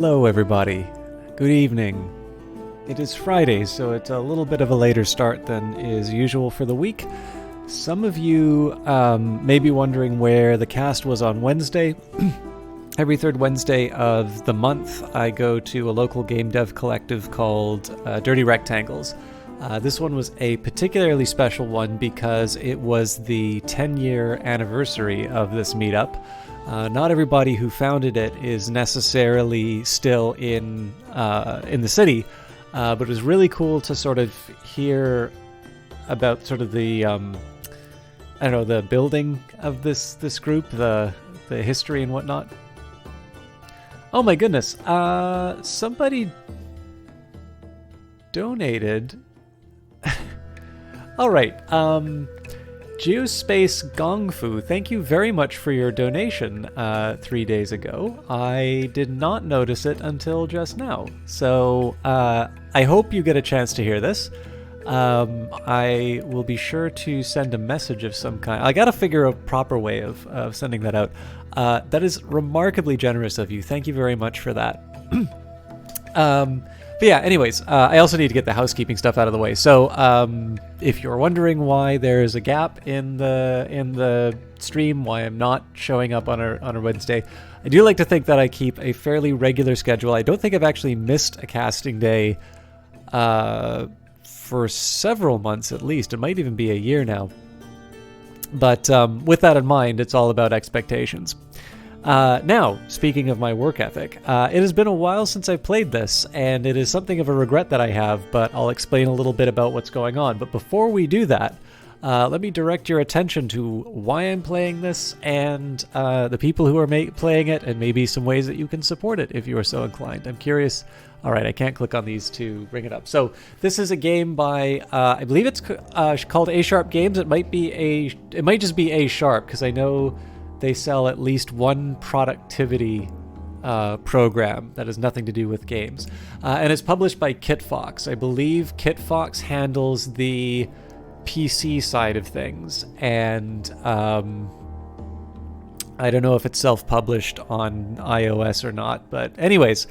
Hello everybody. Good evening. It is Friday, so it's a little bit of a later start than is usual for the week. Some of you may be wondering where the cast was on Wednesday. Every third Wednesday of the month, I go to a local game dev collective called Dirty Rectangles. This one was a particularly special one because it was the 10-year anniversary of this meetup. Not everybody who founded it is necessarily still in the city, but it was really cool to sort of hear about sort of the the building of this group, the history and whatnot. Oh my goodness! Somebody donated. All right. Geospace Gongfu, thank you very much for your donation 3 days ago. I did not notice it until just now. So I hope you get a chance to hear this. I will be sure to send a message of some kind. I gotta figure a proper way of sending that out. That is remarkably generous of you. Thank you very much for that. But yeah, anyways, I also need to get the housekeeping stuff out of the way. So if you're wondering why there's a gap in the stream, why I'm not showing up on a Wednesday, I do like to think that I keep a fairly regular schedule. I don't think I've actually missed a casting day for several months at least. It might even be a year now. But with that in mind, it's all about expectations. Now, speaking of my work ethic, it has been a while since I've played this, and it is something of a regret that I have, but I'll explain a little bit about what's going on. But before we do that, let me direct your attention to why I'm playing this and the people who are playing it, and maybe some ways that you can support it if you are so inclined. I'm curious. All right, I can't click on these to bring it up. So this is a game by, I believe it's called A Sharp Games. It might just be A Sharp, because I know they sell at least one productivity program that has nothing to do with games. And it's published by Kitfox. I believe Kitfox handles the PC side of things. And I don't know if it's self-published on iOS or not. But anyways,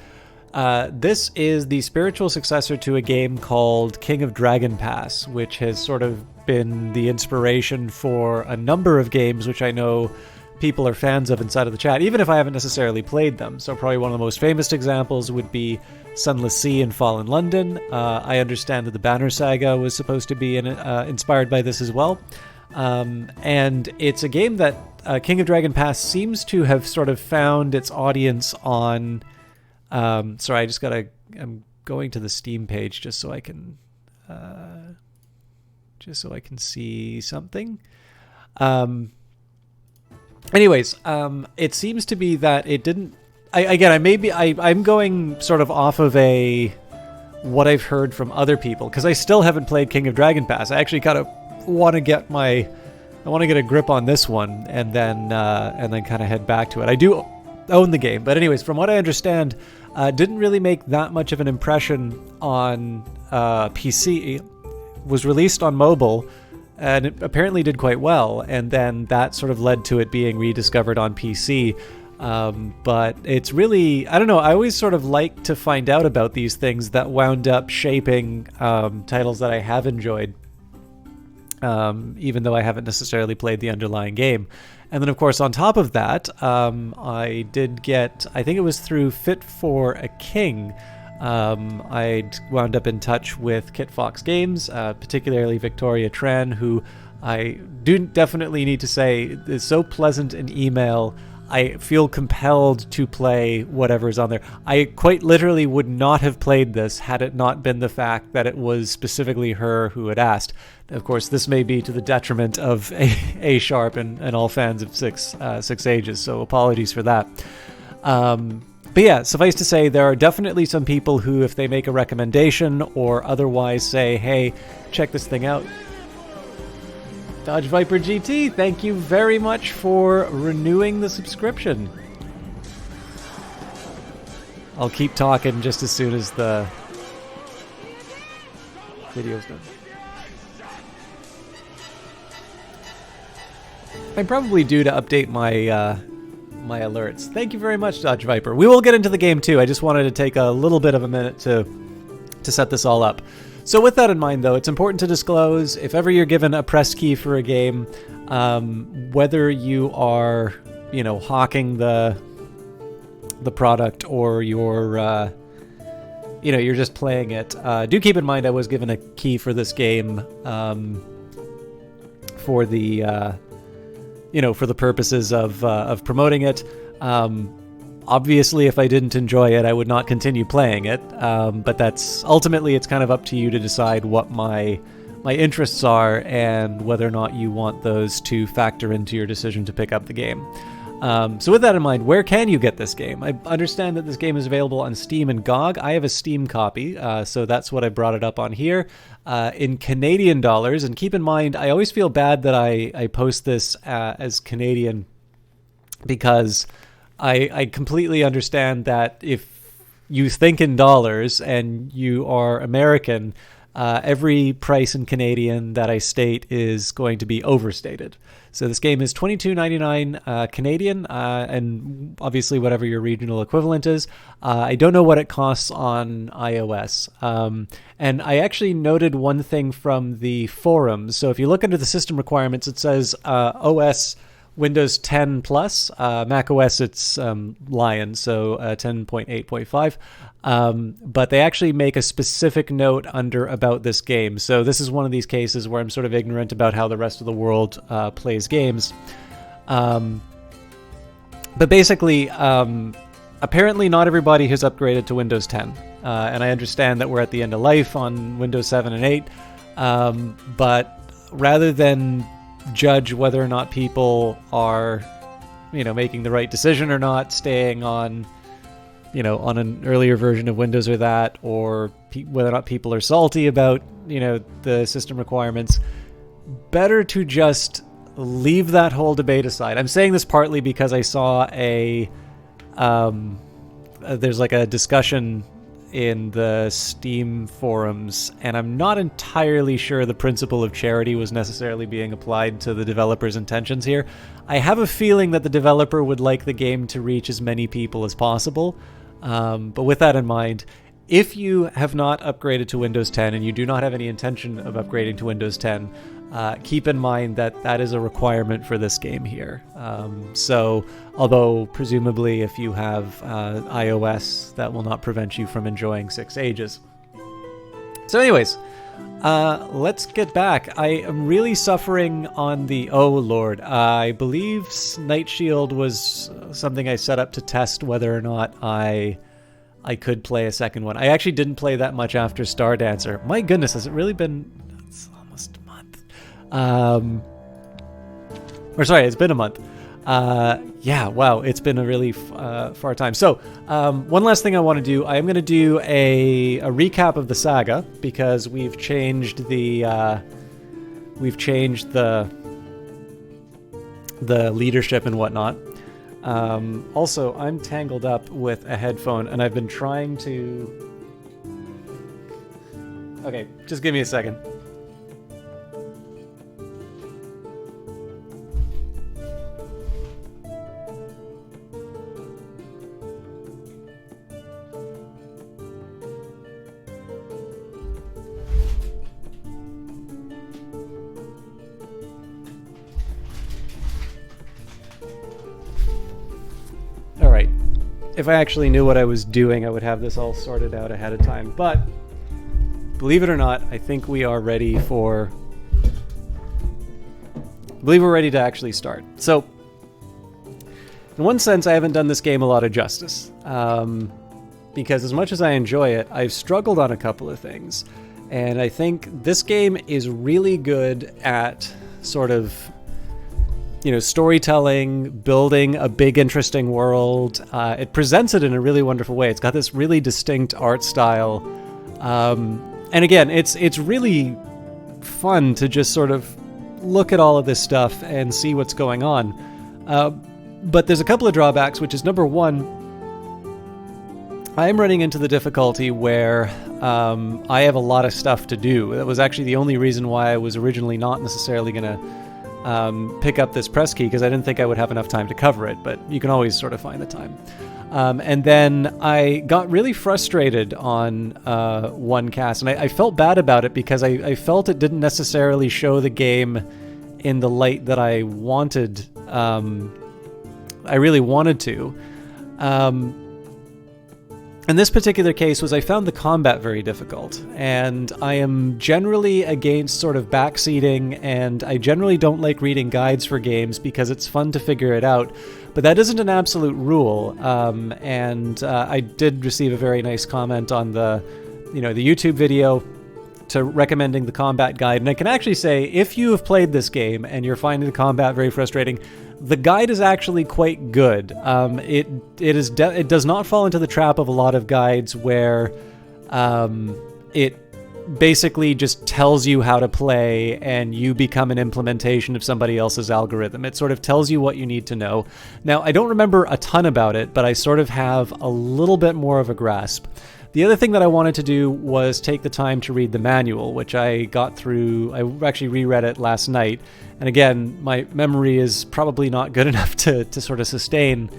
this is the spiritual successor to a game called King of Dragon Pass, which has sort of been the inspiration for a number of games, which I know people are fans of inside of the chat, even if I haven't necessarily played them. So probably one of the most famous examples would be Sunless Sea and Fallen London. I understand that the Banner Saga was supposed to be inspired by this as well. And it's a game that King of Dragon Pass seems to have sort of found its audience on... sorry, I'm going to the Steam page just so I can see something. Anyways, it seems to be that it didn't. I'm going sort of off of what I've heard from other people, because I still haven't played King of Dragon Pass. I actually kind of want to get a grip on this one, and then kind of head back to it. I do own the game, but anyways, from what I understand, didn't really make that much of an impression on PC. It was released on mobile, and it apparently did quite well, and then that sort of led to it being rediscovered on PC. But it's really, I don't know, I always sort of like to find out about these things that wound up shaping titles that I have enjoyed, even though I haven't necessarily played the underlying game. And then, of course, on top of that, I did get, I think it was through Fit for a King, I'd wound up in touch with Kitfox Games, particularly Victoria Tran, who I do definitely need to say is so pleasant in email. I feel compelled to play whatever's on there. I quite literally would not have played this had it not been the fact that it was specifically her who had asked. Of course, this may be to the detriment of A Sharp and all fans of Six Ages, so apologies for that. But yeah, suffice to say, there are definitely some people who, if they make a recommendation or otherwise say, hey, check this thing out. Dodge Viper GT, thank you very much for renewing the subscription. I'll keep talking just as soon as the video's done. I'm probably due to update my my alerts. Thank you very much, Dodge Viper. We will get into the game too. I just wanted to take a little bit of a minute to set this all up. So with that in mind, though, it's important to disclose if ever you're given a press key for a game, whether you are, hawking the product or you're you're just playing it. Do keep in mind I was given a key for this game for the for the purposes of promoting it. Obviously, if I didn't enjoy it, I would not continue playing it. But that's ultimately, it's kind of up to you to decide what my interests are and whether or not you want those to factor into your decision to pick up the game. So with that in mind, where can you get this game? I understand that this game is available on Steam and GOG. I have a Steam copy, so that's what I brought it up on here. In Canadian dollars, and keep in mind, I always feel bad that I post this as Canadian because I completely understand that if you think in dollars and you are American, every price in Canadian that I state is going to be overstated. So this game is $22.99 Canadian, and obviously whatever your regional equivalent is. I don't know what it costs on iOS. And I actually noted one thing from the forums. So if you look under the system requirements, it says OS Windows 10 plus, Mac OS it's Lion, so 10.8.5. But they actually make a specific note under about this game. So this is one of these cases where I'm sort of ignorant about how the rest of the world plays games. But basically, apparently not everybody has upgraded to Windows 10. And I understand that we're at the end of life on Windows 7 and 8. But rather than judge whether or not people are, making the right decision or not, staying on, on an earlier version of Windows or that, or whether or not people are salty about, the system requirements, better to just leave that whole debate aside. I'm saying this partly because I saw there's like a discussion in the Steam forums, and I'm not entirely sure the principle of charity was necessarily being applied to the developer's intentions here. I have a feeling that the developer would like the game to reach as many people as possible, but with that in mind, if you have not upgraded to Windows 10 and you do not have any intention of upgrading to Windows 10, keep in mind that that is a requirement for this game here. So, although presumably if you have iOS, that will not prevent you from enjoying Six Ages. So anyways, let's get back. I am really suffering on the... Oh, Lord. I believe Night Shield was something I set up to test whether or not I could play a second one. I actually didn't play that much after Star Dancer. My goodness, has it really been... It's almost a month. It's been a month. Yeah, wow, it's been a really far time. So, one last thing I want to do. I am going to do a recap of the saga because we've changed the leadership and whatnot. Also, I'm tangled up with a headphone, and I've been trying to... Okay, just give me a second. Alright, if I actually knew what I was doing, I would have this all sorted out ahead of time. But, believe it or not, I think we are ready for... I believe we're ready to actually start. So, in one sense, I haven't done this game a lot of justice. Because as much as I enjoy it, I've struggled on a couple of things. And I think this game is really good at sort of... storytelling, building a big, interesting world. It presents it in a really wonderful way. It's got this really distinct art style. And again, it's really fun to just sort of look at all of this stuff and see what's going on. But there's a couple of drawbacks, which is number one, I am running into the difficulty where I have a lot of stuff to do. That was actually the only reason why I was originally not necessarily going to pick up this press key because I didn't think I would have enough time to cover it, but you can always sort of find the time. And then I got really frustrated on one cast, and I felt bad about it because I felt it didn't necessarily show the game in the light that I wanted. I really wanted to. In this particular case was I found the combat very difficult, and I am generally against sort of backseating, and I generally don't like reading guides for games because it's fun to figure it out, but that isn't an absolute rule. I did receive a very nice comment on the YouTube video to recommending the combat guide, and I can actually say if you have played this game and you're finding the combat very frustrating, the guide is actually quite good. It does not fall into the trap of a lot of guides where it basically just tells you how to play and you become an implementation of somebody else's algorithm. It sort of tells you what you need to know. Now, I don't remember a ton about it, but I sort of have a little bit more of a grasp. The other thing that I wanted to do was take the time to read the manual, which I got through. I actually reread it last night. And again, my memory is probably not good enough to sort of sustain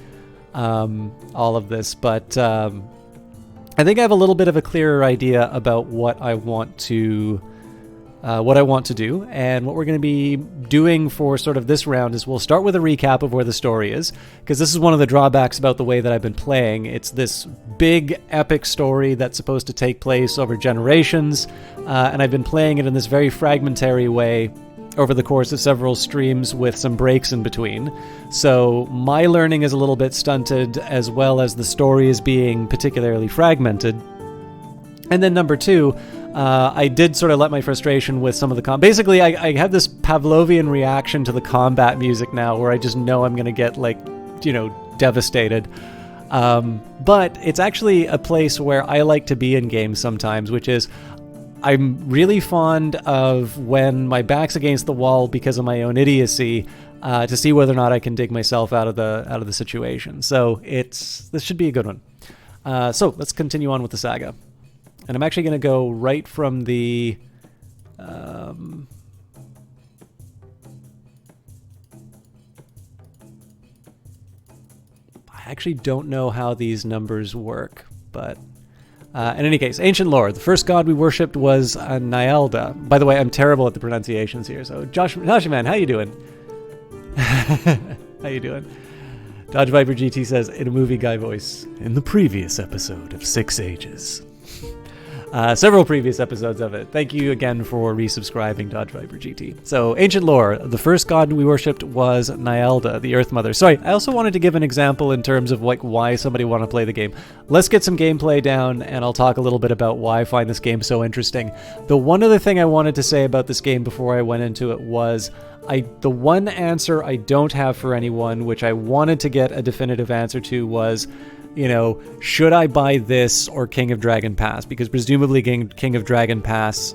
all of this. But I think I have a little bit of a clearer idea about what I want to do, and what we're going to be doing for sort of this round is we'll start with a recap of where the story is, because this is one of the drawbacks about the way that I've been playing. It's this big epic story that's supposed to take place over generations, and I've been playing it in this very fragmentary way over the course of several streams with some breaks in between. So my learning is a little bit stunted, as well as the story is being particularly fragmented. And then number two, I did sort of let my frustration with some of the basically, I have this Pavlovian reaction to the combat music now where I just know I'm going to get, devastated. But it's actually a place where I like to be in games sometimes, which is I'm really fond of when my back's against the wall because of my own idiocy, to see whether or not I can dig myself out of the situation. So this should be a good one. So let's continue on with the saga. And I'm actually going to go right from the... I actually don't know how these numbers work, but... in any case, ancient lore. The first god we worshipped was Nyalda. By the way, I'm terrible at the pronunciations here, so Joshua man, how you doing? How you doing? Dodge Viper GT says, in a movie guy voice, in the previous episode of 6 Ages. Several previous episodes of it. Thank you again for resubscribing, Dodge Viper GT. So, ancient lore. The first god we worshipped was Nyalda, the Earth Mother. Sorry, I also wanted to give an example in terms of why somebody want to play the game. Let's get some gameplay down, and I'll talk a little bit about why I find this game so interesting. The one other thing I wanted to say about this game before I went into it was the one answer I don't have for anyone, which I wanted to get a definitive answer to, was, should I buy this or King of Dragon Pass? Because presumably King of Dragon Pass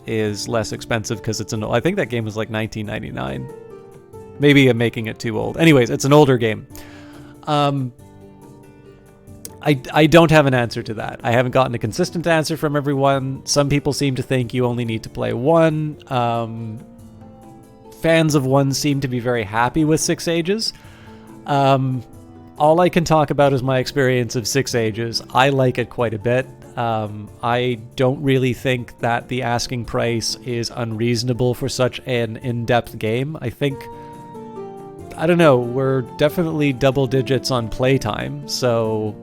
is less expensive because it's I think that game was like $19.99. Maybe I'm making it too old. Anyways, it's an older game. I don't have an answer to that. I haven't gotten a consistent answer from everyone. Some people seem to think you only need to play one. Fans of one seem to be very happy with 6 Ages. All I can talk about is my experience of 6 Ages. I like it quite a bit. I don't really think that the asking price is unreasonable for such an in-depth game. I think, I don't know, we're definitely double digits on playtime, so,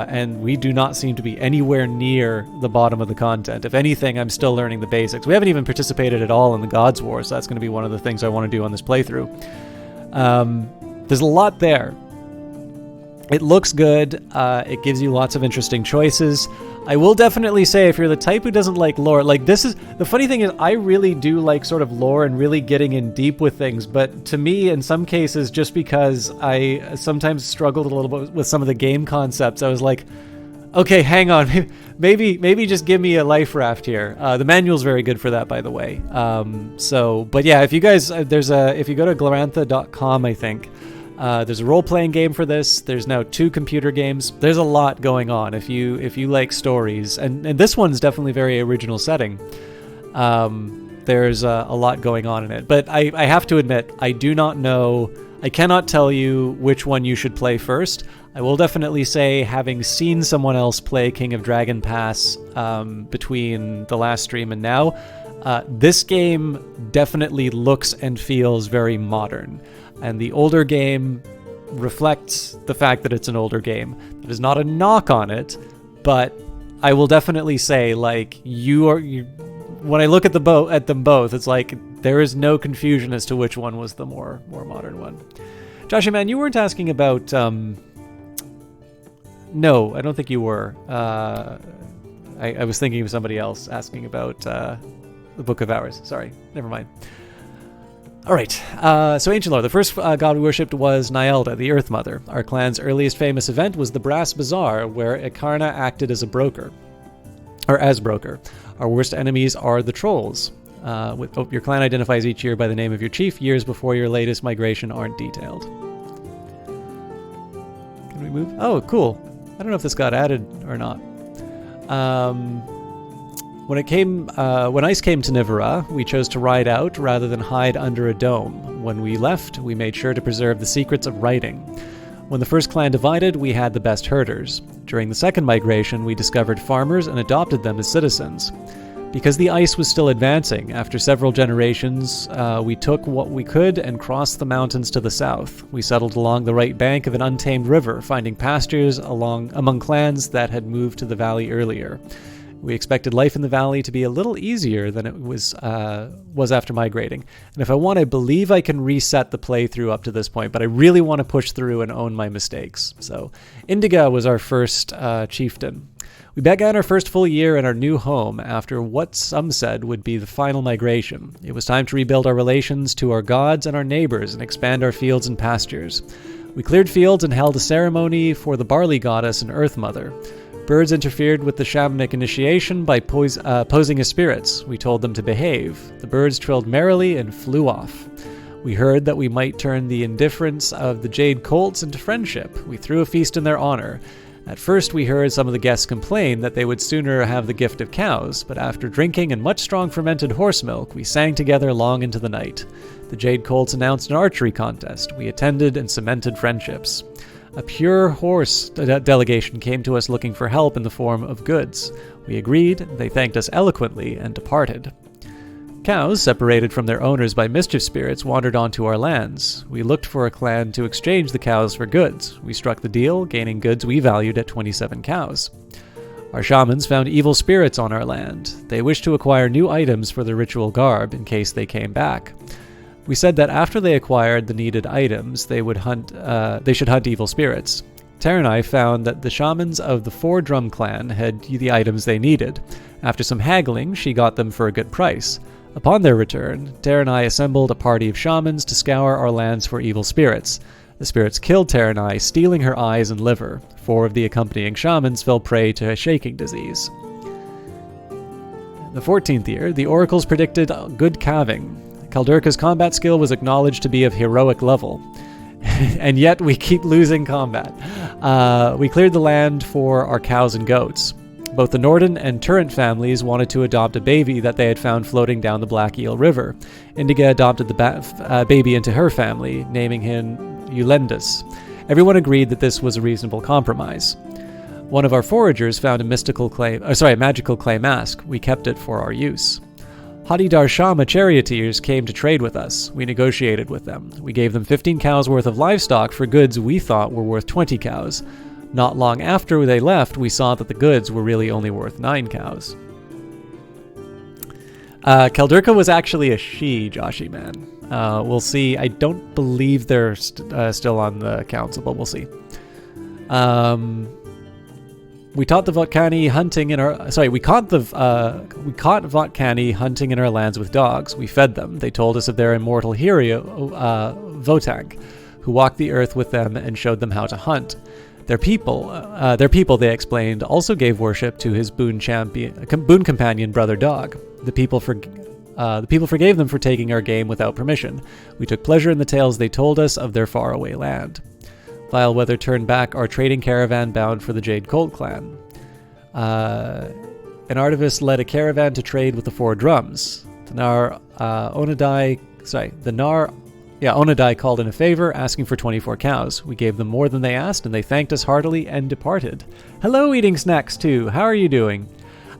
and we do not seem to be anywhere near the bottom of the content. If anything, I'm still learning the basics. We haven't even participated at all in the Gods War, so that's going to be one of the things I want to do on this playthrough. There's a lot there. It looks good. It gives you lots of interesting choices. I will definitely say, if you're the type who doesn't like lore, this is, the funny thing is, I really do like sort of lore and really getting in deep with things, but to me, in some cases, just because I sometimes struggled a little bit with some of the game concepts, I was like, okay, hang on, maybe just give me a life raft here. The manual's very good for that, by the way. But yeah, if you guys, if you go to glorantha.com, I think, there's a role-playing game for this. There's now 2 computer games. There's a lot going on if you like stories, and this one's definitely very original setting. There's a lot going on in it. But I have to admit, I do not know. I cannot tell you which one you should play first. I will definitely say, having seen someone else play King of Dragon Pass between the last stream and now, this game definitely looks and feels very modern. And the older game reflects the fact that it's an older game. That is not a knock on it, but I will definitely say, like, when I look at them both, it's like there is no confusion as to which one was the more modern one. Joshy man, you weren't asking about. No, I don't think you were. I was thinking of somebody else asking about the Book of Hours. Sorry, never mind. All right, so ancient lore. The first god we worshipped was Nyelda, the Earth Mother. Our clan's earliest famous event was the Brass Bazaar, where Ikarna acted as broker. Our worst enemies are the trolls. Your clan identifies each year by the name of your chief. Years before your latest migration aren't detailed. Can we move? Oh, cool. I don't know if this got added or not. When ice came to Nivera, we chose to ride out rather than hide under a dome. When we left, we made sure to preserve the secrets of riding. When the first clan divided, we had the best herders. During the second migration, we discovered farmers and adopted them as citizens. Because the ice was still advancing, after several generations, we took what we could and crossed the mountains to the south. We settled along the right bank of an untamed river, finding pastures among clans that had moved to the valley earlier. We expected life in the valley to be a little easier than it was after migrating. And if I want, I believe I can reset the playthrough up to this point, but I really want to push through and own my mistakes. So, Indiga was our first chieftain. We began our first full year in our new home after what some said would be the final migration. It was time to rebuild our relations to our gods and our neighbors and expand our fields and pastures. We cleared fields and held a ceremony for the barley goddess and Earth Mother. Birds interfered with the shamanic initiation by posing as spirits. We told them to behave. The birds trilled merrily and flew off. We heard that we might turn the indifference of the Jade Colts into friendship. We threw a feast in their honor. At first, we heard some of the guests complain that they would sooner have the gift of cows, but after drinking and much strong fermented horse milk, we sang together long into the night. The Jade Colts announced an archery contest. We attended and cemented friendships. A pure horse delegation came to us looking for help in the form of goods. We agreed, they thanked us eloquently, and departed. Cows, separated from their owners by mischief spirits, wandered onto our lands. We looked for a clan to exchange the cows for goods. We struck the deal, gaining goods we valued at 27 cows. Our shamans found evil spirits on our land. They wished to acquire new items for their ritual garb in case they came back. We said that after they acquired the needed items, they should hunt evil spirits. Taranai found that the shamans of the Four Drum clan had the items they needed. After some haggling, she got them for a good price. Upon their return, Taranai assembled a party of shamans to scour our lands for evil spirits. The spirits killed Taranai, stealing her eyes and liver. 4 of the accompanying shamans fell prey to a shaking disease. The 14th year, the oracles predicted good calving. Kaldurka's combat skill was acknowledged to be of heroic level. And yet we keep losing combat. We cleared the land for our cows and goats. Both the Norden and Turrent families wanted to adopt a baby that they had found floating down the Black Eel River. Indiga adopted the baby into her family, naming him Eulendus. Everyone agreed that this was a reasonable compromise. One of our foragers found a magical clay mask. We kept it for our use. Hadi Darshama charioteers came to trade with us. We negotiated with them. We gave them 15 cows worth of livestock for goods we thought were worth 20 cows. Not long after they left, we saw that the goods were really only worth 9 cows. Kaldurka was actually a she, Joshy man. We'll see. I don't believe they're still on the council, but we'll see. We taught the Votkani hunting in our... we caught Votkani hunting in our lands with dogs. We fed them. They told us of their immortal hero, Votank, who walked the earth with them and showed them how to hunt. Their people, they explained, also gave worship to his boon companion, Brother Dog. The people forgave them for taking our game without permission. We took pleasure in the tales they told us of their faraway land. Vile weather turned back our trading caravan bound for the Jade Colt clan. An artivist led a caravan to trade with the Four Drums. Onadai called in a favor, asking for 24 cows. We gave them more than they asked, and they thanked us heartily and departed. Hello, Eating Snacks 2. How are you doing?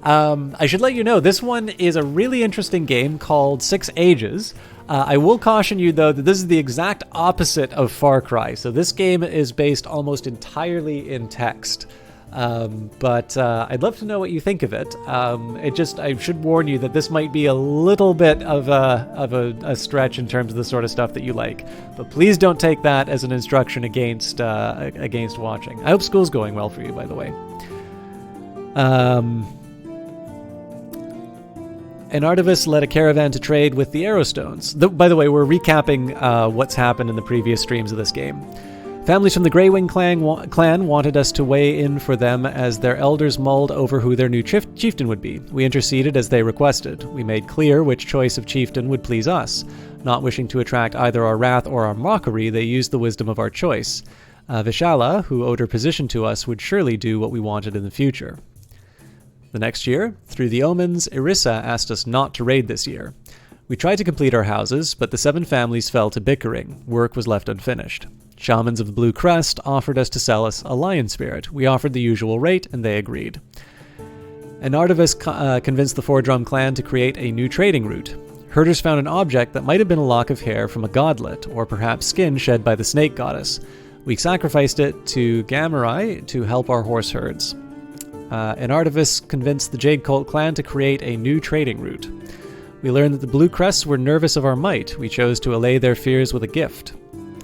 I should let you know, this one is a really interesting game called 6 Ages. I will caution you, though, that this is the exact opposite of Far Cry. So this game is based almost entirely in text. But I'd love to know what you think of it. I should warn you that this might be a little bit of a stretch in terms of the sort of stuff that you like. But please don't take that as an instruction against watching. I hope school's going well for you, by the way. An artivist led a caravan to trade with the Arrowstones. By the way, we're recapping what's happened in the previous streams of this game. Families from the Greywing clan wanted us to weigh in for them as their elders mulled over who their new chieftain would be. We interceded as they requested. We made clear which choice of chieftain would please us. Not wishing to attract either our wrath or our mockery, they used the wisdom of our choice. Vishala, who owed her position to us, would surely do what we wanted in the future. The next year, through the omens, Irissa asked us not to raid this year. We tried to complete our houses, but the 7 families fell to bickering. Work was left unfinished. Shamans of the Blue Crest offered us to sell us a lion spirit. We offered the usual rate, and they agreed. An artivist convinced the Four Drum clan to create a new trading route. Herders found an object that might have been a lock of hair from a godlet, or perhaps skin shed by the snake goddess. We sacrificed it to Gamurai to help our horse herds. An artivist convinced the Jade Cult clan to create a new trading route. We learned that the Blue Crests were nervous of our might. We chose to allay their fears with a gift.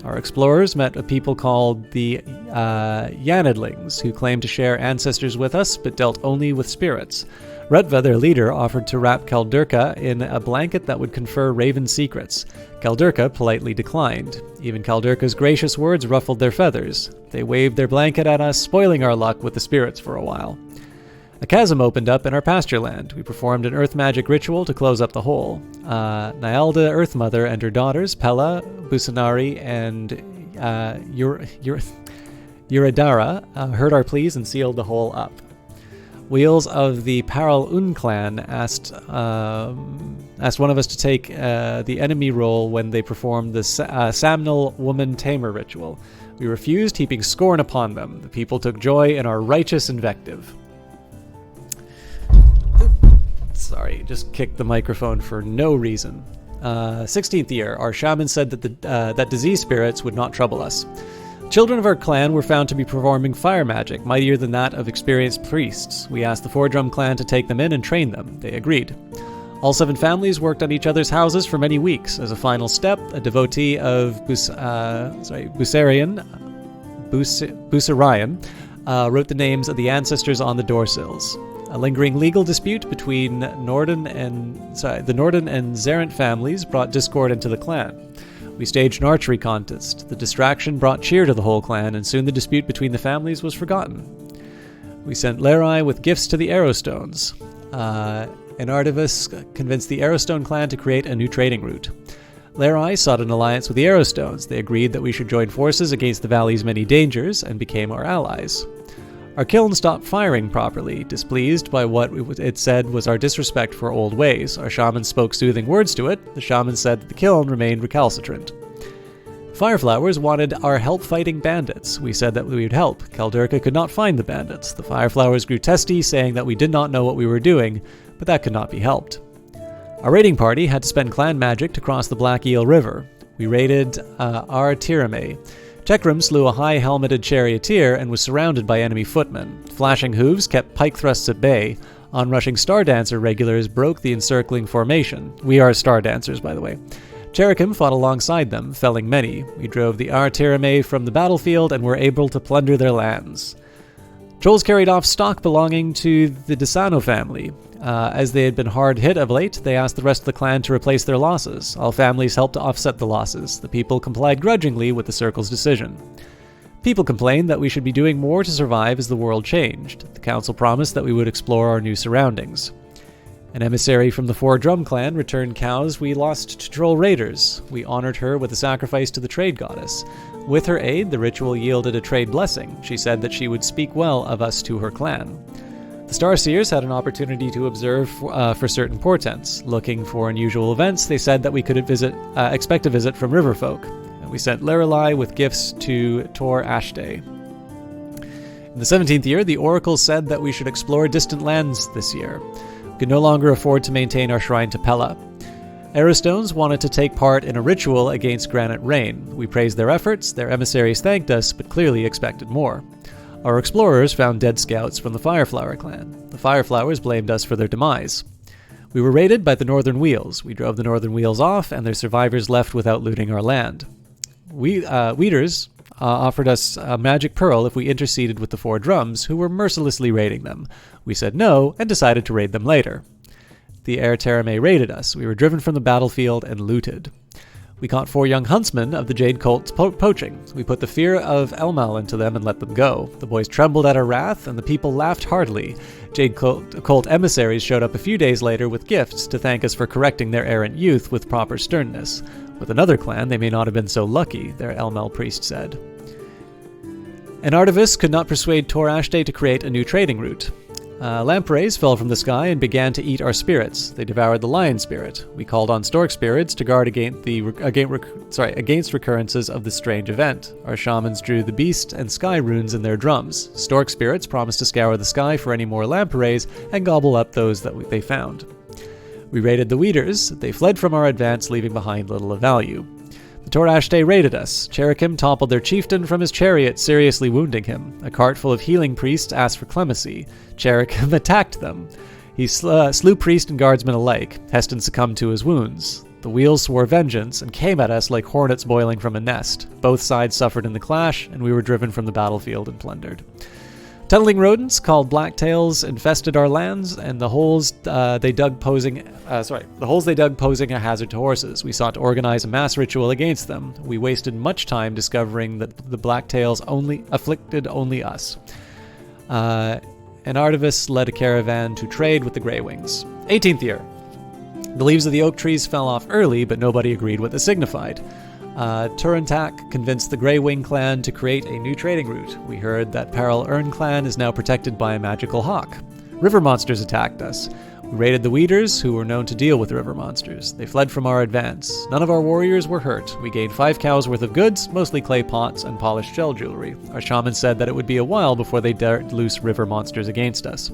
Our explorers met a people called the Yanadlings, who claimed to share ancestors with us, but dealt only with spirits. Rutva, their leader, offered to wrap Kaldurka in a blanket that would confer raven secrets. Kaldurka politely declined. Even Kaldurka's gracious words ruffled their feathers. They waved their blanket at us, spoiling our luck with the spirits for a while. A chasm opened up in our pasture land. We performed an earth magic ritual to close up the hole. Nyalda Earth Mother and her daughters, Pella, Busanari, and Yuridara, heard our pleas and sealed the hole up. Wheels of the Paral Un clan asked one of us to take the enemy role when they performed the Samnal Woman Tamer ritual. We refused, heaping scorn upon them. The people took joy in our righteous invective. Sorry, just kicked the microphone for no reason. 16th year, our shaman said that disease spirits would not trouble us. Children of our clan were found to be performing fire magic, mightier than that of experienced priests. We asked the Four Drum clan to take them in and train them. They agreed. All 7 families worked on each other's houses for many weeks. As a final step, a devotee of Busarian wrote the names of the ancestors on the doorsills. A lingering legal dispute between the Norden and Zarent families brought discord into the clan. We staged an archery contest. The distraction brought cheer to the whole clan, and soon the dispute between the families was forgotten. We sent Lerai with gifts to the Arrowstones. An artivist convinced the Arrowstone clan to create a new trading route. Lerai sought an alliance with the Arrowstones. They agreed that we should join forces against the valley's many dangers and became our allies. Our kiln stopped firing properly. Displeased by what it said was our disrespect for old ways, our shaman spoke soothing words to it. The shaman said that the kiln remained recalcitrant. Fireflowers wanted our help fighting bandits. We said that we would help. Kaldurka could not find the bandits. The Fireflowers grew testy, saying that we did not know what we were doing, but that could not be helped. Our raiding party had to spend clan magic to cross the Black Eel River. We raided Ar Tirame. Tekram slew a high-helmeted charioteer and was surrounded by enemy footmen. Flashing hooves kept pike thrusts at bay. Onrushing Star Dancer regulars broke the encircling formation. We are Star Dancers, by the way. Cherokim fought alongside them, felling many. We drove the Ar Tirame from the battlefield and were able to plunder their lands. Trolls carried off stock belonging to the Desano family. As they had been hard hit of late, they asked the rest of the clan to replace their losses. All families helped to offset the losses. The people complied grudgingly with the Circle's decision. People complained that we should be doing more to survive as the world changed. The council promised that we would explore our new surroundings. An emissary from the Four Drum clan returned cows we lost to troll raiders. We honored her with a sacrifice to the trade goddess. With her aid, the ritual yielded a trade blessing. She said that she would speak well of us to her clan. The Starseers had an opportunity to observe for certain portents. Looking for unusual events, they said that we could expect a visit from riverfolk. And we sent Lorelei with gifts to Tor Ashday. In the 17th year, the Oracle said that we should explore distant lands this year. We could no longer afford to maintain our shrine to Pella. Aristones wanted to take part in a ritual against granite rain. We praised their efforts, their emissaries thanked us, but clearly expected more. Our explorers found dead scouts from the Fireflower clan. The Fireflowers blamed us for their demise. We were raided by the Northern Wheels. We drove the Northern Wheels off, and their survivors left without looting our land. Weeders offered us a magic pearl if we interceded with the Four Drums, who were mercilessly raiding them. We said no, and decided to raid them later. The Air Terame raided us. We were driven from the battlefield and looted. We caught 4 young huntsmen of the Jade Cult's poaching. We put the fear of Elmal into them and let them go. The boys trembled at our wrath, and the people laughed heartily. Jade Cult emissaries showed up a few days later with gifts to thank us for correcting their errant youth with proper sternness. With another clan, they may not have been so lucky, their Elmal priest said. An artivist could not persuade Tor Ashday to create a new trading route. Lampreys fell from the sky and began to eat our spirits. They devoured the lion spirit. We called on stork spirits to guard against recurrences of this strange event. Our shamans drew the beast and sky runes in their drums. Stork spirits promised to scour the sky for any more lampreys and gobble up those that they found. We raided the Weeders. They fled from our advance, leaving behind little of value. The Tor Ashday raided us. Cherokim toppled their chieftain from his chariot, seriously wounding him. A cart full of healing priests asked for clemency. Cherokim attacked them. He slew priest and guardsmen alike. Heston succumbed to his wounds. The Wheels swore vengeance and came at us like hornets boiling from a nest. Both sides suffered in the clash, and we were driven from the battlefield and plundered. Tunneling rodents called blacktails infested our lands, and the holes they dug posing a hazard to horses. We sought to organize a mass ritual against them. We wasted much time discovering that the blacktails afflicted only us. An artivist led a caravan to trade with the Grey Wings. 18th year. The leaves of the oak trees fell off early, but nobody agreed what this signified. Turantak convinced the Grey Wing clan to create a new trading route. We heard that Peril Ern clan is now protected by a magical hawk. River monsters attacked us. We raided the Weeders, who were known to deal with the river monsters. They fled from our advance. None of our warriors were hurt. We gained 5 cows worth of goods, mostly clay pots and polished shell jewelry. Our shaman said that it would be a while before they dared loose river monsters against us.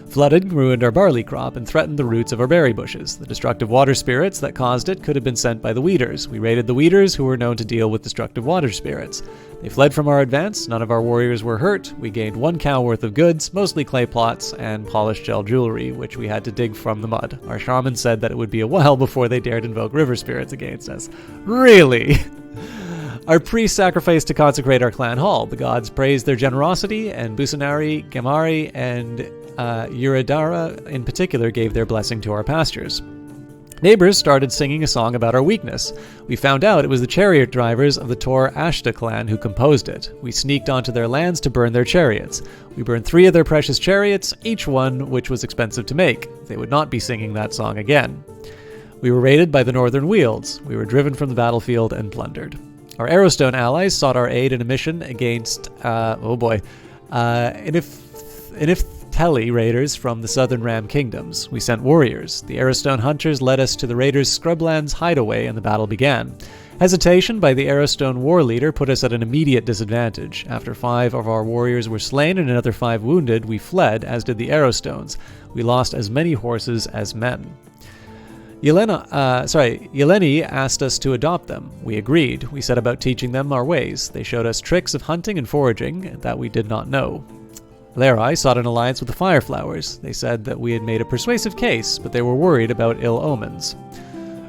Flooding ruined our barley crop and threatened the roots of our berry bushes. The destructive water spirits that caused it could have been sent by the Weeders. We raided the Weeders, who were known to deal with destructive water spirits. They fled from our advance. None of our warriors were hurt. We gained 1 cow worth of goods, mostly clay plots and polished shell jewelry, which we had to dig from the mud. Our shaman said that it would be a while before they dared invoke river spirits against us. Really? Our priests sacrificed to consecrate our clan hall. The gods praised their generosity, and Busanari, Gamari, and Uridara in particular gave their blessing to our pastures. Neighbors started singing a song about our weakness. We found out it was the chariot drivers of the Tor Ashta clan who composed it. We sneaked onto their lands to burn their chariots. We burned 3 of their precious chariots, each one which was expensive to make. They would not be singing that song again. We were raided by the Northern Wheels. We were driven from the battlefield and plundered. Our Arrowstone allies sought our aid in a mission against, Teli raiders from the southern Ram kingdoms. We sent warriors. The Arrowstone hunters led us to the raiders' scrublands hideaway, and the battle began. Hesitation by the Arrowstone war leader put us at an immediate disadvantage. After 5 of our warriors were slain and another 5 wounded, we fled, as did the Arrowstones. We lost as many horses as men. Yeleni asked us to adopt them. We agreed. We set about teaching them our ways. They showed us tricks of hunting and foraging that we did not know. Larai sought an alliance with the Fireflowers. They said that we had made a persuasive case, but they were worried about ill omens.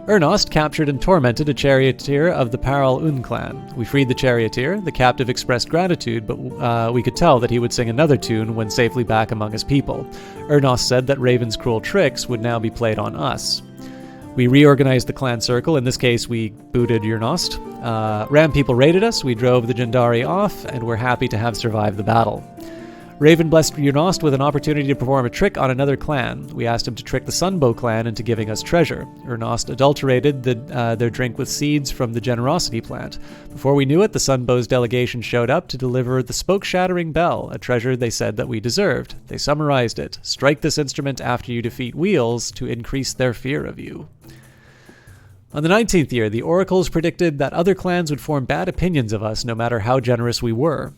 Ernost captured and tormented a charioteer of the Paral Un clan. We freed the charioteer. The captive expressed gratitude, but we could tell that he would sing another tune when safely back among his people. Ernost said that Raven's cruel tricks would now be played on us. We reorganized the clan circle. In this case, we booted Ernost. Ram people raided us. We drove the Jandari off, and were happy to have survived the battle. Raven blessed Urnost with an opportunity to perform a trick on another clan. We asked him to trick the Sunbow clan into giving us treasure. Urnost adulterated their drink with seeds from the generosity plant. Before we knew it, the Sunbow's delegation showed up to deliver the spoke-shattering bell, a treasure they said that we deserved. They summarized it: strike this instrument after you defeat wheels to increase their fear of you. On the 19th year, the oracles predicted that other clans would form bad opinions of us no matter how generous we were.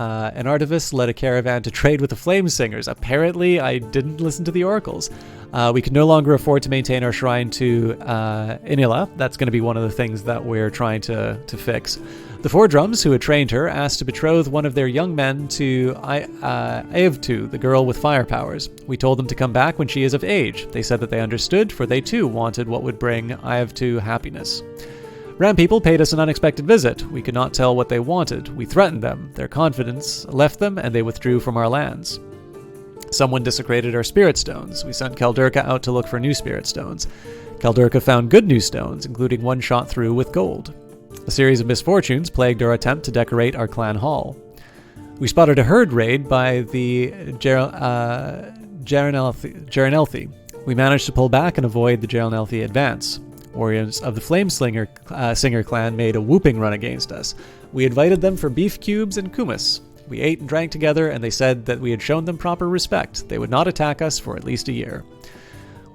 An artivist led a caravan to trade with the Flame Singers. Apparently, I didn't listen to the oracles. We could no longer afford to maintain our shrine to Inila. That's going to be one of the things that we're trying to fix. The Four Drums, who had trained her, asked to betroth one of their young men to Aevtu, the girl with fire powers. We told them to come back when she is of age. They said that they understood, for they too wanted what would bring Aevtu happiness. Ram people paid us an unexpected visit. We could not tell what they wanted. We threatened them. Their confidence left them, and they withdrew from our lands. Someone desecrated our spirit stones. We sent Kaldurka out to look for new spirit stones. Kaldurka found good new stones, including one shot through with gold. A series of misfortunes plagued our attempt to decorate our clan hall. We spotted a herd raid by the Geranelthi. We managed to pull back and avoid the Geranelthi advance. Warriors of the Flame Singer clan made a whooping run against us. We invited them for beef cubes and kumis. We ate and drank together, and they said that we had shown them proper respect. They would not attack us for at least a year.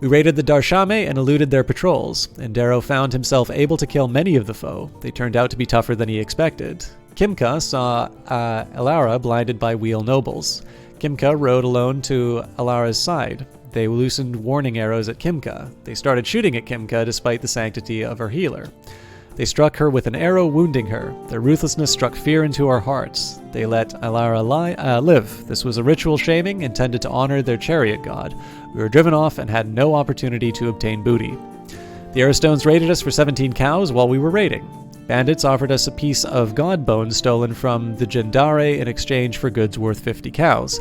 We raided the Darshame and eluded their patrols. Endero found himself able to kill many of the foe. They turned out to be tougher than he expected. Kimka saw Alara blinded by wheel nobles. Kimka rode alone to Alara's side. They loosened warning arrows at Kimka. They started shooting at Kimka despite the sanctity of her healer. They struck her with an arrow, wounding her. Their ruthlessness struck fear into our hearts. They let Alara live. This was a ritual shaming intended to honor their chariot god. We were driven off and had no opportunity to obtain booty. The Arrowstones raided us for 17 cows while we were raiding. Bandits offered us a piece of god bone stolen from the Gendare in exchange for goods worth 50 cows.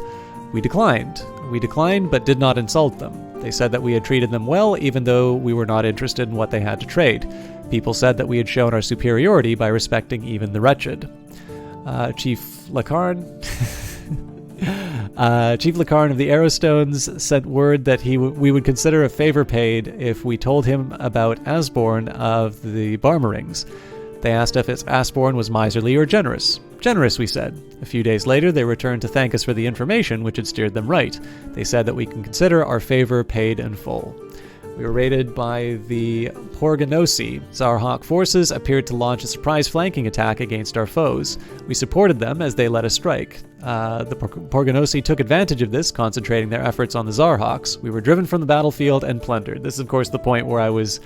We declined. We declined but did not insult them. They said that we had treated them well even though we were not interested in what they had to trade. People said that we had shown our superiority by respecting even the wretched. Chief Lacarn of the Arrowstones sent word that we would consider a favor paid if we told him about Asborn of the Barmerings. They asked if Asborn was miserly or generous. Generous, we said. A few days later, they returned to thank us for the information which had steered them right. They said that we can consider our favor paid in full. We were raided by the Porganosi. Zarhawk forces appeared to launch a surprise flanking attack against our foes. We supported them as they led a strike. The Porganosi took advantage of this, concentrating their efforts on the Zarhawks. We were driven from the battlefield and plundered. This is, of course, the point where I was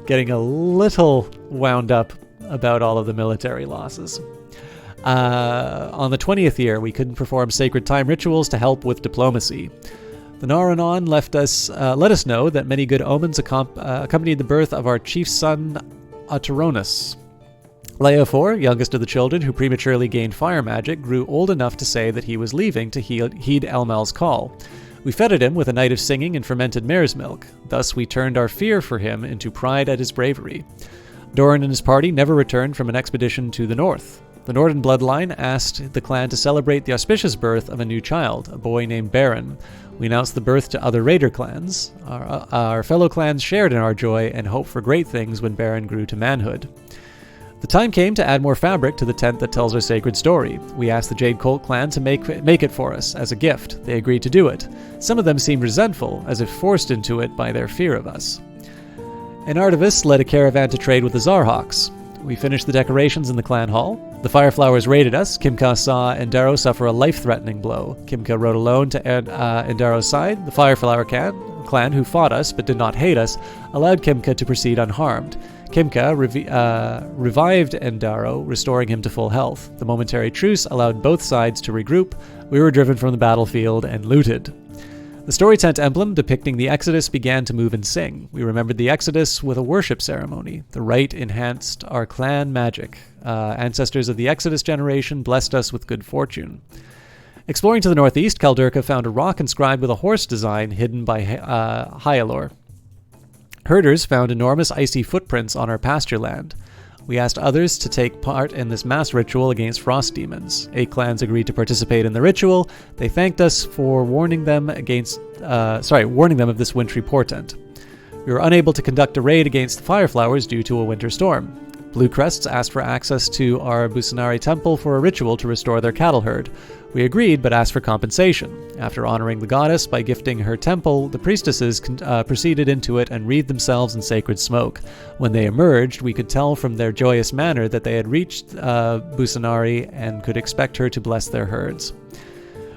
getting a little wound up about all of the military losses. On the 20th year, we couldn't perform sacred time rituals to help with diplomacy. The Naranon let us know that many good omens accompanied the birth of our chief son, Ataronus. Leofor, youngest of the children who prematurely gained fire magic, grew old enough to say that he was leaving to heed Elmal's call. We feted him with a night of singing and fermented mare's milk. Thus we turned our fear for him into pride at his bravery. Doran and his party never returned from an expedition to the north. The Norden bloodline asked the clan to celebrate the auspicious birth of a new child, a boy named Baron. We announced the birth to other raider clans. Our fellow clans shared in our joy and hoped for great things when Baron grew to manhood. The time came to add more fabric to the tent that tells our sacred story. We asked the Jade Colt clan to make it for us as a gift. They agreed to do it. Some of them seemed resentful, as if forced into it by their fear of us. An artivist led a caravan to trade with the Zarhawks. We finished the decorations in the clan hall. The Fireflowers raided us. Kimka saw Endaro suffer a life-threatening blow. Kimka rode alone to Endaro's side. The Fireflower clan, who fought us but did not hate us, allowed Kimka to proceed unharmed. Kimka revived Endaro, restoring him to full health. The momentary truce allowed both sides to regroup. We were driven from the battlefield and looted. The story tent emblem depicting the Exodus began to move and sing. We remembered the Exodus with a worship ceremony. The rite enhanced our clan magic. Ancestors of the Exodus generation blessed us with good fortune. Exploring to the northeast, Kaldurka found a rock inscribed with a horse design hidden by Hyalor. Herders found enormous icy footprints on our pasture land. We asked others to take part in this mass ritual against frost demons. 8 clans agreed to participate in the ritual. They thanked us for warning them of this wintry portent. We were unable to conduct a raid against the Fireflowers due to a winter storm. Blue Crests asked for access to our Busanari temple for a ritual to restore their cattle herd. We agreed, but asked for compensation. After honoring the goddess by gifting her temple, the priestesses proceeded into it and wreathed themselves in sacred smoke. When they emerged, we could tell from their joyous manner that they had reached Busanari and could expect her to bless their herds.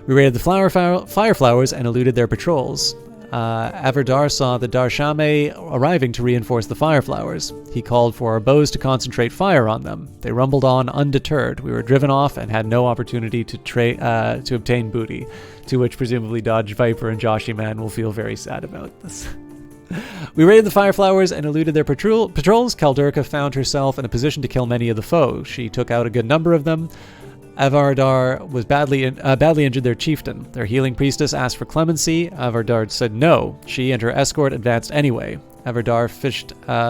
We raided the Fireflowers and eluded their patrols. Averdar saw the Darshame arriving to reinforce the Fireflowers. He called for our bows to concentrate fire on them. They rumbled on undeterred. We were driven off and had no opportunity to obtain booty, to which presumably Dodge Viper and Joshy Man will feel very sad about this. We raided the Fireflowers and eluded their patrols. Kaldurka found herself in a position to kill many of the foes. She took out a good number of them. Avardar was badly injured their chieftain. Their healing priestess asked for clemency. Avardar said no. She and her escort advanced anyway. Avardar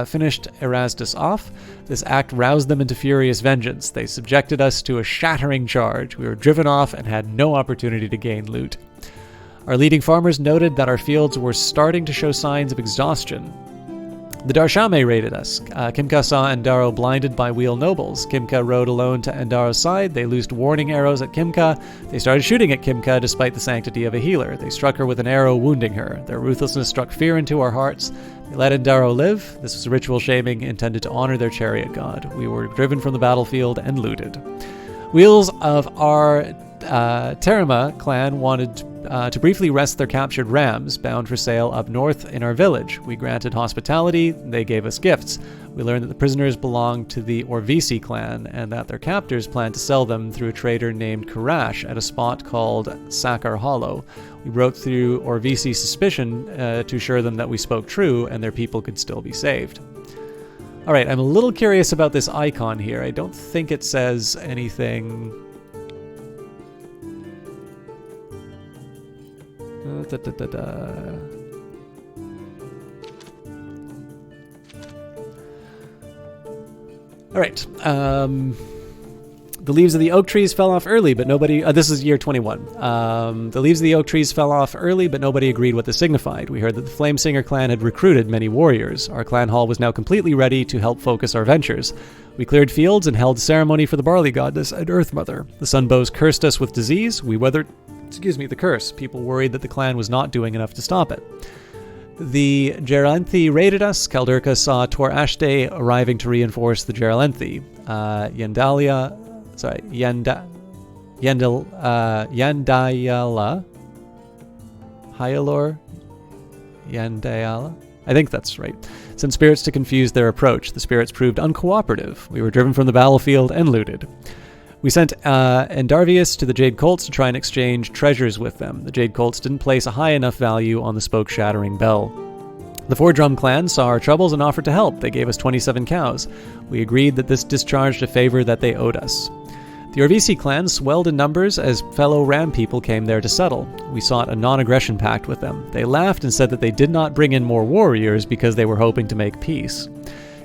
finished Erastus off. This act roused them into furious vengeance. They subjected us to a shattering charge. We were driven off and had no opportunity to gain loot. Our leading farmers noted that our fields were starting to show signs of exhaustion. The Darshame raided us. Kimka saw Endaro blinded by wheel nobles. Kimka rode alone to Endaro's side. They loosed warning arrows at Kimka. They started shooting at Kimka despite the sanctity of a healer. They struck her with an arrow, wounding her. Their ruthlessness struck fear into our hearts. They let Endaro live. This was a ritual shaming intended to honor their chariot god. We were driven from the battlefield and looted. Wheels of our Terima clan wanted to briefly rest their captured rams, bound for sale up north in our village. We granted hospitality, they gave us gifts. We learned that the prisoners belonged to the Orvisi clan, and that their captors planned to sell them through a trader named Karash at a spot called Sakar Hollow. We broke through Orvisi's suspicion to assure them that we spoke true, and their people could still be saved. Alright, I'm a little curious about this icon here. I don't think it says anything... Alright, the leaves of the oak trees fell off early, but nobody... this is year 21. The leaves of the oak trees fell off early, but nobody agreed what this signified. We heard that the Flamesinger clan had recruited many warriors. Our clan hall was now completely ready to help focus our ventures. We cleared fields and held ceremony for the barley goddess and Earth Mother. The Sunbows cursed us with disease. We weathered the curse. People worried that the clan was not doing enough to stop it. The Geranthi raided us. Kaldurka saw Tor Ashte arriving to reinforce the Geranthi. Yandayala, Hyalor, Yandayala, I think that's right, sent spirits to confuse their approach. The spirits proved uncooperative. We were driven from the battlefield and looted. We sent Endarvius to the Jade Colts to try and exchange treasures with them. The Jade Colts didn't place a high enough value on the spoke-shattering bell. The Four Drum clan saw our troubles and offered to help. They gave us 27 cows. We agreed that this discharged a favor that they owed us. The Orvisi clan swelled in numbers as fellow Ram people came there to settle. We sought a non-aggression pact with them. They laughed and said that they did not bring in more warriors because they were hoping to make peace.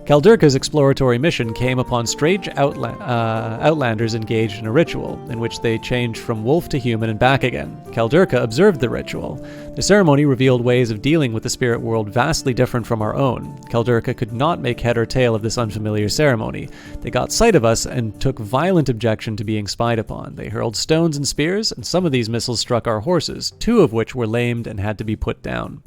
Kaldurka's exploratory mission came upon strange outlanders engaged in a ritual, in which they changed from wolf to human and back again. Kaldurka observed the ritual. The ceremony revealed ways of dealing with the spirit world vastly different from our own. Kaldurka could not make head or tail of this unfamiliar ceremony. They got sight of us and took violent objection to being spied upon. They hurled stones and spears, and some of these missiles struck our horses, 2 of which were lamed and had to be put down.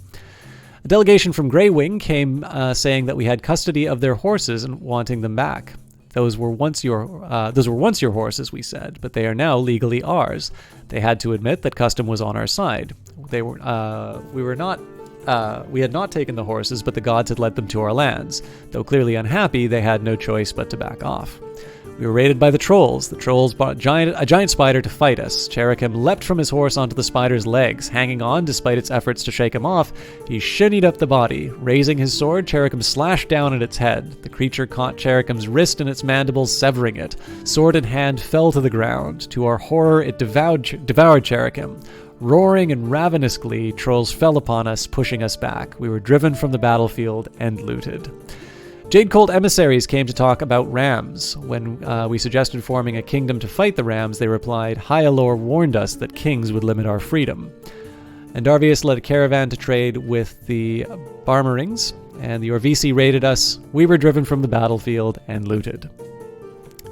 A delegation from Grey Wing came saying that we had custody of their horses and wanting them back. Those were once your horses, we said, but they are now legally ours. They had to admit that custom was on our side. We had not taken the horses, but the gods had led them to our lands. Though clearly unhappy, they had no choice but to back off. We were raided by the trolls. The trolls brought a giant spider to fight us. Cherokym leapt from his horse onto the spider's legs. Hanging on, despite its efforts to shake him off, he shinnied up the body. Raising his sword, Cherokym slashed down at its head. The creature caught Cherokym's wrist in its mandibles, severing it. Sword in hand, fell to the ground. To our horror, it devoured Cherokym. Roaring in ravenous glee, trolls fell upon us, pushing us back. We were driven from the battlefield and looted. Jade Colt emissaries came to talk about rams. When we suggested forming a kingdom to fight the rams, they replied, Hyalor warned us that kings would limit our freedom. And Darvius led a caravan to trade with the Barmerings, and the Orvisi raided us. We were driven from the battlefield and looted.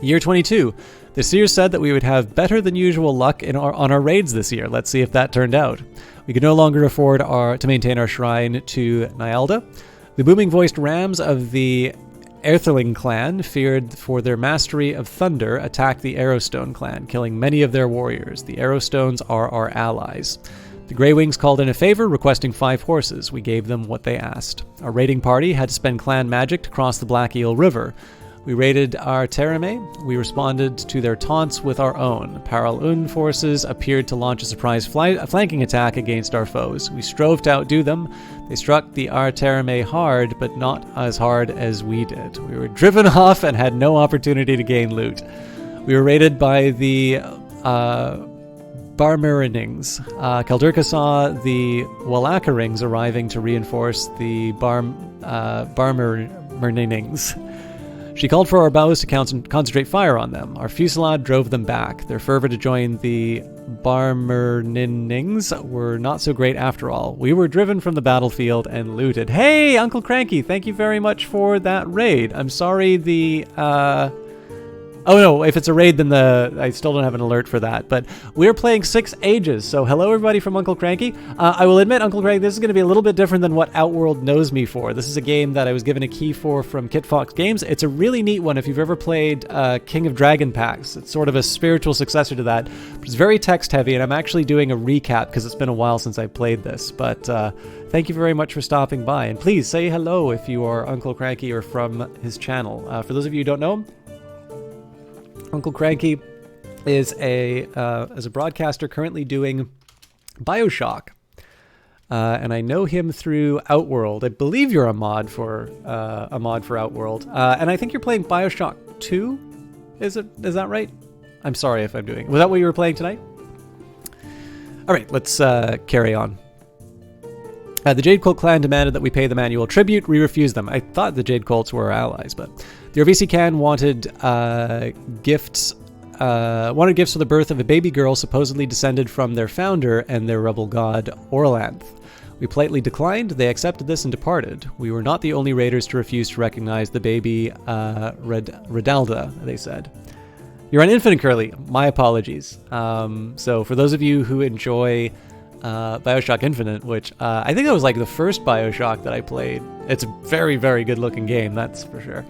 Year 22. The seers said that we would have better than usual luck on our raids this year. Let's see if that turned out. We could no longer afford to maintain our shrine to Nyalda. The booming-voiced rams of the Aetherling clan, feared for their mastery of thunder, attacked the Arrowstone clan, killing many of their warriors. The Arrowstones are our allies. The Grey Wings called in a favor, requesting 5 horses. We gave them what they asked. Our raiding party had to spend clan magic to cross the Black Eel River. We raided our Terame. We responded to their taunts with our own. Paral-Un forces appeared to launch a surprise flanking attack against our foes. We strove to outdo them. They struck the Terame hard, but not as hard as we did. We were driven off and had no opportunity to gain loot. We were raided by the Barmerenings. Kaldurka saw the Wallakarings arriving to reinforce the Barmerenings. She called for our bows to concentrate fire on them. Our fusillade drove them back. Their fervor to join the Barmernings were not so great after all. We were driven from the battlefield and looted. Hey, Uncle Cranky, thank you very much for that raid. I'm sorry the... Oh no, if it's a raid, then I still don't have an alert for that. But we're playing 6 Ages, so hello everybody from Uncle Cranky. I will admit, Uncle Cranky, this is going to be a little bit different than what Outworld knows me for. This is a game that I was given a key for from Kit Fox Games. It's a really neat one if you've ever played King of Dragon packs. It's sort of a spiritual successor to that. It's very text heavy, and I'm actually doing a recap because it's been a while since I played this. But thank you very much for stopping by. And please say hello if you are Uncle Cranky or from his channel. For those of you who don't know him, Uncle Cranky is a broadcaster currently doing BioShock, and I know him through Outworld. I believe you're a mod for Outworld, and I think you're playing BioShock 2. Is that right? I'm sorry if I'm doing. Was that what you were playing tonight? All right, let's carry on. The Jade Colt clan demanded that we pay them annual tribute. We refused them. I thought the Jade Colts were our allies, but the Orvisi clan wanted gifts for the birth of a baby girl supposedly descended from their founder and their rebel god Orlanth. We politely declined. They accepted this and departed. We were not the only raiders to refuse to recognize the baby Redalda, they said. You're on Infinite Curly. My apologies. So for those of you who enjoy BioShock Infinite, which I think that was like the first BioShock that I played. It's a very, very good looking game, that's for sure.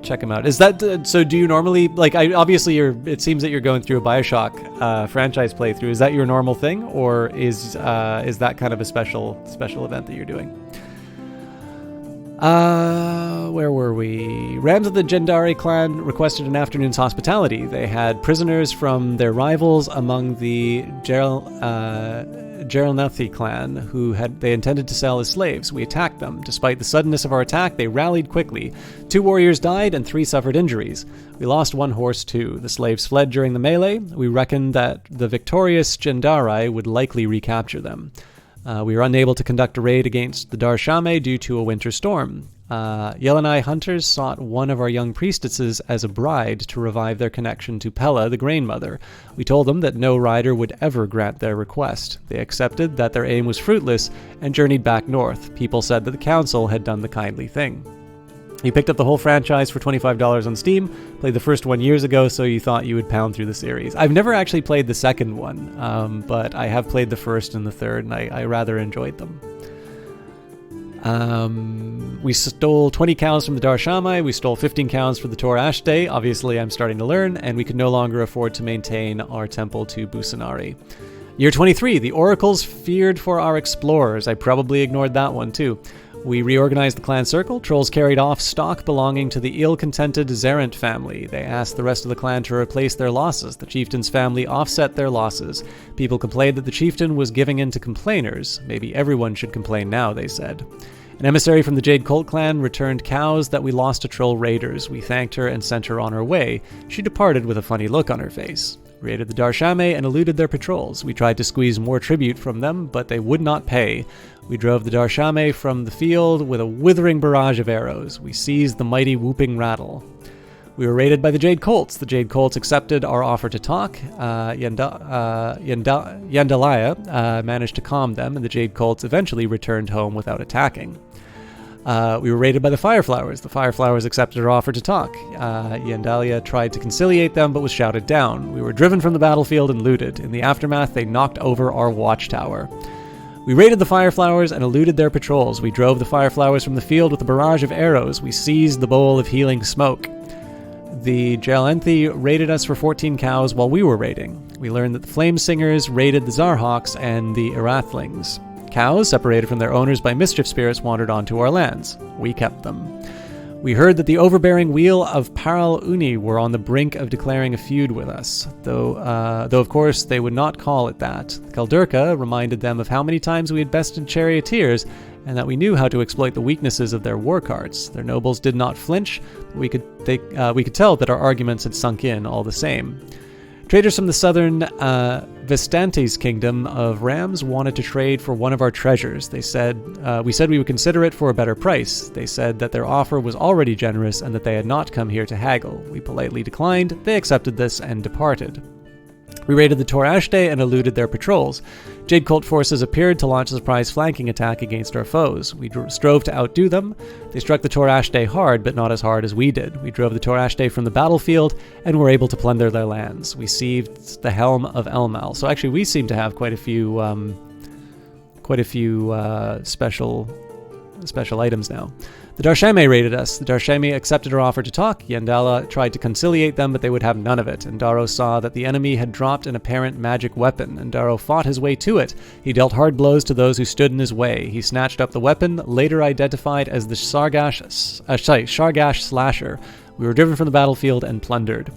Check them out. Is that so? Do you normally obviously it seems that you're going through a BioShock franchise playthrough. Is that your normal thing, or is that kind of a special event that you're doing? Where were we? Rams of the Jendari clan requested an afternoon's hospitality. They had prisoners from their rivals among the Geralnathi clan, who they intended to sell as slaves. We attacked them. Despite the suddenness of our attack, they rallied quickly. 2 warriors died and 3 suffered injuries. We lost 1 horse too. The slaves fled during the melee. We reckoned that the victorious Jendari would likely recapture them. We were unable to conduct a raid against the Darshame due to a winter storm. Yeleni hunters sought one of our young priestesses as a bride to revive their connection to Pella, the Grain Mother. We told them that no rider would ever grant their request. They accepted that their aim was fruitless and journeyed back north. People said that the council had done the kindly thing. You picked up the whole franchise for $25 on Steam, played the first one years ago, so you thought you would pound through the series. I've never actually played the second one, but I have played the first and the third, and I rather enjoyed them. We stole 20 cows from the Darshame, we stole 15 cows for the Tor Ashday, obviously I'm starting to learn, and we could no longer afford to maintain our temple to Busanari. Year 23, the oracles feared for our explorers. I probably ignored that one too. We reorganized the clan circle. Trolls carried off stock belonging to the ill-contented Zerent family. They asked the rest of the clan to replace their losses. The chieftain's family offset their losses. People complained that the chieftain was giving in to complainers. Maybe everyone should complain now, they said. An emissary from the Jade Colt clan returned cows that we lost to troll raiders. We thanked her and sent her on her way. She departed with a funny look on her face. We raided the Darshame and eluded their patrols. We tried to squeeze more tribute from them, but they would not pay. We drove the Darshame from the field with a withering barrage of arrows. We seized the mighty whooping rattle. We were raided by the Jade Colts. The Jade Colts accepted our offer to talk. Yandalaya managed to calm them, and the Jade Colts eventually returned home without attacking. We were raided by the Fireflowers. The Fireflowers accepted our offer to talk. Yandalia tried to conciliate them, but was shouted down. We were driven from the battlefield and looted. In the aftermath, they knocked over our watchtower. We raided the Fireflowers and eluded their patrols. We drove the Fireflowers from the field with a barrage of arrows. We seized the bowl of healing smoke. The Jalenthi raided us for 14 cows while we were raiding. We learned that the Flame Singers raided the Zarhawks and the Irathlings. Cows, separated from their owners by mischief spirits, wandered onto our lands. We kept them. We heard that the overbearing wheel of Paral Uni were on the brink of declaring a feud with us, though of course they would not call it that. Keldurka reminded them of how many times we had bested charioteers, and that we knew how to exploit the weaknesses of their war carts. Their nobles did not flinch, but we could tell that our arguments had sunk in all the same. Traders from the southern Vestantes kingdom of Rams wanted to trade for one of our treasures. We said we would consider it for a better price. They said that their offer was already generous and that they had not come here to haggle. We politely declined. They accepted this and departed. We raided the Torashte and eluded their patrols. Jade Cult forces appeared to launch a surprise flanking attack against our foes. We strove to outdo them. They struck the Torashte hard, but not as hard as we did. We drove the Torashte from the battlefield and were able to plunder their lands. We seized the Helm of Elmal. So actually, we seem to have quite a few special items now. The Darshame raided us. The Darshame accepted our offer to talk. Yandala tried to conciliate them, but they would have none of it. Ndaro saw that the enemy had dropped an apparent magic weapon. Ndaro fought his way to it. He dealt hard blows to those who stood in his way. He snatched up the weapon, later identified as the Shargash Slasher. We were driven from the battlefield and plundered.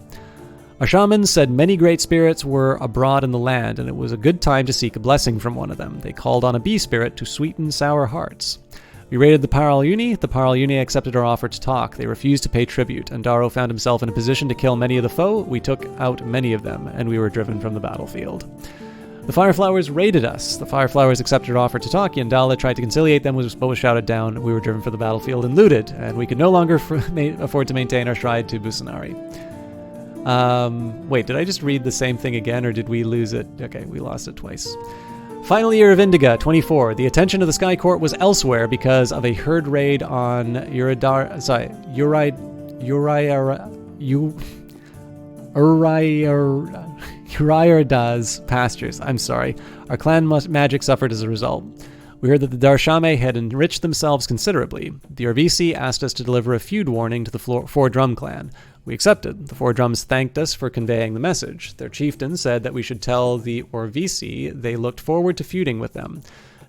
Our shamans said many great spirits were abroad in the land, and it was a good time to seek a blessing from one of them. They called on a bee spirit to sweeten sour hearts. We raided the Paral Uni. The Paral Uni accepted our offer to talk. They refused to pay tribute. Ndaro found himself in a position to kill many of the foe. We took out many of them, and we were driven from the battlefield. The Fireflowers raided us. The Fireflowers accepted our offer to talk. Yandala tried to conciliate them, but was shouted down. We were driven from the battlefield and looted, and we could no longer afford to maintain our stride to Busanari. Wait, did I just read the same thing again, or did we lose it? Okay, we lost it twice. Final year of Indiga, 24. The attention of the Sky Court was elsewhere because of a herd raid on Uriarda's pastures. I'm sorry. Our clan magic suffered as a result. We heard that the Darshame had enriched themselves considerably. The Orvisi asked us to deliver a feud warning to the Four Drum clan. We accepted. The Four Drums thanked us for conveying the message. Their chieftain said that we should tell the Orvisi they looked forward to feuding with them.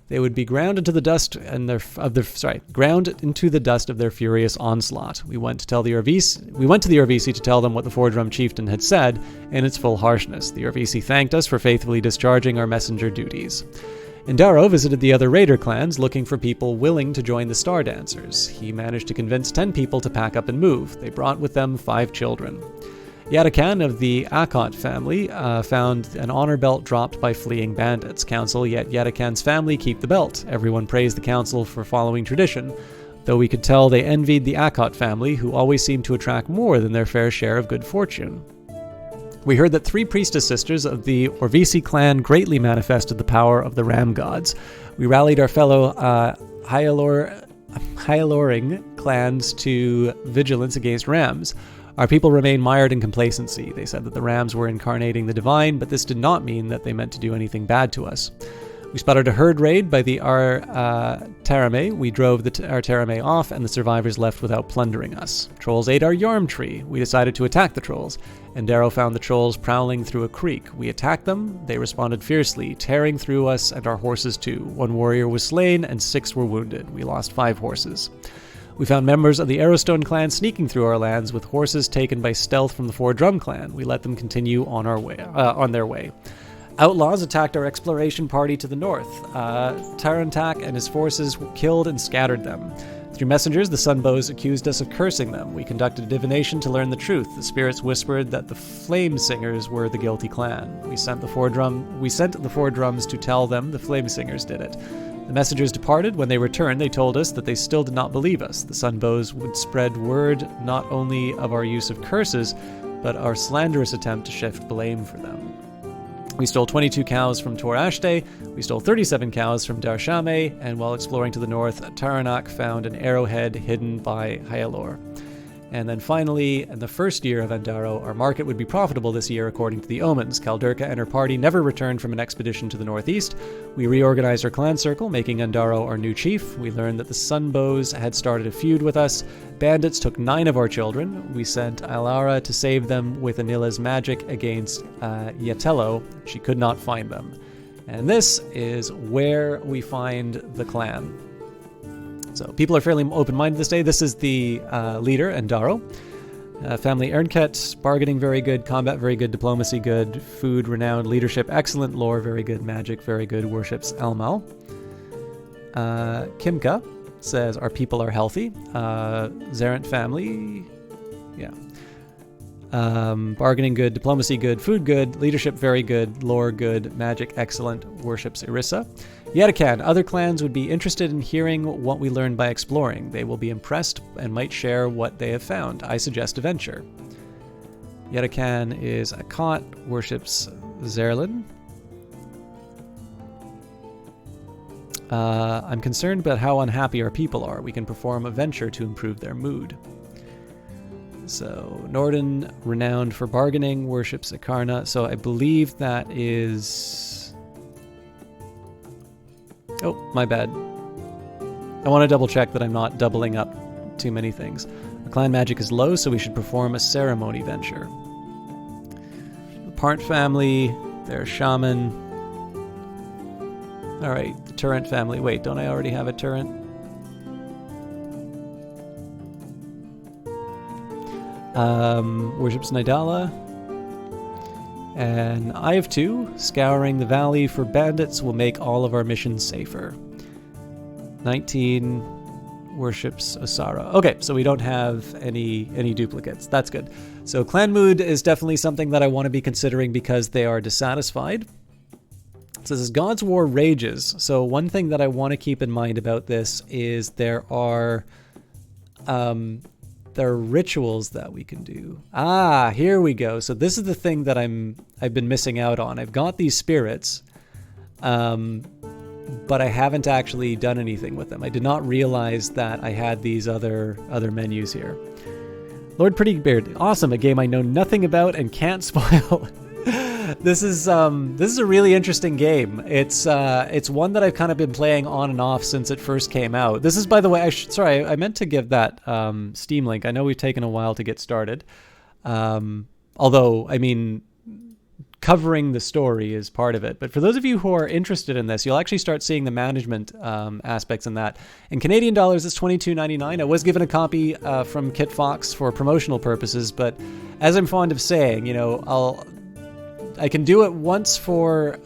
They would be ground into the dust of their furious onslaught. We went to the Orvisi to tell them what the Four Drum chieftain had said in its full harshness. The Orvisi thanked us for faithfully discharging our messenger duties. Ndaro visited the other raider clans looking for people willing to join the Star Dancers. He managed to convince 10 people to pack up and move. They brought with them 5 children. Yadakan of the Akot family found an honor belt dropped by fleeing bandits. Council let Yadakan's family keep the belt. Everyone praised the council for following tradition, though we could tell they envied the Akot family, who always seemed to attract more than their fair share of good fortune. We heard that 3 priestess sisters of the Orvisi clan greatly manifested the power of the Ram gods. We rallied our fellow Hyaloring clans to vigilance against Rams. Our people remained mired in complacency. They said that the Rams were incarnating the divine, but this did not mean that they meant to do anything bad to us. We spotted a herd raid by the Tarame. We drove the Tarame off, and the survivors left without plundering us. Trolls ate our yarm tree. We decided to attack the trolls. Ndaro found the trolls prowling through a creek. We attacked them. They responded fiercely, tearing through us and our horses too. 1 warrior was slain, and 6 were wounded. We lost 5 horses. We found members of the Arrowstone clan sneaking through our lands with horses taken by stealth from the Four Drum clan. We let them continue on their way. Outlaws attacked our exploration party to the north. Tarantak and his forces killed and scattered them. Through messengers, the Sunbows accused us of cursing them. We conducted a divination to learn the truth. The spirits whispered that the Flame Singers were the guilty clan. We sent the Four Drums to tell them the Flame Singers did it. The messengers departed. When they returned, they told us that they still did not believe us. The Sunbows would spread word not only of our use of curses, but our slanderous attempt to shift blame for them. We stole 22 cows from Tor Ashte, we stole 37 cows from Darshame, and while exploring to the north, Taranak found an arrowhead hidden by Hyalor. And then finally, in the first year of Andaro, our market would be profitable this year according to the omens. Kaldurka and her party never returned from an expedition to the northeast. We reorganized our clan circle, making Andaro our new chief. We learned that the Sunbows had started a feud with us. Bandits took 9 of our children. We sent Alara to save them with Anila's magic against Yatello. She could not find them. And this is where we find the clan. So people are fairly open-minded this day. This is the leader, Andaro. Family Ernket, bargaining very good, combat very good, diplomacy good, food renowned, leadership excellent, lore very good, magic very good, worships Elmal. Kimka says our people are healthy. Zarant family, yeah. Bargaining good, diplomacy good, food good, leadership very good, lore good, magic excellent, worships Irissa. Yetakan, other clans would be interested in hearing what we learned by exploring. They will be impressed and might share what they have found. I suggest a venture. Yetakan is a Kant, worships Zerlin. I'm concerned about how unhappy our people are. We can perform a venture to improve their mood. So, Norden, renowned for bargaining, worships Akarna. So I believe that is... Oh, my bad. I want to double check that I'm not doubling up too many things. The clan magic is low, so we should perform a ceremony venture. The Parnt family, their shaman. Alright, the Turrent family. Wait, don't I already have a Turrent? Worships Nidala. And I have 2. Scouring the valley for bandits will make all of our missions safer. 19 worships Osara. Okay, so we don't have any duplicates. That's good. So clan mood is definitely something that I want to be considering because they are dissatisfied. So this is God's War rages. So one thing that I want to keep in mind about this is there are rituals that we can do. Ah, here we go. So this is the thing that I've been missing out on. I've got these spirits, but I haven't actually done anything with them. I did not realize that I had these other menus here. Lord Prettybeard, awesome, a game I know nothing about and can't spoil. This is a really interesting game. It's one that I've kind of been playing on and off since it first came out. This is, by the way, sorry, I meant to give that Steam link. I know we've taken a while to get started. Although, I mean, covering the story is part of it. But for those of you who are interested in this, you'll actually start seeing the management aspects in that. In Canadian dollars, it's $22.99. I was given a copy from Kit Fox for promotional purposes, but as I'm fond of saying, you know, I can do it once for,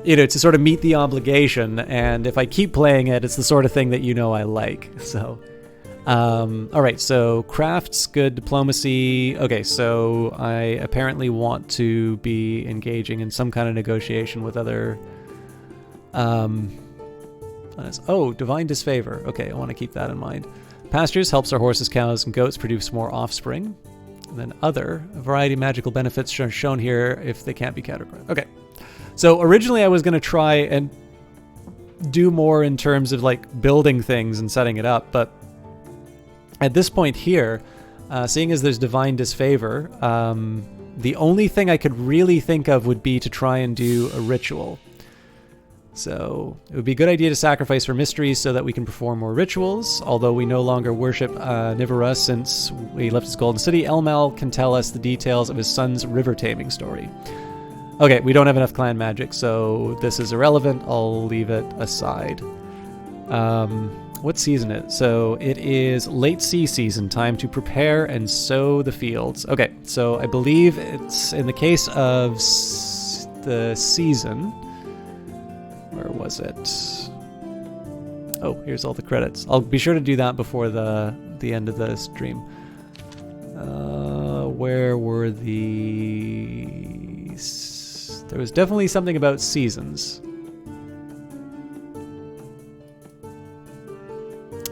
you know, to sort of meet the obligation. And if I keep playing it, it's the sort of thing that you know I like. So, all right. So crafts, good, diplomacy. Okay, so I apparently want to be engaging in some kind of negotiation with other. Oh, divine disfavor. Okay, I want to keep that in mind. Pastures helps our horses, cows, and goats produce more offspring. And then a variety of magical benefits are shown here if they can't be categorized. Okay. So originally I was going to try and do more in terms of like building things and setting it up. But at this point here, seeing as there's divine disfavor, the only thing I could really think of would be to try and do a ritual. So it would be a good idea to sacrifice for mysteries so that we can perform more rituals. Although we no longer worship Nivara since we left his golden city, Elmal can tell us the details of his son's river taming story. Okay, we don't have enough clan magic, so this is irrelevant. I'll leave it aside. What season is it? So it is late sea season, time to prepare and sow the fields. Okay, so I believe it's in the case of the season. Where was it? Oh, here's all the credits. I'll be sure to do that before the end of the stream. Where were the There was definitely something about seasons.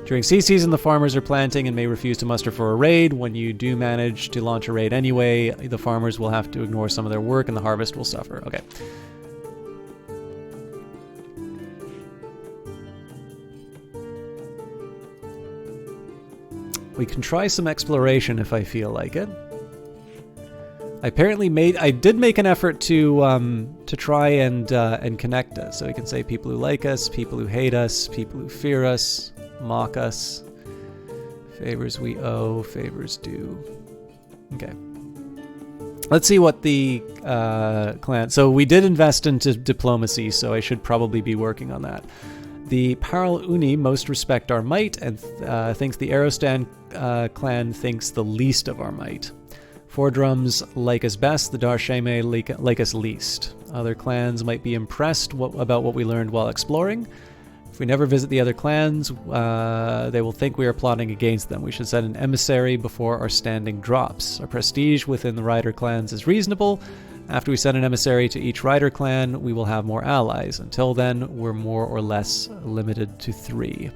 During sea season, the farmers are planting and may refuse to muster for a raid. When you do manage to launch a raid anyway, the farmers will have to ignore some of their work and the harvest will suffer. Okay. We can try some exploration if I feel like it. I did make an effort to try and connect us. So we can say people who like us, people who hate us, people who fear us, mock us, favors we owe, favors due. Okay. Let's see what the clan... So we did invest into diplomacy, so I should probably be working on that. The Paral Uni most respect our might and thinks the Aerostan clan thinks the least of our might. Four Drums like us best, the Darsheme like us least. Other clans might be impressed about what we learned while exploring. If we never visit the other clans, they will think we are plotting against them. We should send an emissary before our standing drops. Our prestige within the Rider clans is reasonable. After we send an emissary to each Rider clan, we will have more allies. Until then, we're more or less limited to 3.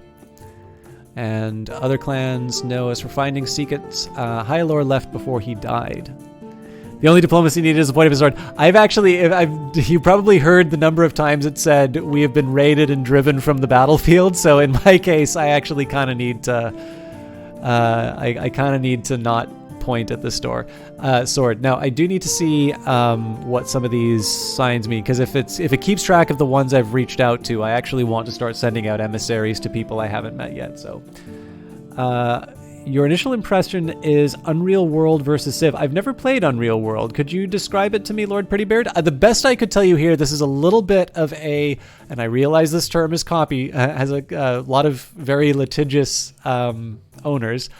And other clans know us for finding secrets. High Lord left before he died. The only diplomacy needed is the point of his sword. You probably heard the number of times it said we have been raided and driven from the battlefield. So in my case, I actually kind of need to. I kind of need to not point at the sword. Now I do need to see what some of these signs mean, because if it keeps track of the ones I've reached out to, I actually want to start sending out emissaries to people I haven't met yet. So. Your initial impression is Unreal World versus Civ. I've never played Unreal World. Could you describe it to me, Lord Prettybeard? The best I could tell you here, this is a little bit of a, and I realize this term is copy, has a lot of very litigious owners.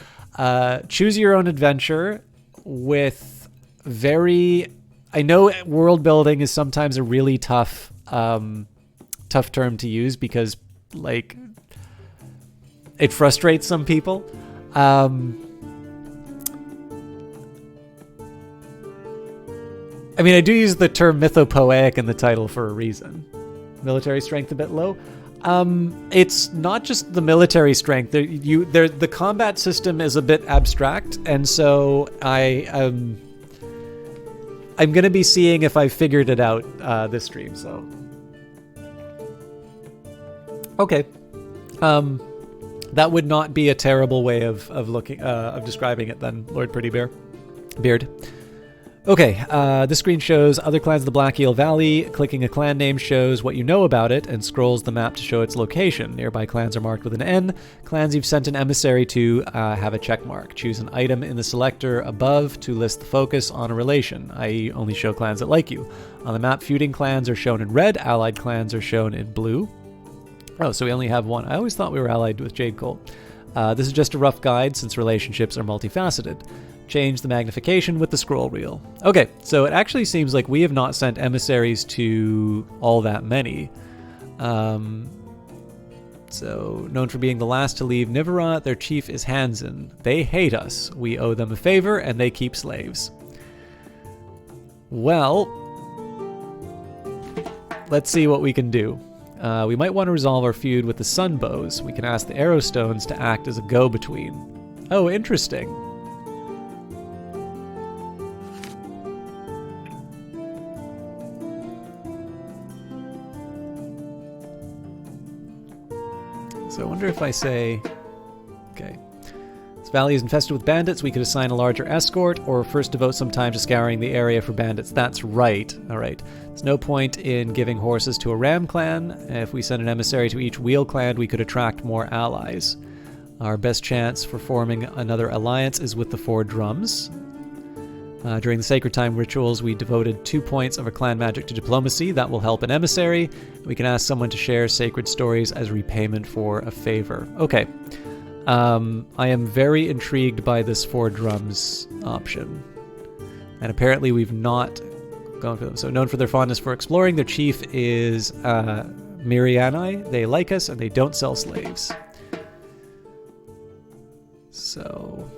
Choose your own adventure with very, I know world building is sometimes a really tough term to use because, like, it frustrates some people. I mean, I do use the term mythopoeic in the title for a reason. Military strength a bit low. It's not just the military strength. The combat system is a bit abstract, and so I'm going to be seeing if I figured it out this stream. So, okay. That would not be a terrible way of describing it then, Lord Prettybeard. Okay, this screen shows other clans of the Black Eel Valley. Clicking a clan name shows what you know about it and scrolls the map to show its location. Nearby clans are marked with an N. Clans you've sent an emissary to have a check mark. Choose an item in the selector above to list the focus on a relation, i.e. only show clans that like you. On the map, feuding clans are shown in red, allied clans are shown in blue. Oh, so we only have one. I always thought we were allied with Jade Colt. This is just a rough guide since relationships are multifaceted. Change the magnification with the scroll wheel. Okay, so it actually seems like we have not sent emissaries to all that many. So, known for being the last to leave Niverot, their chief is Hansen. They hate us. We owe them a favor, and they keep slaves. Well, let's see what we can do. We might want to resolve our feud with the Sunbows. We can ask the Arrowstones to act as a go-between. Oh, interesting. So I wonder if I say... Okay. This valley is infested with bandits. We could assign a larger escort, or first devote some time to scouring the area for bandits. That's right. All right. There's no point in giving horses to a ram clan. If we send an emissary to each wheel clan, we could attract more allies. Our best chance for forming another alliance is with the Four Drums. During the Sacred Time rituals, we devoted 2 points of our clan magic to diplomacy. That will help an emissary. We can ask someone to share sacred stories as repayment for a favor. Okay. I am very intrigued by this Four Drums option. And apparently we've not gone for them. So known for their fondness for exploring, their chief is Miriani. They like us and they don't sell slaves. So...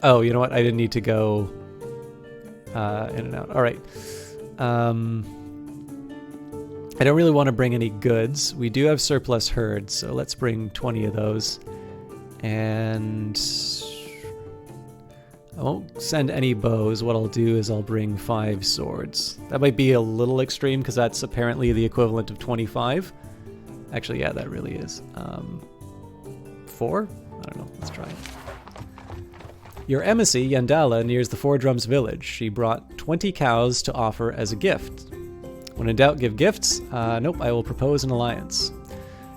Oh, you know what? I didn't need to go in and out. All right. I don't really want to bring any goods. We do have surplus herds, so let's bring 20 of those. And I won't send any bows. What I'll do is I'll bring 5 swords. That might be a little extreme because that's apparently the equivalent of 25. Actually, yeah, that really is. 4? I don't know. Let's try it. Your emissary, Yandala, nears the Four Drums village. She brought 20 cows to offer as a gift. When in doubt, give gifts. Nope, I will propose an alliance.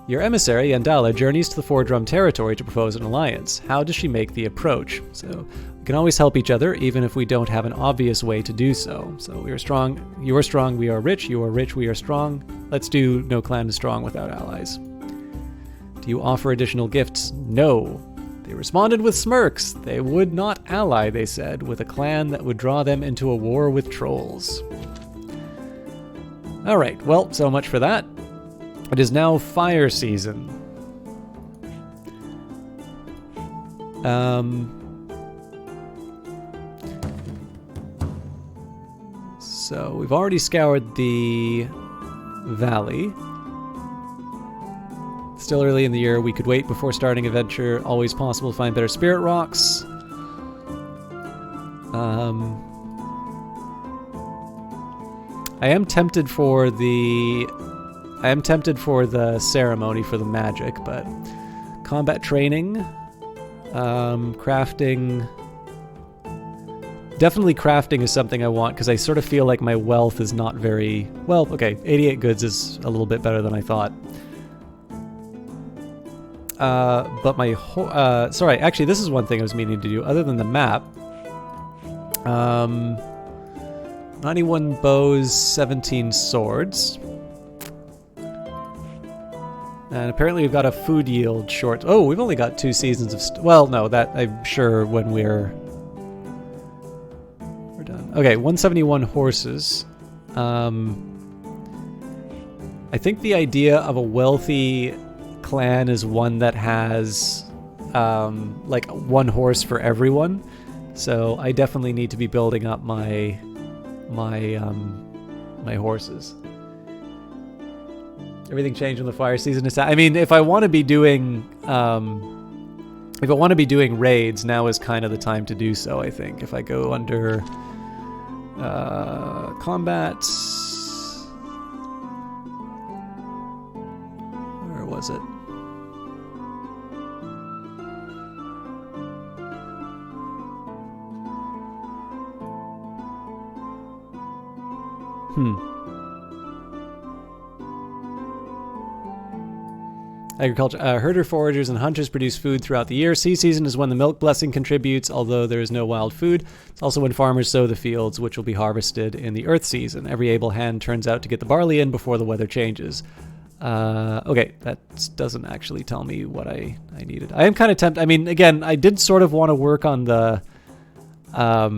Your emissary, Yandala, journeys to the Four Drum territory to propose an alliance. How does she make the approach? So we can always help each other, even if we don't have an obvious way to do so. So we are strong, you are strong, we are rich, you are rich, we are strong. Let's do no clan is strong without allies. Do you offer additional gifts? No. They responded with smirks. They would not ally, they said, with a clan that would draw them into a war with trolls. Alright, well, so much for that. It is now fire season. So we've already scoured the valley. Still early in the year, we could wait before starting a venture. Always possible to find better spirit rocks. I am tempted for the ceremony for the magic, but combat training, crafting. Definitely crafting is something I want because I sort of feel like my wealth is not very well. Okay, 88 goods is a little bit better than I thought. But my sorry, actually, this is one thing I was meaning to do other than the map. 91 bows, 17 swords. And apparently we've got a food yield short. Oh, we've only got 2 seasons of... well, no, that I'm sure when we're done. Okay, 171 horses. I think the idea of a wealthy clan is one that has like 1 horse for everyone. So I definitely need to be building up my horses. Everything changed when the fire season is. I mean, if I want to be doing raids, now is kind of the time to do so. I think if I go under combat, where was it? Agriculture. Herder, foragers, and hunters produce food throughout the year. Sea season is when the milk blessing contributes, although there is no wild food. It's also when farmers sow the fields, which will be harvested in the earth season. Every able hand turns out to get the barley in before the weather changes. Okay, that doesn't actually tell me what I needed. I am kind of tempted. I mean, again, I did sort of want to work on the... I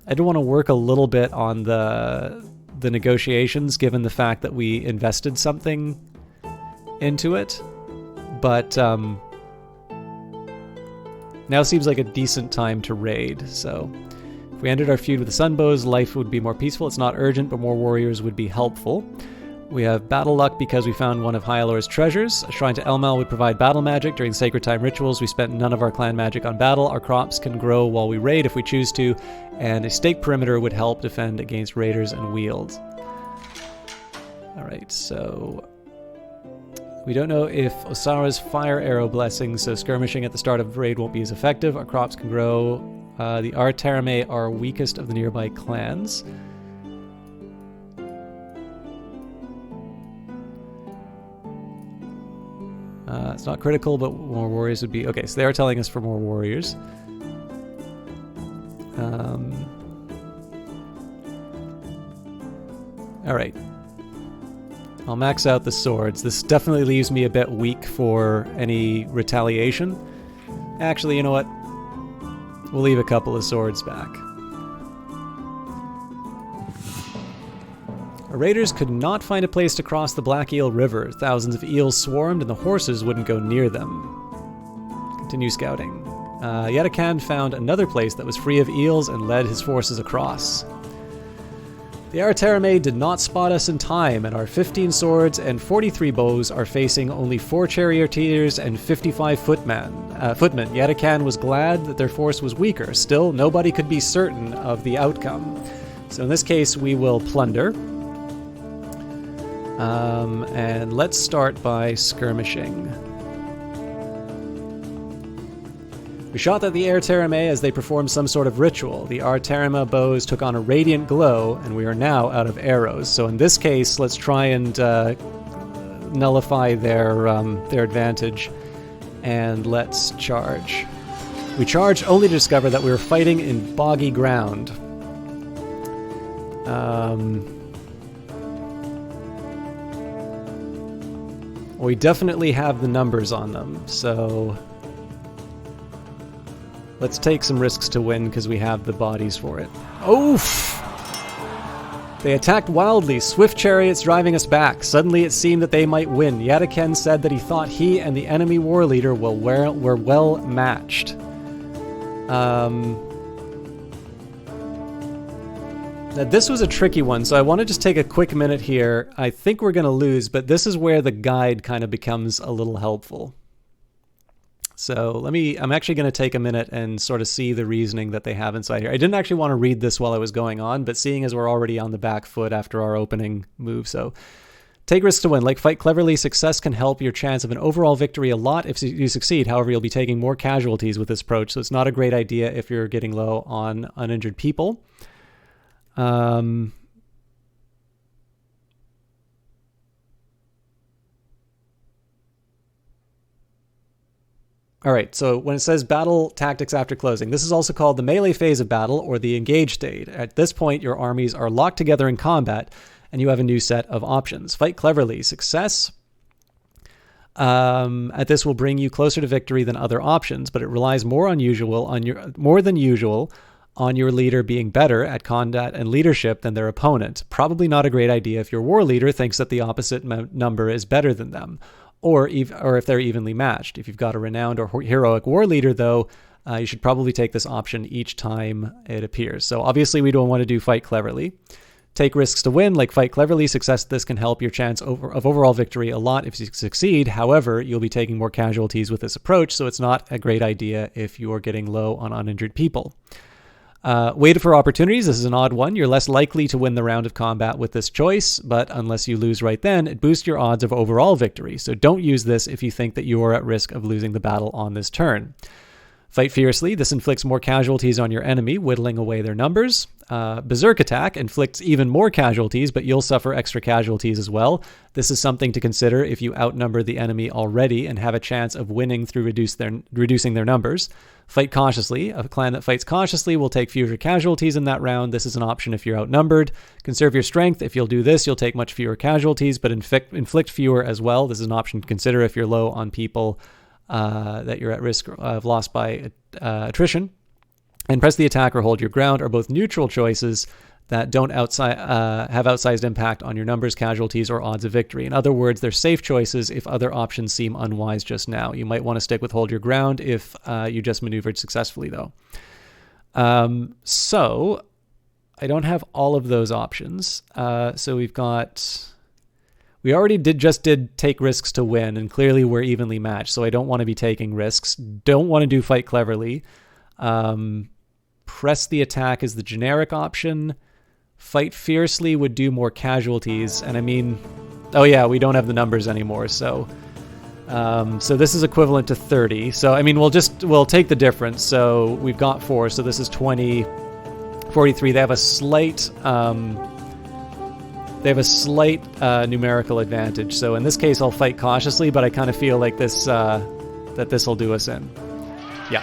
did want to work a little bit on the negotiations, given the fact that we invested something into it. But now seems like a decent time to raid. So if we ended our feud with the Sunbows, life would be more peaceful. It's not urgent, but more warriors would be helpful. We have battle luck because we found one of Hyalor's treasures. A shrine to Elmal would provide battle magic. During sacred time rituals, we spent none of our clan magic on battle. Our crops can grow while we raid if we choose to, and a stake perimeter would help defend against raiders and wields. Alright, so... we don't know if Osara's fire arrow blessing, so skirmishing at the start of the raid won't be as effective. Our crops can grow. The Artarame are weakest of the nearby clans. It's not critical, but more warriors would be... okay, so they are telling us for more warriors. Alright. I'll max out the swords. This definitely leaves me a bit weak for any retaliation. Actually, you know what? We'll leave a couple of swords back. Our raiders could not find a place to cross the Black Eel River. Thousands of eels swarmed and the horses wouldn't go near them. Continue scouting. Yadakan found another place that was free of eels and led his forces across. The Araterame did not spot us in time, and our 15 swords and 43 bows are facing only 4 charioteers and 55 footmen. Yatakan was glad that their force was weaker. Still, nobody could be certain of the outcome. So in this case, we will plunder. And let's start by skirmishing. We shot at the Araterame as they performed some sort of ritual. The Araterame bows took on a radiant glow, and we are now out of arrows. So in this case, let's try and nullify their advantage, and let's charge. We charged only to discover that we were fighting in boggy ground. We definitely have the numbers on them, so let's take some risks to win because we have the bodies for it. Oof! They attacked wildly, swift chariots driving us back. Suddenly it seemed that they might win. Yataken said that he thought he and the enemy war leader were well matched. Now this was a tricky one, so I want to just take a quick minute here. I think we're going to lose, but this is where the guide kind of becomes a little helpful. So I'm actually going to take a minute and sort of see the reasoning that they have inside here. I didn't actually want to read this while I was going on, but seeing as we're already on the back foot after our opening move, so take risks to win. Like fight cleverly, success can help your chance of an overall victory a lot if you succeed. However, you'll be taking more casualties with this approach, so it's not a great idea if you're getting low on uninjured people. All right, so when it says battle tactics after closing, this is also called the melee phase of battle or the engage state. At this point, your armies are locked together in combat, and you have a new set of options. Fight cleverly. Success at this will bring you closer to victory than other options, but it relies more than usual on your leader being better at combat and leadership than their opponent. Probably not a great idea if your war leader thinks that the opposite number is better than them, or if they're evenly matched. If you've got a renowned or heroic war leader, though, you should probably take this option each time it appears. So obviously we don't want to do fight cleverly. Take risks to win, like fight cleverly. Success this can help your chance of overall victory a lot if you succeed. However, you'll be taking more casualties with this approach, so it's not a great idea if you're getting low on uninjured people. Wait for opportunities. This is an odd one. You're less likely to win the round of combat with this choice, but unless you lose right then, it boosts your odds of overall victory. So don't use this if you think that you are at risk of losing the battle on this turn. Fight fiercely. This inflicts more casualties on your enemy, whittling away their numbers. Berserk attack inflicts even more casualties, but you'll suffer extra casualties as well. This is something to consider if you outnumber the enemy already and have a chance of winning through reducing their numbers. Fight cautiously. A clan that fights cautiously will take fewer casualties in that round. This is an option if you're outnumbered. Conserve your strength. If you'll do this, you'll take much fewer casualties, but inflict fewer as well. This is an option to consider if you're low on people that you're at risk of loss by attrition. And press the attack or hold your ground are both neutral choices that don't have outsized impact on your numbers, casualties, or odds of victory. In other words, they're safe choices if other options seem unwise just now. You might want to stick with hold your ground if you just maneuvered successfully, though. So I don't have all of those options. So we already did take risks to win, and clearly we're evenly matched, so I don't want to be taking risks. Don't want to do fight cleverly. Press the attack is the generic option. Fight fiercely would do more casualties, and I mean, oh yeah, we don't have the numbers anymore, so this is equivalent to 30. So I mean, we'll take the difference. So we've got 4, so this is 20, 43. They have a slight numerical advantage. So in this case, I'll fight cautiously, but I kind of feel like this will do us in. Yeah.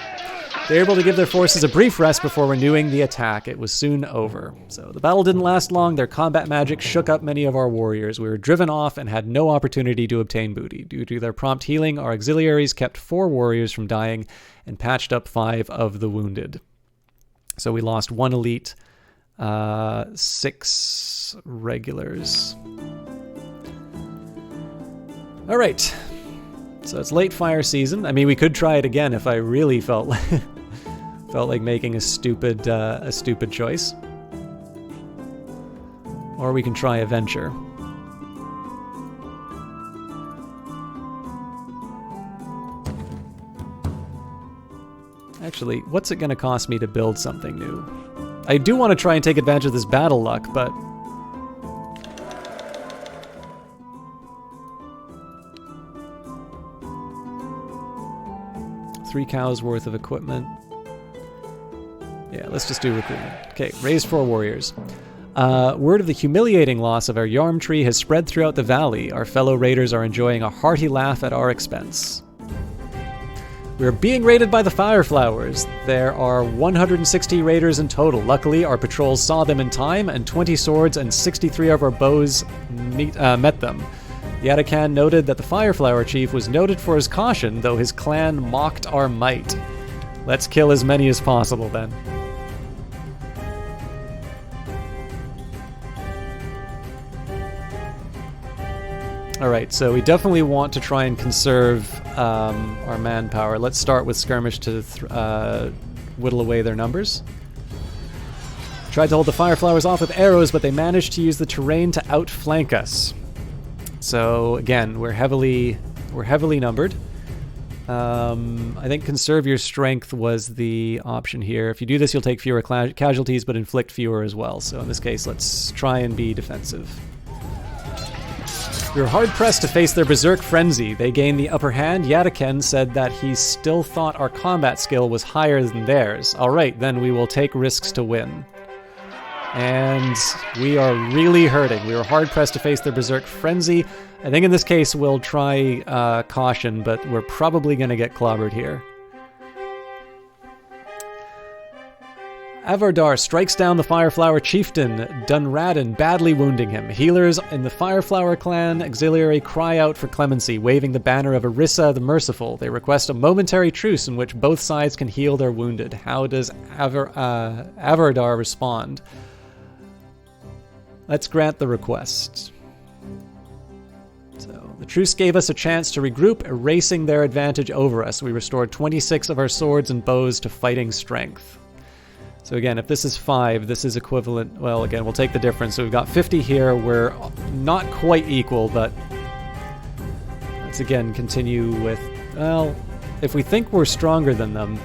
They were able to give their forces a brief rest before renewing the attack. It was soon over. So the battle didn't last long. Their combat magic shook up many of our warriors. We were driven off and had no opportunity to obtain booty. Due to their prompt healing, our auxiliaries kept 4 warriors from dying and patched up 5 of the wounded. So we lost 1 elite, 6 regulars. All right. So it's late fire season. I mean, we could try it again if I really felt like making a stupid choice. Or we can try a venture. Actually, what's it going to cost me to build something new? I do want to try and take advantage of this battle luck, but... Three cows worth of equipment. Yeah, let's just do recruitment. Okay, raise 4 warriors. Word of the humiliating loss of our Yarm tree has spread throughout the valley. Our fellow raiders are enjoying a hearty laugh at our expense. We're being raided by the Fireflowers. There are 160 raiders in total. Luckily, our patrols saw them in time, and 20 swords and 63 of our bows met them. Yadakan noted that the Fireflower chief was noted for his caution, though his clan mocked our might. Let's kill as many as possible, then. Alright, so we definitely want to try and conserve our manpower. Let's start with skirmish to whittle away their numbers. Tried to hold the Fireflowers off with arrows, but they managed to use the terrain to outflank us. So again, we're heavily numbered. I think conserve your strength was the option here. If you do this, you'll take fewer casualties, but inflict fewer as well. So in this case, let's try and be defensive. We were hard-pressed to face their berserk frenzy. They gained the upper hand. Yadaken said that he still thought our combat skill was higher than theirs. Alright, then we will take risks to win. And we are really hurting. We were hard-pressed to face their berserk frenzy. I think in this case we'll try caution, but we're probably going to get clobbered here. Avardar strikes down the Fireflower chieftain, Dunradin, badly wounding him. Healers in the Fireflower clan auxiliary cry out for clemency, waving the banner of Arissa the Merciful. They request a momentary truce in which both sides can heal their wounded. How does Avardar respond? Let's grant the request. So, the truce gave us a chance to regroup, erasing their advantage over us. We restored 26 of our swords and bows to fighting strength. So again, if this is 5, this is equivalent... Well, again, we'll take the difference. So we've got 50 here. We're not quite equal, but... Let's again continue with... Well, if we think we're stronger than them,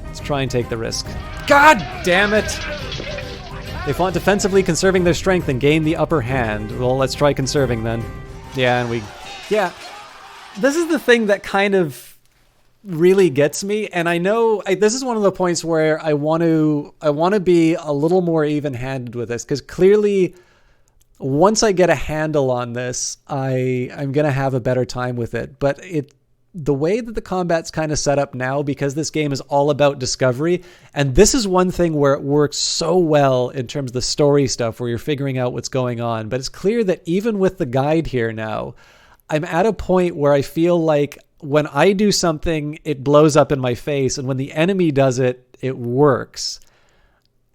let's try and take the risk. God damn it! They fought defensively, conserving their strength, and gained the upper hand. Well, let's try conserving then. Yeah, and we... Yeah. This is the thing that kind of really gets me, and I know this is one of the points where I want to be a little more even-handed with this, because clearly once I get a handle on this, I'm gonna have a better time with it. But the way that the combat's kind of set up now, because this game is all about discovery, and this is one thing where it works so well in terms of the story stuff where you're figuring out what's going on. But it's clear that even with the guide here now, I'm at a point where I feel like when I do something, it blows up in my face, and when the enemy does it, it works.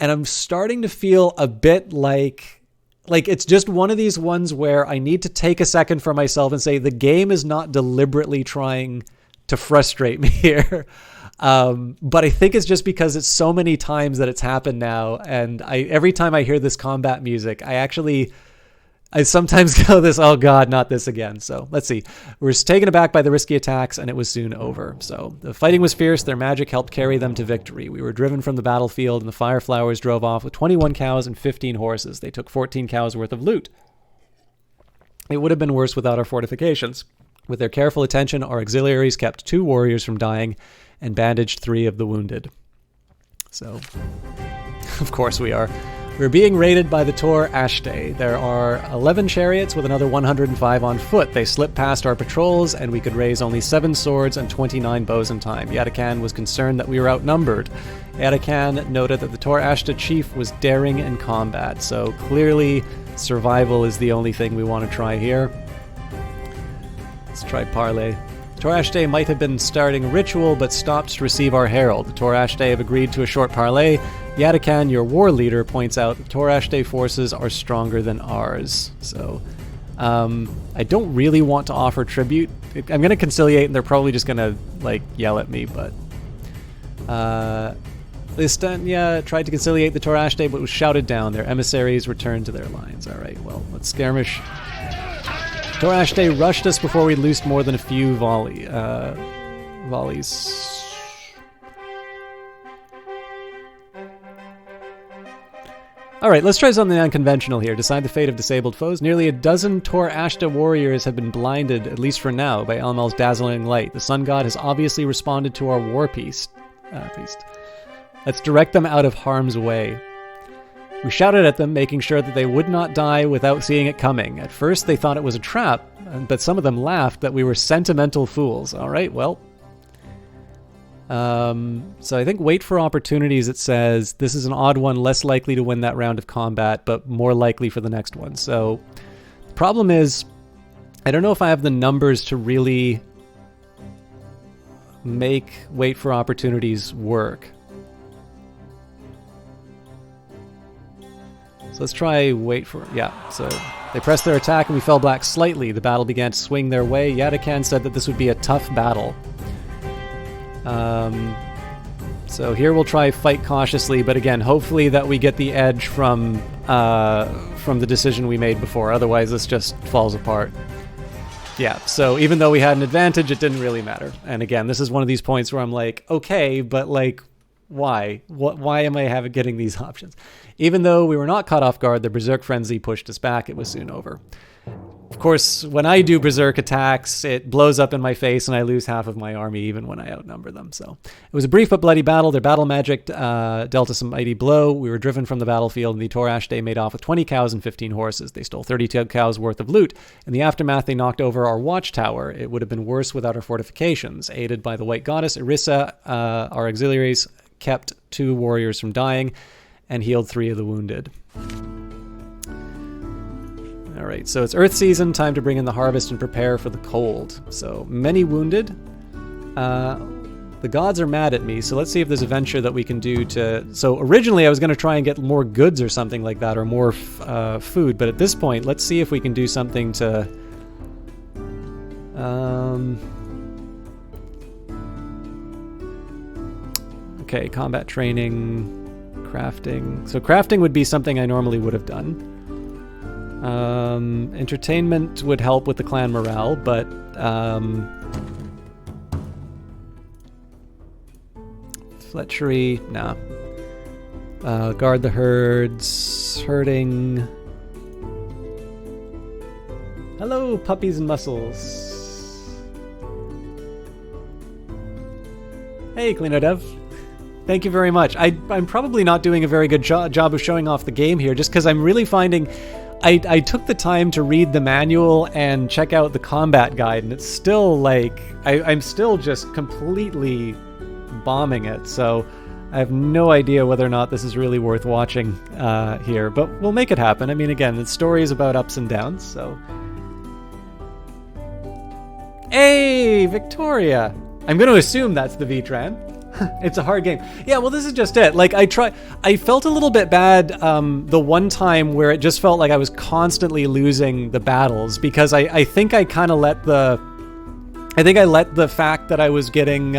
And I'm starting to feel a bit like it's just one of these ones where I need to take a second for myself and say the game is not deliberately trying to frustrate me here. But I think it's just because it's so many times that it's happened now, and every time I hear this combat music, I sometimes go this, oh god, not this again. So let's see. We were taken aback by the risky attacks, and it was soon over. So the fighting was fierce. Their magic helped carry them to victory. We were driven from the battlefield, and the Fireflowers drove off with 21 cows and 15 horses. They took 14 cows worth of loot. It would have been worse without our fortifications. With their careful attention, our auxiliaries kept 2 warriors from dying and bandaged 3 of the wounded. So, of course we are. We're being raided by the Tor Ashte. There are 11 chariots with another 105 on foot. They slipped past our patrols, and we could raise only 7 swords and 29 bows in time. Yadakan was concerned that we were outnumbered. Yadakan noted that the Tor Ashte chief was daring in combat, so clearly survival is the only thing we want to try here. Let's try parley. Tor Ashte might have been starting a ritual, but stopped to receive our herald. The Tor Ashte have agreed to a short parley. Yadakan, your war leader, points out that Tor Ashte forces are stronger than ours. So, I don't really want to offer tribute. I'm going to conciliate, and they're probably just going to, yell at me, but... Listania tried to conciliate the Torashte, but was shouted down. Their emissaries returned to their lines. All right, well, let's skirmish. Torashte rushed us before we loosed more than a few volleys. All right, let's try something unconventional here. Decide the fate of disabled foes. Nearly a dozen Tor Ashta warriors have been blinded, at least for now, by Elmel's dazzling light. The sun god has obviously responded to our war feast. Let's direct them out of harm's way. We shouted at them, making sure that they would not die without seeing it coming. At first, they thought it was a trap, but some of them laughed that we were sentimental fools. All right, well... so I think wait for opportunities, it says this is an odd one, less likely to win that round of combat, but more likely for the next one. So the problem is, I don't know if I have the numbers to really make wait for opportunities work. So let's try wait for... Yeah, so they pressed their attack and we fell back slightly. The battle began to swing their way. Yadakan said that this would be a tough battle. So here we'll try fight cautiously, but again, hopefully that we get the edge from the decision we made before. Otherwise, this just falls apart. Yeah, so even though we had an advantage, it didn't really matter. And again, this is one of these points where I'm like, okay, but like, why? Why am I getting these options? Even though we were not caught off guard, the Berserk Frenzy pushed us back. It was soon over. Of course, when I do Berserk attacks, it blows up in my face and I lose half of my army even when I outnumber them. So it was a brief but bloody battle. Their battle magic dealt us a mighty blow. We were driven from the battlefield and the Torashte made off with 20 cows and 15 horses. They stole 32 cows worth of loot. In the aftermath, they knocked over our watchtower. It would have been worse without our fortifications. Aided by the White Goddess, Irissa, our auxiliaries kept 2 warriors from dying and healed 3 of the wounded. All right, so it's Earth season, time to bring in the harvest and prepare for the cold. So many wounded. The gods are mad at me, so let's see if there's a venture that we can do to... So originally I was going to try and get more goods or something like that, or more food, but at this point, let's see if we can do something to... Okay, combat training, crafting. So crafting would be something I normally would have done. Entertainment would help with the clan morale, but fletchery, nah. Guard the herds, herding. Hello, puppies and muscles. Hey, Cleano Dev. Thank you very much. I'm probably not doing a very good job of showing off the game here, just because I'm really finding... I took the time to read the manual and check out the combat guide, and it's still like... I'm still just completely bombing it, so I have no idea whether or not this is really worth watching here, but we'll make it happen. I mean, again, the story is about ups and downs, so... Hey, Victoria! I'm going to assume that's the Vitran. It's a hard game. Yeah, well, this is just it. Like, I felt a little bit bad the one time where it just felt like I was constantly losing the battles, because I think I kind of let the... I think I let the fact that I was getting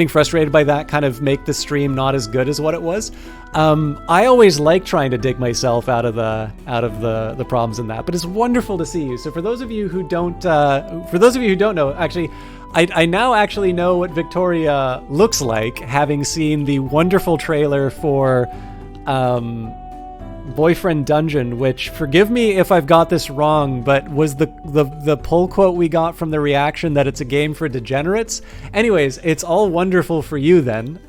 frustrated by that kind of make the stream not as good as what it was. I always like trying to dig myself out of the problems in that, but it's wonderful to see you. So for those of you who don't know, actually, I now actually know what Victoria looks like, having seen the wonderful trailer for Boyfriend Dungeon, which, forgive me if I've got this wrong, but was the pull quote we got from the reaction that it's a game for degenerates? Anyways, it's all wonderful for you then.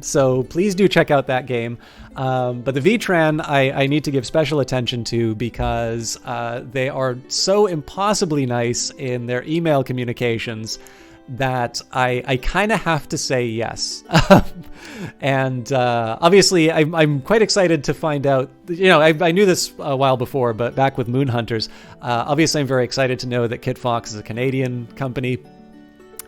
So please do check out that game. But the Vitran I need to give special attention to, because they are so impossibly nice in their email communications that I kind of have to say yes. And obviously I'm quite excited to find out, I knew this a while before, but back with Moon Hunters, obviously I'm very excited to know that Kit Fox is a Canadian company.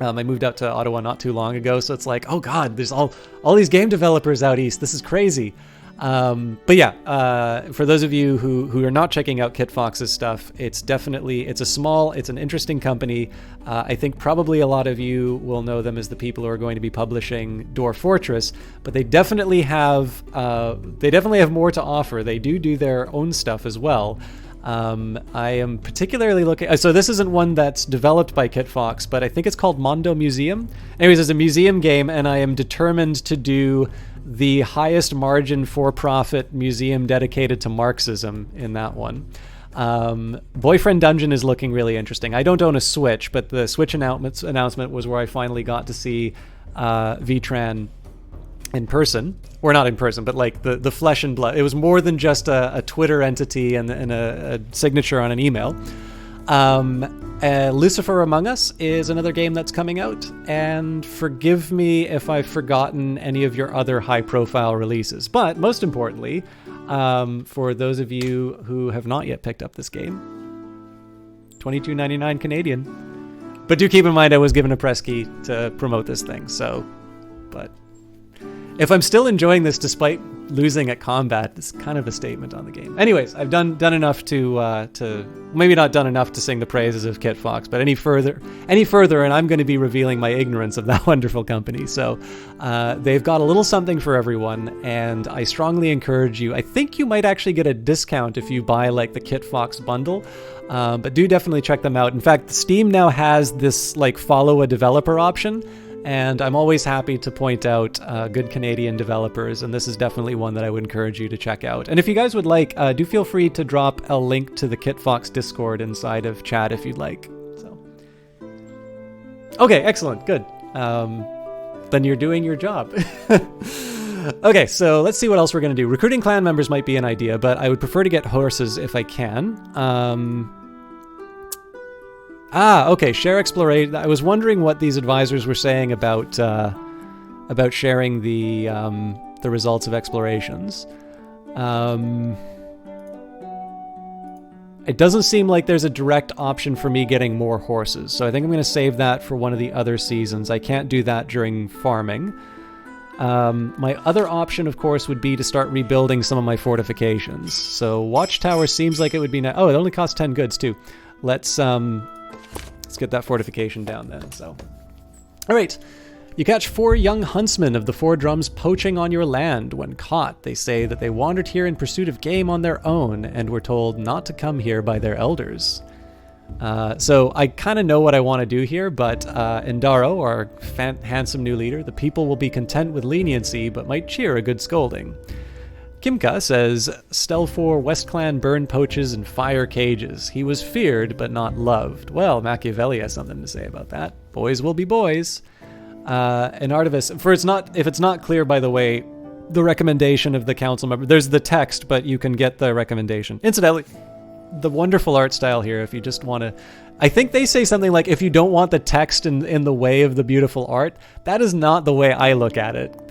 I moved out to Ottawa not too long ago, so it's like, oh god, there's all these game developers out east. This is crazy. But yeah, for those of you who are not checking out Kitfox's stuff, it's an interesting company. I think probably a lot of you will know them as the people who are going to be publishing Dwarf Fortress, but they definitely have more to offer. They do their own stuff as well. I am particularly looking... So this isn't one that's developed by Kitfox, but I think it's called Mondo Museum. Anyways, it's a museum game, and I am determined to do the highest margin for-profit museum dedicated to Marxism in that one. Boyfriend Dungeon is looking really interesting. I don't own a Switch, but the Switch announcement was where I finally got to see Vitran in person. Or not in person, but like the flesh and blood. It was more than just a Twitter entity and a signature on an email. Lucifer Among Us is another game that's coming out, and forgive me if I've forgotten any of your other high-profile releases. But most importantly, for those of you who have not yet picked up this game, $22.99 Canadian. But do keep in mind I was given a press key to promote this thing, but if I'm still enjoying this despite losing at combat, it's kind of a statement on the game. Anyways, I've done enough to maybe not done enough to sing the praises of Kitfox, but any further, and I'm going to be revealing my ignorance of that wonderful company. So they've got a little something for everyone, and I strongly encourage you. I think you might actually get a discount if you buy like the Kitfox bundle, but do definitely check them out. In fact, Steam now has this like follow a developer option. And I'm always happy to point out good Canadian developers, and this is definitely one that I would encourage you to check out. And if you guys would like, do feel free to drop a link to the Kitfox Discord inside of chat if you'd like. So, okay, excellent, good. Then you're doing your job. Okay, so let's see what else we're going to do. Recruiting clan members might be an idea, but I would prefer to get horses if I can. Okay, share exploration. I was wondering what these advisors were saying about sharing the results of explorations. It doesn't seem like there's a direct option for me getting more horses, so I think I'm going to save that for one of the other seasons. I can't do that during farming. My other option, of course, would be to start rebuilding some of my fortifications. So Watchtower seems like it would be... Oh, it only costs 10 goods, too. Let's get that fortification down then. So, all right. You catch 4 young huntsmen of the 4 drums poaching on your land. When caught, they say that they wandered here in pursuit of game on their own and were told not to come here by their elders. So I kind of know what I want to do here, but Indaro, our handsome new leader, the people will be content with leniency, but might cheer a good scolding. Kimka says, Stelfor West Clan burn poaches and fire cages. He was feared, but not loved. Well, Machiavelli has something to say about that. Boys will be boys. And Artevis, if it's not clear, by the way, the recommendation of the council member, there's the text, but you can get the recommendation. Incidentally, the wonderful art style here, if you just want to, I think they say something like, if you don't want the text in the way of the beautiful art, that is not the way I look at it.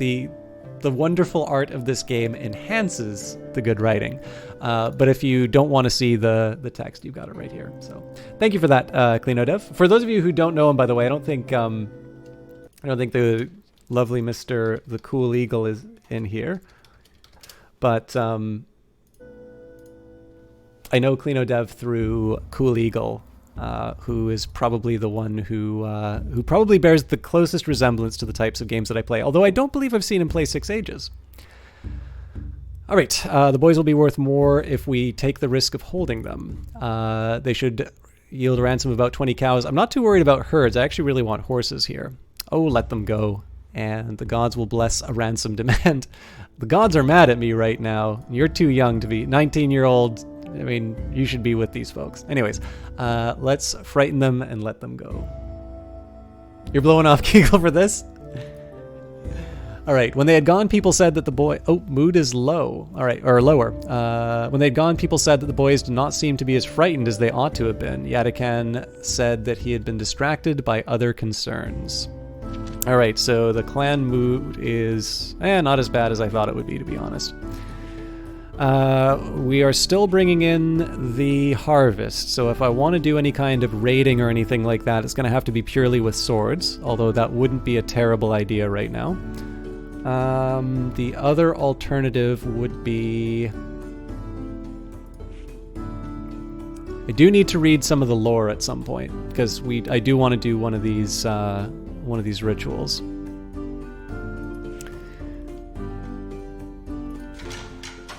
The wonderful art of this game enhances the good writing. But if you don't want to see the text, you've got it right here. So thank you for that, CleanoDev. For those of you who don't know him, by the way, I don't think the lovely Mr. the Cool Eagle is in here. But I know CleanoDev through Cool Eagle, who is probably the one who probably bears the closest resemblance to the types of games that I play, although I don't believe I've seen him play 6 Ages. All right, the boys will be worth more if we take the risk of holding them. They should yield a ransom of about 20 cows. I'm not too worried about herds. I actually really want horses here. Oh, let them go, and the gods will bless a ransom demand. The gods are mad at me right now. You're too young to be 19-year-old. I mean, you should be with these folks. Anyways, let's frighten them and let them go. You're blowing off Kegel for this? All right. When they had gone, people said that the boy... Oh, mood is low. All right, or lower. When they had gone, people said that the boys did not seem to be as frightened as they ought to have been. Yadakan said that he had been distracted by other concerns. All right, so the clan mood is not as bad as I thought it would be, to be honest. We are still bringing in the harvest, so if I want to do any kind of raiding or anything like that, it's going to have to be purely with swords, although that wouldn't be a terrible idea right now. The other alternative would be... I do need to read some of the lore at some point, because I do want to do one of these rituals.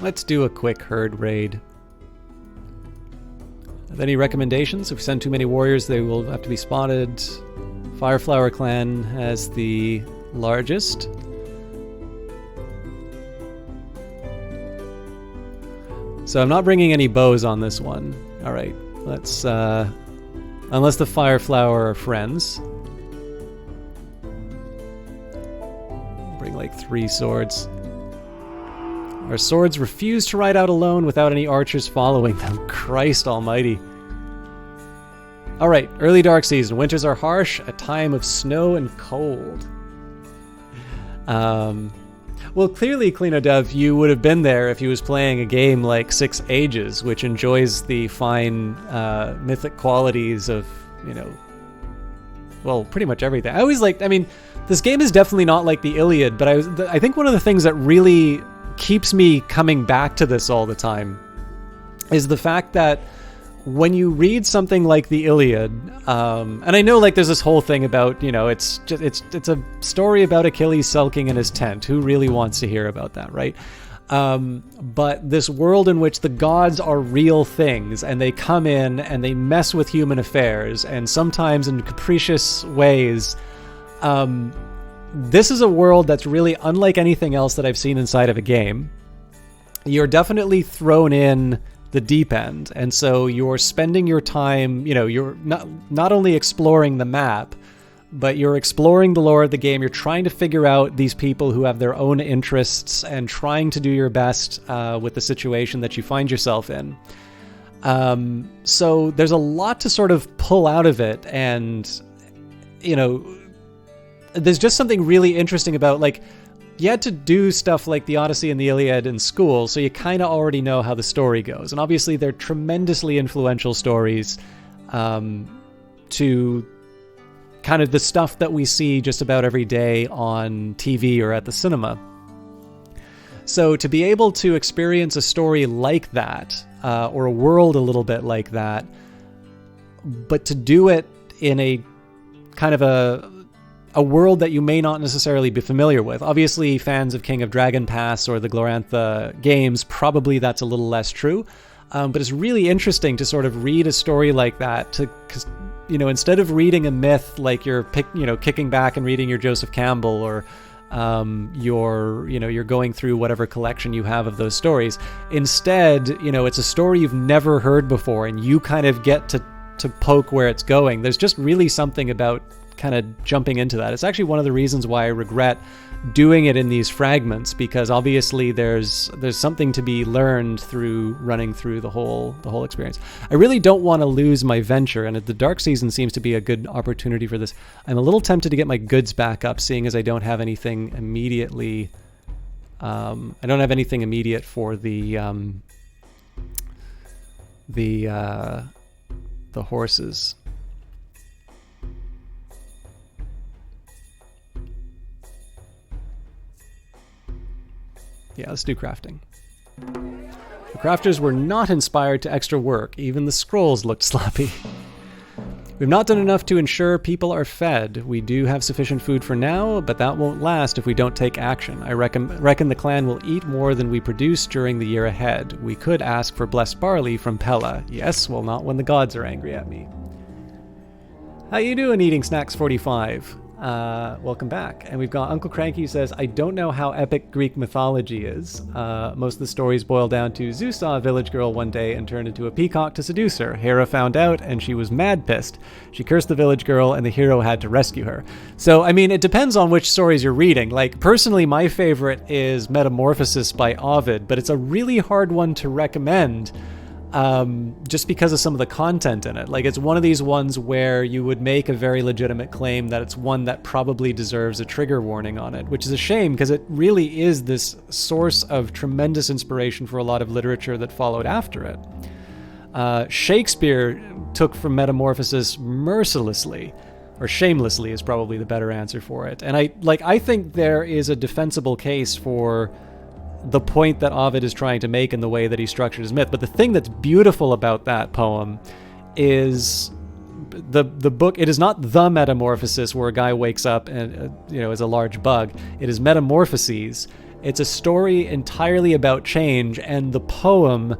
Let's do a quick herd raid. Any recommendations? If we send too many warriors, they will have to be spotted. Fireflower clan has the largest. So I'm not bringing any bows on this one. All right, let's, unless the Fireflower are friends. Bring like 3 swords. Our swords refuse to ride out alone without any archers following them. Christ almighty. All right, early dark season. Winters are harsh, a time of snow and cold. Well, clearly, Cleanodev, you would have been there if you was playing a game like 6 Ages, which enjoys the fine mythic qualities of, well, pretty much everything. This game is definitely not like the Iliad, but I think one of the things that really keeps me coming back to this all the time is the fact that when you read something like the Iliad, and I know like there's this whole thing about, it's a story about Achilles sulking in his tent. Who really wants to hear about that, right? But this world in which the gods are real things and they come in and they mess with human affairs, and sometimes in capricious ways. This is a world that's really unlike anything else that I've seen inside of a game. You're definitely thrown in the deep end, and so you're spending your time, you're not only exploring the map, but you're exploring the lore of the game. You're trying to figure out these people who have their own interests and trying to do your best with the situation that you find yourself in. So there's a lot to sort of pull out of it, and there's just something really interesting about, like, you had to do stuff like the Odyssey and the Iliad in school, so you kind of already know how the story goes. And obviously they're tremendously influential stories to kind of the stuff that we see just about every day on TV or at the cinema. So to be able to experience a story like that, or a world a little bit like that, but to do it in a kind of a world that you may not necessarily be familiar with. Obviously, fans of King of Dragon Pass or the Glorantha games, probably that's a little less true. But it's really interesting to sort of read a story like that, because instead of reading a myth like you're kicking back and reading your Joseph Campbell, or you're going through whatever collection you have of those stories. Instead, it's a story you've never heard before, and you kind of get to poke where it's going. There's just really something about kind of jumping into that. It's actually one of the reasons why I regret doing it in these fragments, because obviously there's something to be learned through running through the whole experience. I really don't want to lose my venture, and the dark season seems to be a good opportunity for this. I'm a little tempted to get my goods back up, seeing as I don't have anything immediately. I don't have anything immediate for the horses. Yeah, let's do crafting. The crafters were not inspired to extra work. Even the scrolls looked sloppy. We've not done enough to ensure people are fed. We do have sufficient food for now, but that won't last if we don't take action. I reckon the clan will eat more than we produce during the year ahead. We could ask for blessed barley from Pella. Yes, well, not when the gods are angry at me. How you doing, Eating Snacks 45? Welcome back. And we've got Uncle Cranky, who says, I don't know how epic Greek mythology is. Most of the stories boil down to Zeus saw a village girl one day and turned into a peacock to seduce her. Hera found out and she was mad pissed. She cursed the village girl and the hero had to rescue her. So, I mean, it depends on which stories you're reading. Like, personally, my favorite is Metamorphosis by Ovid, but it's a really hard one to recommend. Just because of some of the content in it. Like, it's one of these ones where you would make a very legitimate claim that it's one that probably deserves a trigger warning on it, which is a shame because it really is this source of tremendous inspiration for a lot of literature that followed after it. Shakespeare took from Metamorphosis mercilessly, or shamelessly is probably the better answer for it. And I think there is a defensible case for the point that Ovid is trying to make in the way that he structured his myth. But the thing that's beautiful about that poem is the book. It is not the Metamorphosis where a guy wakes up and is a large bug. It is Metamorphoses. It's a story entirely about change, and the poem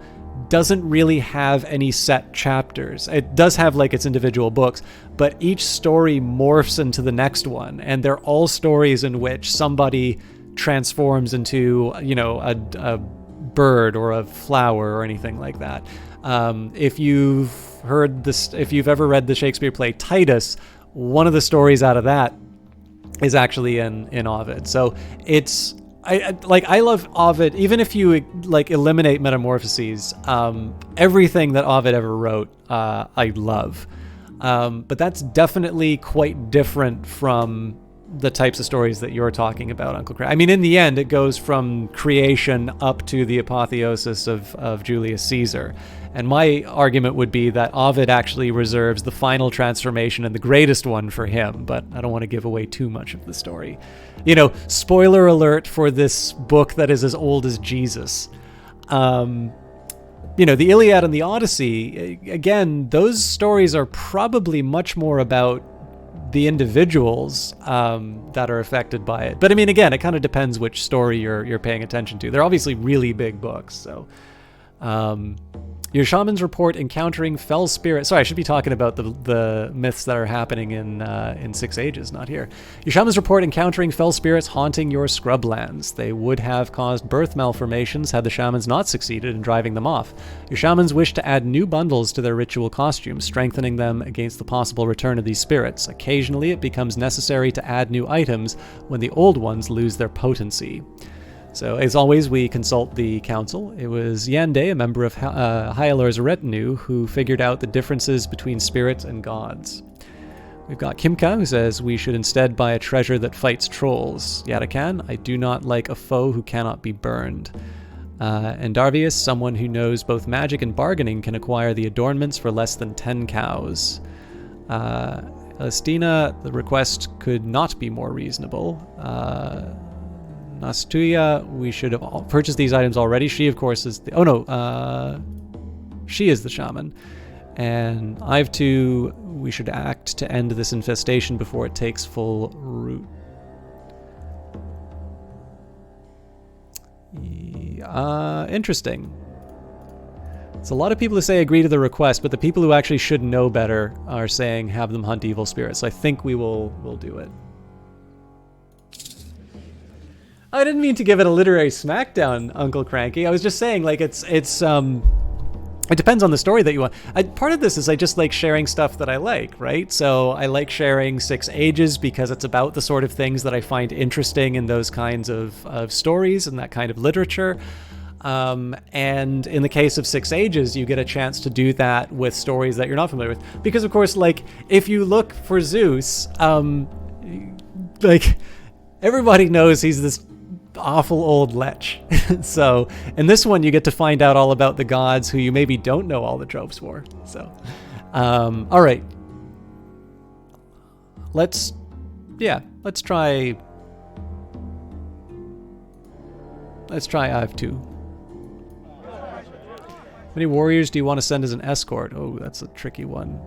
doesn't really have any set chapters. It does have like its individual books, but each story morphs into the next one, and they're all stories in which somebody transforms into a bird or a flower or anything like that. If you've ever read the Shakespeare play Titus, one of the stories out of that is actually in Ovid. So it's I love Ovid. Even if you eliminate Metamorphoses, everything that Ovid ever wrote, I love. But that's definitely quite different from the types of stories that you're talking about, Uncle Craig. I mean, in the end, it goes from creation up to the apotheosis of Julius Caesar. And my argument would be that Ovid actually reserves the final transformation and the greatest one for him, but I don't want to give away too much of the story. Spoiler alert for this book that is as old as Jesus. The Iliad and the Odyssey, again, those stories are probably much more about the individuals that are affected by it. But I mean, again, it kind of depends which story you're paying attention to. They're obviously really big books, so... Your shamans report encountering fell spirits. Sorry, I should be talking about the myths that are happening in Six Ages, not here. Your shamans report encountering fell spirits haunting your scrublands. They would have caused birth malformations had the shamans not succeeded in driving them off. Your shamans wish to add new bundles to their ritual costumes, strengthening them against the possible return of these spirits. Occasionally, it becomes necessary to add new items when the old ones lose their potency. So, as always, we consult the council. It was Yande, a member of Hyalor's retinue, who figured out the differences between spirits and gods. We've got Kimka, who says we should instead buy a treasure that fights trolls. Yadakan, I do not like a foe who cannot be burned. And Darvius, someone who knows both magic and bargaining, can acquire the adornments for less than 10 cows. Estina, the request could not be more reasonable. Nastuya, we should have purchased these items already. She, of course, is the... she is the shaman. And Ive2, we should act to end this infestation before it takes full root. Interesting. It's a lot of people who say agree to the request, but the people who actually should know better are saying have them hunt evil spirits. So I think we'll do it. I didn't mean to give it a literary smackdown, Uncle Cranky. I was just saying, like, it depends on the story that you want. Part of this is I just like sharing stuff that I like, right? So I like sharing Six Ages because it's about the sort of things that I find interesting in those kinds of stories and that kind of literature. And in the case of Six Ages, you get a chance to do that with stories that you're not familiar with. Because, of course, like, if you look for Zeus, like, everybody knows he's this awful old lech. So in this one you get to find out all about the gods who you maybe don't know all the tropes for. So all right, let's try Ive2. How many warriors do you want to send as an escort? Oh, that's a tricky one.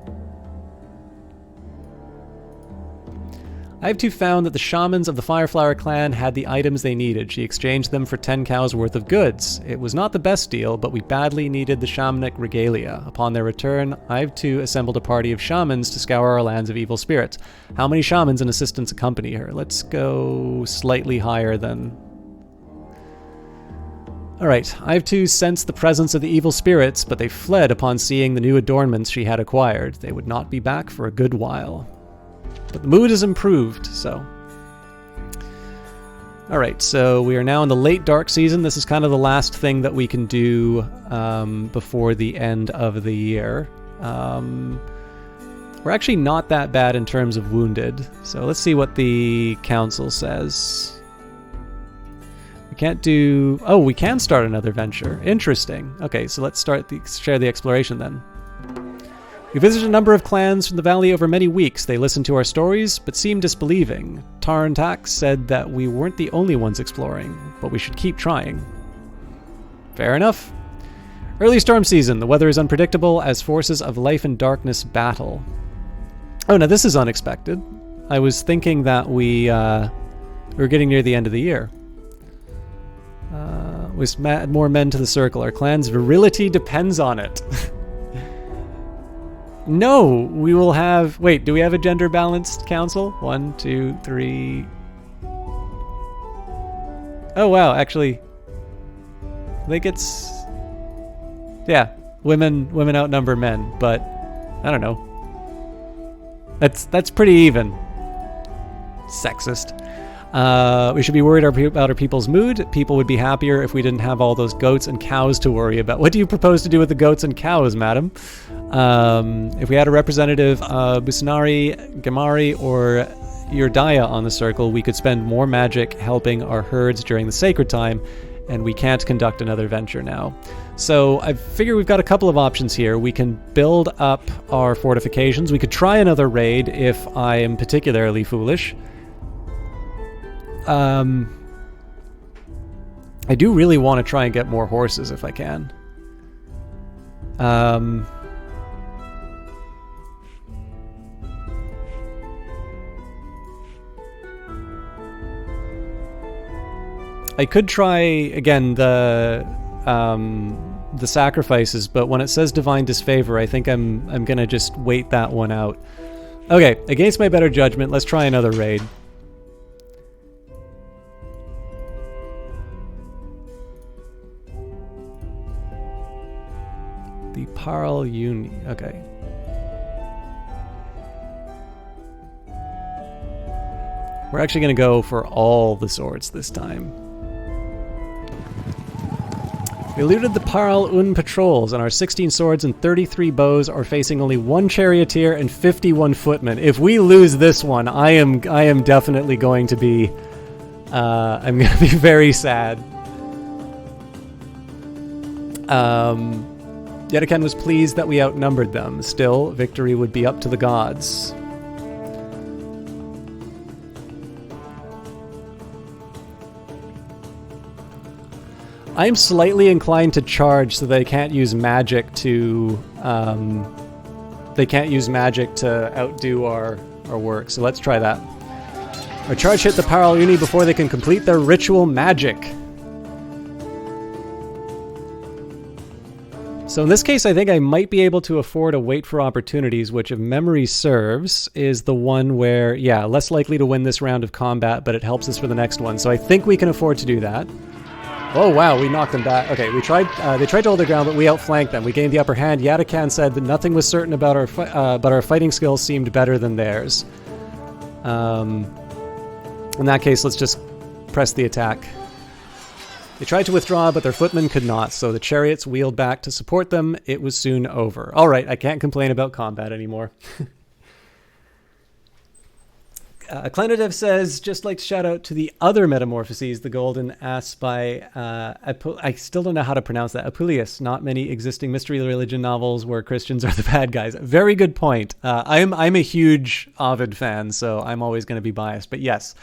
Ive2 found that the shamans of the Fireflower clan had the items they needed. She exchanged them for 10 cows worth of goods. It was not the best deal, but we badly needed the shamanic regalia. Upon their return, Ive2 assembled a party of shamans to scour our lands of evil spirits. How many shamans and assistants accompany her? Let's go slightly higher than... Alright, Ive2 sensed the presence of the evil spirits, but they fled upon seeing the new adornments she had acquired. They would not be back for a good while. But the mood has improved, so... Alright, so we are now in the late dark season. This is kind of the last thing that we can do before the end of the year. We're actually not that bad in terms of wounded. So let's see what the council says. We can't do... Oh, we can start another venture. Interesting. Okay, so let's share the exploration then. We visited a number of clans from the valley over many weeks. They listened to our stories, but seemed disbelieving. Tarantak said that we weren't the only ones exploring, but we should keep trying. Fair enough. Early storm season. The weather is unpredictable as forces of life and darkness battle. Oh, now this is unexpected. I was thinking that we were getting near the end of the year. We add more men to the circle. Our clan's virility depends on it. No, we will have... Wait, do we have a gender-balanced council? 1, 2, 3... Oh, wow, actually... I think it's... Yeah, women outnumber men, but... I don't know. That's pretty even. Sexist. We should be worried about our people's mood. People would be happier if we didn't have all those goats and cows to worry about. What do you propose to do with the goats and cows, madam? If we had a representative, Busanari, Gamari, or Yurdaya on the circle, we could spend more magic helping our herds during the sacred time, and we can't conduct another venture now. So I figure we've got a couple of options here. We can build up our fortifications. We could try another raid if I am particularly foolish. I do really want to try and get more horses if I can. I could try again the sacrifices, but when it says divine disfavor, I think I'm gonna just wait that one out. Okay, against my better judgment, let's try another raid. The Parl Uni. Okay. We're actually going to go for all the swords this time. We looted the Parl Un patrols, and our 16 swords and 33 bows are facing only 1 charioteer and 51 footmen. If we lose this one, I am definitely going to be I'm going to be very sad. Yetaken was pleased that we outnumbered them. Still, victory would be up to the gods. I'm slightly inclined to charge so they can't use magic to outdo our work. So let's try that. Our charge hit the Parl Uni before they can complete their ritual magic. So in this case, I think I might be able to afford a wait for opportunities, which if memory serves, is the one where, yeah, less likely to win this round of combat, but it helps us for the next one. So I think we can afford to do that. Oh wow, we knocked them back. Okay, they tried to hold their ground, but we outflanked them. We gained the upper hand. Yatakan said that nothing was certain about our fighting skills seemed better than theirs. In that case, let's just press the attack. They tried to withdraw, but their footmen could not, so the chariots wheeled back to support them. It was soon over. All right, I can't complain about combat anymore. Kleinodev says, just like to shout out to the other metamorphoses, the golden ass by, I still don't know how to pronounce that, Apuleius. Not many existing mystery religion novels where Christians are the bad guys. Very good point. I'm a huge Ovid fan, so I'm always going to be biased. But yes,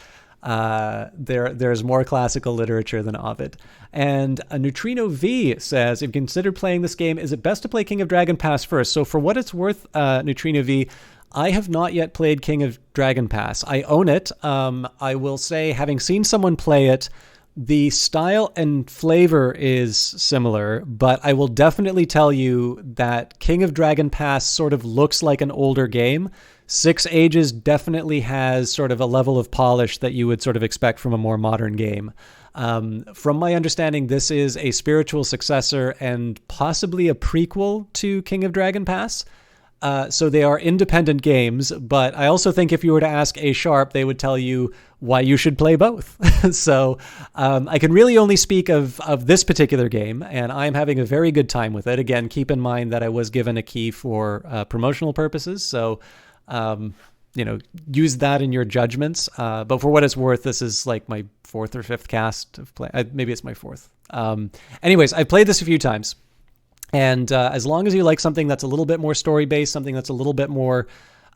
there's more classical literature than Ovid. And a Neutrino V says, if you consider playing this game, is it best to play King of Dragon Pass first? So for what it's worth, Neutrino V, I have not yet played King of Dragon Pass. I own it. I will say, having seen someone play it, the style and flavor is similar, but I will definitely tell you that King of Dragon Pass sort of looks like an older game. Six Ages definitely has sort of a level of polish that you would sort of expect from a more modern game. From my understanding, this is a spiritual successor and possibly a prequel to King of Dragon Pass. So they are independent games, but I also think if you were to ask A Sharp, they would tell you why you should play both. So I can really only speak of this particular game, and I'm having a very good time with it. Again, keep in mind that I was given a key for promotional purposes, so use that in your judgments. But for what it's worth, this is like my 4th or 5th cast of play. Maybe it's my 4th. Anyways, I've played this a few times. And as long as you like something that's a little bit more story-based, something that's a little bit more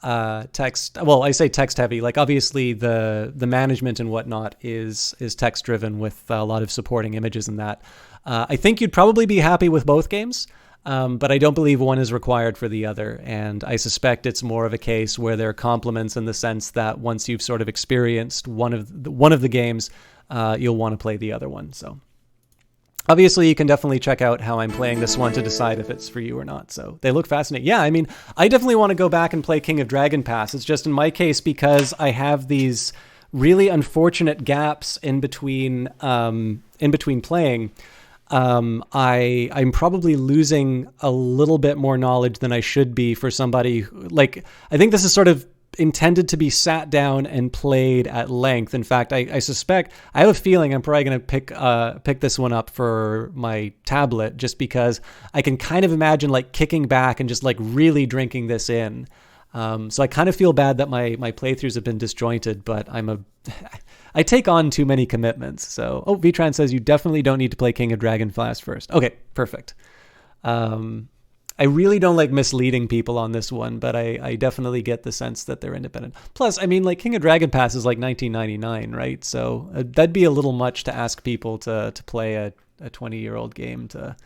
text, well, I say text-heavy. Like, obviously, the management and whatnot is text-driven with a lot of supporting images and that. I think you'd probably be happy with both games, but I don't believe one is required for the other. And I suspect it's more of a case where they're complements in the sense that once you've sort of experienced one of the games, you'll want to play the other one. So obviously, you can definitely check out how I'm playing this one to decide if it's for you or not. So they look fascinating. Yeah, I mean, I definitely want to go back and play King of Dragon Pass. It's just in my case because I have these really unfortunate gaps in between playing. I'm probably losing a little bit more knowledge than I should be for somebody like, I think this is sort of intended to be sat down and played at length. In fact, I suspect, I have a feeling I'm probably going to pick this one up for my tablet just because I can kind of imagine like kicking back and just like really drinking this in. So I kind of feel bad that my playthroughs have been disjointed, but I take on too many commitments. So, Vtran says you definitely don't need to play King of Dragon Flash first. Okay, perfect. I really don't like misleading people on this one, but I definitely get the sense that they're independent. Plus, I mean, like King of Dragon Pass is like $19.99, right? So that'd be a little much to ask people to play a 20-year-old game to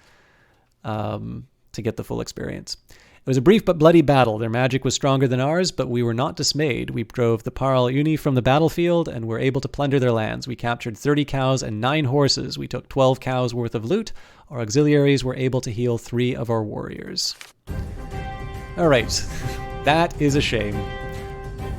get the full experience. It was a brief but bloody battle. Their magic was stronger than ours, but we were not dismayed. We drove the Parl Uni from the battlefield and were able to plunder their lands. We captured 30 cows and 9 horses. We took 12 cows worth of loot. Our auxiliaries were able to heal 3 of our warriors. All right. That is a shame.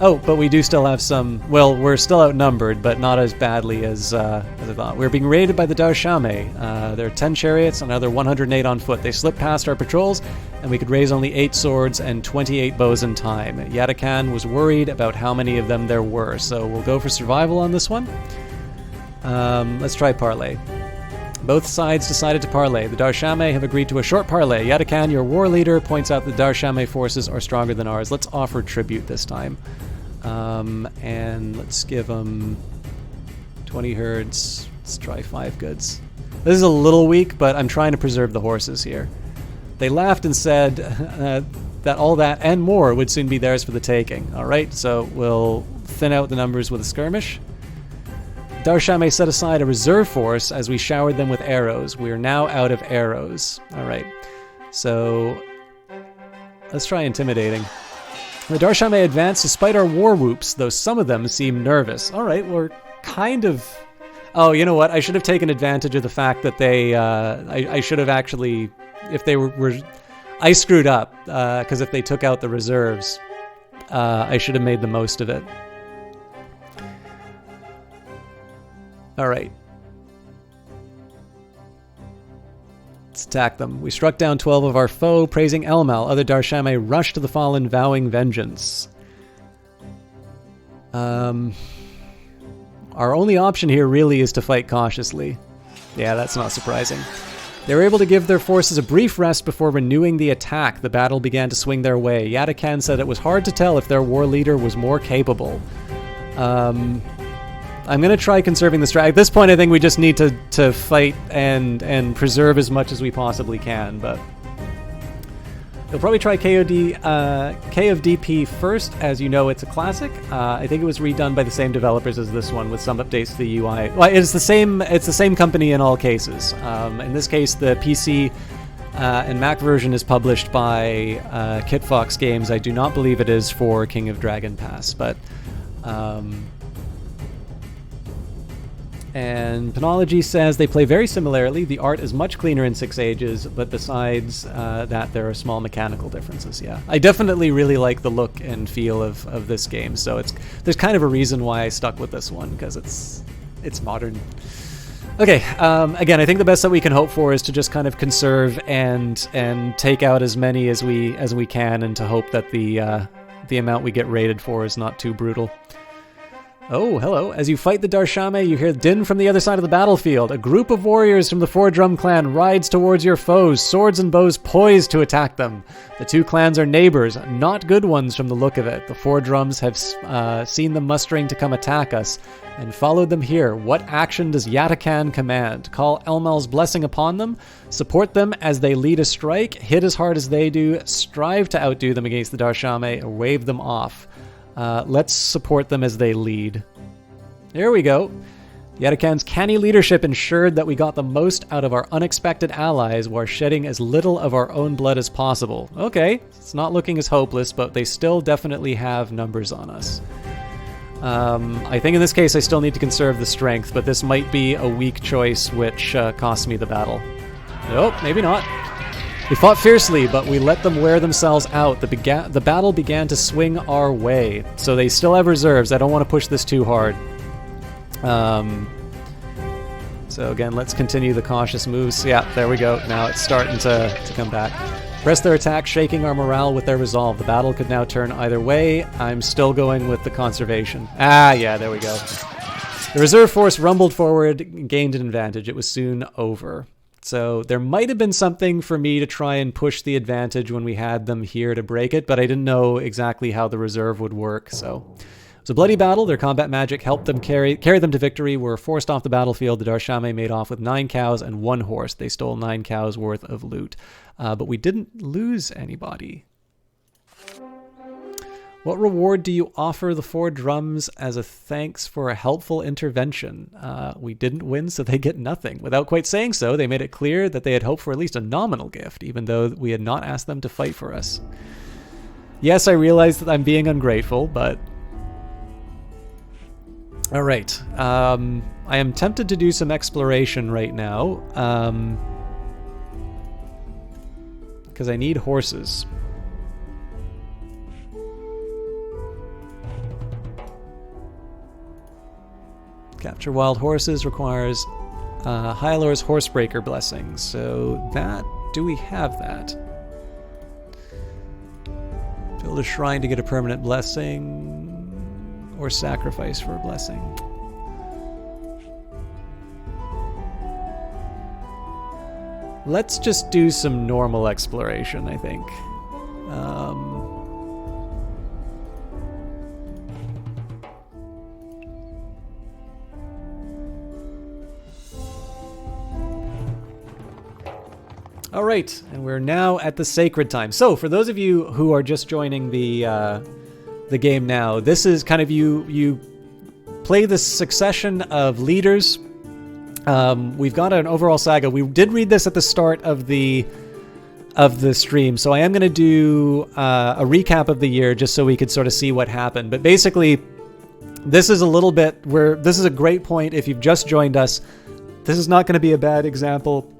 Oh, but we do still have some... Well, we're still outnumbered, but not as badly as I thought. We're being raided by the Darshame. There are 10 chariots and another 108 on foot. They slipped past our patrols, and we could raise only 8 swords and 28 bows in time. Yadakan was worried about how many of them there were, so we'll go for survival on this one. Let's try parley. Both sides decided to parley. The Darshame have agreed to a short parley. Yadakan, your war leader, points out the Darshame forces are stronger than ours. Let's offer tribute this time. And let's give them 20 herds. Let's try 5 goods. This is a little weak, but I'm trying to preserve the horses here. They laughed and said that all that and more would soon be theirs for the taking. All right, so we'll thin out the numbers with a skirmish. Darshame set aside a reserve force as we showered them with arrows. We are now out of arrows. All right, so let's try intimidating. The Darshame advanced despite our war whoops, though some of them seemed nervous. All right, we're kind of... Oh, you know what? I should have taken advantage of the fact that they... I should have actually... If they were... I screwed up, because if they took out the reserves, I should have made the most of it. All right. Let's attack them. We struck down 12 of our foe, praising Elmal. Other Darshame rushed to the fallen, vowing vengeance. Our only option here really is to fight cautiously. Yeah, that's not surprising. They were able to give their forces a brief rest before renewing the attack. The battle began to swing their way. Yadakan said it was hard to tell if their war leader was more capable. I'm going to try conserving the strike. At this point, I think we just need to fight and preserve as much as we possibly can, but... You'll probably try K of DP first. As you know, it's a classic. I think it was redone by the same developers as this one with some updates to the UI. Well, it's the same company in all cases. In this case, the PC and Mac version is published by Kitfox Games. I do not believe it is for King of Dragon Pass, but... And Penology says they play very similarly. The art is much cleaner in 6 Ages, but besides that, there are small mechanical differences. Yeah, I definitely really like the look and feel of this game. So there's kind of a reason why I stuck with this one, because it's modern. Okay, again, I think the best that we can hope for is to just kind of conserve and take out as many as we can, and to hope that the amount we get rated for is not too brutal. Oh, hello. As you fight the Darshame, you hear din from the other side of the battlefield. A group of warriors from the Four Drum clan rides towards your foes, swords and bows poised to attack them. The two clans are neighbors, not good ones from the look of it. The Four Drums have seen them mustering to come attack us, and followed them here. What action does Yatakan command? Call Elmal's blessing upon them? Support them as they lead a strike? Hit as hard as they do? Strive to outdo them against the Darshame, or wave them off? Let's support them as they lead. There we go. Yatakan's canny leadership ensured that we got the most out of our unexpected allies while shedding as little of our own blood as possible. Okay, it's not looking as hopeless, but they still definitely have numbers on us. I think in this case I still need to conserve the strength, but this might be a weak choice which costs me the battle. Nope, maybe not. We fought fiercely, but we let them wear themselves out. The battle began to swing our way. So they still have reserves. I don't want to push this too hard. So again, let's continue the cautious moves. Yeah, there we go. Now it's starting to come back. Press their attack, shaking our morale with their resolve. The battle could now turn either way. I'm still going with the conservation. Ah, yeah, there we go. The reserve force rumbled forward and gained an advantage. It was soon over. So there might have been something for me to try and push the advantage when we had them here to break it, but I didn't know exactly how the reserve would work. So it was a bloody battle. Their combat magic helped them carry them to victory. Were forced off the battlefield. The Darshame made off with 9 cows and 1 horse. They stole 9 cows worth of loot. But we didn't lose anybody. What reward do you offer the Four Drums as a thanks for a helpful intervention? We didn't win, so they get nothing. Without quite saying so, they made it clear that they had hoped for at least a nominal gift, even though we had not asked them to fight for us. Yes, I realize that I'm being ungrateful, but... Alright. I am tempted to do some exploration right now. Because I need horses. Capture wild horses requires Hyalor's Horsebreaker blessing. So that, do we have that? Build a shrine to get a permanent blessing, or sacrifice for a blessing. Let's just do some normal exploration, I think. All right, and we're now at the sacred time. So, for those of you who are just joining the game now, this is kind of you play this succession of leaders. We've got an overall saga. We did read this at the start of the stream, so I am going to do a recap of the year just so we could sort of see what happened. But basically, this is a little bit where this is a great point if you've just joined us. This is not going to be a bad example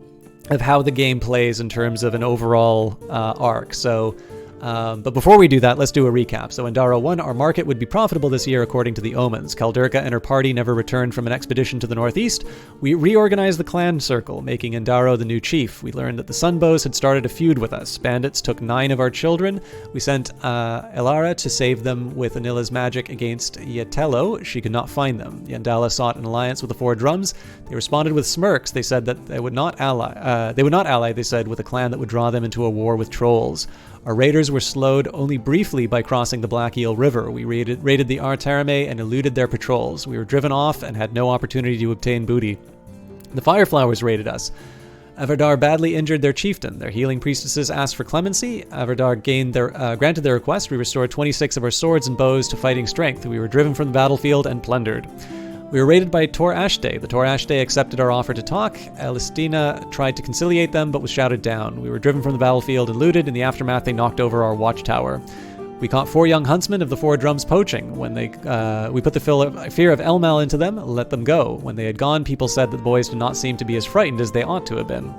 of how the game plays in terms of an overall arc. So, but before we do that, let's do a recap. So in Daro 1, our market would be profitable this year according to the omens. Kaldurka and her party never returned from an expedition to the northeast. We reorganized the clan circle, making Indaro the new chief. We learned that the Sunbows had started a feud with us. Bandits took 9 of our children. We sent Elara to save them with Anila's magic against Yatello. She could not find them. Yandala sought an alliance with the Four Drums. They responded with smirks. They said that they would not ally. They said, with a clan that would draw them into a war with trolls. Our raiders were slowed only briefly by crossing the Black Eel River. We raided the Artarame and eluded their patrols. We were driven off and had no opportunity to obtain booty. The Fireflowers raided us. Avardar badly injured their chieftain. Their healing priestesses asked for clemency. Avardar granted their request. We restored 26 of our swords and bows to fighting strength. We were driven from the battlefield and plundered. We were raided by Tor Ashday. The Tor Ashday accepted our offer to talk. Elistina tried to conciliate them, but was shouted down. We were driven from the battlefield and looted. In the aftermath, they knocked over our watchtower. We caught 4 young huntsmen of the Four Drums poaching. When we put the fear of Elmal into them, let them go. When they had gone, people said that the boys did not seem to be as frightened as they ought to have been.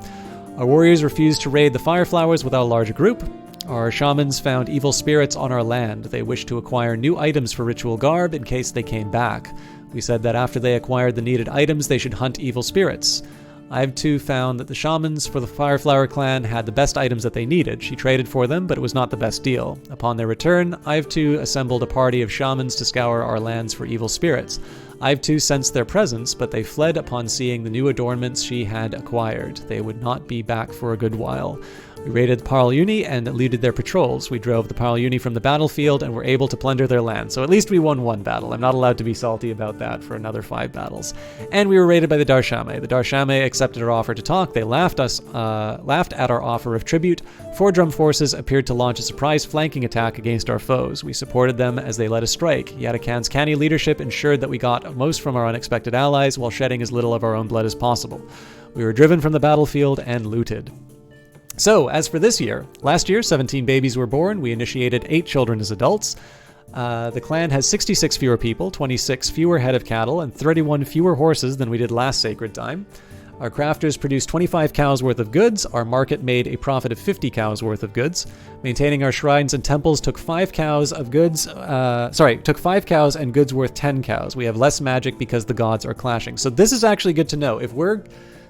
Our warriors refused to raid the Fireflowers without a larger group. Our shamans found evil spirits on our land. They wished to acquire new items for ritual garb in case they came back. We said that after they acquired the needed items, they should hunt evil spirits. I've too found that the shamans for the Fireflower clan had the best items that they needed. She traded for them, but it was not the best deal. Upon their return, I've too assembled a party of shamans to scour our lands for evil spirits. I've too sensed their presence, but they fled upon seeing the new adornments she had acquired. They would not be back for a good while. We raided the Parl-Uni and eluded their patrols. We drove the Parl-Uni from the battlefield and were able to plunder their land. So at least we won one battle. I'm not allowed to be salty about that for another 5 battles. And we were raided by the Darshame. The Darshame accepted our offer to talk. They laughed at our offer of tribute. 4 drum forces appeared to launch a surprise flanking attack against our foes. We supported them as they led a strike. Yatakan's canny leadership ensured that we got most from our unexpected allies while shedding as little of our own blood as possible. We were driven from the battlefield and looted. So, as for this year, last year 17 babies were born. We initiated 8 children as adults. The clan has 66 fewer people, 26 fewer head of cattle, and 31 fewer horses than we did last sacred time. Our crafters produced 25 cows worth of goods. Our market made a profit of 50 cows worth of goods. Maintaining our shrines and temples took 5 cows and goods worth 10 cows. We have less magic because the gods are clashing. So this is actually good to know.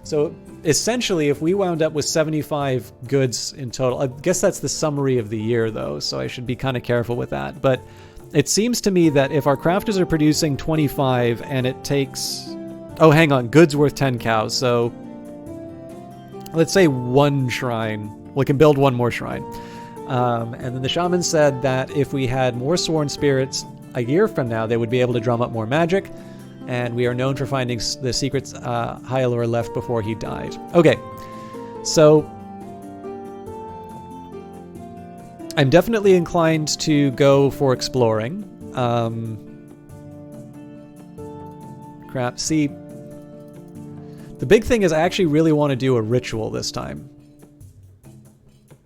So essentially, if we wound up with 75 goods in total, I guess that's the summary of the year, though, so I should be kind of careful with that. But it seems to me that if our crafters are producing 25 and it takes... Oh, hang on, goods worth 10 cows, so let's say 1 shrine. We can build 1 more shrine. And then the shaman said that if we had more sworn spirits a year from now, they would be able to drum up more magic. And we are known for finding the secrets Hyalor left before he died. Okay, so I'm definitely inclined to go for exploring. Crap, see, the big thing is I actually really want to do a ritual this time.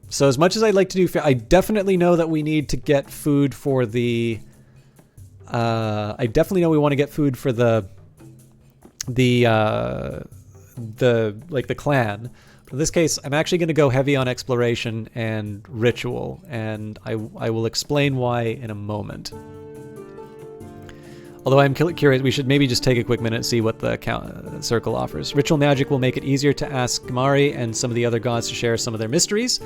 So as much as I'd like to do, I definitely know that we need to get food for the... I definitely know we want to get food for the clan. But in this case, I'm actually going to go heavy on exploration and ritual, and I will explain why in a moment. Although I'm curious, we should maybe just take a quick minute and see what the circle offers. Ritual magic will make it easier to ask Mari and some of the other gods to share some of their mysteries.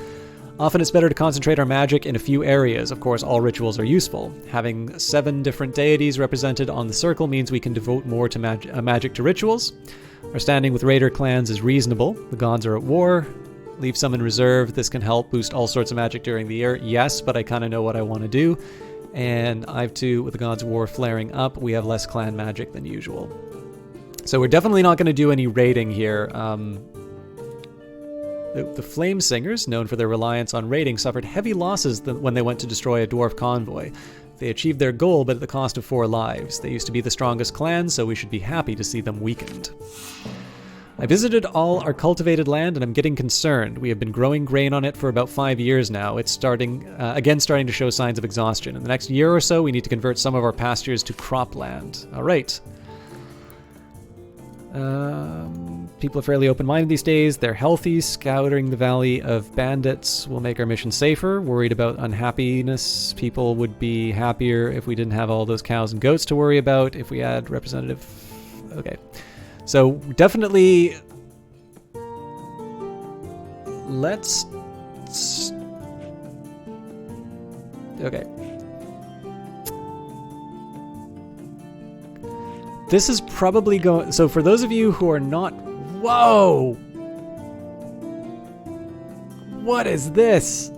Often it's better to concentrate our magic in a few areas. Of course, all rituals are useful. Having 7 different deities represented on the circle means we can devote more to magic to rituals. Our standing with raider clans is reasonable. The gods are at war. Leave some in reserve. This can help boost all sorts of magic during the year. Yes, but I kind of know what I want to do. And I've too, with the gods' war flaring up, we have less clan magic than usual. So we're definitely not going to do any raiding here. The Flame Singers, known for their reliance on raiding, suffered heavy losses when they went to destroy a dwarf convoy. They achieved their goal, but at the cost of 4 lives. They used to be the strongest clan, so we should be happy to see them weakened. I visited all our cultivated land, and I'm getting concerned. We have been growing grain on it for about 5 years now. It's starting to show signs of exhaustion. In the next year or so, we need to convert some of our pastures to cropland. All right. People are fairly open-minded these days. They're healthy. Scouting the Valley of Bandits will make our mission safer. Worried about unhappiness. People would be happier if we didn't have all those cows and goats to worry about. If we had representative... Okay. So, definitely... Let's... Okay. This is probably going... So for those of you who are not... Whoa! What is this?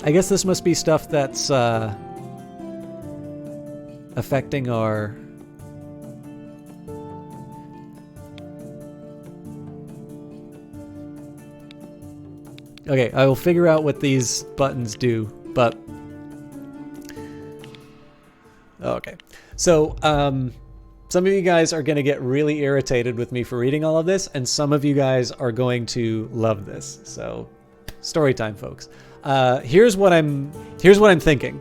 I guess this must be stuff that's affecting our... Okay, I will figure out what these buttons do, but... Okay. So, some of you guys are going to get really irritated with me for reading all of this, and some of you guys are going to love this. So, story time, folks. Here's what I'm thinking.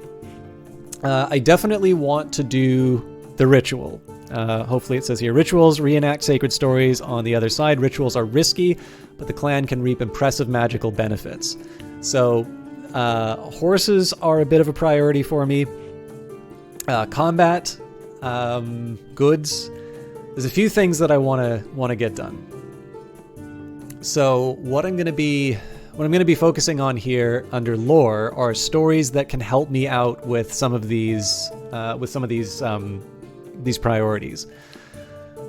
I definitely want to do the ritual. Hopefully it says here, rituals reenact sacred stories. On the other side, rituals are risky, but the clan can reap impressive magical benefits. So, horses are a bit of a priority for me. combat, goods. There's a few things that I want to get done. So what I'm going to be focusing on here under lore are stories that can help me out with some of these priorities.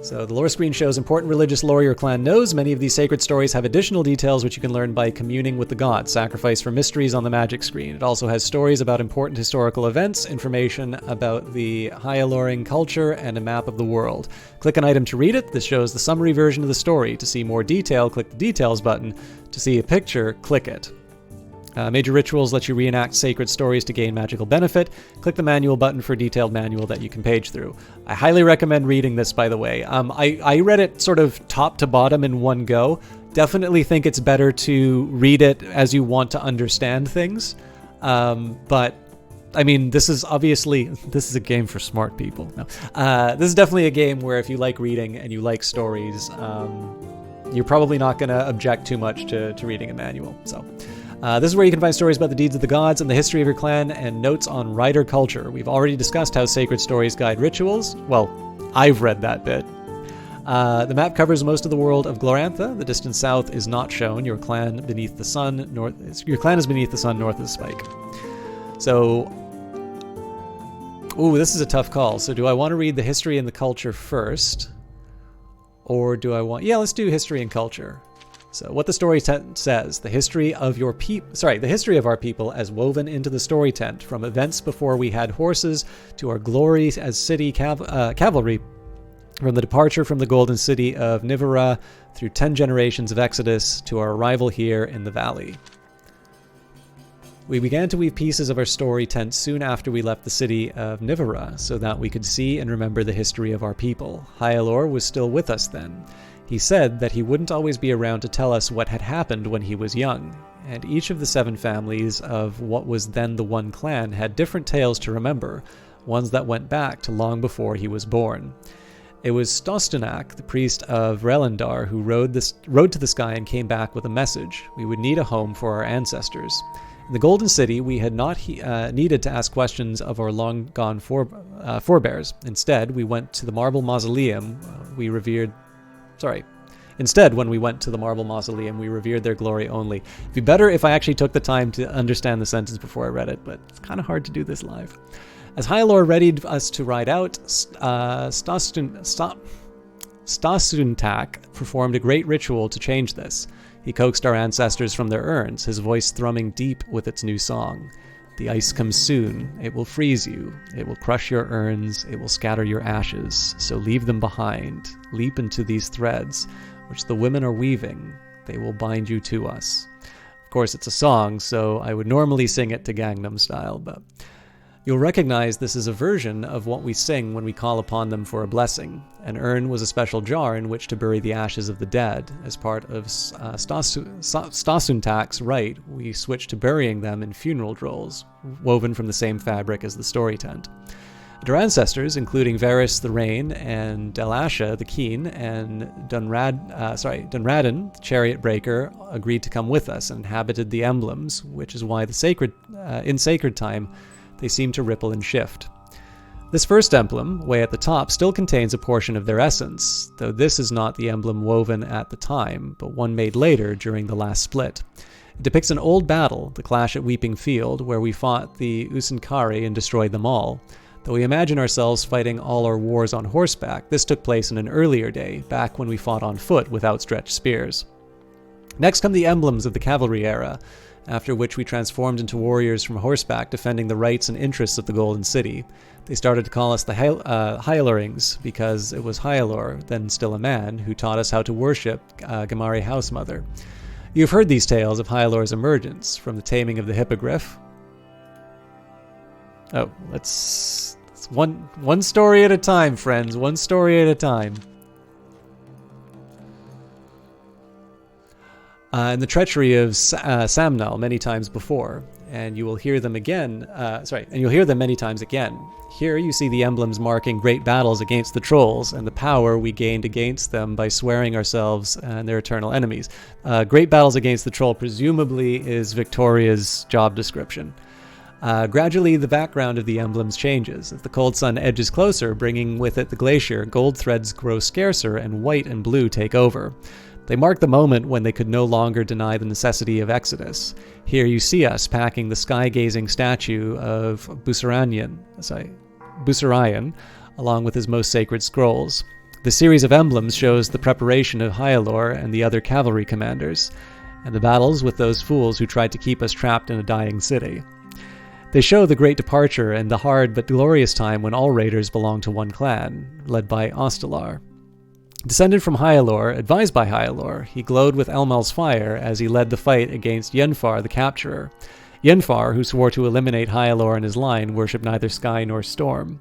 So the lore screen shows important religious lore your clan knows. Many of these sacred stories have additional details which you can learn by communing with the gods. Sacrifice for mysteries on the magic screen. It also has stories about important historical events, information about the Hyaluring culture, and a map of the world. Click an item to read it. This shows the summary version of the story. To see more detail, click the details button. To see a picture, click it. Major rituals let you reenact sacred stories to gain magical benefit. Click the manual button for a detailed manual that you can page through. I highly recommend reading this, by the way. I read it sort of top to bottom in one go. Definitely think it's better to read it as you want to understand things. But I mean, this is a game for smart people. No. This is definitely a game where if you like reading and you like stories, you're probably not going to object too much to reading a manual. So. This is where you can find stories about the deeds of the gods and the history of your clan, and notes on rider culture. We've already discussed how sacred stories guide rituals. Well, I've read that bit. The map covers most of the world of Glorantha. The distant south is not shown. Your clan is beneath the sun north of the spike. So, this is a tough call. So do I want to read the history and the culture first? Or do I want... Yeah, let's do history and culture. So what the story tent says, the history of our people as woven into the story tent, from events before we had horses to our glory as city cavalry, from the departure from the golden city of Nivera through 10 generations of exodus to our arrival here in the valley. We began to weave pieces of our story tent soon after we left the city of Nivera so that we could see and remember the history of our people. Hyalor was still with us then. He said that he wouldn't always be around to tell us what had happened when he was young, and each of the 7 families of what was then the one clan had different tales to remember, ones that went back to long before he was born. It was Stostenak, the priest of Relendar, who rode to the sky and came back with a message. We would need a home for our ancestors. In the Golden City, we had not needed to ask questions of our long-gone forebears. Instead, we went to the marble mausoleum Instead, when we went to the marble mausoleum, we revered their glory only. It'd be better if I actually took the time to understand the sentence before I read it, but it's kind of hard to do this live. As Hyalor readied us to ride out, Stasuntak performed a great ritual to change this. He coaxed our ancestors from their urns, his voice thrumming deep with its new song. The ice comes soon. It will freeze you. It will crush your urns. It will scatter your ashes. So leave them behind. Leap into these threads, which the women are weaving. They will bind you to us. Of course, it's a song, so I would normally sing it to Gangnam Style, but you'll recognize this is a version of what we sing when we call upon them for a blessing. An urn was a special jar in which to bury the ashes of the dead. As part of Stasuntak's rite, we switched to burying them in funeral drolls, woven from the same fabric as the story tent. And our ancestors, including Varys the Rain and Delasha the Keen and Dunradin, the chariot breaker, agreed to come with us and inhabited the emblems, which is why in sacred time they seem to ripple and shift. This first emblem, way at the top, still contains a portion of their essence, though this is not the emblem woven at the time, but one made later during the last split. It depicts an old battle, the clash at Weeping Field, where we fought the Usinkari and destroyed them all. Though we imagine ourselves fighting all our wars on horseback, this took place in an earlier day, back when we fought on foot with outstretched spears. Next come the emblems of the cavalry era, after which we transformed into warriors from horseback defending the rights and interests of the Golden City. They started to call us the Hyalurings because it was Hyalor, then still a man, who taught us how to worship Gamari Housemother. You've heard these tales of Hyalor's emergence, from the taming of the hippogriff. Oh, let's one story at a time, friends. One story at a time. And the treachery of Samnal many times before, and you will hear them again. And you'll hear them many times again. Here you see the emblems marking great battles against the trolls and the power we gained against them by swearing ourselves and their eternal enemies. Great battles against the troll presumably is Victoria's job description. Gradually, the background of the emblems changes. As the cold sun edges closer, bringing with it the glacier, gold threads grow scarcer and white and blue take over. They mark the moment when they could no longer deny the necessity of exodus. Here you see us packing the sky-gazing statue of Busarayan, along with his most sacred scrolls. The series of emblems shows the preparation of Hyalor and the other cavalry commanders, and the battles with those fools who tried to keep us trapped in a dying city. They show the great departure and the hard but glorious time when all raiders belonged to one clan, led by Ostalar. Descended from Hyalor, advised by Hyalor, he glowed with Elmal's fire as he led the fight against Yenfar the Capturer. Yenfar, who swore to eliminate Hyalor and his line, worshipped neither sky nor storm.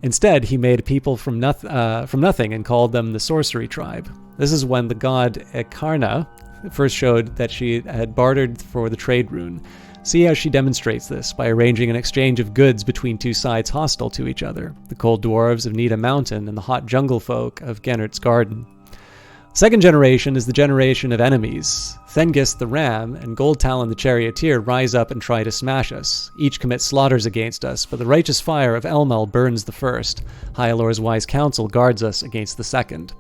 Instead, he made a people from nothing and called them the Sorcery Tribe. This is when the god Ekarna first showed that she had bartered for the trade rune. See how she demonstrates this by arranging an exchange of goods between two sides hostile to each other, the cold dwarves of Nida Mountain and the hot jungle folk of Gennert's Garden. Second generation is the generation of enemies. Thengis the Ram and Goldtalon the Charioteer rise up and try to smash us. Each commit slaughters against us, but the righteous fire of Elmal burns the first. Hyalor's wise counsel guards us against the second.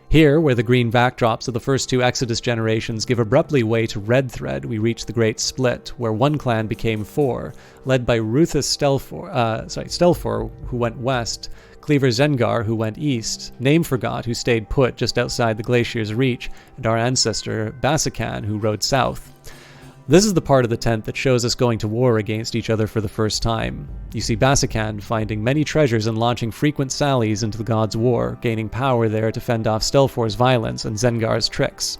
Here, where the green backdrops of the first two Exodus generations give abruptly way to red thread, we reach the Great Split, where one clan became four, led by Ruthus Stelfor, who went west, Cleaver Zengar, who went east, Nameforgot, who stayed put just outside the glacier's reach, and our ancestor Basican, who rode south. This is the part of the tent that shows us going to war against each other for the first time. You see Basican finding many treasures and launching frequent sallies into the gods' war, gaining power there to fend off Stelfor's violence and Zengar's tricks.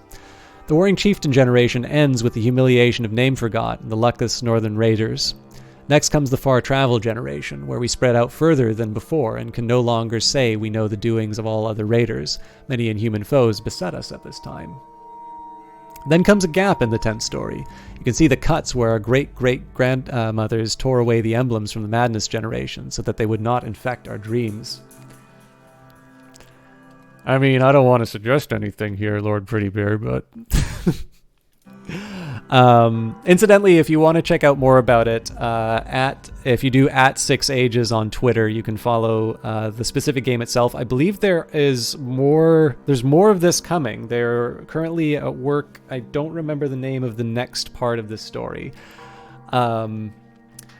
The Warring Chieftain generation ends with the humiliation of Nameforgot and the luckless northern raiders. Next comes the Far Travel generation, where we spread out further than before and can no longer say we know the doings of all other raiders. Many inhuman foes beset us at this time. Then comes a gap in the tent story. You can see the cuts where our great-great-grandmothers tore away the emblems from the Madness generation so that they would not infect our dreams. I mean, I don't want to suggest anything here, Lord Prettybear, but... Incidentally, if you want to check out more about it, if you do @6ages on Twitter, you can follow the specific game itself. I believe there's more of this coming. They're currently at work. I don't remember the name of the next part of this story.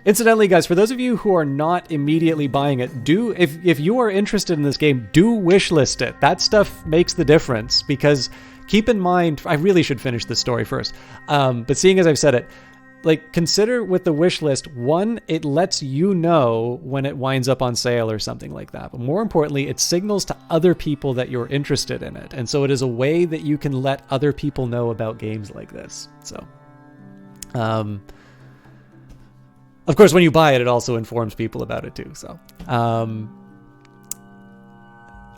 Incidentally, guys, for those of you who are not immediately buying it, if you are interested in this game, do wishlist it. That stuff makes the difference, because keep in mind, I really should finish this story first. But seeing as I've said it, consider with the wish list, one, it lets you know when it winds up on sale or something like that. But more importantly, it signals to other people that you're interested in it. And so it is a way that you can let other people know about games like this. So, of course, when you buy it, it also informs people about it too. So,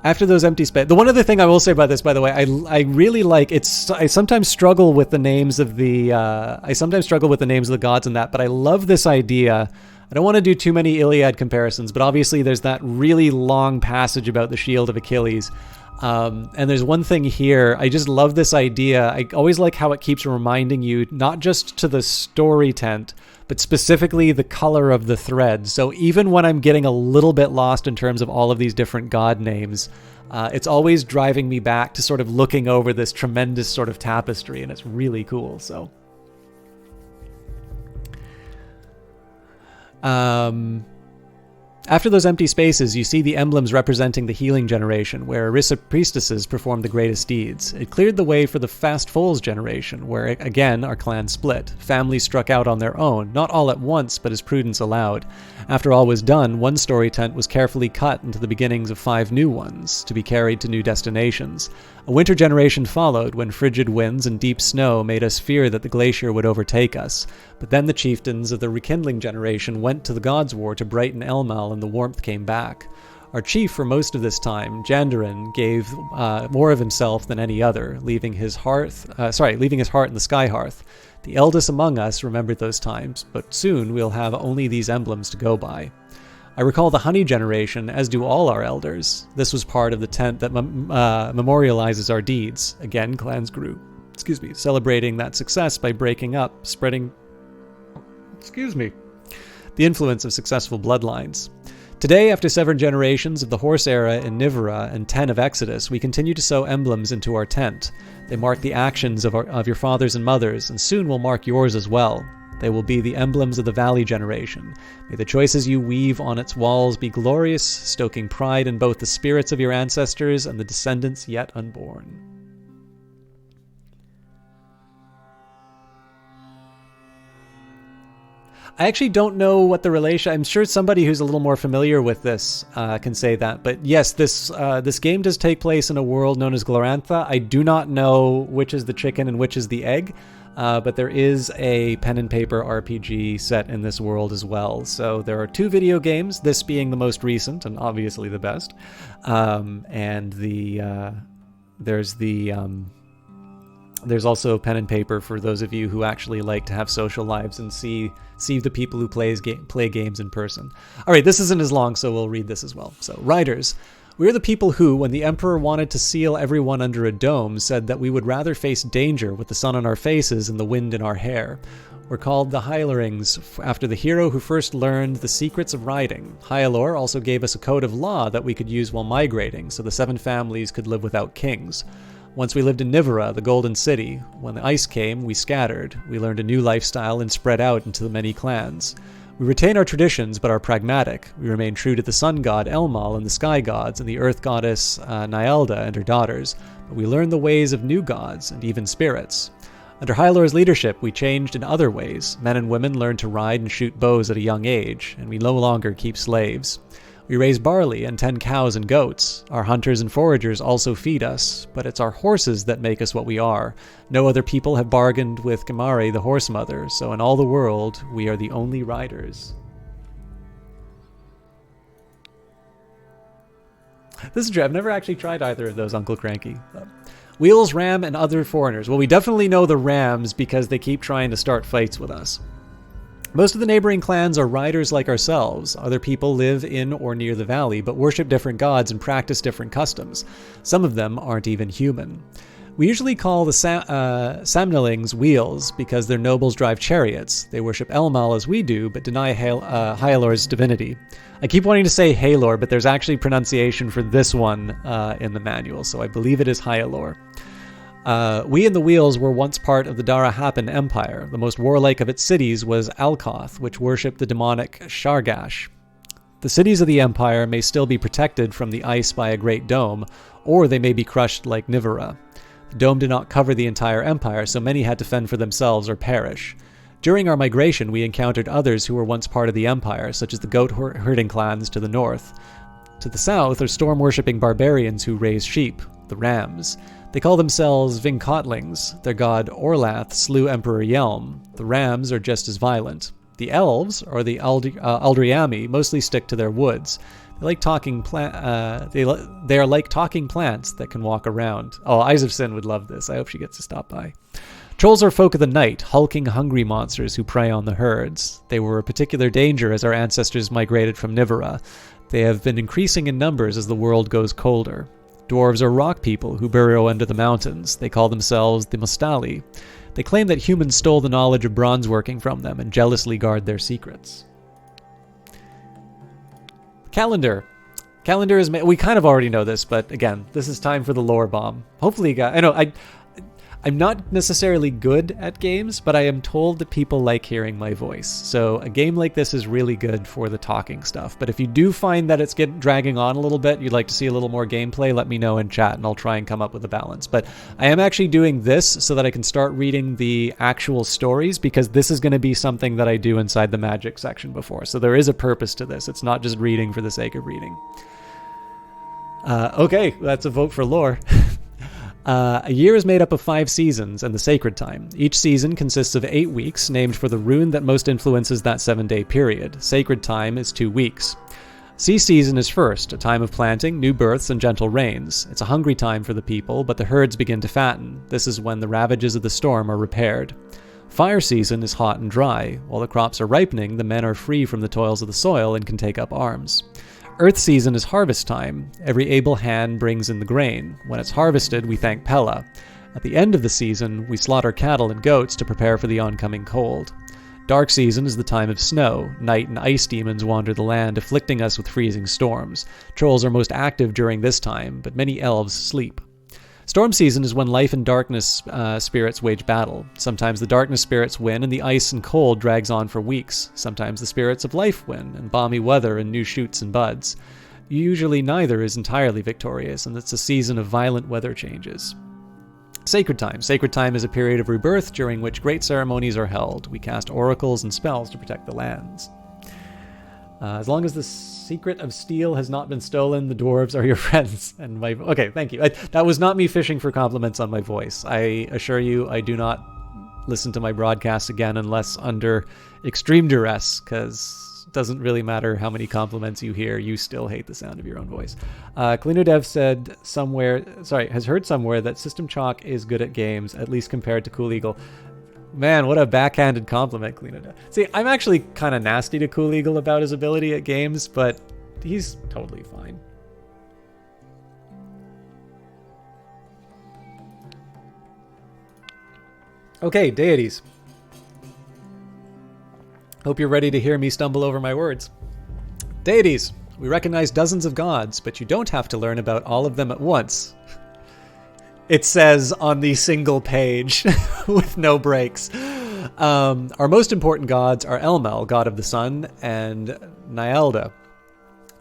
after those empty space, the one other thing I will say about this, by the way, I really like it's. I sometimes struggle with the names of the. Gods and that, but I love this idea. I don't want to do too many Iliad comparisons, but obviously there's that really long passage about the shield of Achilles. And there's one thing here, I just love this idea. I always like how it keeps reminding you, not just to the story tent, but specifically the color of the thread. So even when I'm getting a little bit lost in terms of all of these different god names, it's always driving me back to sort of looking over this tremendous sort of tapestry, and it's really cool. So, after those empty spaces, you see the emblems representing the healing generation, where Arissa priestesses performed the greatest deeds. It cleared the way for the Fast Foals generation, where, again, our clan split. Families struck out on their own, not all at once, but as prudence allowed. After all was done, one story tent was carefully cut into the beginnings of 5 new ones, to be carried to new destinations. A winter generation followed, when frigid winds and deep snow made us fear that the glacier would overtake us. But then the chieftains of the rekindling generation went to the gods' war to brighten Elmal, and the warmth came back. Our chief for most of this time, Jandarin, gave more of himself than any other, leaving his heart in the sky hearth. The eldest among us remembered those times, but soon we'll have only these emblems to go by. I recall the honey generation, as do all our elders. This was part of the tent that memorializes our deeds. Again, clans grew. Celebrating that success by breaking up, spreading the influence of successful bloodlines. Today, after 7 generations of the Horse Era in Nivera and 10 of Exodus, we continue to sew emblems into our tent. They mark the actions of your fathers and mothers, and soon will mark yours as well. They will be the emblems of the Valley generation. May the choices you weave on its walls be glorious, stoking pride in both the spirits of your ancestors and the descendants yet unborn. I actually don't know what the relation... I'm sure somebody who's a little more familiar with this can say that. But yes, this game does take place in a world known as Glorantha. I do not know which is the chicken and which is the egg. But there is a pen and paper RPG set in this world as well. So there are 2 video games, this being the most recent and obviously the best. There's also pen and paper for those of you who actually like to have social lives and see the people who play games in person. All right, this isn't as long, so we'll read this as well. So, Riders. We are the people who, when the Emperor wanted to seal everyone under a dome, said that we would rather face danger with the sun on our faces and the wind in our hair. We're called the Hylarings, after the hero who first learned the secrets of riding. Hyalor also gave us a code of law that we could use while migrating, so the 7 families could live without kings. Once we lived in Nivera, the Golden City. When the ice came, we scattered. We learned a new lifestyle and spread out into the many clans. We retain our traditions, but are pragmatic. We remain true to the sun god Elmal and the sky gods, and the earth goddess Nyelda and her daughters, but we learn the ways of new gods and even spirits. Under Hylor's leadership, we changed in other ways. Men and women learned to ride and shoot bows at a young age, and we no longer keep slaves. We raise barley and tend cows and goats. Our hunters and foragers also feed us, but it's our horses that make us what we are. No other people have bargained with Gamari, the horse mother, so in all the world, we are the only riders. This is true. I've never actually tried either of those, Uncle Cranky. Wheels, Ram, and other foreigners. Well, we definitely know the Rams because they keep trying to start fights with us. Most of the neighboring clans are riders like ourselves. Other people live in or near the valley, but worship different gods and practice different customs. Some of them aren't even human. We usually call the Samnalings wheels because their nobles drive chariots. They worship Elmal as we do, but deny Hyalor's divinity. I keep wanting to say Halor, but there's actually pronunciation for this one in the manual, so I believe it is Hyalor. We and the Wheels were once part of the Darahapan Empire. The most warlike of its cities was Alkoth, which worshipped the demonic Shargash. The cities of the Empire may still be protected from the ice by a great dome, or they may be crushed like Nivera. The dome did not cover the entire empire, so many had to fend for themselves or perish. During our migration, we encountered others who were once part of the empire, such as the goat-herding clans to the north. To the south are storm-worshipping barbarians who raise sheep, the Rams. They call themselves Vinkotlings. Their god Orlath slew Emperor Yelm. The Rams are just as violent. The Elves, or the Aldriami, mostly stick to their woods. They like talking they are like talking plants that can walk around. Oh, Eyes of Sin would love this. I hope she gets to stop by. Trolls are folk of the night, hulking, hungry monsters who prey on the herds. They were a particular danger as our ancestors migrated from Nivera. They have been increasing in numbers as the world goes colder. Dwarves are rock people who burrow under the mountains. They call themselves the Mostali. They claim that humans stole the knowledge of bronze working from them and jealously guard their secrets. Calendar. Calendar is... We kind of already know this, but again, this is time for the lore bomb. Hopefully you got... I know, I'm not necessarily good at games, but I am told that people like hearing my voice. So a game like this is really good for the talking stuff. But if you do find that it's dragging on a little bit, you'd like to see a little more gameplay, let me know in chat and I'll try and come up with a balance. But I am actually doing this so that I can start reading the actual stories, because this is going to be something that I do inside the magic section before. So there is a purpose to this. It's not just reading for the sake of reading. Okay, that's a vote for lore. A year is made up of 5 seasons and the sacred time. Each season consists of 8 weeks, named for the rune that most influences that 7-day period. Sacred time is 2 weeks. Sea season is first, a time of planting, new births, and gentle rains. It's a hungry time for the people, but the herds begin to fatten. This is when the ravages of the storm are repaired. Fire season is hot and dry. While the crops are ripening, the men are free from the toils of the soil and can take up arms. Earth season is harvest time. Every able hand brings in the grain. When it's harvested, we thank Pella. At the end of the season, we slaughter cattle and goats to prepare for the oncoming cold. Dark season is the time of snow. Night and ice demons wander the land, afflicting us with freezing storms. Trolls are most active during this time, but many elves sleep. Storm season is when life and darkness spirits wage battle. Sometimes the darkness spirits win and the ice and cold drags on for weeks. Sometimes the spirits of life win and balmy weather and new shoots and buds. Usually neither is entirely victorious, and it's a season of violent weather changes. Sacred time. Sacred time is a period of rebirth during which great ceremonies are held. We cast oracles and spells to protect the lands. As long as the secret of steel has not been stolen, the dwarves are your friends. And okay, thank you. That was not me fishing for compliments on my voice. I assure you, I do not listen to my broadcasts again unless under extreme duress, because it doesn't really matter how many compliments you hear, you still hate the sound of your own voice. CleanoDev said has heard somewhere that System Chalk is good at games, at least compared to Cool Eagle. Man, what a backhanded compliment, CleanoDev. See, I'm actually kind of nasty to Cool Eagle about his ability at games, but he's totally fine. Okay, deities. Hope you're ready to hear me stumble over my words. Deities. We recognize dozens of gods, but you don't have to learn about all of them at once. It says on the single page with no breaks. Our most important gods are Elmel, god of the sun, and Nyalda,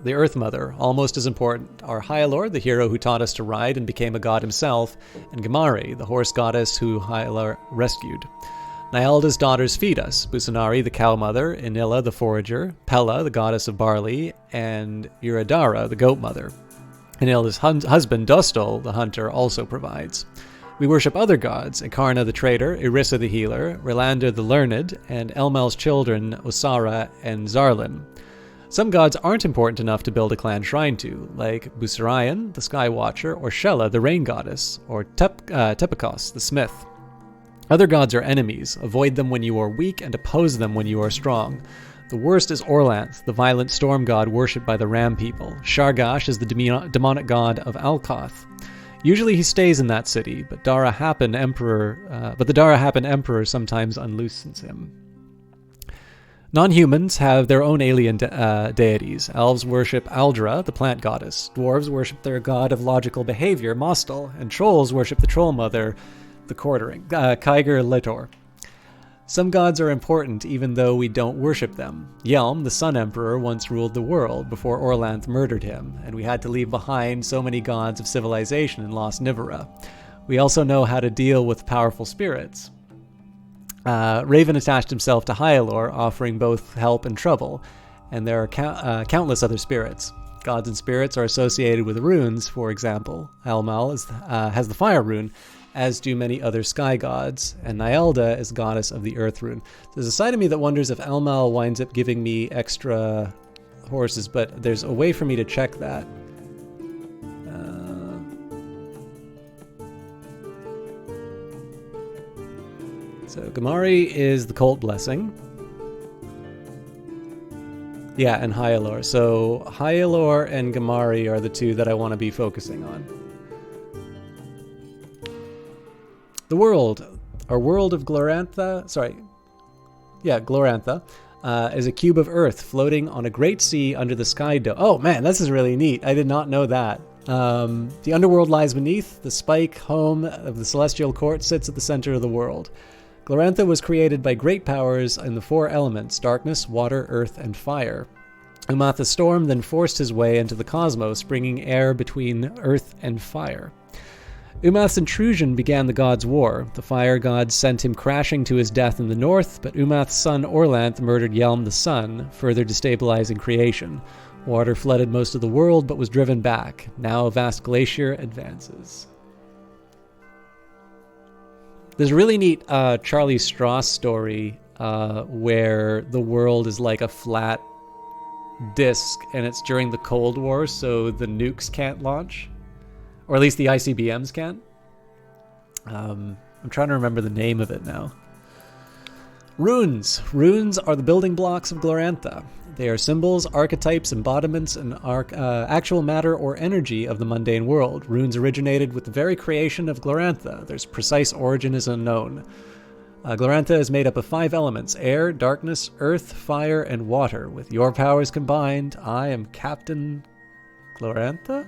the Earth Mother. Almost as important are Hyalor, the hero who taught us to ride and became a god himself, and Gamari, the horse goddess who Hyalor rescued. Nyalda's daughters feed us: Busanari, the cow mother, Inilla, the forager, Pella, the goddess of barley, and Uradara, the goat mother. Inilla's husband, Dostol, the hunter, also provides. We worship other gods: Akarna, the trader, Irissa, the healer, Relander, the learned, and Elmel's children, Osara and Zarlin. Some gods aren't important enough to build a clan shrine to, like Busarayan, the sky watcher, or Shella, the rain goddess, or Tepikos, the smith. Other gods are enemies. Avoid them when you are weak and oppose them when you are strong. The worst is Orlanth, the violent storm god worshipped by the Ram people. Shargash is the demonic god of Alkoth. Usually he stays in that city, but the Dara Happen Emperor sometimes unloosens him. Non-humans have their own alien deities. Elves worship Aldra, the plant goddess. Dwarves worship their god of logical behavior, Mostel, and trolls worship the troll mother, the quartering, Kyger Letor. Some gods are important even though we don't worship them. Yelm, the Sun Emperor, once ruled the world before Orlanth murdered him, and we had to leave behind so many gods of civilization in Lost Nivera. We also know how to deal with powerful spirits. Raven attached himself to Hyalor, offering both help and trouble, and there are countless other spirits. Gods and spirits are associated with runes, for example. Elmal has the fire rune, as do many other sky gods, and Nyalda is goddess of the earth rune. There's a side of me that wonders if Elmal winds up giving me extra horses, but there's a way for me to check that. So Gamari is the cult blessing. Yeah, and Hyalor. So Hyalor and Gamari are the two that I want to be focusing on. The world. Our world of Glorantha, Glorantha, is a cube of earth floating on a great sea under the sky dome. Oh man, this is really neat. I did not know that. The underworld lies beneath. The spike home of the celestial court sits at the center of the world. Glorantha was created by great powers in the four elements: darkness, water, earth, and fire. Umath the storm then forced his way into the cosmos, bringing air between earth and fire. Umath's intrusion began the gods' war. The fire gods sent him crashing to his death in the north, but Umath's son Orlanth murdered Yelm the sun, further destabilizing creation. Water flooded most of the world, but was driven back. Now a vast glacier advances. There's a really neat Charlie Strauss story where the world is like a flat disk, and it's during the Cold War, so the nukes can't launch. Or at least the ICBMs can't. I'm trying to remember the name of it now. Runes. Runes are the building blocks of Glorantha. They are symbols, archetypes, embodiments, and actual matter or energy of the mundane world. Runes originated with the very creation of Glorantha. Their precise origin is unknown. Glorantha is made up of 5 elements: air, darkness, earth, fire, and water. With your powers combined, I am Captain Glorantha?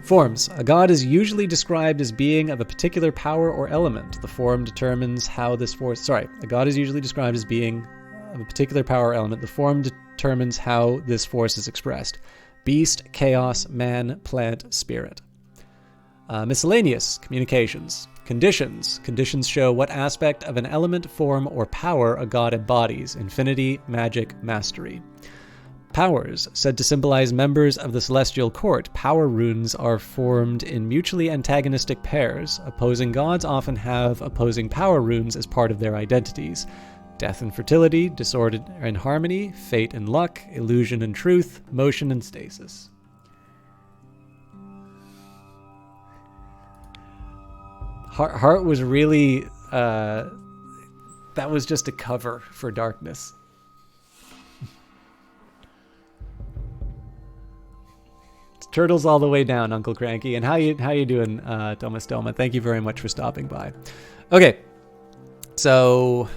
Forms. A god is usually described as being of a particular power or element. The form determines how this force... A god is usually described as being of a particular power or element. The form determines how this force is expressed. Beast, chaos, man, plant, spirit. Miscellaneous. Communications. Conditions. Conditions show what aspect of an element, form, or power a god embodies. Infinity, magic, mastery. Powers. Said to symbolize members of the celestial court, power runes are formed in mutually antagonistic pairs. Opposing gods often have opposing power runes as part of their identities. Death and fertility, disorder and harmony, fate and luck, illusion and truth, motion and stasis. Heart was really... that was just a cover for darkness. Turtles all the way down, Uncle Cranky. And how you doing, Thomas Doma? Thank you very much for stopping by. Okay, so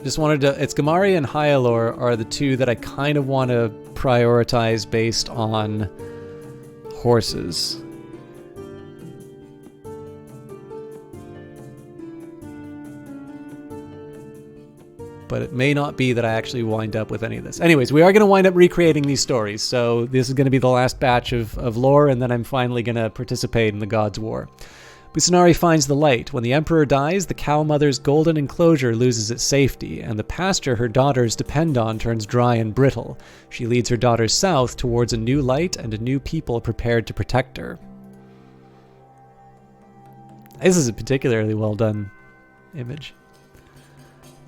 just wanted to... It's Gamari and Hyalor are the two that I kind of want to prioritize based on horses. But it may not be that I actually wind up with any of this. Anyways, we are going to wind up recreating these stories, so this is going to be the last batch of lore, and then I'm finally going to participate in the Gods' War. Busanari finds the light. When the Emperor dies, the cow mother's golden enclosure loses its safety, and the pasture her daughters depend on turns dry and brittle. She leads her daughters south towards a new light and a new people prepared to protect her. This is a particularly well done image.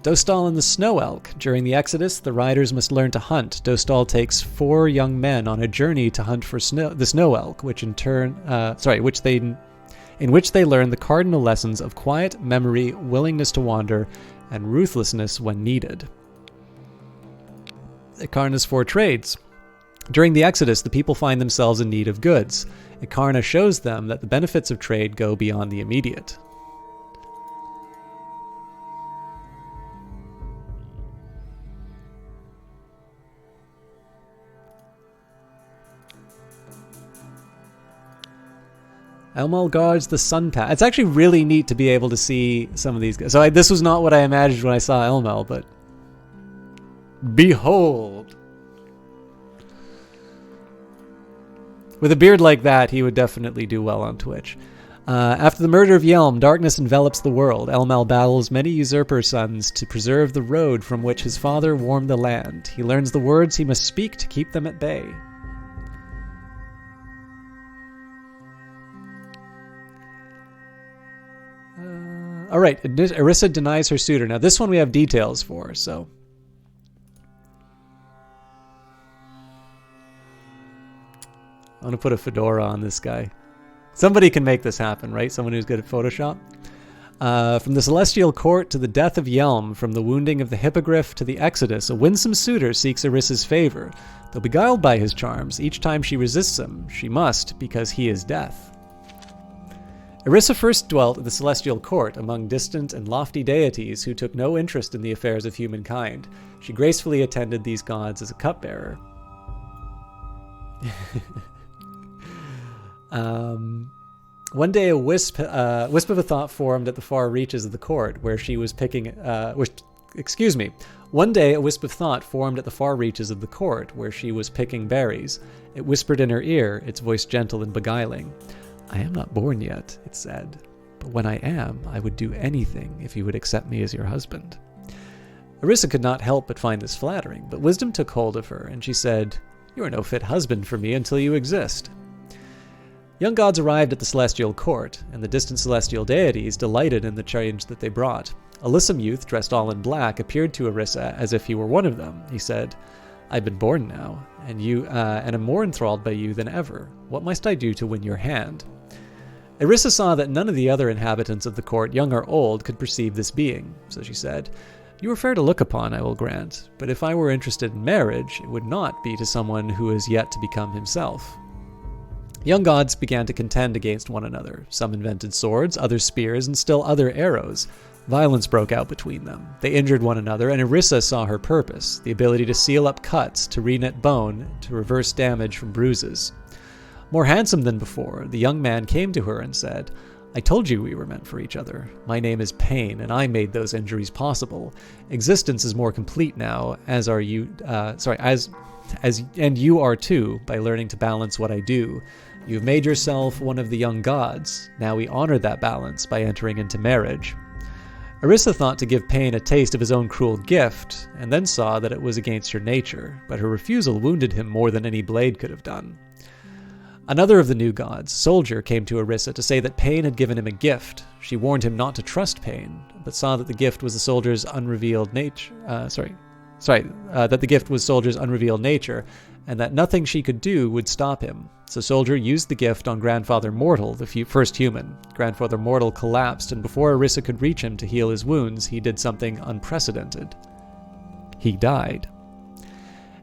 Dostal and the Snow Elk. During the Exodus, the riders must learn to hunt. Dostal takes 4 young men on a journey to hunt for the Snow Elk, which in which they learn the cardinal lessons of quiet, memory, willingness to wander, and ruthlessness when needed. Ikarna's 4 trades. During the Exodus, the people find themselves in need of goods. Ikarna shows them that the benefits of trade go beyond the immediate. Elmal guards the sun path. It's actually really neat to be able to see some of these guys. So this was not what I imagined when I saw Elmal, but behold. With a beard like that, he would definitely do well on Twitch. After the murder of Yelm, darkness envelops the world. Elmal battles many usurper sons to preserve the road from which his father warmed the land. He learns the words he must speak to keep them at bay. All right, Orisa denies her suitor. Now, this one we have details for, so... I'm going to put a fedora on this guy. Somebody can make this happen, right? Someone who's good at Photoshop. From the Celestial Court to the death of Yelm, from the wounding of the Hippogriff to the Exodus, a winsome suitor seeks Orisa's favor. Though beguiled by his charms, each time she resists him, she must, because he is death. Orisa first dwelt at the Celestial Court among distant and lofty deities who took no interest in the affairs of humankind. She gracefully attended these gods as a cupbearer. One day a wisp of a thought formed at the far reaches of the court where she was picking... One day a wisp of thought formed at the far reaches of the court where she was picking berries. It whispered in her ear, its voice gentle and beguiling. I am not born yet, it said, but when I am, I would do anything if you would accept me as your husband. Orisa could not help but find this flattering, but wisdom took hold of her, and she said, You are no fit husband for me until you exist. Young gods arrived at the Celestial Court, and the distant celestial deities delighted in the change that they brought. A lissom youth, dressed all in black, appeared to Orisa as if he were one of them. He said, I've been born now, and am more enthralled by you than ever. What must I do to win your hand? Orisa saw that none of the other inhabitants of the court, young or old, could perceive this being, so she said, You are fair to look upon, I will grant, but if I were interested in marriage, it would not be to someone who is yet to become himself. Young gods began to contend against one another. Some invented swords, others spears, and still other arrows. Violence broke out between them. They injured one another, and Irissa saw her purpose, the ability to seal up cuts, to reknit bone, to reverse damage from bruises. More handsome than before, the young man came to her and said, "I told you we were meant for each other. My name is Pain, and I made those injuries possible. Existence is more complete now, as are you, and you are too, by learning to balance what I do. You've made yourself one of the young gods. Now we honor that balance by entering into marriage." Irissa thought to give Pain a taste of his own cruel gift, and then saw that it was against her nature, but her refusal wounded him more than any blade could have done. Another of the new gods, Soldier, came to Irissa to say that Pain had given him a gift. She warned him not to trust Pain, but saw that the gift was the soldier's unrevealed nature. That the gift was Soldier's unrevealed nature, and that nothing she could do would stop him. So Soldier used the gift on Grandfather Mortal, the first human. Grandfather Mortal collapsed, and before Irissa could reach him to heal his wounds, he did something unprecedented. He died.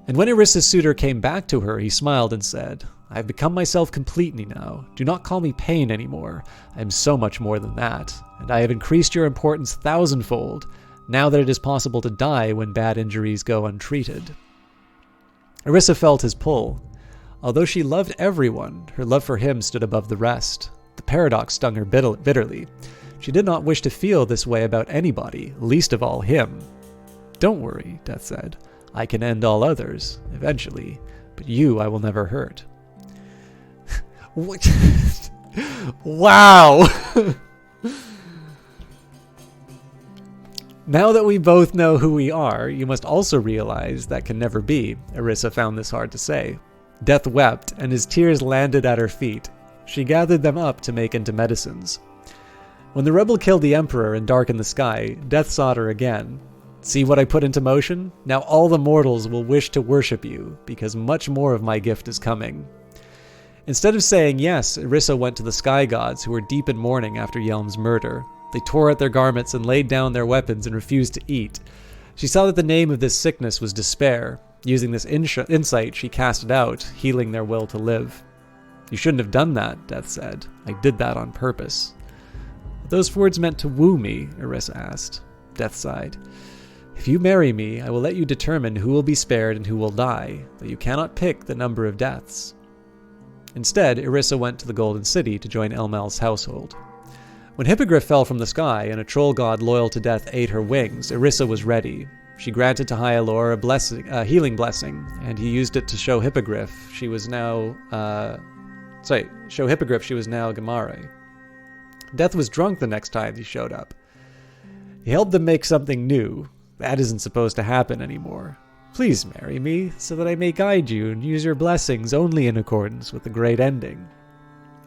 And when Irissa's suitor came back to her, he smiled and said, "I have become myself completely now. Do not call me Pain anymore. I am so much more than that, and I have increased your importance 1,000-fold, now that it is possible to die when bad injuries go untreated." Irissa felt his pull. Although she loved everyone, her love for him stood above the rest. The paradox stung her bitterly. She did not wish to feel this way about anybody, least of all him. "Don't worry," Death said. "I can end all others, eventually, but you I will never hurt." What? Wow! Now that we both know who we are, you must also realize that can never be. Irissa found this hard to say. Death wept, and his tears landed at her feet. She gathered them up to make into medicines. When the rebel killed the Emperor and darkened the sky, Death sought her again. "See what I put into motion? Now all the mortals will wish to worship you, because much more of my gift is coming." Instead of saying yes, Irissa went to the sky gods, who were deep in mourning after Yelm's murder. They tore at their garments and laid down their weapons and refused to eat. She saw that the name of this sickness was despair. Using this insight, she cast it out, healing their will to live. "You shouldn't have done that," Death said. "I did that on purpose." "What those words meant to woo me?" Irissa asked. Death sighed. "If you marry me, I will let you determine who will be spared and who will die, though you cannot pick the number of deaths." Instead, Irissa went to the Golden City to join Elmal's household. When Hippogriff fell from the sky and a troll god loyal to Death ate her wings, Irissa was ready. She granted to Hyalor a healing blessing, and he used it to show Hippogriff she was now Gamare. Death was drunk the next time he showed up. He helped them make something new. That isn't supposed to happen anymore. "Please marry me, so that I may guide you and use your blessings only in accordance with the great ending."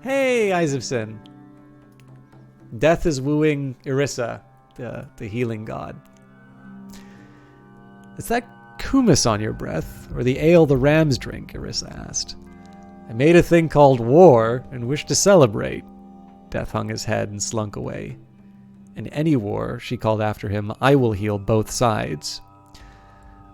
Hey, Eyes of Sin! Death is wooing Irissa, the healing god. "Is that kumis on your breath, or the ale the rams drink?" Irissa asked. "I made a thing called war, and wish to celebrate." Death hung his head and slunk away. "In any war," she called after him, "I will heal both sides."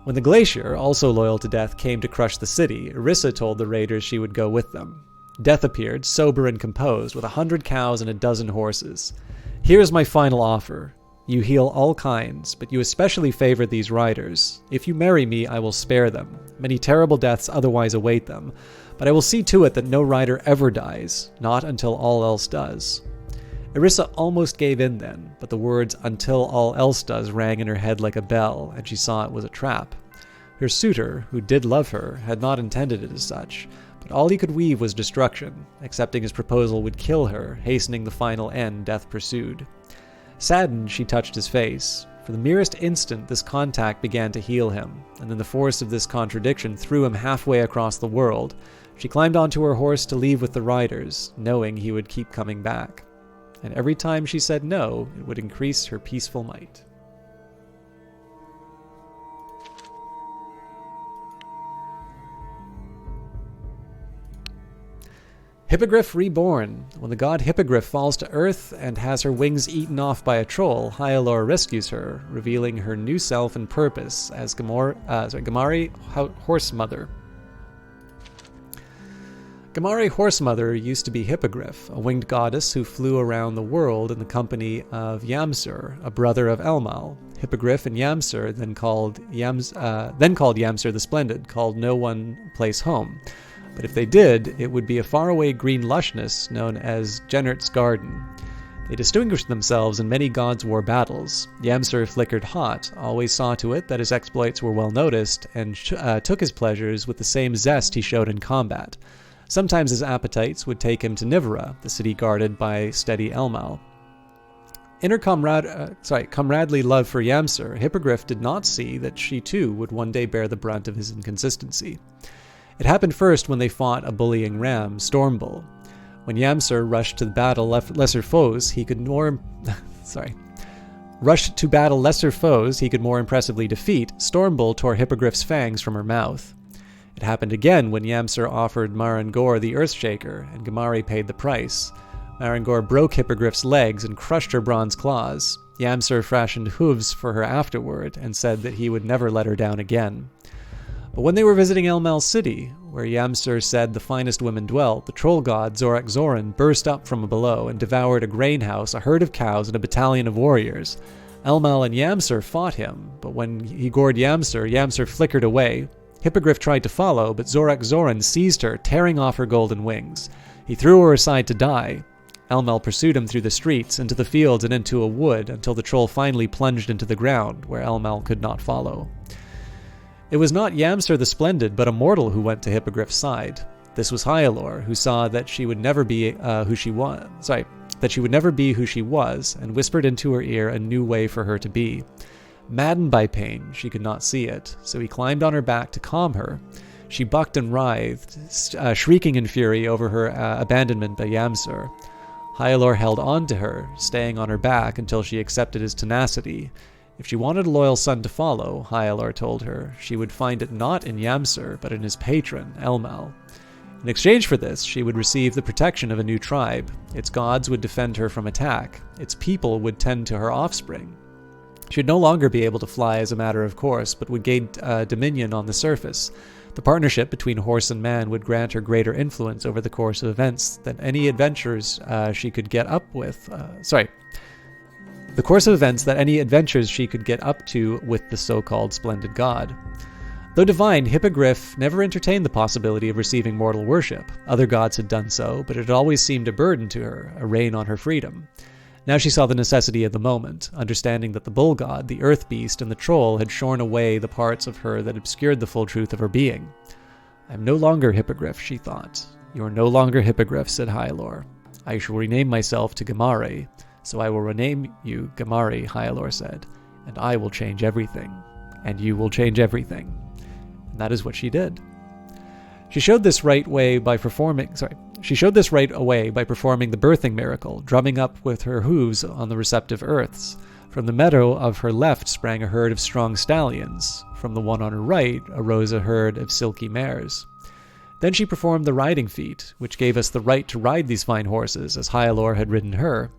When the Glacier, also loyal to Death, came to crush the city, Irissa told the raiders she would go with them. Death appeared, sober and composed, with 100 cows and 12 horses. "Here is my final offer. You heal all kinds, but you especially favor these riders. If you marry me, I will spare them. Many terrible deaths otherwise await them, but I will see to it that no rider ever dies, not until all else does." Irissa almost gave in then, but the words "until all else does" rang in her head like a bell, and she saw it was a trap. Her suitor, who did love her, had not intended it as such, but all he could weave was destruction. Accepting his proposal would kill her, hastening the final end Death pursued. Saddened, she touched his face. For the merest instant, this contact began to heal him, and then the force of this contradiction threw him halfway across the world. She climbed onto her horse to leave with the riders, knowing he would keep coming back. And every time she said no, it would increase her peaceful might. Hippogriff Reborn. When the god Hippogriff falls to earth and has her wings eaten off by a troll, Hyalor rescues her, revealing her new self and purpose as Gamari Horse Mother. Gamari Horsemother used to be Hippogriff, a winged goddess who flew around the world in the company of Yamsur, a brother of Elmal. Hippogriff and Yamsur, then called Yamsur the Splendid, called no one place home. But if they did, it would be a faraway green lushness known as Jennert's Garden. They distinguished themselves in many gods' war battles. Yamsur flickered hot, always saw to it that his exploits were well noticed, and took his pleasures with the same zest he showed in combat. Sometimes his appetites would take him to Nivera, the city guarded by steady Elmal. In her comradely love for Yamsur, Hippogriff did not see that she too would one day bear the brunt of his inconsistency. It happened first when they fought a bullying ram, Stormbull. When Yamsur rushed to battle lesser foes, he could more impressively defeat. Stormbull tore Hippogriff's fangs from her mouth. It happened again when Yamsur offered Marangor the Earthshaker, and Gamari paid the price. Marangor broke Hippogriff's legs and crushed her bronze claws. Yamsur fashioned hooves for her afterward, and said that he would never let her down again. But when they were visiting Elmal's city, where Yamsur said the finest women dwelt, the troll god Zorak Zoran burst up from below and devoured a grain house, a herd of cows, and a battalion of warriors. Elmal and Yamsur fought him, but when he gored Yamsur, Yamsur flickered away. Hippogriff tried to follow, but Zorak Zoran seized her, tearing off her golden wings. He threw her aside to die. Elmal pursued him through the streets, into the fields, and into a wood, until the troll finally plunged into the ground, where Elmal could not follow. It was not Yamsur the Splendid, but a mortal who went to Hippogriff's side. This was Hyalor, who saw that she would never be who she was, and whispered into her ear a new way for her to be. Maddened by pain, she could not see it, so he climbed on her back to calm her. She bucked and writhed, shrieking in fury over her abandonment by Yamsur. Hyalor held on to her, staying on her back until she accepted his tenacity. If she wanted a loyal son to follow, Hyalor told her, she would find it not in Yamsur, but in his patron, Elmal. In exchange for this, she would receive the protection of a new tribe. Its gods would defend her from attack. Its people would tend to her offspring. She would no longer be able to fly as a matter of course, but would gain dominion on the surface. The partnership between horse and man would grant her greater influence over the course of events than any adventures she could get up with. The course of events that any adventures she could get up to with the so-called splendid god. Though divine, Hippogriff never entertained the possibility of receiving mortal worship. Other gods had done so, but it had always seemed a burden to her, a rein on her freedom. Now she saw the necessity of the moment, understanding that the bull god, the earth beast, and the troll had shorn away the parts of her that obscured the full truth of her being. I am no longer Hippogriff, she thought. You are no longer Hippogriff, said Hyalor. I shall rename myself to Gamari, so I will rename you Gamari, Hyalor said, and I will change everything, and you will change everything. And that is what she did. She showed this right away by performing the birthing miracle, drumming up with her hooves on the receptive earths. From the meadow of her left sprang a herd of strong stallions. From the one on her right arose a herd of silky mares. Then she performed the riding feat, which gave us the right to ride these fine horses, as Hyalor had ridden her.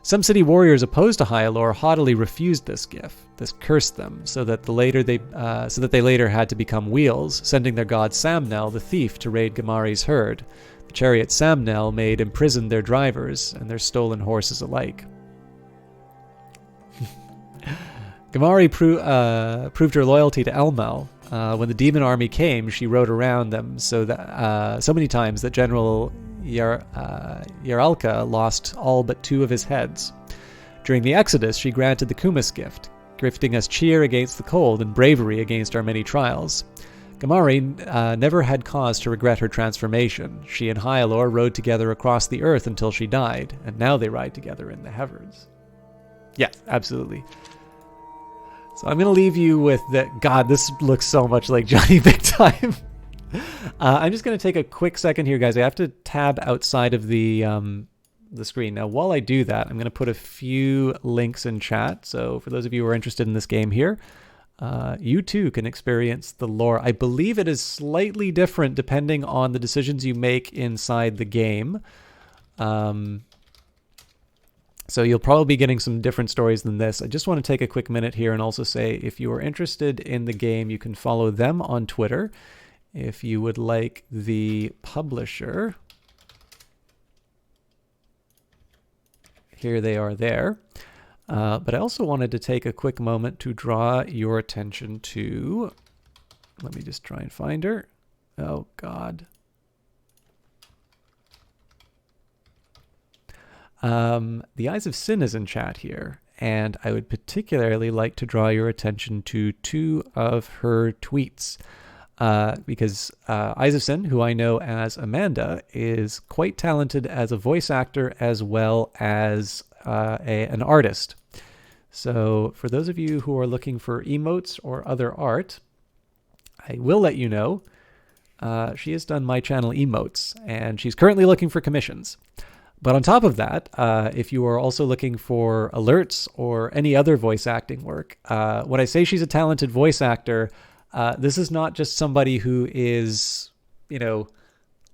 Some city warriors opposed to Hyalor haughtily refused this gift. This cursed them, so that they later had to become wheels, sending their god Samnel, the thief, to raid Gamari's herd. The chariot Samnel made imprisoned their drivers and their stolen horses alike. Gamari proved her loyalty to Elmal. When the demon army came, she rode around them so many times that General Yaralka lost all but 2 of his heads. During the Exodus, she granted the Kumis gift, gifting us cheer against the cold and bravery against our many trials. Gamari never had cause to regret her transformation. She and Hyalor rode together across the earth until she died, and now they ride together in the heavens. Yes, absolutely. So I'm going to leave you with that. God, this looks so much like Johnny Big Time. I'm just going to take a quick second here, guys. I have to tab outside of the screen. Now, while I do that, I'm going to put a few links in chat. So for those of you who are interested in this game here, you too can experience the lore. I believe it is slightly different depending on the decisions you make inside the game. So you'll probably be getting some different stories than this. I just want to take a quick minute here and also say if you are interested in the game, you can follow them on Twitter. if you would like the publisher. Here they are there. But I also wanted to take a quick moment to draw your attention to, let me just try and find her. Oh, God. The Eyes of Sin is in chat here, and I would particularly like to draw your attention to two of her tweets. Because Eyes of Sin, who I know as Amanda, is quite talented as a voice actor as well as an artist. So for those of you who are looking for emotes or other art, I will let you know she has done my channel emotes, and she's currently looking for commissions. But on top of that, if you are also looking for alerts or any other voice acting work, when I say she's a talented voice actor, this is not just somebody who is,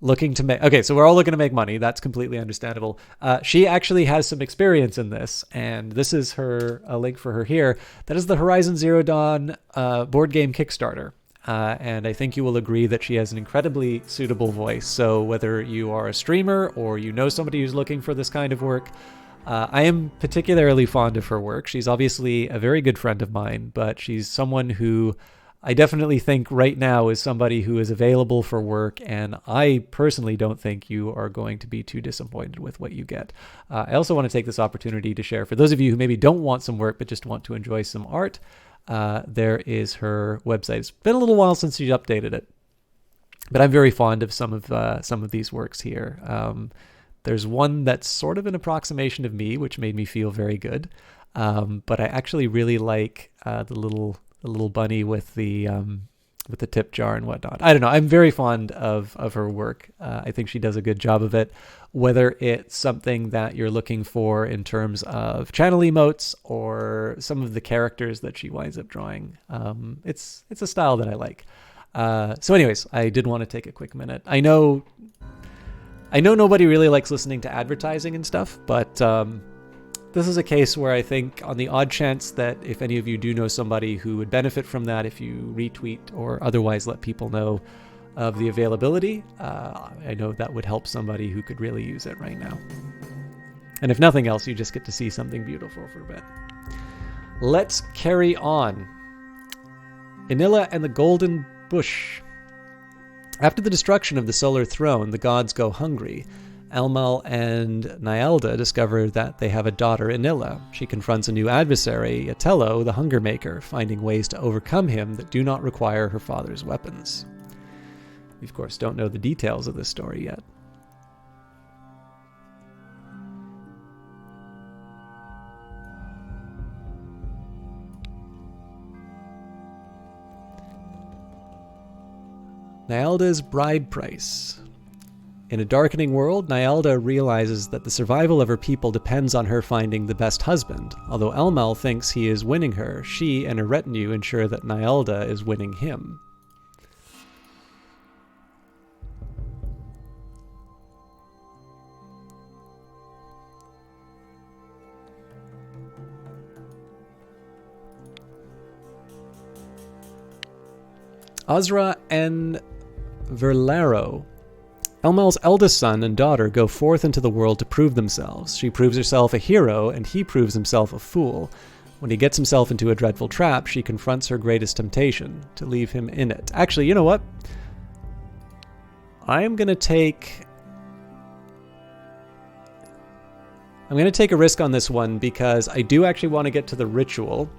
looking to make... Okay, so we're all looking to make money. That's completely understandable. She actually has some experience in this, and this is a link for her here. That is the Horizon Zero Dawn board game Kickstarter. And I think you will agree that she has an incredibly suitable voice. So whether you are a streamer or you know somebody who's looking for this kind of work, I am particularly fond of her work. She's obviously a very good friend of mine, but she's someone who I definitely think right now is somebody who is available for work, and I personally don't think you are going to be too disappointed with what you get. I also want to take this opportunity to share, for those of you who maybe don't want some work but just want to enjoy some art, there is her website. It's been a little while since she updated it, but I'm very fond of some of these works here. There's one that's sort of an approximation of me, which made me feel very good. But I actually really like the little bunny with the tip jar and whatnot. I don't know. I'm very fond of her work. I think she does a good job of it. Whether it's something that you're looking for in terms of channel emotes or some of the characters that she winds up drawing, it's a style that I like. So anyways, I did want to take a quick minute. I know nobody really likes listening to advertising and stuff, but this is a case where I think on the odd chance that if any of you do know somebody who would benefit from that, if you retweet or otherwise let people know of the availability, I know that would help somebody who could really use it right now. And if nothing else, you just get to see something beautiful for a bit. Let's carry on. Inilla and the Golden Bush. After the destruction of the Solar Throne, the gods go hungry. Elmal and Nyalda discover that they have a daughter, Inilla. She confronts a new adversary, Atello, the Hunger Maker, finding ways to overcome him that do not require her father's weapons. We, of course, don't know the details of this story yet. Nyalda's bride price. In a darkening world, Nyalda realizes that the survival of her people depends on her finding the best husband. Although Elmal thinks he is winning her, she and her retinue ensure that Nyalda is winning him. Azra and Verlaro. Elmal's eldest son and daughter go forth into the world to prove themselves. She proves herself a hero, and he proves himself a fool. When he gets himself into a dreadful trap, she confronts her greatest temptation, to leave him in it. Actually, you know what? I'm going to take a risk on this one because I do actually want to get to the ritual.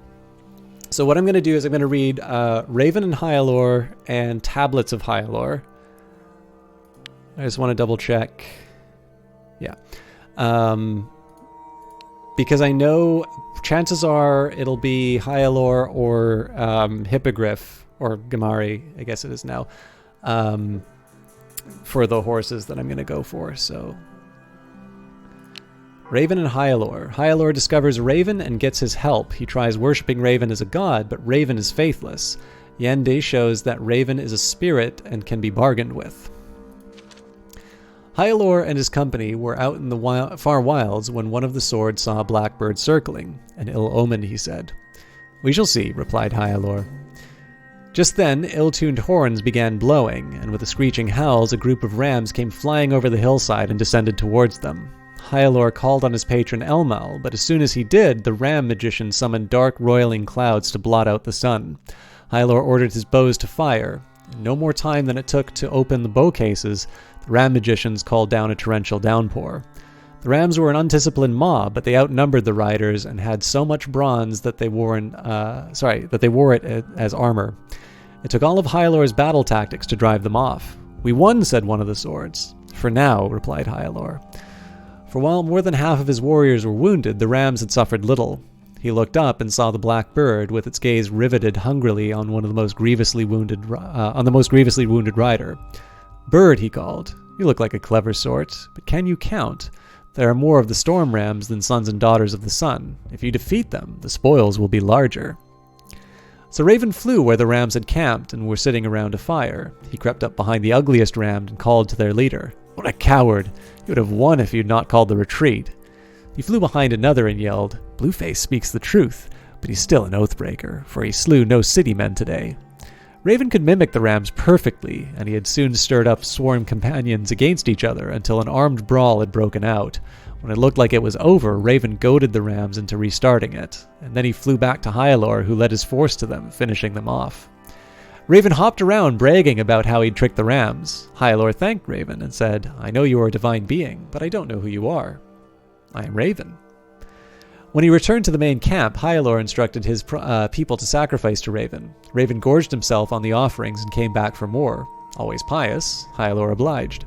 So what I'm going to do is I'm going to read Raven and Hyalor and Tablets of Hyalor. I just want to double check. Yeah. Because I know chances are it'll be Hyalor or Hippogriff, or Gamari, I guess it is now, for the horses that I'm going to go for. So, Raven and Hyalor. Hyalor discovers Raven and gets his help. He tries worshipping Raven as a god, but Raven is faithless. Yende shows that Raven is a spirit and can be bargained with. Hyalor and his company were out in the far wilds when one of the swords saw a blackbird circling. An ill omen, he said. We shall see, replied Hyalor. Just then, ill-tuned horns began blowing, and with the screeching howls, a group of rams came flying over the hillside and descended towards them. Hyalor called on his patron Elmal, but as soon as he did, the ram magician summoned dark, roiling clouds to blot out the sun. Hyalor ordered his bows to fire. In no more time than it took to open the bow cases, the ram magicians called down a torrential downpour. The rams were an undisciplined mob, but they outnumbered the riders and had so much bronze that they wore it as armor. It took all of Hyalor's battle tactics to drive them off. "We won," said one of the swords. "For now," replied Hyalor. For while more than half of his warriors were wounded, the rams had suffered little. He looked up and saw the black bird, with its gaze riveted hungrily on the most grievously wounded rider. "Bird," he called, "you look like a clever sort, but can you count? There are more of the storm rams than sons and daughters of the sun. If you defeat them, the spoils will be larger." So Raven flew where the rams had camped and were sitting around a fire. He crept up behind the ugliest ram and called to their leader. "What a coward! You would have won if you had not called the retreat." He flew behind another and yelled, "Blueface speaks the truth, but he's still an oathbreaker, for he slew no city men today." Raven could mimic the rams perfectly, and he had soon stirred up sworn companions against each other until an armed brawl had broken out. When it looked like it was over, Raven goaded the rams into restarting it, and then he flew back to Hyalor, who led his force to them, finishing them off. Raven hopped around bragging about how he'd tricked the rams. Hyalor thanked Raven and said, "I know you are a divine being, but I don't know who you are." "I am Raven." When he returned to the main camp, Hyalor instructed his people to sacrifice to Raven. Raven gorged himself on the offerings and came back for more. Always pious, Hyalor obliged.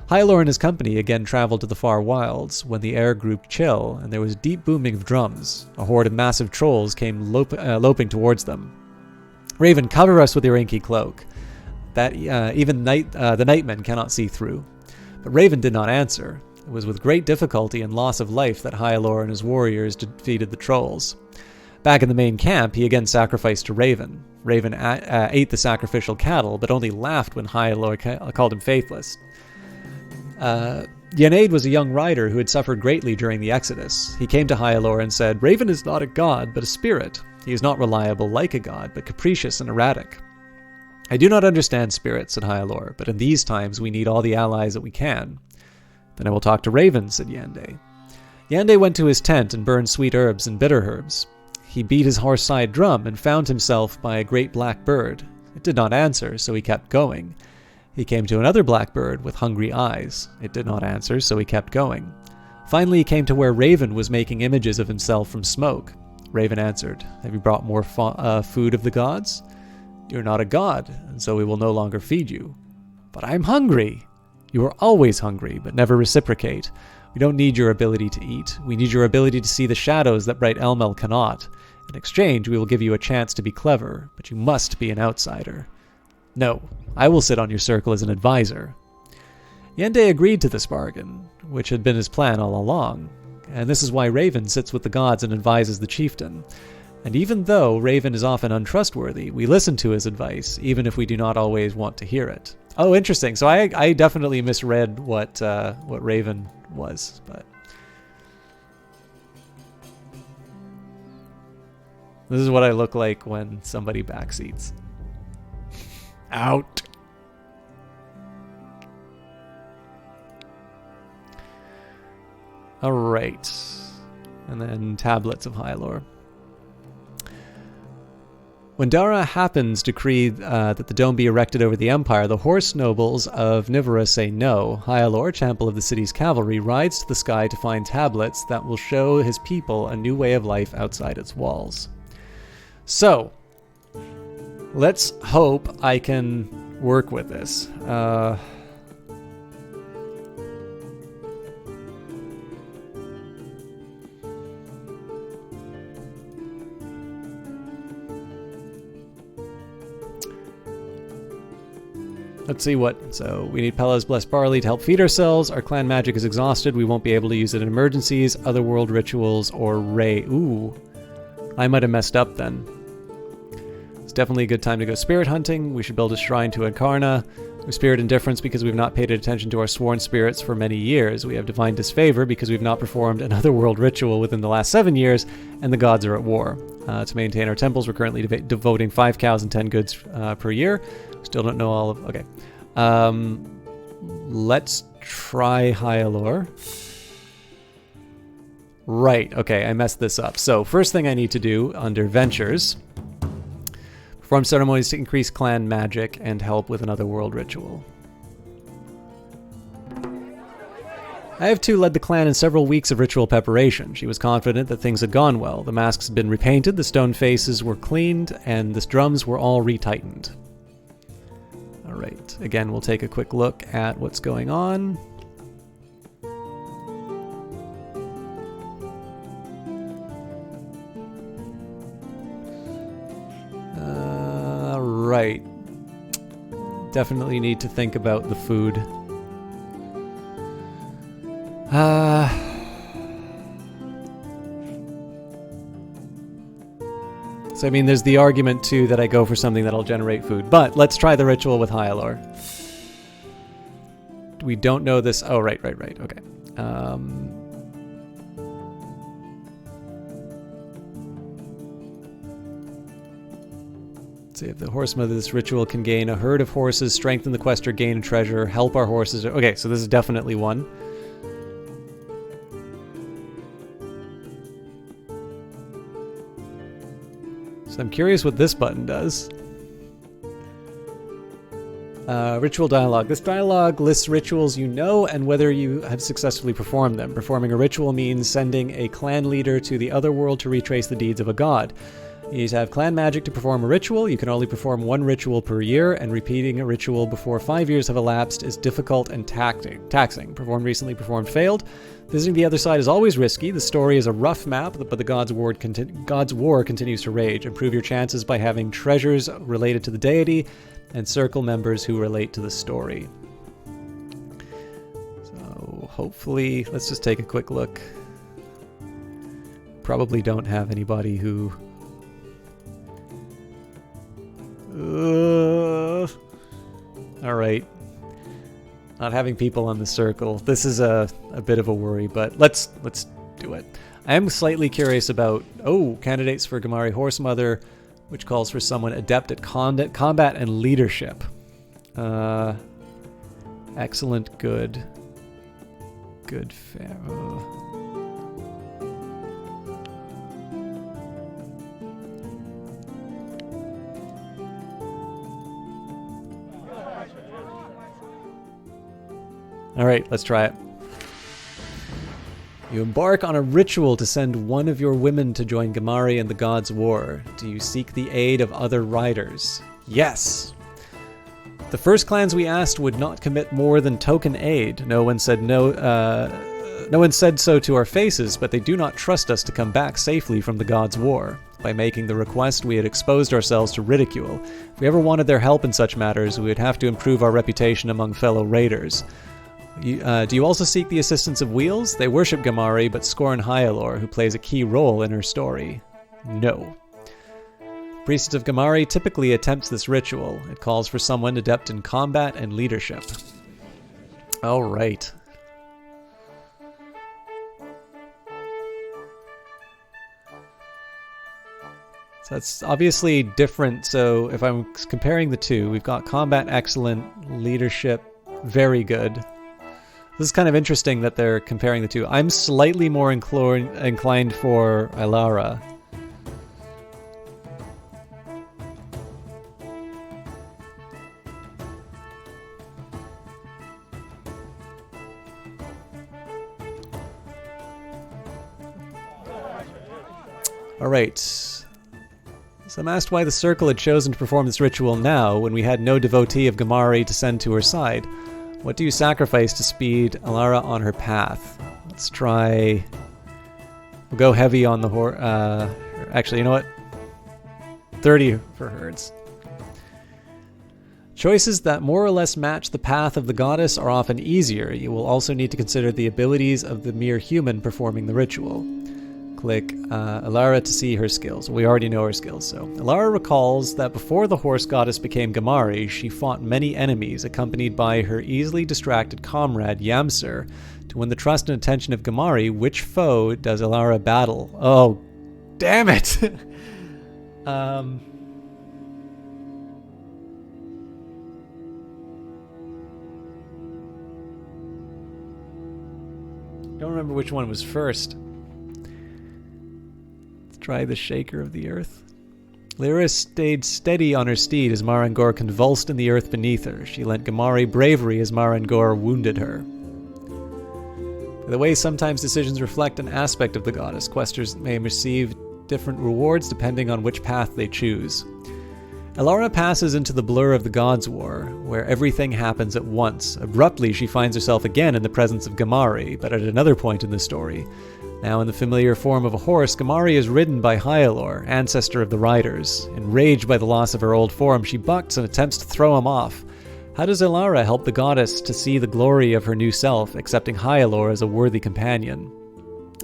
Hyalor and his company again traveled to the far wilds when the air grew chill and there was deep booming of drums. A horde of massive trolls came loping towards them. "Raven, cover us with your inky cloak, that even the nightmen cannot see through." But Raven did not answer. It was with great difficulty and loss of life that Hyalor and his warriors defeated the trolls. Back in the main camp, he again sacrificed to Raven. Raven ate the sacrificial cattle, but only laughed when Hyalor called him faithless. Yanade was a young rider who had suffered greatly during the Exodus. He came to Hyalor and said, "Raven is not a god, but a spirit. He is not reliable like a god, but capricious and erratic." "I do not understand spirits," said Hyalor, "but in these times we need all the allies that we can." "Then I will talk to Raven," said Yande. Yande went to his tent and burned sweet herbs and bitter herbs. He beat his horse-side drum and found himself by a great black bird. It did not answer, so he kept going. He came to another black bird with hungry eyes. It did not answer, so he kept going. Finally, he came to where Raven was making images of himself from smoke. Raven answered, "Have you brought more food of the gods?" "You are not a god, and so we will no longer feed you." "But I am hungry." "You are always hungry, but never reciprocate. We don't need your ability to eat. We need your ability to see the shadows that bright Elmal cannot. In exchange, we will give you a chance to be clever, but you must be an outsider." "No, I will sit on your circle as an advisor." Yande agreed to this bargain, which had been his plan all along, and this is why Raven sits with the gods and advises the chieftain. And even though Raven is often untrustworthy, we listen to his advice, even if we do not always want to hear it. Oh, interesting. So I definitely misread what Raven was, but this is what I look like when somebody backseats. Out. All right, and then tablets of Hyalor. When Dara Happens decreed that the dome be erected over the Empire, the horse nobles of Nivera say no. Hyalor, champion of the city's cavalry, rides to the sky to find tablets that will show his people a new way of life outside its walls. So, let's hope I can work with this. Let's see what... So, we need Pela's Blessed Barley to help feed ourselves. Our clan magic is exhausted. We won't be able to use it in emergencies, otherworld rituals, or Ray. Ooh. I might have messed up then. It's definitely a good time to go spirit hunting. We should build a shrine to Incarna. We spirit indifference because we've not paid attention to our sworn spirits for many years. We have divine disfavor because we've not performed another world ritual within the last 7 years, and the gods are at war. To maintain our temples, we're currently devoting 5 cows and 10 goods per year. Still don't know all of... Okay. Let's try Hyalor. Right, okay, I messed this up. So, first thing I need to do under Ventures... Perform ceremonies to increase clan magic and help with another world ritual. I have too led the clan in several weeks of ritual preparation. She was confident that things had gone well. The masks had been repainted, the stone faces were cleaned, and the drums were all retightened. Alright, again, we'll take a quick look at what's going on. Right. Definitely need to think about the food. So, I mean, there's the argument, too, that I go for something that'll generate food. But let's try the ritual with Hyalor. We don't know this. Oh, right. Okay. See if the horse mother this ritual can gain a herd of horses, strengthen the quest or gain a treasure, help our horses. Okay, so this is definitely one. So I'm curious what this button does. Ritual dialogue. This dialogue lists rituals you know and whether you have successfully performed them. Performing a ritual means sending a clan leader to the other world to retrace the deeds of a god. You need to have clan magic to perform a ritual. You can only perform 1 ritual per year, and repeating a ritual before 5 years have elapsed is difficult and taxing. Performed recently, performed failed. Visiting the other side is always risky. The story is a rough map, but the God's War continues to rage. Improve your chances by having treasures related to the deity and circle members who relate to the story. So hopefully, let's just take a quick look. Probably don't have anybody who... Alright. Not having people on the circle. This is a bit of a worry, but let's do it. I am slightly curious about, candidates for Gamari Horse Mother, which calls for someone adept at combat and leadership. Excellent, good. Good, fair. Alright, let's try it. You embark on a ritual to send one of your women to join Gamari in the God's War. Do you seek the aid of other riders? Yes! The first clans we asked would not commit more than token aid. No one said no one said so to our faces, but they do not trust us to come back safely from the God's War. By making the request, we had exposed ourselves to ridicule. If we ever wanted their help in such matters, we would have to improve our reputation among fellow raiders. Do you also seek the assistance of Wheels? They worship Gamari, but scorn Hyalor, who plays a key role in her story. No. Priestess of Gamari typically attempts this ritual. It calls for someone adept in combat and leadership. Alright. So that's obviously different. So if I'm comparing the two, we've got combat excellent, leadership very good. This is kind of interesting that they're comparing the two. I'm slightly more inclined for Ilara. Alright. So I'm asked why the Circle had chosen to perform this ritual now, when we had no devotee of Gamari to send to her side. What do you sacrifice to speed Ilara on her path? Let's try... We'll go heavy on the horse. Actually, you know what? 30 for herds. Choices that more or less match the path of the goddess are often easier. You will also need to consider the abilities of the mere human performing the ritual. Click Elara to see her skills. We already know her skills, so. Elara recalls that before the horse goddess became Gamari, she fought many enemies, accompanied by her easily distracted comrade Yamsur. To win the trust and attention of Gamari, which foe does Elara battle? Oh, damn it! Don't remember which one was first. Let's try the Shaker of the Earth. Lyra stayed steady on her steed as Marangor convulsed in the earth beneath her. She lent Gamari bravery as Marangor wounded her. By the way, sometimes decisions reflect an aspect of the goddess. Questers may receive different rewards depending on which path they choose. Elara passes into the blur of the Gods' War, where everything happens at once. Abruptly, she finds herself again in the presence of Gamari, but at another point in the story. Now in the familiar form of a horse, Gamari is ridden by Hyalor, ancestor of the riders. Enraged by the loss of her old form, she bucks and attempts to throw him off. How does Elara help the goddess to see the glory of her new self, accepting Hyalor as a worthy companion?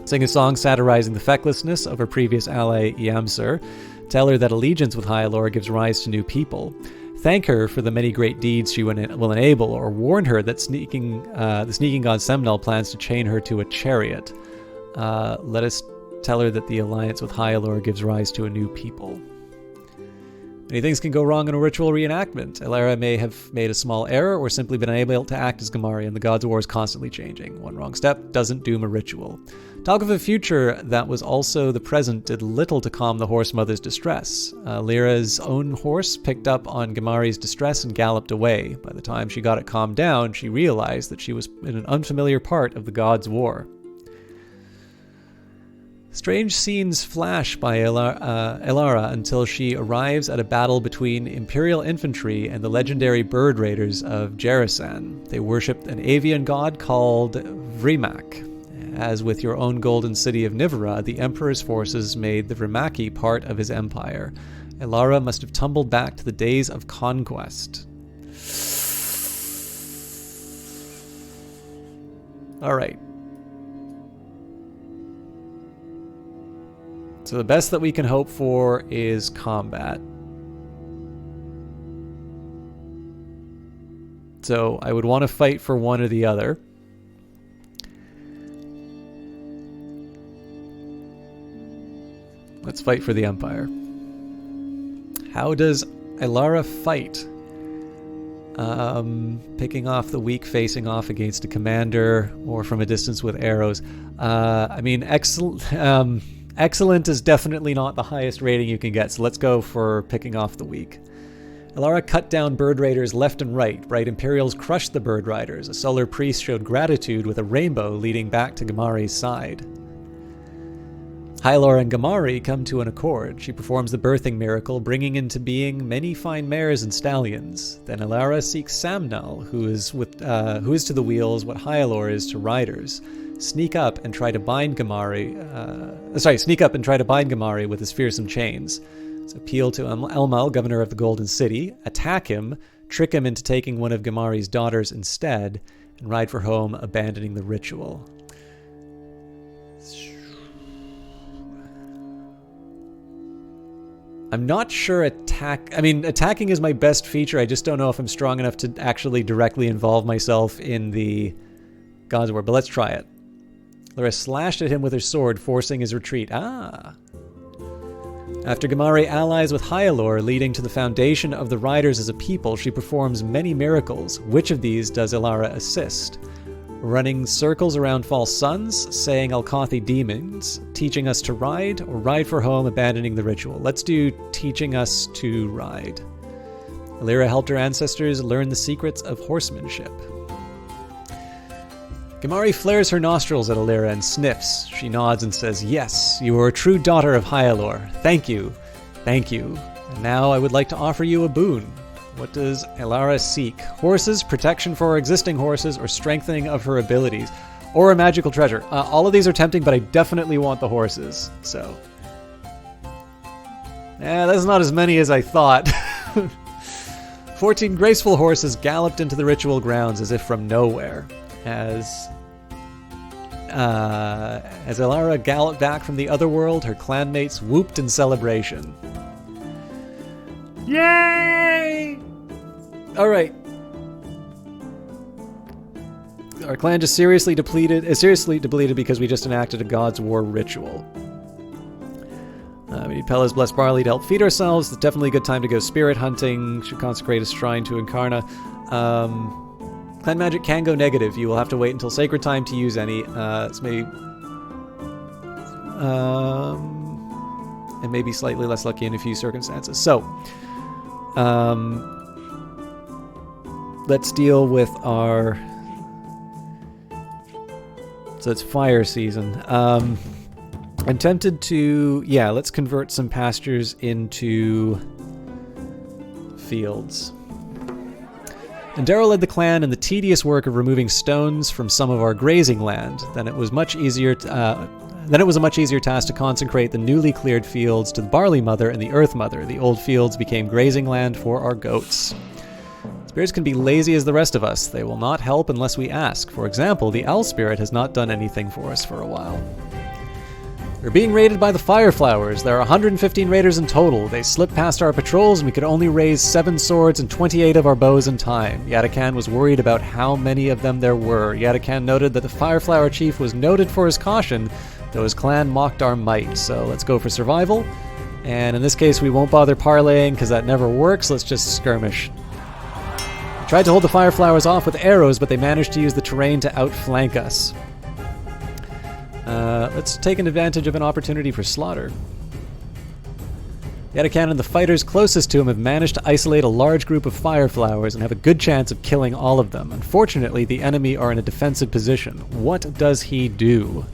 Sing a song satirizing the fecklessness of her previous ally, Yamsur. Tell her that allegiance with Hyalor gives rise to new people. Thank her for the many great deeds she will enable, or warn her that the sneaking god Semnel plans to chain her to a chariot. Let us tell her that the alliance with Hyalor gives rise to a new people. Many things can go wrong in a ritual reenactment. Elara may have made a small error or simply been unable to act as Gamari, and the Gods' War is constantly changing. One wrong step doesn't doom a ritual. Talk of a future that was also the present did little to calm the horse mother's distress. Lyra's own horse picked up on Gamari's distress and galloped away. By the time she got it calmed down, she realized that she was in an unfamiliar part of the Gods' War. Strange scenes flash by Elara until she arrives at a battle between Imperial infantry and the legendary bird raiders of Jerisan. They worshipped an avian god called Vrimak. As with your own golden city of Nivera, the Emperor's forces made the Vrimaki part of his empire. Elara must have tumbled back to the days of conquest. Alright. So the best that we can hope for is combat. So I would want to fight for one or the other. Let's fight for the Empire. How does Elara fight? Picking off the weak, facing off against a commander, or from a distance with arrows. I mean, excellent. Excellent is definitely not the highest rating you can get, so let's go for picking off the weak. Elara cut down bird raiders left and right. Bright Imperials crushed the bird riders. A solar priest showed gratitude with a rainbow leading back to Gamari's side. Hyalor and Gamari come to an accord. She performs the birthing miracle, bringing into being many fine mares and stallions. Then Elara seeks Samnel, who is to the wheels what Hyalor is to riders. Sneak up and try to bind Gamari with his fearsome chains. So appeal to Elmal, governor of the Golden City, attack him, trick him into taking one of Gamari's daughters instead, and ride for home, abandoning the ritual. I'm not sure attacking is my best feature. I just don't know if I'm strong enough to actually directly involve myself in the Gods' War, but let's try it. Lyra slashed at him with her sword, forcing his retreat. After Gamari allies with Hyalor, leading to the foundation of the Riders as a people, she performs many miracles. Which of these does Elara assist? Running circles around false suns, saying Alkathi demons, teaching us to ride, or ride for home, abandoning the ritual. Let's do teaching us to ride. Lyra helped her ancestors learn the secrets of horsemanship. Gamari flares her nostrils at Elara and sniffs. She nods and says, "Yes, you are a true daughter of Hyalor. Thank you. Thank you. And now I would like to offer you a boon." What does Elara seek? Horses, protection for her existing horses, or strengthening of her abilities? Or a magical treasure? All of these are tempting, but I definitely want the horses, so. That's not as many as I thought. 14 graceful horses galloped into the ritual grounds as if from nowhere. As As Elara galloped back from the other world, her clanmates whooped in celebration. Yay! All right. Our clan just seriously depleted because we just enacted a God's War ritual. We need Pela's Blessed Barley to help feed ourselves. It's definitely a good time to go spirit hunting. Should consecrate a shrine to Incarna. Clan magic can go negative. You will have to wait until sacred time to use any. It's maybe... and maybe slightly less lucky in a few circumstances. So, let's deal with our... So it's fire season. I'm tempted to... Yeah, let's convert some pastures into fields. And Darrow led the clan in the tedious work of removing stones from some of our grazing land. Then it was a much easier task to consecrate the newly cleared fields to the Barley Mother and the Earth Mother. The old fields became grazing land for our goats. Spirits can be lazy as the rest of us. They will not help unless we ask. For example, the Owl Spirit has not done anything for us for a while. We're being raided by the Fireflowers. There are 115 raiders in total. They slipped past our patrols and we could only raise 7 swords and 28 of our bows in time. Yadakan was worried about how many of them there were. Yadakan noted that the Fireflower Chief was noted for his caution, though his clan mocked our might. So let's go for survival. And in this case, we won't bother parlaying because that never works. Let's just skirmish. Tried to hold the Fireflowers off with arrows, but they managed to use the terrain to outflank us. Let's take advantage of an opportunity for slaughter. Yadakan and the fighters closest to him have managed to isolate a large group of Fireflowers and have a good chance of killing all of them. Unfortunately, the enemy are in a defensive position. What does he do?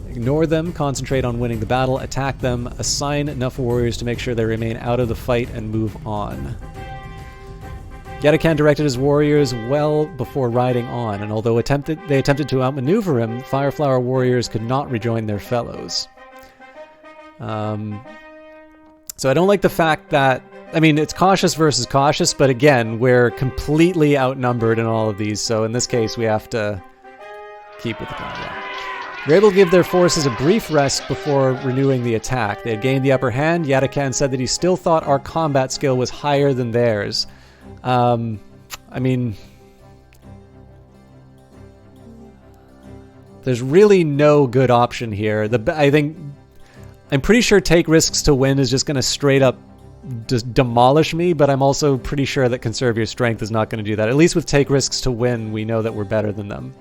Ignore them, concentrate on winning the battle, attack them, assign enough warriors to make sure they remain out of the fight, and move on. Yadakan directed his warriors well before riding on, and although they attempted to outmaneuver him, Fireflower warriors could not rejoin their fellows. So I don't like the fact that... I mean, it's cautious versus cautious, but again, we're completely outnumbered in all of these, so in this case we have to keep with the combat. They were able to give their forces a brief rest before renewing the attack. They had gained the upper hand. Yadakan said that he still thought our combat skill was higher than theirs. I mean, there's really no good option here. I'm pretty sure take risks to win is just going to straight up just demolish me, but I'm also pretty sure that conserve your strength is not going to do that. At least with take risks to win, we know that we're better than them.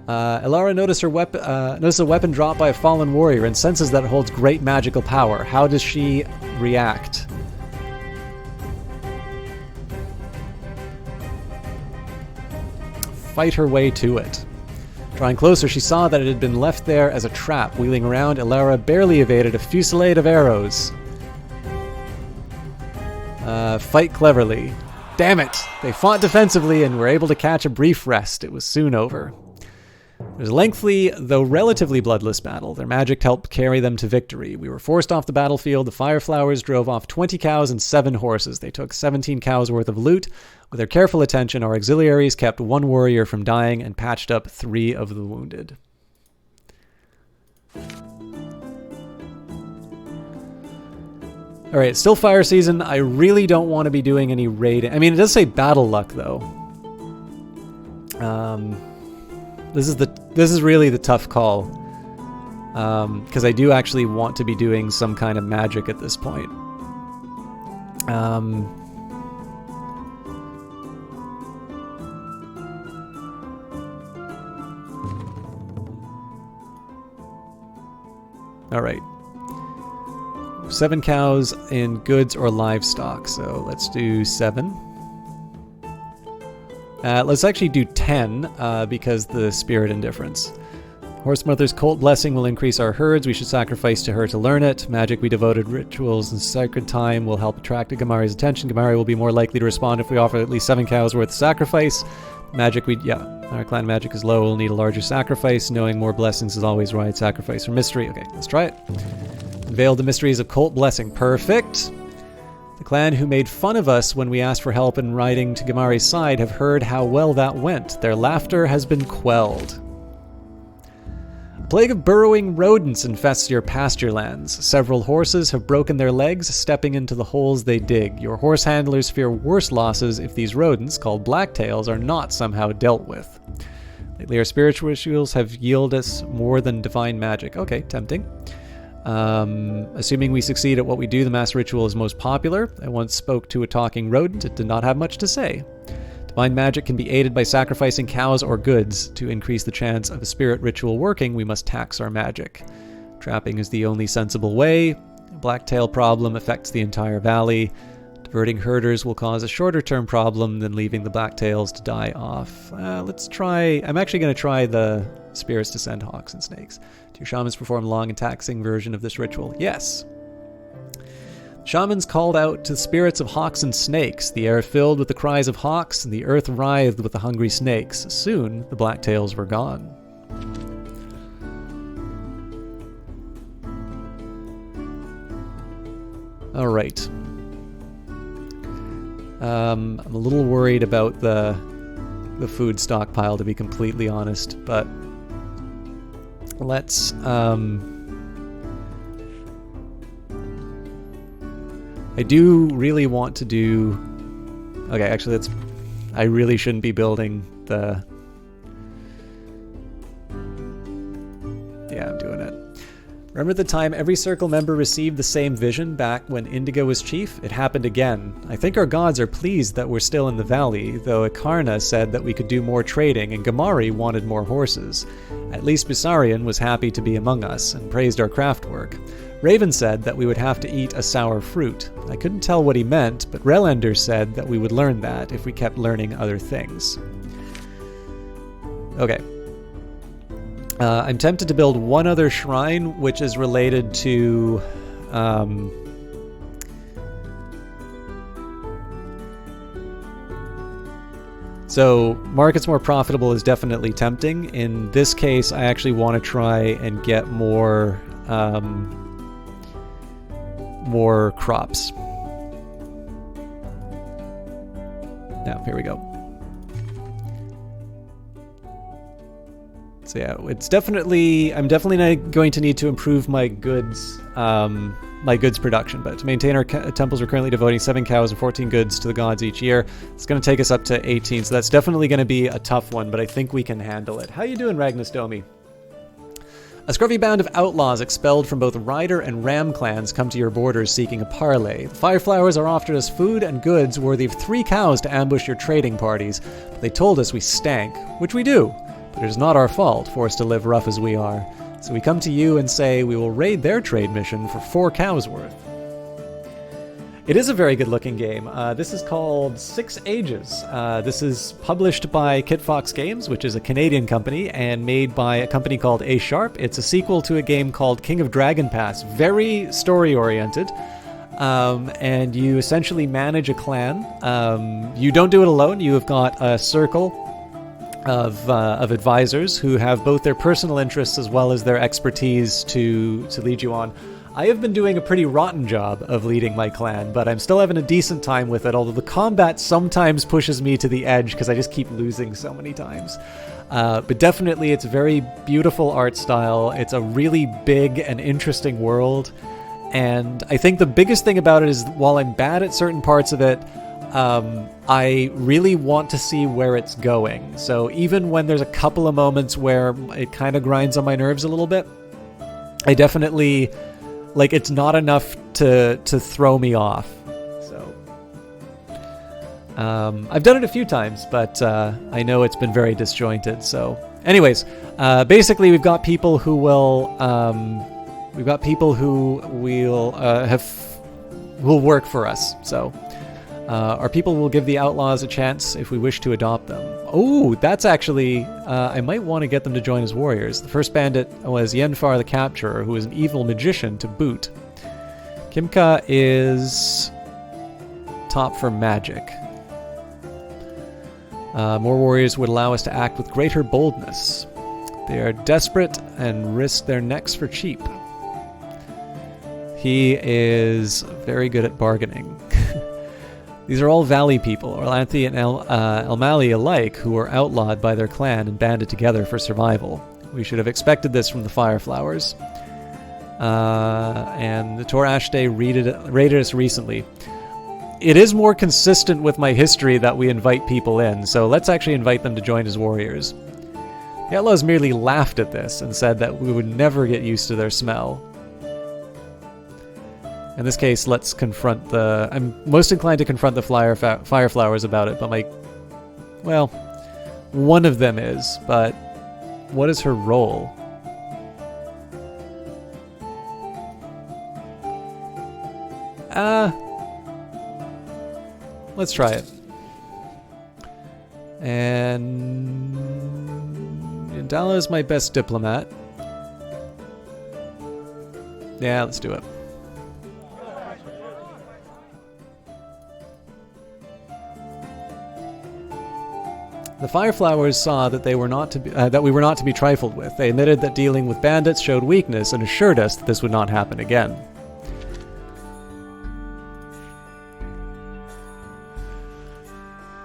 Elara noticed a weapon dropped by a fallen warrior and senses that it holds great magical power. How does she react? Fight her way to it. Drawing closer, she saw that it had been left there as a trap. Wheeling around, Elara barely evaded a fusillade of arrows. Fight cleverly. Damn it! They fought defensively and were able to catch a brief rest. It was soon over. It was a lengthy, though relatively bloodless battle. Their magic helped carry them to victory. We were forced off the battlefield. The Fireflowers drove off 20 cows and 7 horses. They took 17 cows worth of loot. With their careful attention, our auxiliaries kept 1 warrior from dying and patched up 3 of the wounded. Alright, still fire season. I really don't want to be doing any raiding. I mean, it does say battle luck, though. This is really the tough call, because I do actually want to be doing some kind of magic at this point. All right, 7 cows in goods or livestock, so let's do 7. Let's actually do 10, because the spirit indifference. Horse Mother's Cult Blessing will increase our herds. We should sacrifice to her to learn it. Magic we devoted rituals and sacred time will help attract Gamari's attention. Gamari will be more likely to respond if we offer at least 7 cows worth of sacrifice. Magic our clan magic is low. We'll need a larger sacrifice. Knowing more blessings is always right. Sacrifice for mystery. Okay, let's try it. Unveil the mysteries of Cult Blessing. Perfect. The clan who made fun of us when we asked for help in riding to Gamari's side have heard how well that went. Their laughter has been quelled. A plague of burrowing rodents infests your pasture lands. Several horses have broken their legs stepping into the holes they dig. Your horse handlers fear worse losses if these rodents, called blacktails, are not somehow dealt with. Lately, our spiritual rituals have yielded us more than divine magic. Okay, tempting. Assuming we succeed at what we do, the mass ritual is most popular. I once spoke to a talking rodent. It did not have much to say. Divine magic can be aided by sacrificing cows or goods. To increase the chance of a spirit ritual working, we must tax our magic. Trapping is the only sensible way. The blacktail problem affects the entire valley. Diverting herders will cause a shorter-term problem than leaving the blacktails to die off. Let's try... I'm actually going to try the spirits to send hawks and snakes. Do your shamans perform a long and taxing version of this ritual? Yes. Shamans called out to the spirits of hawks and snakes. The air filled with the cries of hawks, and the earth writhed with the hungry snakes. Soon, the blacktails were gone. All right. I'm a little worried about the food stockpile, to be completely honest, but let's I do really want to do... Okay, actually I really shouldn't be building the... Yeah, I'm doing it. Remember the time every circle member received the same vision back when Indigo was chief? It happened again. I think our gods are pleased that we're still in the valley, though Akarna said that we could do more trading and Gamari wanted more horses. At least Bisarian was happy to be among us and praised our craft work. Raven said that we would have to eat a sour fruit. I couldn't tell what he meant, but Relender said that we would learn that if we kept learning other things. Okay. I'm tempted to build one other shrine, which is related to... So, markets more profitable is definitely tempting. In this case, I actually want to try and get more crops. Now, here we go. So yeah, it's definitely... I'm definitely not going to need to improve my goods production, but to maintain our temples, we're currently devoting 7 cows and 14 goods to the gods each year. It's going to take us up to 18, so that's definitely going to be a tough one, but I think we can handle it. How you doing, Ragnus Domi? A scruffy band of outlaws expelled from both Rider and Ram clans come to your borders seeking a parley. The Fireflowers are offered us food and goods worthy of 3 cows to ambush your trading parties, but they told us we stank, which we do. But it is not our fault, forced to live rough as we are. So we come to you and say we will raid their trade mission for 4 cows worth. It is a very good looking game. This is called 6 Ages. This is published by Kit Fox Games, which is a Canadian company, and made by a company called A Sharp. It's a sequel to a game called King of Dragon Pass. Very story oriented. And you essentially manage a clan. You don't do it alone. You have got a circle of advisors who have both their personal interests as well as their expertise to lead you on. I have been doing a pretty rotten job of leading my clan, but I'm still having a decent time with it, although the combat sometimes pushes me to the edge because I just keep losing so many times. But definitely it's a very beautiful art style. It's a really big and interesting world. And I think the biggest thing about it is while I'm bad at certain parts of it, I really want to see where it's going. So even when there's a couple of moments where it kind of grinds on my nerves a little bit, I definitely, like, it's not enough to throw me off. So I've done it a few times, but I know it's been very disjointed. So anyways, basically we've got people who will will work for us. So our people will give the outlaws a chance if we wish to adopt them. Oh, that's actually... I might want to get them to join as warriors. The first bandit was Yenfar the Capturer, who is an evil magician to boot. Kimka is top for magic. More warriors would allow us to act with greater boldness. They are desperate and risk their necks for cheap. He is very good at bargaining. These are all Valley people, Orlanthi and Elmali alike, who were outlawed by their clan and banded together for survival. We should have expected this from the Fireflowers. And the Tor Ashday raided us recently. It is more consistent with my history that we invite people in, so let's actually invite them to join as warriors. The Outlaws merely laughed at this and said that we would never get used to their smell. In this case, let's confront the... I'm most inclined to confront the Fireflowers about it, but well, one of them is, but what is her role? Let's try it. And Indala is my best diplomat. Yeah, let's do it. The Fireflowers saw that we were not to be trifled with. They admitted that dealing with bandits showed weakness and assured us that this would not happen again.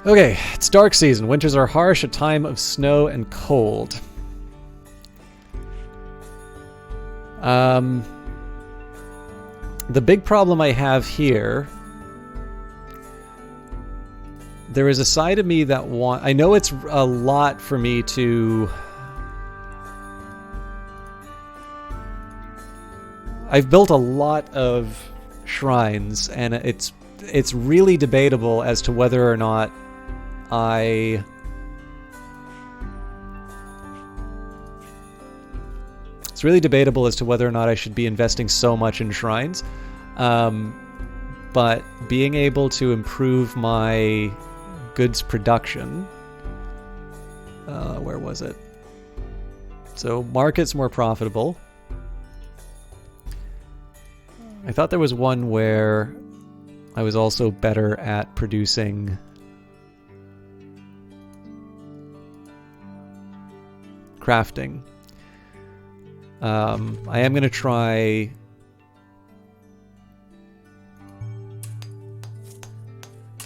Okay, it's dark season. Winters are harsh, a time of snow and cold. The big problem I have here... There is a side of me that I know it's a lot for me to... I've built a lot of shrines, and it's really debatable as to whether or not It's really debatable as to whether or not I should be investing so much in shrines. But being able to improve my goods production... where was it? So, market's more profitable. I thought there was one where I was also better at producing... crafting. I am going to try...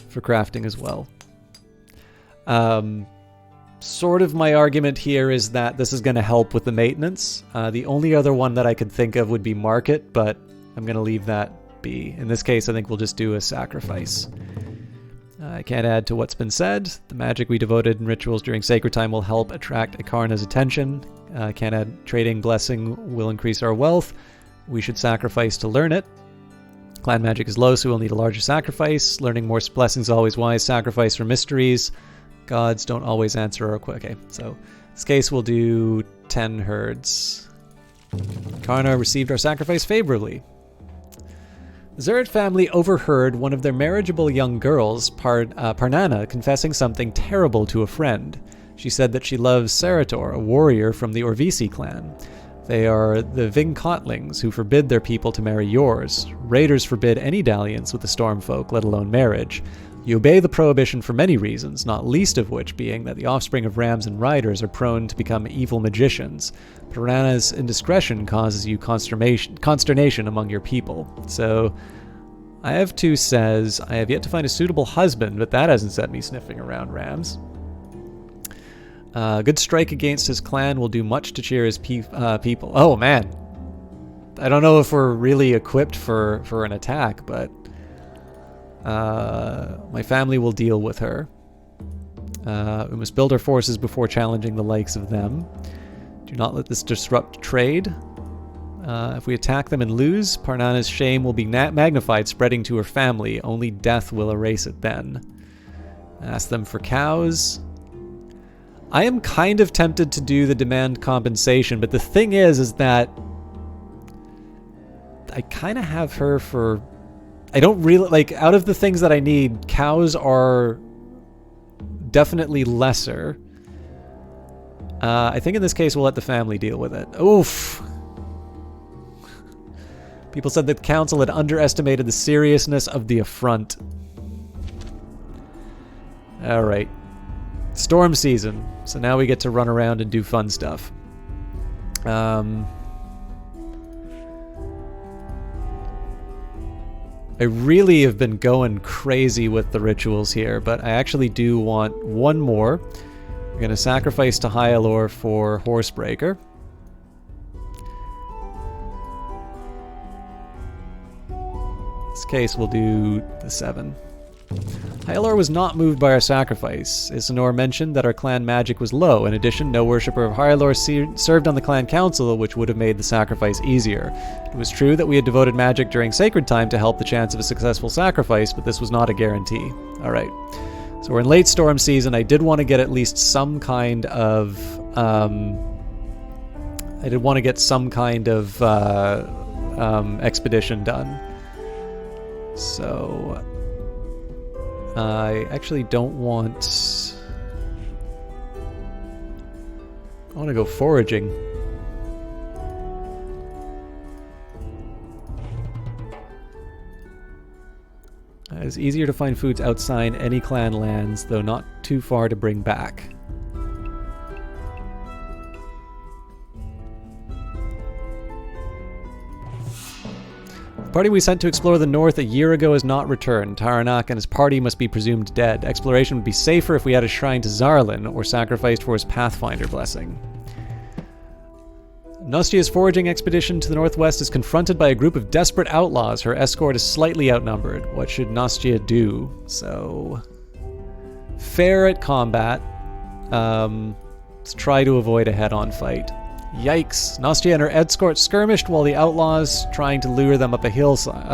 for crafting as well. Sort of my argument here is that this is going to help with the maintenance. The only other one that I could think of would be market, but I'm going to leave that be. In this case, I think we'll just do a sacrifice. I can't add to what's been said. The magic we devoted in rituals during sacred time will help attract Akarna's attention. Can't add trading blessing will increase our wealth. We should sacrifice to learn it. Clan magic is low, so we'll need a larger sacrifice. Learning more blessings is always wise. Sacrifice for mysteries. Gods don't always answer our okay, so in this case we'll do 10 herds. Karna received our sacrifice favorably. The Zerat family overheard one of their marriageable young girls, Parnana, confessing something terrible to a friend. She said that she loves Sarator, a warrior from the Orvisi clan. They are the Vingkotlings who forbid their people to marry yours. Raiders forbid any dalliance with the Stormfolk, let alone marriage. You obey the prohibition for many reasons, not least of which being that the offspring of rams and riders are prone to become evil magicians. Parana's indiscretion causes you consternation among your people. So, I have 2 says, I have yet to find a suitable husband, but that hasn't set me sniffing around rams. Good strike against his clan will do much to cheer his people. Oh man, I don't know if we're really equipped for an attack, but my family will deal with her. We must build our forces before challenging the likes of them. Do not let this disrupt trade. If we attack them and lose, Parnana's shame will be magnified, spreading to her family. Only death will erase it then. Ask them for cows. I am kind of tempted to do the demand compensation, but the thing is that I kind of have her for... I don't really... Like, out of the things that I need, cows are definitely lesser. I think in this case we'll let the family deal with it. Oof! People said that the council had underestimated the seriousness of the affront. Alright. Storm season. So now we get to run around and do fun stuff. I really have been going crazy with the rituals here, but I actually do want one more. We're going to sacrifice to Hyalor for Horsebreaker. In this case, we'll do the 7. Hyalor was not moved by our sacrifice. Isanor mentioned that our clan magic was low. In addition, no worshipper of Hyalor served on the clan council, which would have made the sacrifice easier. It was true that we had devoted magic during sacred time to help the chance of a successful sacrifice, but this was not a guarantee. Alright, so we're in late storm season. I did want to get at least some kind of... expedition done. So... I actually don't want... I want to go foraging. It's easier to find foods outside any clan lands, though not too far to bring back. The party we sent to explore the north a year ago has not returned. Taranak and his party must be presumed dead. Exploration would be safer if we had a shrine to Zarlin, or sacrificed for his Pathfinder blessing. Nostia's foraging expedition to the northwest is confronted by a group of desperate outlaws. Her escort is slightly outnumbered. What should Nostia do? So... fair at combat. Let's try to avoid a head-on fight. Yikes. Nostia and her escort skirmished while the outlaws trying to lure them up a hillside.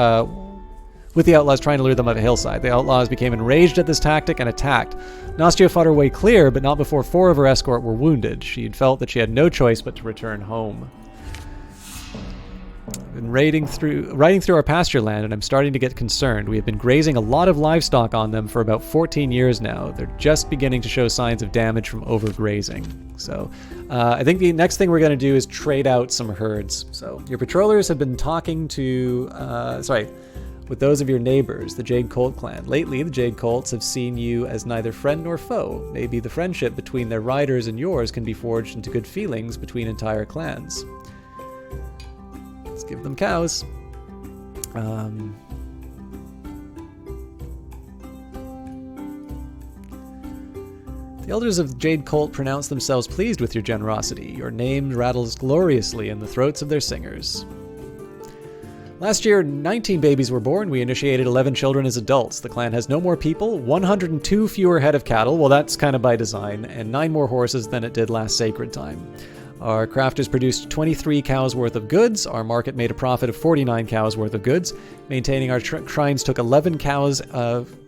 The outlaws became enraged at this tactic and attacked. Nostia fought her way clear, but not before 4 of her escort were wounded. She had felt that she had no choice but to return home. I've been riding through our pasture land, and I'm starting to get concerned. We have been grazing a lot of livestock on them for about 14 years now. They're just beginning to show signs of damage from overgrazing. So I think the next thing we're going to do is trade out some herds. So your patrollers have been talking to... with those of your neighbors, the Jade Colt clan. Lately, the Jade Colts have seen you as neither friend nor foe. Maybe the friendship between their riders and yours can be forged into good feelings between entire clans. Let's give them cows. The elders of Jade Colt pronounce themselves pleased with your generosity. Your name rattles gloriously in the throats of their singers. Last year, 19 babies were born. We initiated 11 children as adults. The clan has no more people, 102 fewer head of cattle, well that's kind of by design, and 9 more horses than it did last sacred time. Our crafters produced 23 cows worth of goods. Our market made a profit of 49 cows worth of goods. Maintaining our shrines took 11 cows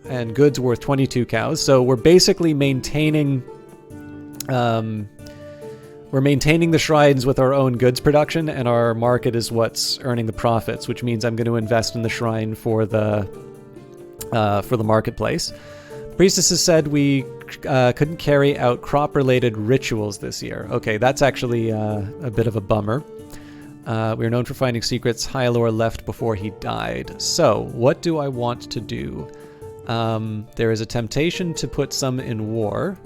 and goods worth 22 cows. So we're basically maintaining... We're maintaining the shrines with our own goods production, and our market is what's earning the profits, which means I'm going to invest in the shrine for the marketplace. Priestesses said we couldn't carry out crop-related rituals this year. Okay, that's actually a bit of a bummer. We are known for finding secrets Hyalor left before he died. So, what do I want to do? There is a temptation to put some in war.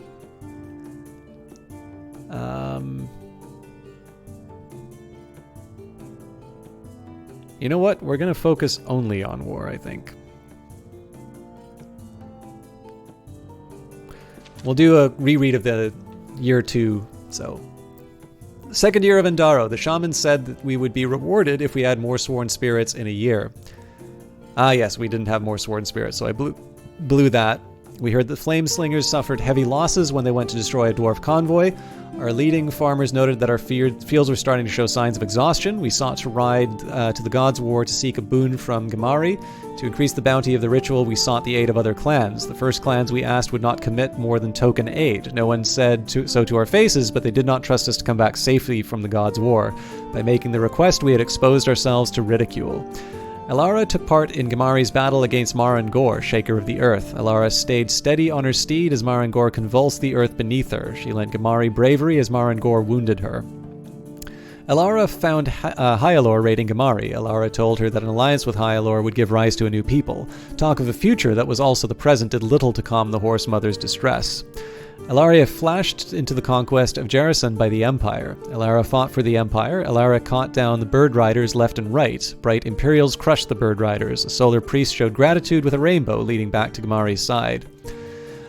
You know what? We're going to focus only on war, I think. We'll do a reread of the year 2. So, second year of Endaro. The shaman said that we would be rewarded if we had more sworn spirits in a year. Ah, yes, we didn't have more sworn spirits, so I blew that. We heard that flame slingers suffered heavy losses when they went to destroy a dwarf convoy. Our leading farmers noted that our fields were starting to show signs of exhaustion. We sought to ride to the gods' war to seek a boon from Gamari. To increase the bounty of the ritual, we sought the aid of other clans. The first clans we asked would not commit more than token aid. No one said so to our faces, but they did not trust us to come back safely from the gods' war. By making the request, we had exposed ourselves to ridicule. Elara took part in Gamari's battle against Maran Gor, Shaker of the Earth. Elara stayed steady on her steed as Maran Gor convulsed the earth beneath her. She lent Gamari bravery as Maran Gor wounded her. Elara found Hyalor raiding Gamari. Elara told her that an alliance with Hyalor would give rise to a new people. Talk of a future that was also the present did little to calm the horse mother's distress. Elaria flashed into the conquest of Jarison by the Empire. Elara fought for the Empire. Elara caught down the Bird Riders left and right. Bright Imperials crushed the Bird Riders. A solar priest showed gratitude with a rainbow leading back to Gamari's side.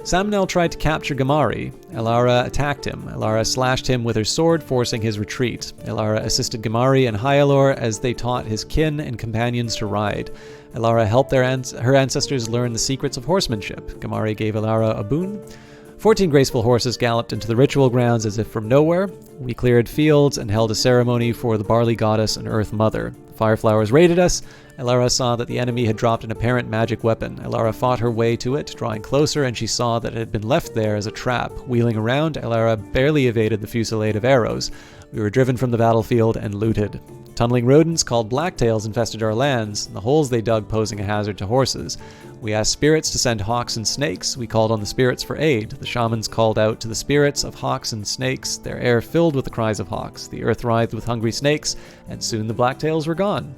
Samnel tried to capture Gamari. Elara attacked him. Elara slashed him with her sword, forcing his retreat. Elara assisted Gamari and Hyalor as they taught his kin and companions to ride. Elara helped her ancestors learn the secrets of horsemanship. Gamari gave Elara a boon. 14 graceful horses galloped into the ritual grounds as if from nowhere. We cleared fields and held a ceremony for the Barley Goddess and Earth Mother. Fireflowers raided us. Elara saw that the enemy had dropped an apparent magic weapon. Elara fought her way to it, drawing closer, and she saw that it had been left there as a trap. Wheeling around, Elara barely evaded the fusillade of arrows. We were driven from the battlefield and looted. Tunneling rodents called blacktails infested our lands, the holes they dug posing a hazard to horses. We asked spirits to send hawks and snakes. We called on the spirits for aid. The shamans called out to the spirits of hawks and snakes. Their air filled with the cries of hawks. The earth writhed with hungry snakes, and soon the blacktails were gone.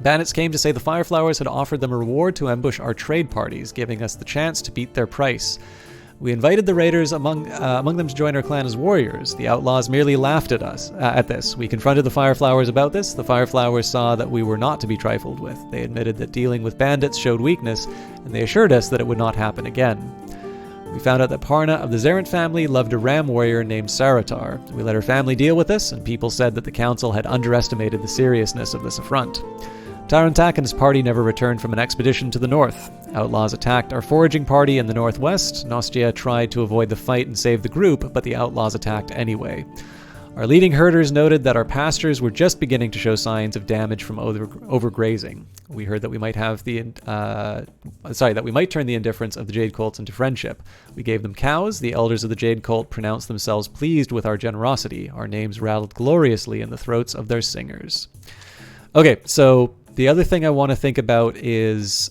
Bandits came to say the Fireflowers had offered them a reward to ambush our trade parties, giving us the chance to beat their price. We invited the raiders among them to join our clan as warriors. The outlaws merely laughed at us at this. We confronted the Fireflowers about this. The Fireflowers saw that we were not to be trifled with. They admitted that dealing with bandits showed weakness, and they assured us that it would not happen again. We found out that Parna of the Zerent family loved a ram warrior named Saratar. We let her family deal with this, and people said that the council had underestimated the seriousness of this affront. Tarantak and his party never returned from an expedition to the north. Outlaws attacked our foraging party in the northwest. Nostia tried to avoid the fight and save the group, but the outlaws attacked anyway. Our leading herders noted that our pastures were just beginning to show signs of damage from overgrazing. We heard that we might have that we might turn the indifference of the Jade Cults into friendship. We gave them cows. The elders of the Jade Cult pronounced themselves pleased with our generosity. Our names rattled gloriously in the throats of their singers. Okay, so the other thing I want to think about is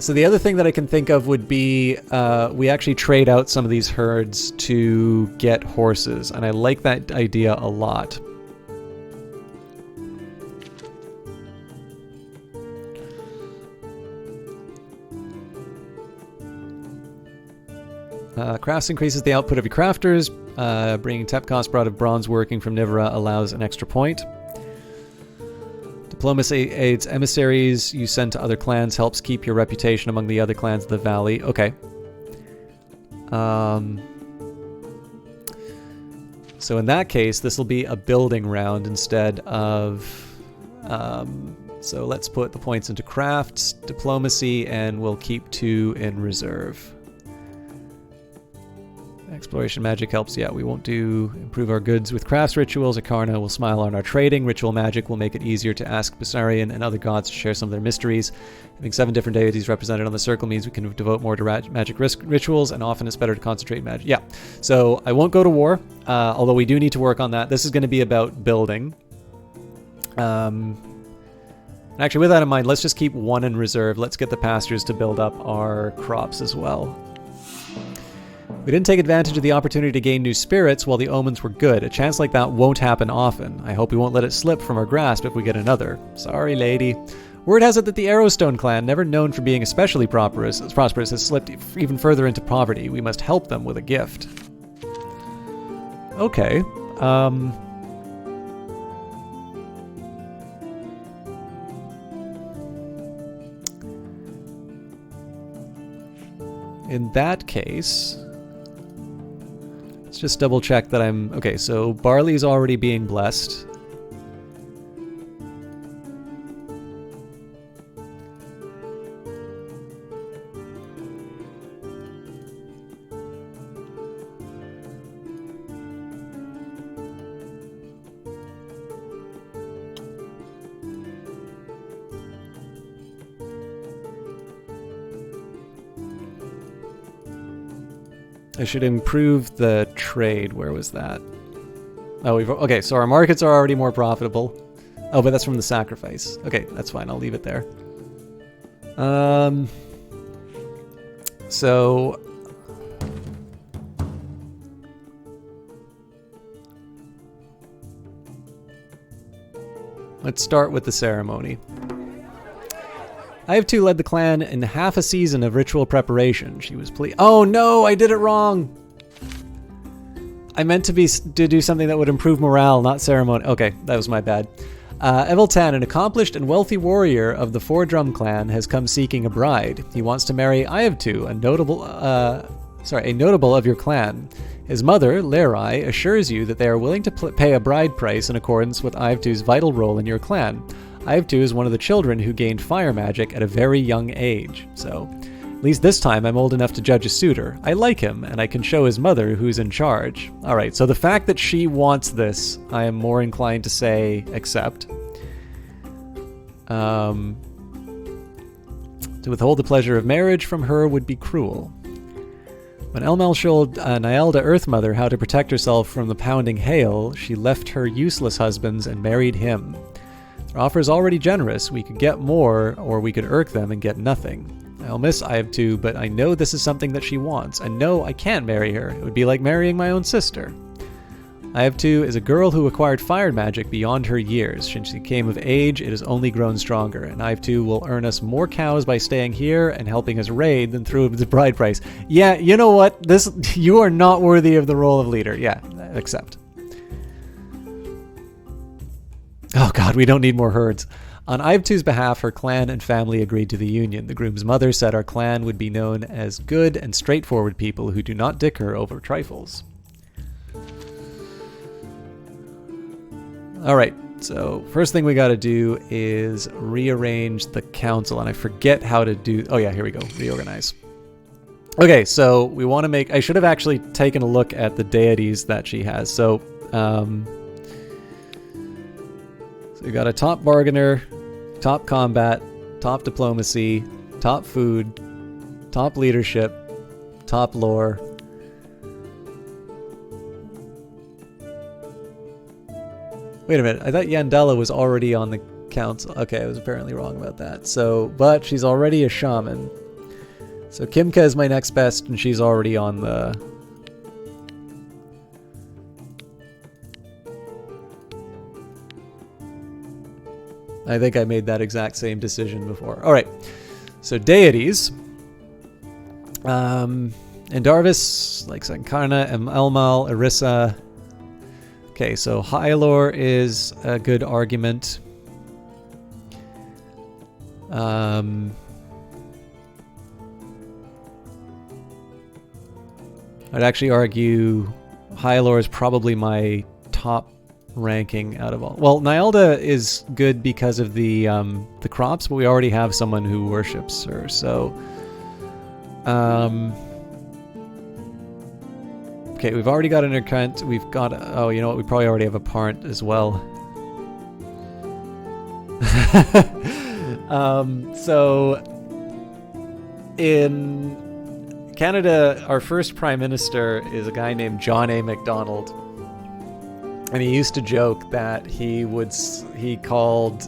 so the other thing that I can think of would be we actually trade out some of these herds to get horses, and I like that idea a lot. Crafts increases the output of your crafters. Bringing Tepkos brought of bronze working from Nivra allows an extra point. Diplomacy aids emissaries you send to other clans, helps keep your reputation among the other clans of the valley. Okay. So in that case, this will be a building round instead of... so let's put the points into crafts, diplomacy, and we'll keep 2 in reserve. Exploration magic helps, yeah, we won't do improve our goods with crafts rituals. Akarna will smile on our trading. Ritual magic will make it easier to ask Bessarion and other gods to share some of their mysteries. Having 7 different deities represented on the circle means we can devote more to magic rituals, and often it's better to concentrate magic. Yeah, so I won't go to war, although we do need to work on that. This is going to be about building. Actually, with that in mind, let's just keep 1 in reserve. Let's get the pastures to build up our crops as well. We didn't take advantage of the opportunity to gain new spirits while the omens were good. A chance like that won't happen often. I hope we won't let it slip from our grasp if we get another. Sorry, lady. Word has it that the Arrowstone clan, never known for being especially prosperous, has slipped even further into poverty. We must help them with a gift. Okay. In that case... let's just double check that I'm... okay, so barley's already being blessed. I should improve the trade. Where was that? Oh, okay, so our markets are already more profitable. Oh, but that's from the sacrifice. Okay, that's fine. I'll leave it there. So... let's start with the ceremony. I have 2 led the clan in half a season of ritual preparation. She was pleased. Oh no, I did it wrong. I meant to do something that would improve morale, not ceremony. Okay, that was my bad. Eveltan, an accomplished and wealthy warrior of the 4-Drum clan, has come seeking a bride. He wants to marry Iavtu, a notable of your clan. His mother, Lerai, assures you that they are willing to pay a bride price in accordance with Iavtu's vital role in your clan. Iavtu is one of the children who gained fire magic at a very young age, so at least this time I'm old enough to judge a suitor. I like him, and I can show his mother who's in charge. Alright, so the fact that she wants this, I am more inclined to say accept. To withhold the pleasure of marriage from her would be cruel. When Elmel showed Nyelda Earthmother how to protect herself from the pounding hail, she left her useless husbands and married him. Their offer is already generous. We could get more, or we could irk them and get nothing. I'll miss Iavtu, but I know this is something that she wants, and no, I can't marry her. It would be like marrying my own sister. Iavtu is a girl who acquired fire magic beyond her years. Since she came of age, it has only grown stronger, and Iavtu will earn us more cows by staying here and helping us raid than through the bride price. Yeah, you know what? You are not worthy of the role of leader. Yeah, accept. Oh god, we don't need more herds. On Iavtu's behalf, her clan and family agreed to the union. The groom's mother said our clan would be known as good and straightforward people who do not dicker over trifles. Alright, so first thing we gotta do is rearrange the council, and I forget how to do... Oh yeah, here we go, reorganize. Okay, so we want to make... I should have actually taken a look at the deities that she has. So we got a top bargainer, top combat, top diplomacy, top food, top leadership, top lore. Wait a minute, I thought Yandela was already on the council. Okay, I was apparently wrong about that. So, but she's already a shaman. So Kimka is my next best, and she's already on the... I think I made that exact same decision before. Alright, so deities. Endarvis, like Sankarna, Elmal, Irissa. Okay, so Hylor is a good argument. I'd actually argue Hylor is probably my top ranking out of all. Well, Nyelda is good because of the crops, but we already have someone who worships her, so... Okay, we've already got an Erkant, we've got... Oh, you know what, we probably already have a Parnt as well. So... In Canada, our first Prime Minister is a guy named John A. Macdonald. And he used to joke that he called...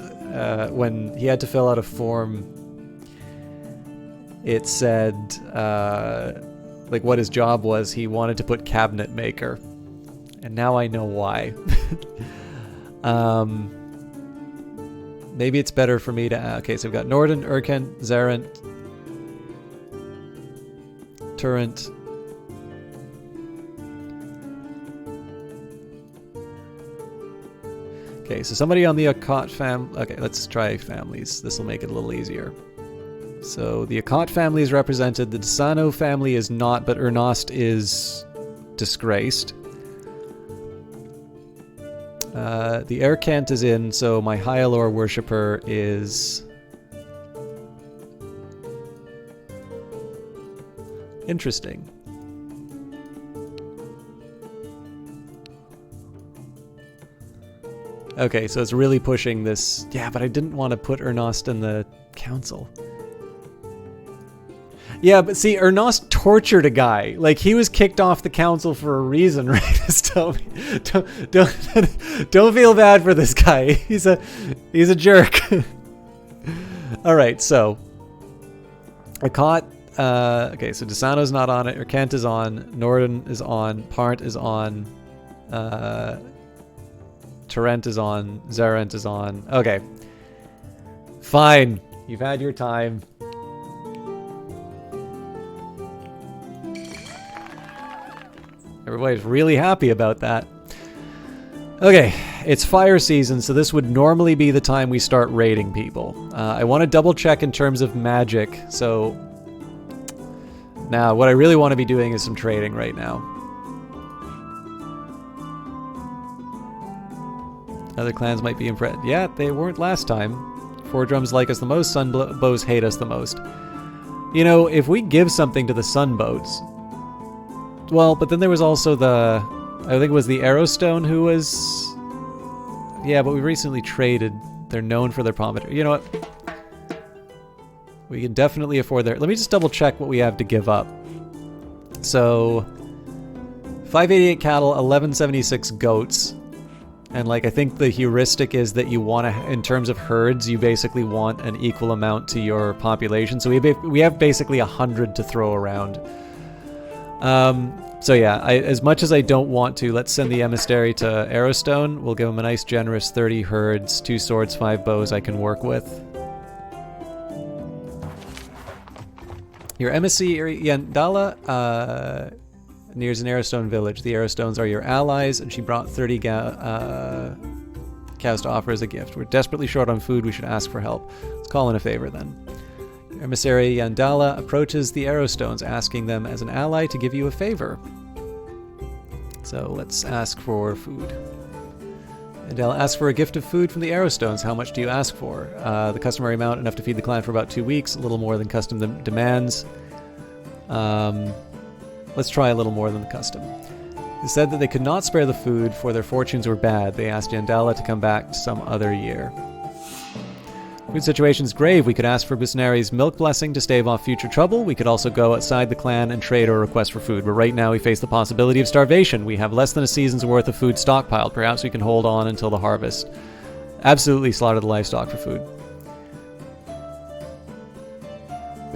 when he had to fill out a form, it said... like what his job was, he wanted to put cabinet maker. And now I know why. Maybe it's better for me to... Okay, so we've got Norden, Urkent, Zarent, Turrent. Okay, so somebody on the Akkot family... Okay, let's try families. This will make it a little easier. So the Akkot family is represented, the Desano family is not, but Ernost is disgraced. The Erkant is in, so my Hyalor worshipper is... Interesting. Okay, so it's really pushing this... Yeah, but I didn't want to put Ernost in the council. Yeah, but see, Ernost tortured a guy. Like, he was kicked off the council for a reason, right? Don't feel bad for this guy. He's a jerk. All right, so Akkot. Okay, so Desano's not on it. Erkent is on. Norden is on. Parnt is on. Torrent is on. Zarent is on. Okay. Fine. You've had your time. Everybody's really happy about that. Okay, it's fire season, so this would normally be the time we start raiding people. I want to double check in terms of magic, so now what I really want to be doing is some trading right now. Other clans might be impressed. Yeah, they weren't last time. Four Drums like us the most, Sunbows hate us the most. You know, if we give something to the Sunbows... Well, but then there was also the... I think it was the Arrowstone who was... Yeah, but we recently traded. They're known for their pomander. You know what? We can definitely afford their... Let me just double check what we have to give up. So... 588 cattle, 1176 goats. And like, I think the heuristic is that you want to, in terms of herds, you basically want an equal amount to your population. So we have basically 100 to throw around. So yeah, as much as I don't want to, let's send the emissary to Arrowstone. We'll give him a nice generous 30 herds, 2 swords, 5 bows I can work with. Your emissary Yandala nears an Arrowstone village. The Arrowstones are your allies, and she brought 30 cows to offer as a gift. We're desperately short on food. We should ask for help. Let's call in a favor then. Your emissary Yandala approaches the Arrowstones, asking them as an ally to give you a favor. So let's ask for food. Yandala asks for a gift of food from the Arrowstones. How much do you ask for? The customary amount, enough to feed the clan for about 2 weeks. A little more than custom demands. Let's try a little more than the custom. They said that they could not spare the food, for their fortunes were bad. They asked Yandala to come back some other year. Food situation's grave. We could ask for Busnari's milk blessing to stave off future trouble. We could also go outside the clan and trade or request for food. But right now we face the possibility of starvation. We have less than a season's worth of food stockpiled. Perhaps we can hold on until the harvest. Absolutely slaughter the livestock for food.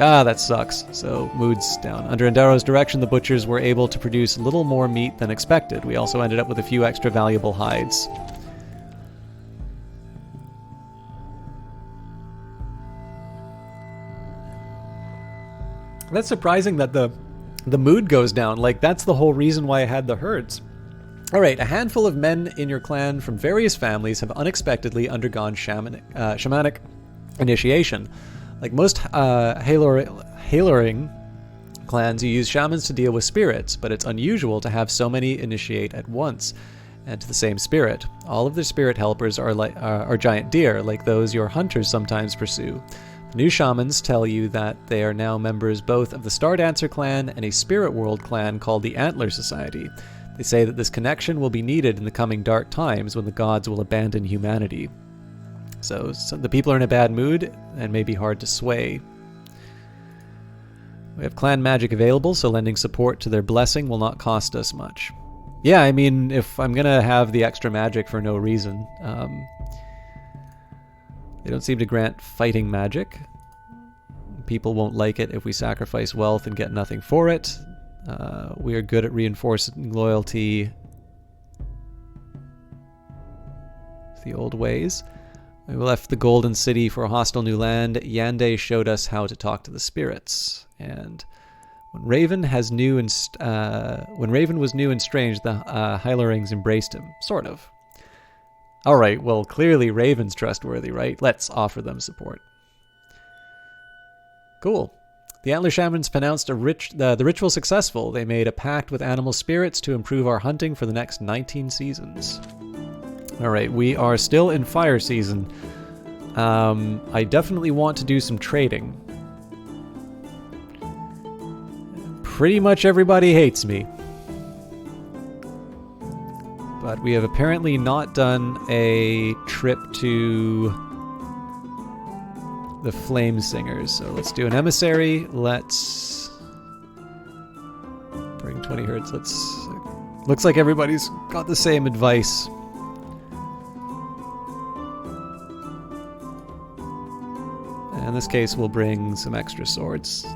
Ah, that sucks. So, mood's down. Under Endaro's direction, the butchers were able to produce a little more meat than expected. We also ended up with a few extra valuable hides. That's surprising that the mood goes down. Like, that's the whole reason why I had the herds. Alright, a handful of men in your clan from various families have unexpectedly undergone shamanic initiation. Like most Haloring clans, you use shamans to deal with spirits, but it's unusual to have so many initiate at once, and to the same spirit. All of their spirit helpers are giant deer, like those your hunters sometimes pursue. The new shamans tell you that they are now members both of the Stardancer clan and a spirit world clan called the Antler Society. They say that this connection will be needed in the coming dark times when the gods will abandon humanity. So the people are in a bad mood and may be hard to sway. We have clan magic available, so lending support to their blessing will not cost us much. Yeah, I mean, if I'm gonna have the extra magic for no reason. They don't seem to grant fighting magic. People won't like it if we sacrifice wealth and get nothing for it. We are good at reinforcing loyalty. The old ways. We left the Golden City for a hostile new land. Yande showed us how to talk to the spirits. And when Raven was new and strange, the Hylorings embraced him. Sort of. Alright, well, clearly Raven's trustworthy, right? Let's offer them support. Cool. The Antler Shamans pronounced the ritual successful. They made a pact with animal spirits to improve our hunting for the next 19 seasons. Alright, we are still in fire season. I definitely want to do some trading. Pretty much everybody hates me. But we have apparently not done a trip to the Flame Singers. So let's do an emissary. Let's bring 20 herds. Looks like everybody's got the same advice. In this case, we'll bring some extra swords.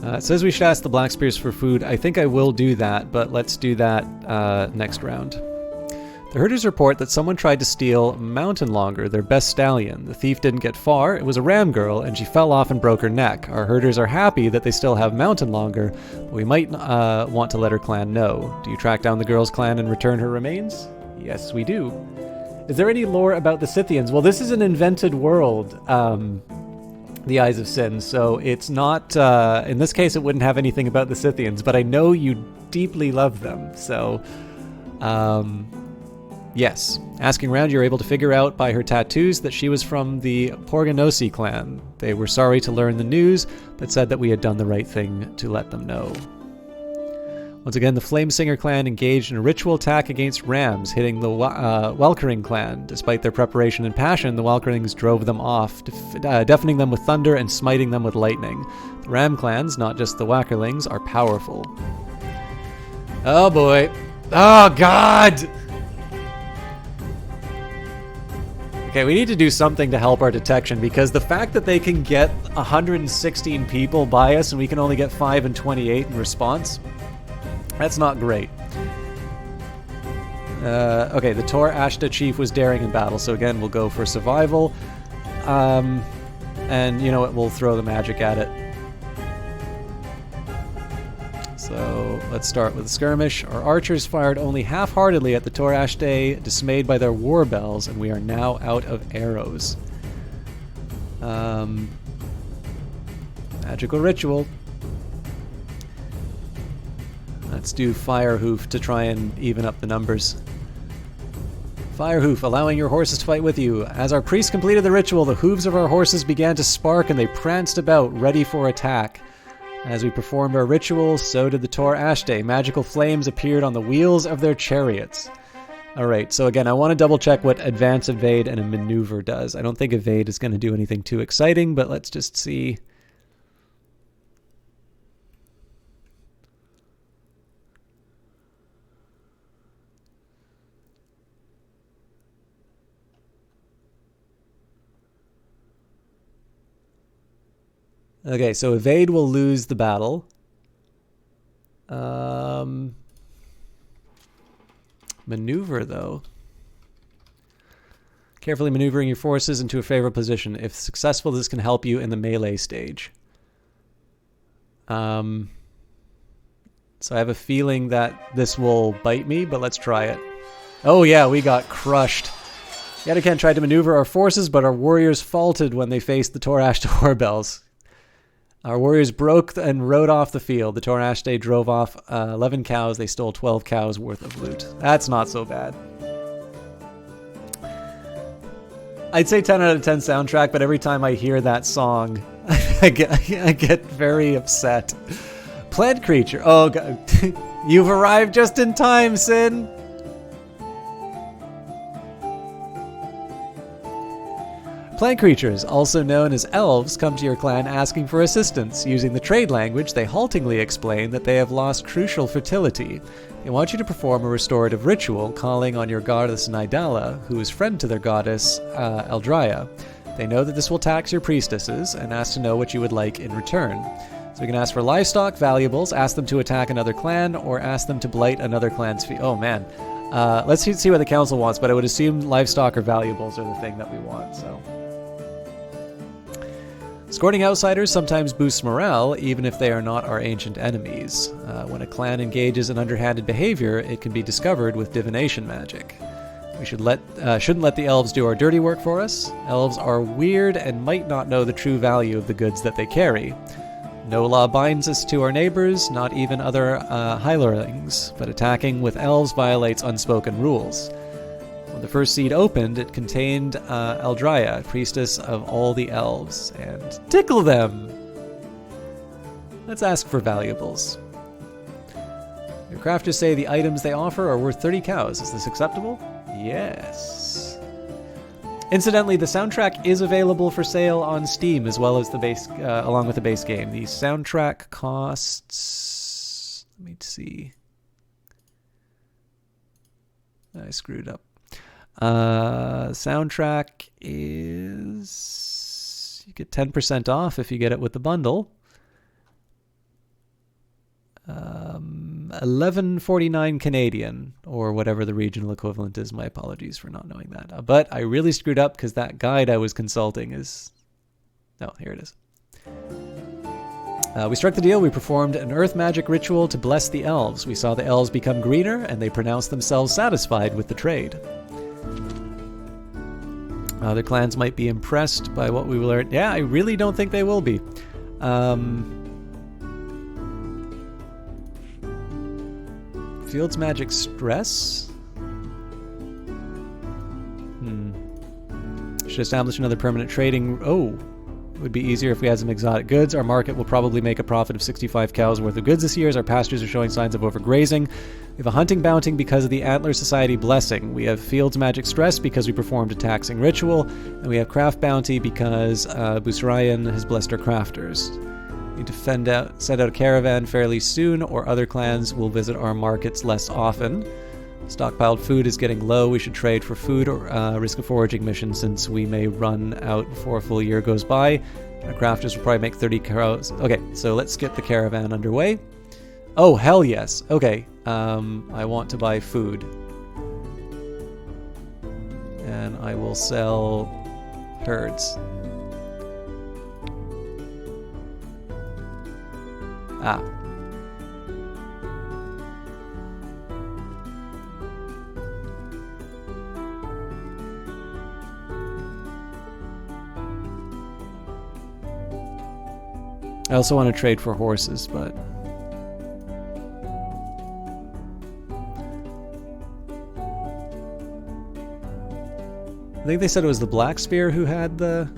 It says we should ask the Black Spears for food. I think I will do that, but let's do that next round. The herders report that someone tried to steal Mountain Longer, their best stallion. The thief didn't get far. It was a ram girl, and she fell off and broke her neck. Our herders are happy that they still have Mountain Longer, but we might want to let her clan know. Do you track down the girl's clan and return her remains? Yes, we do. Is there any lore about the Scythians? Well, this is an invented world. The Eyes of Sin, so it's not, in this case it wouldn't have anything about the Scythians, but I know you deeply love them, so, yes. Asking around, you're able to figure out by her tattoos that she was from the Porganosi clan. They were sorry to learn the news, but said that we had done the right thing to let them know. Once again, the Flamesinger clan engaged in a ritual attack against rams, hitting the Welkering clan. Despite their preparation and passion, the Welkerings drove them off, deafening them with thunder and smiting them with lightning. The ram clans, not just the Welkerlings, are powerful. Oh boy. Oh god! Okay, we need to do something to help our detection, because the fact that they can get 116 people by us and we can only get 5 and 28 in response, that's not great. Okay, the Tor Ashta chief was daring in battle, so again, we'll go for survival. And you know what, we'll throw the magic at it. So let's start with a skirmish. Our archers fired only half-heartedly at the Tor Ashta, dismayed by their war bells, and we are now out of arrows. Magical ritual. Let's do Fire Hoof to try and even up the numbers. Fire Hoof, allowing your horses to fight with you. As our priest completed the ritual, the hooves of our horses began to spark and they pranced about, ready for attack. As we performed our ritual, so did the Tor Ashta. Magical flames appeared on the wheels of their chariots. Alright, so again, I want to double check what Advance, Evade, and a Maneuver does. I don't think Evade is going to do anything too exciting, but let's just see. Okay, so Evade will lose the battle. Maneuver, though. Carefully maneuvering your forces into a favorable position. If successful, this can help you in the melee stage. So I have a feeling that this will bite me, but let's try it. Oh yeah, we got crushed. Yadakan tried to maneuver our forces, but our warriors faltered when they faced the Tor Ashta Warbells. Our warriors broke and rode off the field. The Tor Ashta drove off 11 cows. They stole 12 cows worth of loot. That's not so bad. I'd say 10 out of 10 soundtrack, but every time I hear that song, I get very upset. Plant creature. Oh, God. You've arrived just in time, Sin. Plant creatures, also known as elves, come to your clan asking for assistance. Using the trade language, they haltingly explain that they have lost crucial fertility. They want you to perform a restorative ritual, calling on your goddess Nidala, who is friend to their goddess Eldria. They know that this will tax your priestesses, and ask to know what you would like in return. So you can ask for livestock, valuables, ask them to attack another clan, or ask them to blight another clan's fee. Oh man. Let's see what the council wants, but I would assume livestock or valuables are the thing that we want, so... Escorting outsiders sometimes boosts morale, even if they are not our ancient enemies. When a clan engages in underhanded behavior, it can be discovered with divination magic. We shouldn't let the elves do our dirty work for us. Elves are weird and might not know the true value of the goods that they carry. No law binds us to our neighbors, not even other hirelings, but attacking with elves violates unspoken rules. When the first seed opened, it contained Eldria, priestess of all the elves, and tickle them! Let's ask for valuables. Your crafters say the items they offer are worth 30 cows. Is this acceptable? Yes. Incidentally, the soundtrack is available for sale on Steam as well as the base, along with the base game. The soundtrack costs... Let me see. I screwed up. Soundtrack is... You get 10% off if you get it with the bundle. 1149 Canadian, or whatever the regional equivalent is. My apologies for not knowing that. But I really screwed up because that guide I was consulting is... Oh, here it is. We struck the deal. We performed an earth magic ritual to bless the elves. We saw the elves become greener, and they pronounced themselves satisfied with the trade. Other clans might be impressed by what we learned. Yeah, I really don't think they will be. Fields magic stress? Should establish another permanent trading... Oh, it would be easier if we had some exotic goods. Our market will probably make a profit of 65 cows worth of goods this year as our pastures are showing signs of overgrazing. We have a hunting bounty because of the Antler Society blessing. We have fields magic stress because we performed a taxing ritual. And we have craft bounty because Busrayan has blessed our crafters. We need to send out a caravan fairly soon, or other clans will visit our markets less often. Stockpiled food is getting low. We should trade for food or risk a foraging mission since we may run out before a full year goes by. Our crafters will probably make 30 cows. Okay, so let's get the caravan underway. Oh, hell yes. Okay, I want to buy food. And I will sell herds. Ah. I also want to trade for horses, but... I think they said it was the Black Spear who had the...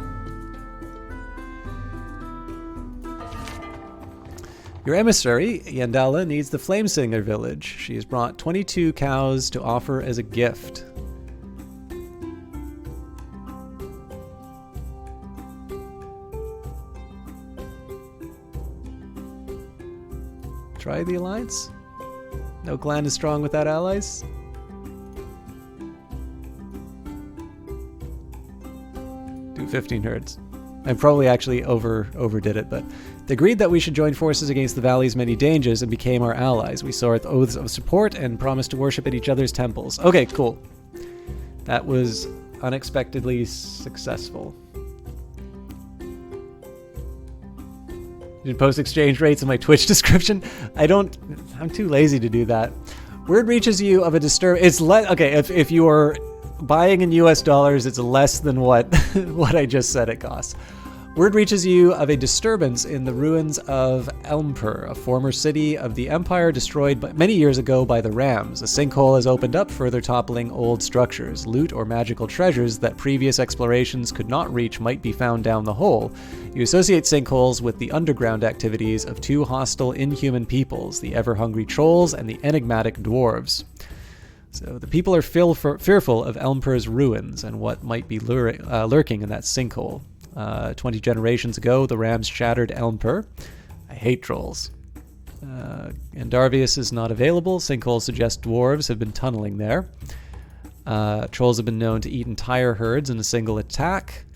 Your emissary, Yandala, needs the Flamesinger village. She has brought 22 cows to offer as a gift. Try the alliance? No clan is strong without allies? Do 15 herds. I probably actually overdid it, but they agreed that we should join forces against the valley's many dangers and became our allies. We swore oaths of support and promised to worship at each other's temples. Okay, cool. That was unexpectedly successful. Did post exchange rates in my Twitch description? I'm too lazy to do that. Word reaches you of a it's okay, if you are buying in US dollars, it's less than what I just said it costs. Word reaches you of a disturbance in the ruins of Elmpur, a former city of the Empire destroyed many years ago by the Rams. A sinkhole has opened up, further toppling old structures. Loot or magical treasures that previous explorations could not reach might be found down the hole. You associate sinkholes with the underground activities of two hostile inhuman peoples, the ever-hungry trolls and the enigmatic dwarves. So the people are fearful of Elmpur's ruins and what might be lurking in that sinkhole. 20 generations ago, the Rams shattered Elmpur. I hate trolls. And Darvius is not available. Sinkholes suggest dwarves have been tunneling there. Trolls have been known to eat entire herds in a single attack,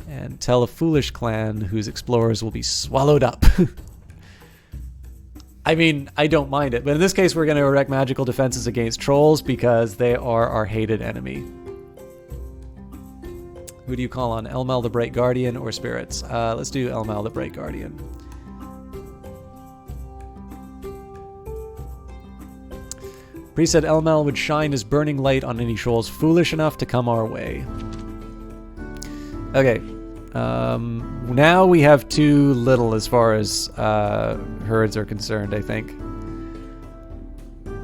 and tell a foolish clan whose explorers will be swallowed up. I mean, I don't mind it, but in this case we're going to erect magical defenses against trolls because they are our hated enemy. Who do you call on? Elmal the Bright Guardian or Spirits? Let's do Elmal the Bright Guardian. Priest said Elmal would shine his burning light on any trolls foolish enough to come our way. Okay. Now we have too little as far as herds are concerned, I think.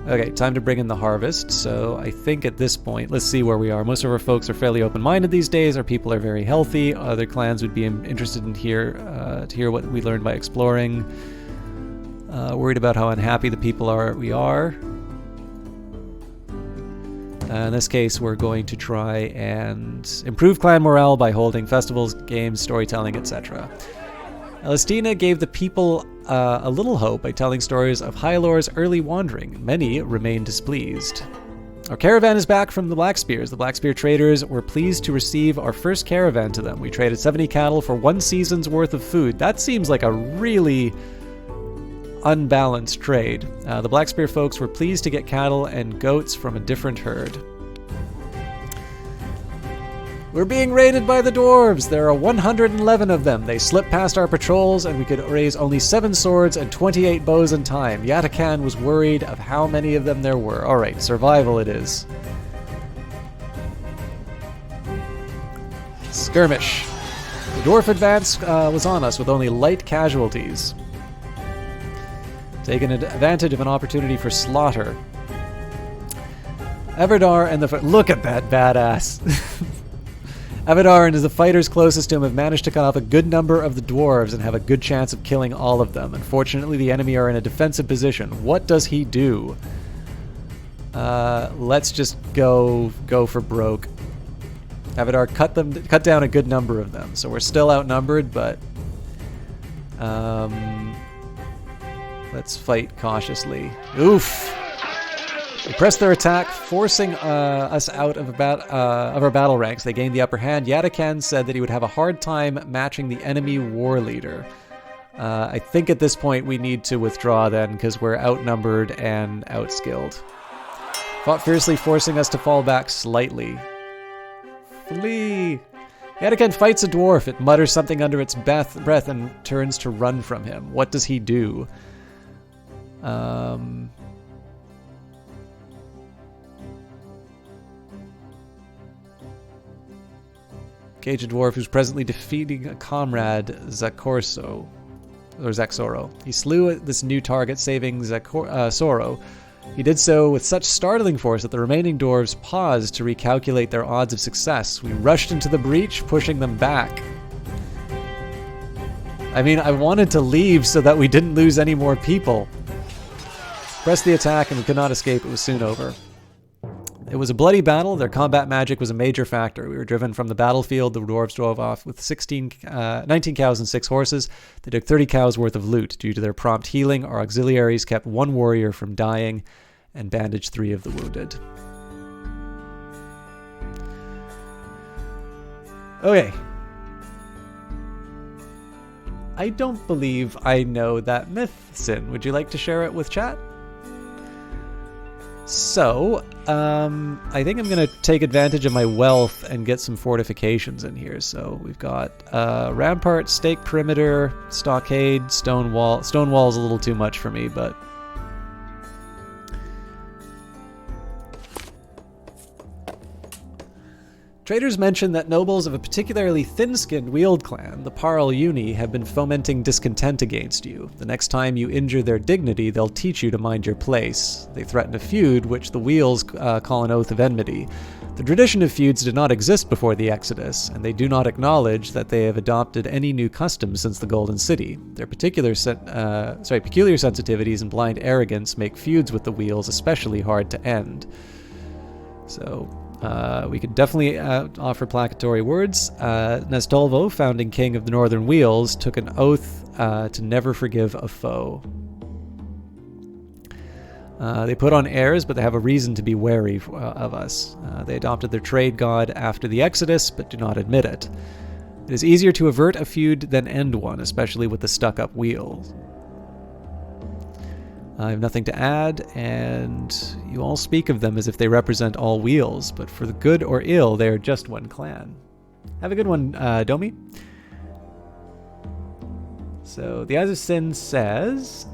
Okay, time to bring in the harvest. So I think at this point, let's see where we are. Most of our folks are fairly open-minded these days. Our people are very healthy. Other clans would be interested in to hear what we learned by exploring. Worried about how unhappy the people we are. In this case, we're going to try and improve clan morale by holding festivals, games, storytelling, etc. Elestina gave the people a little hope by telling stories of Hylore's early wandering. Many remained displeased. Our caravan is back from the Black Spears. The Black Spear traders were pleased to receive our first caravan to them. We traded 70 cattle for 1 season's worth of food. That seems like a really unbalanced trade. The Blackspear folks were pleased to get cattle and goats from a different herd. We're being raided by the dwarves. There are 111 of them. They slipped past our patrols, and we could raise only 7 swords and 28 bows in time. Yatakan was worried of how many of them there were. All right, survival it is. Skirmish. The dwarf advance was on us with only light casualties. Taking advantage of an opportunity for slaughter. Everdar and the... Look at that badass. Everdar and the fighters closest to him have managed to cut off a good number of the dwarves and have a good chance of killing all of them. Unfortunately, the enemy are in a defensive position. What does he do? Let's just go for broke. Everdar cut down a good number of them, so we're still outnumbered, but let's fight cautiously. Oof! They pressed their attack, forcing us out of our battle ranks. They gained the upper hand. Yatakan said that he would have a hard time matching the enemy war leader. I think at this point we need to withdraw then, because we're outnumbered and outskilled. Fought fiercely, forcing us to fall back slightly. Flee! Yatakan fights a dwarf. It mutters something under its breath and turns to run from him. What does he do? Engage a dwarf who's presently defeating a comrade, Zaxoro. He slew this new target, saving Soro. He did so with such startling force that the remaining dwarves paused to recalculate their odds of success. We rushed into the breach, pushing them back. I mean, I wanted to leave so that we didn't lose any more people. Pressed the attack and we could not escape. It was soon over. It was a bloody battle. Their combat magic was a major factor. We were driven from the battlefield. The dwarves drove off with 19 cows and 6 horses. They took 30 cows worth of loot. Due to their prompt healing, our auxiliaries kept 1 warrior from dying and bandaged 3 of the wounded. Okay. I don't believe I know that myth, Sin. Would you like to share it with chat? So, I think I'm going to take advantage of my wealth and get some fortifications in here. So we've got rampart, stake perimeter, stockade, stone wall. Stone wall is a little too much for me, but... Traders mention that nobles of a particularly thin-skinned Weald clan, the Parl Uni, have been fomenting discontent against you. The next time you injure their dignity, they'll teach you to mind your place. They threaten a feud, which the Weals call an oath of enmity. The tradition of feuds did not exist before the Exodus, and they do not acknowledge that they have adopted any new customs since the Golden City. Their peculiar sensitivities and blind arrogance make feuds with the Weals especially hard to end. So... we could definitely offer placatory words. Nestolvo, founding king of the Northern Weals, took an oath to never forgive a foe. They put on airs, but they have a reason to be wary of us. They adopted their trade god after the Exodus, but do not admit it. It is easier to avert a feud than end one, especially with the stuck-up Weals. I have nothing to add, and you all speak of them as if they represent all Weals, but for the good or ill, they are just one clan. Have a good one, Domi. So, the Eyes of Sin says,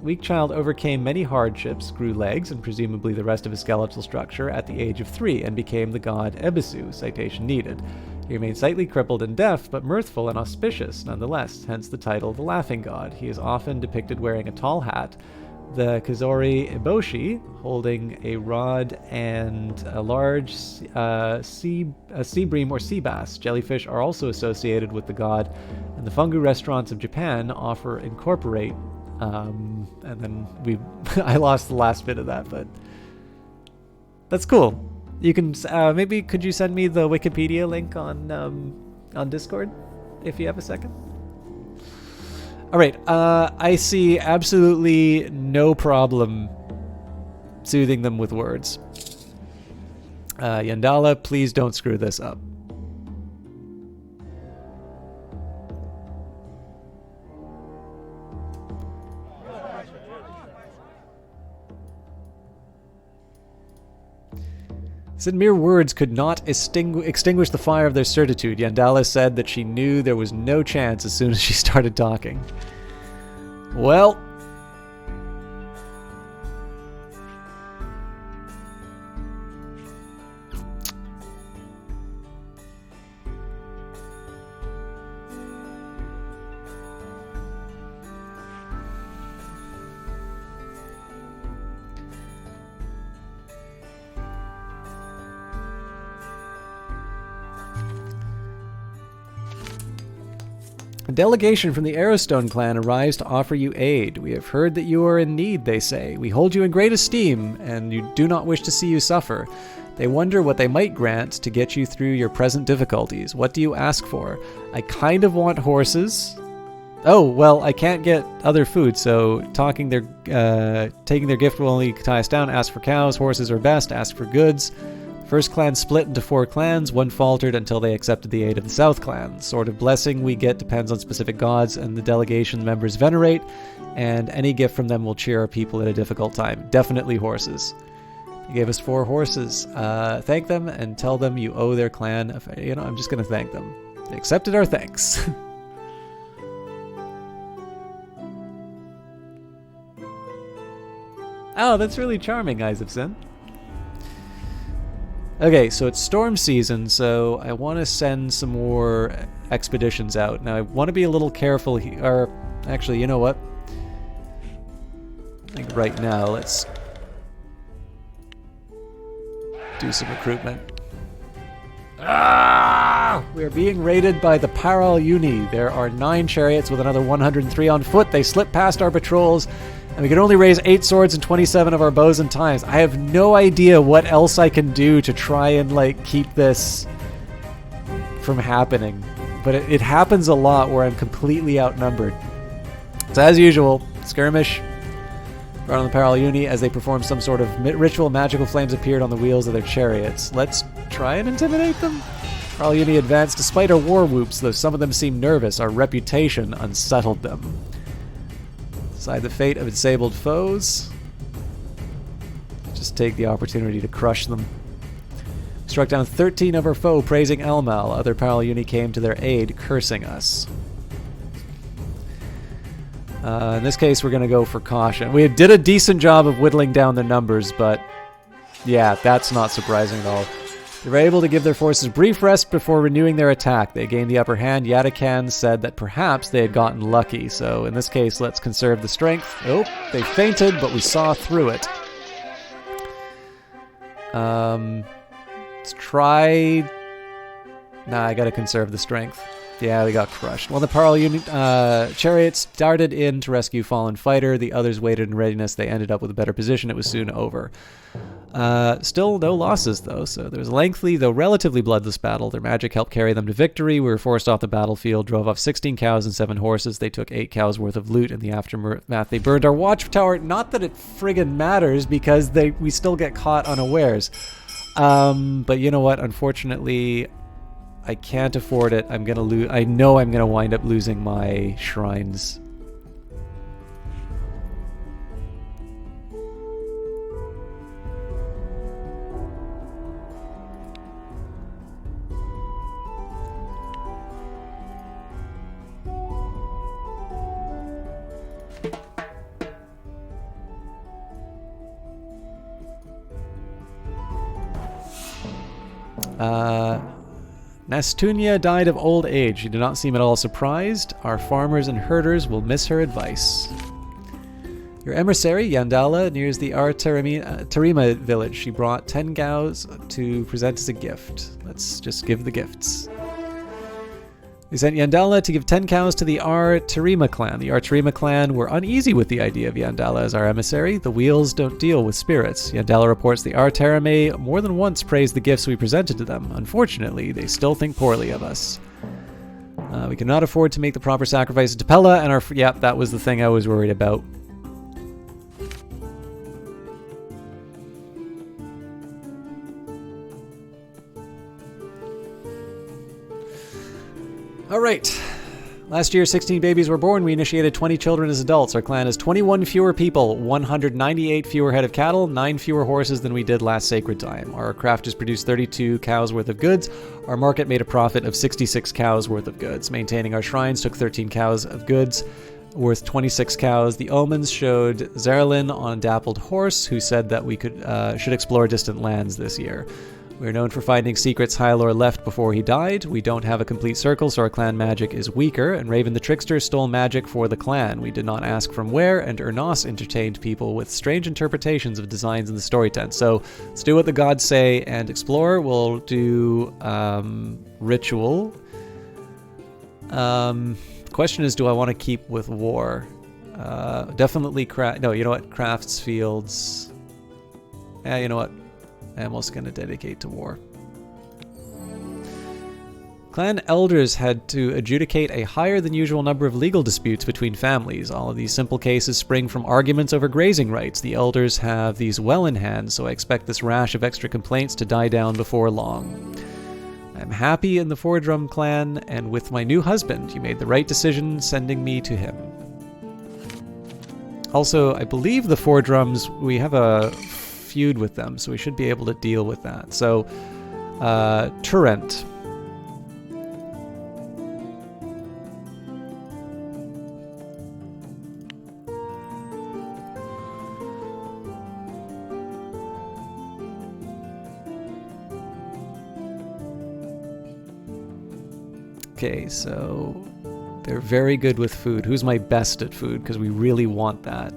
Weak child overcame many hardships, grew legs, and presumably the rest of his skeletal structure at the age of 3, and became the god Ebisu, citation needed. He remained slightly crippled and deaf, but mirthful and auspicious nonetheless, hence the title the Laughing God. He is often depicted wearing a tall hat, the Kazori Eboshi, holding a rod and a large sea bream or sea bass. Jellyfish are also associated with the god, and the fungu restaurants of Japan incorporate, and then I lost the last bit of that, but that's cool. You can maybe could you send me the Wikipedia link on Discord if you have a second? All right, I see absolutely no problem soothing them with words. Yandala, please don't screw this up. Said mere words could not extinguish the fire of their certitude. Yandala said that she knew there was no chance as soon as she started talking. Well... A delegation from the Arrowstone clan arrives to offer you aid. We have heard that you are in need, they say. We hold you in great esteem, and you do not wish to see you suffer. They wonder what they might grant to get you through your present difficulties. What do you ask for? I kind of want horses. Oh, well, I can't get other food, so taking their gift will only tie us down. Ask for cows, horses are best, ask for goods. First clan split into 4 clans, one faltered until they accepted the aid of the South clan. Sort of blessing we get depends on specific gods and the delegation members venerate, and any gift from them will cheer our people at a difficult time. Definitely horses. They gave us 4 horses. Thank them and tell them you owe their clan. I'm just going to thank them. They accepted our thanks. Oh, that's really charming, Eyes of Sin. Okay, so it's storm season, so I want to send some more expeditions out. Now, I want to be a little careful here. Or, actually, you know what? I think right now, let's do some recruitment. We are being raided by the Paral Uni. There are 9 chariots with another 103 on foot. They slip past our patrols, and we can only raise 8 swords and 27 of our bows and times. I have no idea what else I can do to try and, keep this from happening. But it happens a lot where I'm completely outnumbered. So as usual, skirmish. Right on the Paral Uni, as they perform some sort of ritual, magical flames appeared on the wheels of their chariots. Let's try and intimidate them. Paral Uni advanced despite our war whoops, though some of them seemed nervous. Our reputation unsettled them. Decide the fate of disabled foes. Just take the opportunity to crush them. Struck down 13 of our foe, praising Elmal. Other Paral Uni came to their aid, cursing us. In this case, we're going to go for caution. We did a decent job of whittling down their numbers, but yeah, that's not surprising at all. They were able to give their forces brief rest before renewing their attack. They gained the upper hand. Yatakan said that perhaps they had gotten lucky, so in this case, let's conserve the strength. Oh, they fainted, but we saw through it. Let's try... Nah, I gotta conserve the strength. Yeah, we got crushed. While the Paral unit chariots darted in to rescue fallen fighter, the others waited in readiness. They ended up with a better position. It was soon over. Still no losses, though, so there was a lengthy, though relatively bloodless battle. Their magic helped carry them to victory. We were forced off the battlefield, drove off 16 cows and 7 horses. They took 8 cows worth of loot. In the aftermath, they burned our watchtower. Not that it friggin' matters, because we still get caught unawares. But you know what? Unfortunately, I can't afford it. I'm gonna lose. I know I'm gonna wind up losing my shrines. Nastunia died of old age. She did not seem at all surprised. Our farmers and herders will miss her advice. Your emissary, Yandala, nears the Tarima village. She brought 10 cows to present as a gift. Let's just give the gifts. We sent Yandala to give 10 cows to the Tarima clan. The Tarima clan were uneasy with the idea of Yandala as our emissary. The wheels don't deal with spirits. Yandala reports the Tarime more than once praised the gifts we presented to them. Unfortunately, they still think poorly of us. We cannot afford to make the proper sacrifices to Pella, and yep, that was the thing I was worried about. All right, Last year, 16 babies were born. We initiated 20 children as adults. Our clan has 21 fewer people, 198 fewer head of cattle, 9 fewer horses than we did last sacred time. Our crafters produced 32 cows worth of goods. Our market made a profit of 66 cows worth of goods. Maintaining our shrines took 13 cows of goods, worth 26 cows. The omens showed Zerilyn on a dappled horse, who said that we should explore distant lands this year. We're known for finding secrets Hylor left before he died. We don't have a complete circle, so our clan magic is weaker, and Raven the Trickster stole magic for the clan. We did not ask from where, and Urnos entertained people with strange interpretations of designs in the story tent. So let's do what the gods say and explore. We'll do ritual. The question is, do I want to keep with war? Definitely no, you know what? Crafts, fields. Yeah, you know what? I'm also going to dedicate to war. Clan elders had to adjudicate a higher than usual number of legal disputes between families. All of these simple cases spring from arguments over grazing rights. The elders have these well in hand, so I expect this rash of extra complaints to die down before long. I'm happy in the Four Drum clan and with my new husband. You made the right decision sending me to him. Also, I believe the Four Drums, we have a feud with them, so we should be able to deal with that. So, Turrent. Okay, so they're very good with food. Who's my best at food? Because we really want that.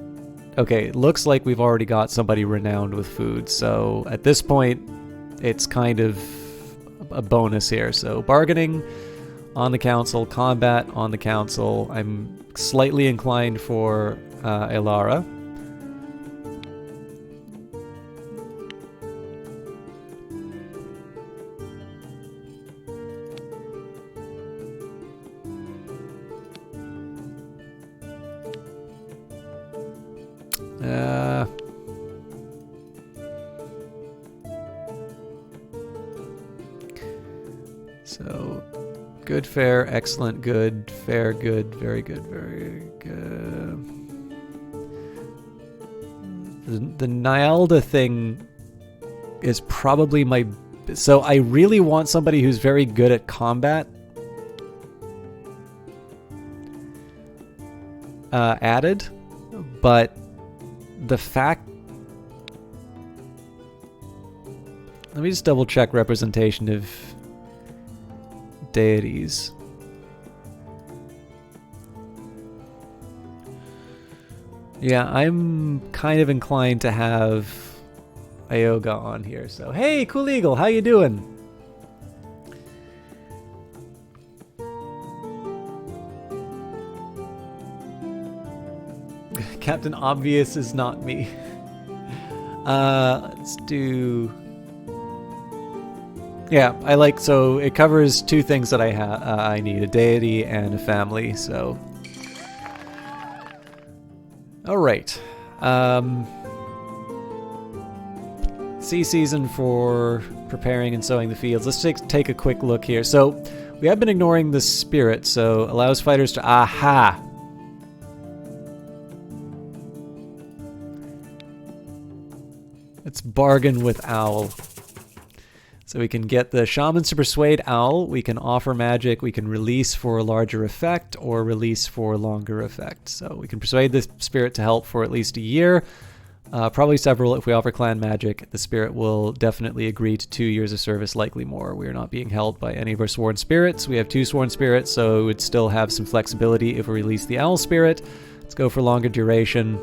Okay, it looks like we've already got somebody renowned with food, so at this point, it's kind of a bonus here. So bargaining on the council, combat on the council. I'm slightly inclined for Elara. So, good, fair, excellent, good, fair, good, very good, very good. The Nyalda thing is probably my... So I really want somebody who's very good at combat added, but the fact... Let me just double check representation of deities. Yeah, I'm kind of inclined to have Ioga on here. So, hey, Cool Eagle, how you doing? Captain Obvious is not me. Let's do... Yeah, I like, so it covers two things that I need, a deity and a family, so. All right. Sea season for preparing and sowing the fields. Let's take a quick look here. So we have been ignoring the spirit, so allows fighters to, aha! Let's bargain with Owl. So we can get the shamans to persuade Owl, we can offer magic, we can release for a larger effect, or release for a longer effect. So we can persuade the spirit to help for at least a year, probably several if we offer clan magic. The spirit will definitely agree to 2 years of service, likely more. We are not being held by any of our sworn spirits. We have 2 sworn spirits, so it would still have some flexibility if we release the Owl spirit. Let's go for longer duration.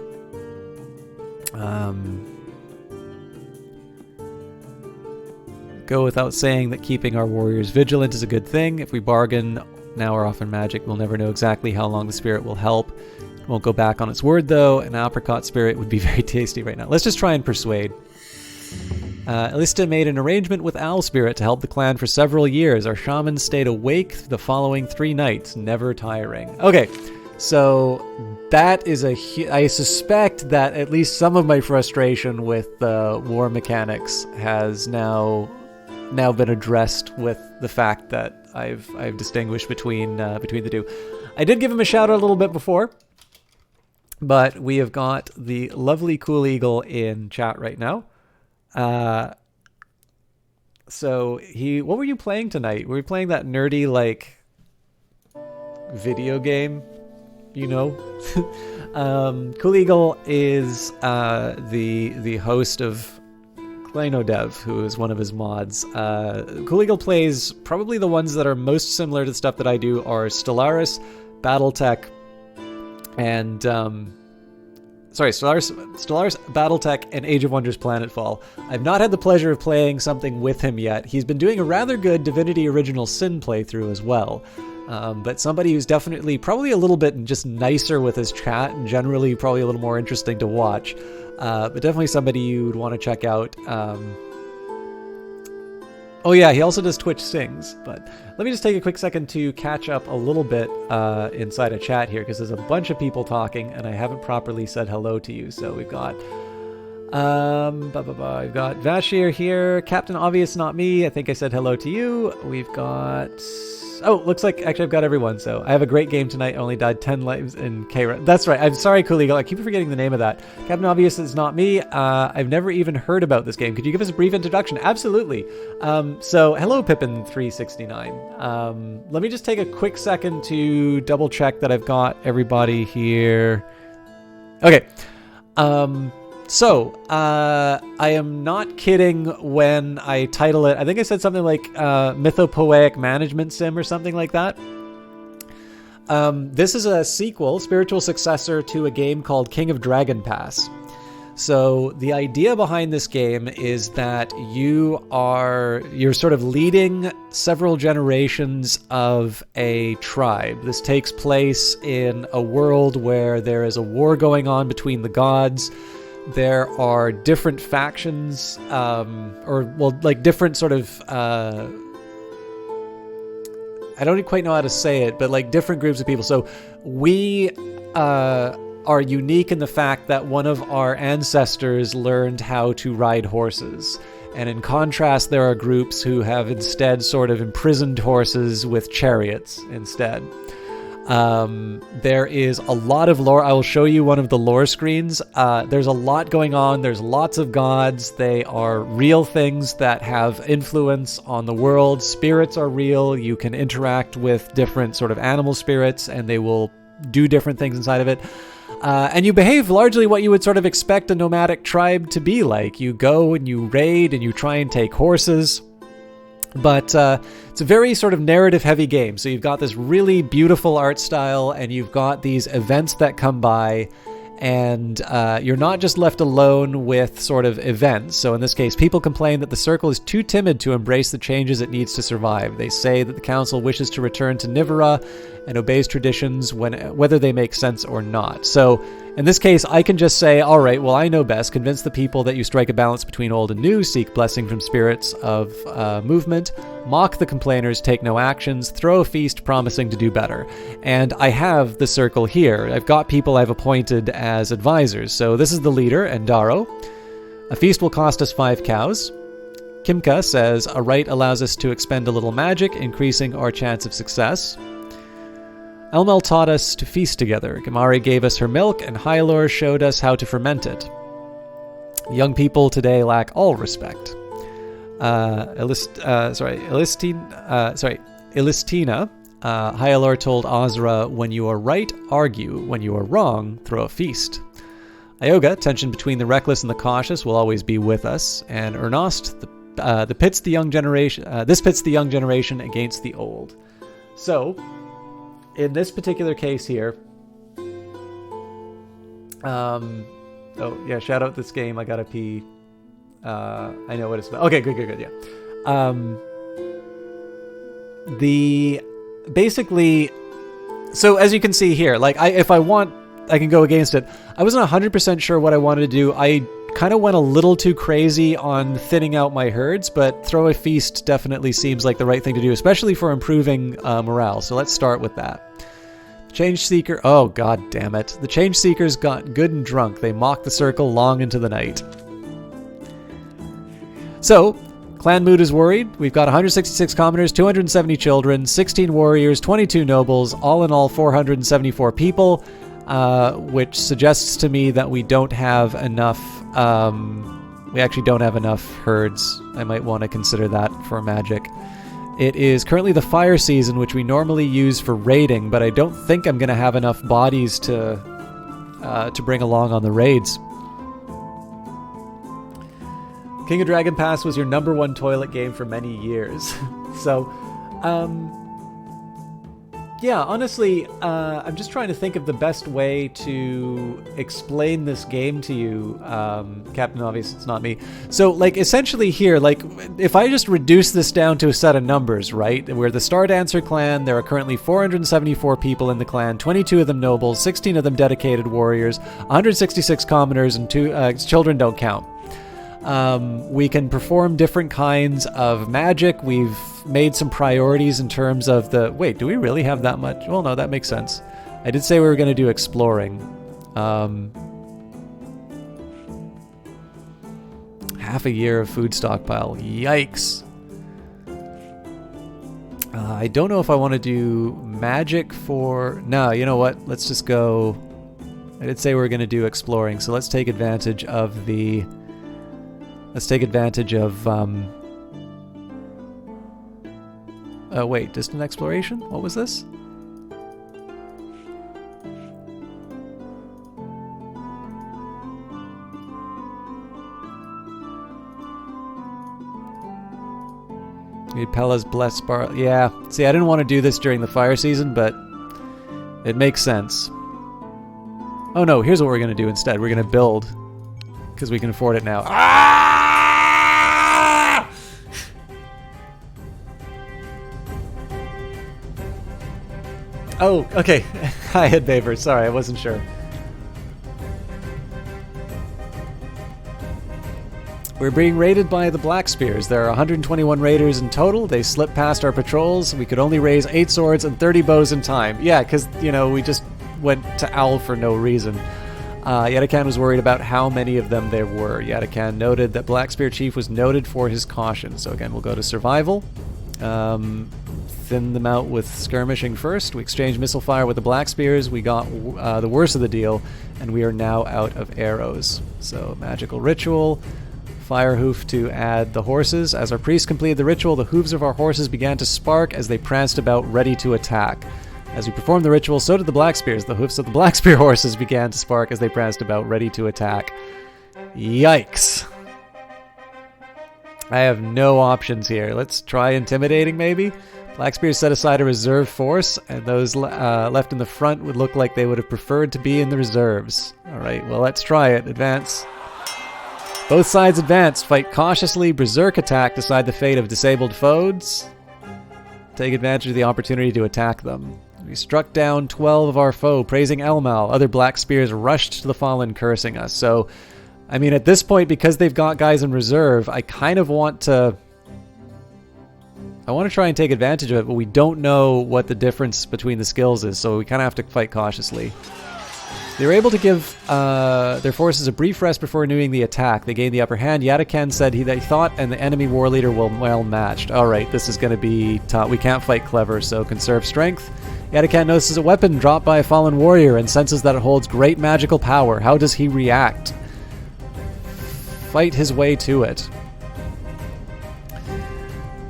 Go without saying that keeping our warriors vigilant is a good thing. If we bargain now or offer magic, we'll never know exactly how long the spirit will help. It won't go back on its word, though. An apricot spirit would be very tasty right now. Let's just try and persuade. Alista made an arrangement with Owl Spirit to help the clan for several years. Our shamans stayed awake the following 3 nights, never tiring. Okay, so that is I suspect that at least some of my frustration with war mechanics has now been addressed with the fact that I've distinguished between the two. I did give him a shout out a little bit before, but we have got the lovely Cool Eagle in chat right now. So what were you playing tonight? Were you playing that nerdy, like, video game? You know? Cool Eagle is the host of Dev, who is one of his mods. Cool Eagle plays probably the ones that are most similar to the stuff that I do are Stellaris, Battletech, and Stellaris, Battletech, and Age of Wonders Planetfall. I've not had the pleasure of playing something with him yet. He's been doing a rather good Divinity Original Sin playthrough as well. But somebody who's definitely probably a little bit just nicer with his chat and generally probably a little more interesting to watch. But definitely somebody you'd want to check out. Oh yeah, he also does Twitch Sings. But let me just take a quick second to catch up a little bit inside a chat here, because there's a bunch of people talking and I haven't properly said hello to you. So we've got we've got Vashir here, Captain Obvious Not Me. I think I said hello to you. We've got... Oh, looks like actually I've got everyone. So I have a great game tonight. I only died 10 lives in K. That's right. I'm sorry, Cool Eagle. I keep forgetting the name of that. Captain Obvious is not me. I've never even heard about this game. Could you give us a brief introduction? Absolutely. So hello, Pippin369. Let me just take a quick second to double check that I've got everybody here. Okay. So, I am not kidding when I title it. I think I said something like Mythopoeic Management Sim or something like that. This is a sequel, spiritual successor to a game called King of Dragon Pass. So the idea behind this game is that you're sort of leading several generations of a tribe. This takes place in a world where there is a war going on between the gods. There are different factions, different sort of, I don't quite know how to say it, but like different groups of people. So we are unique in the fact that one of our ancestors learned how to ride horses. And in contrast, there are groups who have instead sort of imprisoned horses with chariots instead. There is a lot of lore. I will show you one of the lore screens. There's a lot going on. There's lots of gods. They are real things that have influence on the world. Spirits are real. You can interact with different sort of animal spirits and they will do different things inside of it. And you behave largely what you would sort of expect a nomadic tribe to be like. You go and you raid and you try and take horses. But it's a very sort of narrative-heavy game. So you've got this really beautiful art style, and you've got these events that come by, and you're not just left alone with sort of events. So in this case, people complain that the Circle is too timid to embrace the changes it needs to survive. They say that the Council wishes to return to Nivera and obeys traditions whether they make sense or not. So in this case, I can just say, all right, well, I know best. Convince the people that you strike a balance between old and new, seek blessing from spirits of movement, mock the complainers, take no actions, throw a feast promising to do better. And I have the Circle here. I've got people I've appointed as advisors. So this is the leader, Endaro. A feast will cost us 5 cows. Kimka says, a rite allows us to expend a little magic, increasing our chance of success. Elmel taught us to feast together. Gamari gave us her milk, and Hylor showed us how to ferment it. Young people today lack all respect. Ilistina. Hylor told Azra, when you are right, argue. When you are wrong, throw a feast. Ioga, tension between the reckless and the cautious will always be with us. And Ernost, this pits the young generation against the old. So, in this particular case here, oh yeah, shout out this game. I gotta pee. I know what it's about. Okay, good, yeah. So as you can see here, like if I want, I can go against it. I wasn't 100% sure what I wanted to do. I kind of went a little too crazy on thinning out my herds, but throw a feast definitely seems like the right thing to do, especially for improving morale. So let's start with that. Change Seeker. Oh, god damn it. The Change Seekers got good and drunk. They mocked the Circle long into the night. So, Clan mood is worried. We've got 166 commoners, 270 children, 16 warriors, 22 nobles, all in all 474 people, which suggests to me that we don't have enough, we actually don't have enough herds. I might want to consider that for magic. It is currently the fire season, which we normally use for raiding, but I don't think I'm going to have enough bodies to bring along on the raids. King of Dragon Pass was your #1 toilet game for many years. So, yeah, honestly, I'm just trying to think of the best way to explain this game to you, Captain Obvious, it's not me. So, like, essentially here, like, if I just reduce this down to a set of numbers, right? We're the Star Dancer clan. There are currently 474 people in the clan, 22 of them nobles, 16 of them dedicated warriors, 166 commoners, and 2 children don't count. We can perform different kinds of magic. We've made some priorities in terms of the... Wait, do we really have that much? Well, no, that makes sense. I did say we were going to do exploring. Half a year of food stockpile. Yikes. I don't know if I want to do magic for... No, you know what? Let's just go... I did say we were going to do exploring, so let's take advantage of the... Let's take advantage of, wait, distant exploration? What was this? Need Pella's Blessed Bar. Yeah, see, I didn't want to do this during the fire season, but it makes sense. Oh no, here's what we're going to do instead. We're going to build, because we can afford it now. Ah! Oh, okay. Hi, Headbaver. Sorry, I wasn't sure. We're being raided by the Black Spears. There are 121 raiders in total. They slipped past our patrols. We could only raise 8 swords and 30 bows in time. Yeah, because, you know, we just went to Owl for no reason. Yadakan was worried about how many of them there were. Yadakan noted that Black Spear Chief was noted for his caution. So again, we'll go to Survival. Thin them out with skirmishing first. We exchanged missile fire with the Black Spears. We got the worst of the deal, and we are now out of arrows. So magical ritual. Fire hoof to add the horses. As our priest completed the ritual, the hooves of our horses began to spark as they pranced about ready to attack. As we performed the ritual, so did the Black Spears. The hoofs of the Black Spear horses began to spark as they pranced about ready to attack. Yikes. I have no options here. Let's try intimidating, maybe? Black Spears set aside a reserve force, and those left in the front would look like they would have preferred to be in the reserves. Alright, well, let's try it. Advance. Both sides advance. Fight cautiously. Berserk attack. Decide the fate of disabled foes. Take advantage of the opportunity to attack them. We struck down 12 of our foe, praising Elmal. Other Black Spears rushed to the fallen, cursing us. So, I mean, at this point, because they've got guys in reserve, I kind of want to... I want to try and take advantage of it, but we don't know what the difference between the skills is, so we kind of have to fight cautiously. They were able to give their forces a brief rest before renewing the attack. They gained the upper hand. Yadakan said they thought and the enemy war leader were well matched. Alright, this is going to be tough. We can't fight clever, so conserve strength. Yadakan notices a weapon dropped by a fallen warrior and senses that it holds great magical power. How does he react? Fight his way to it.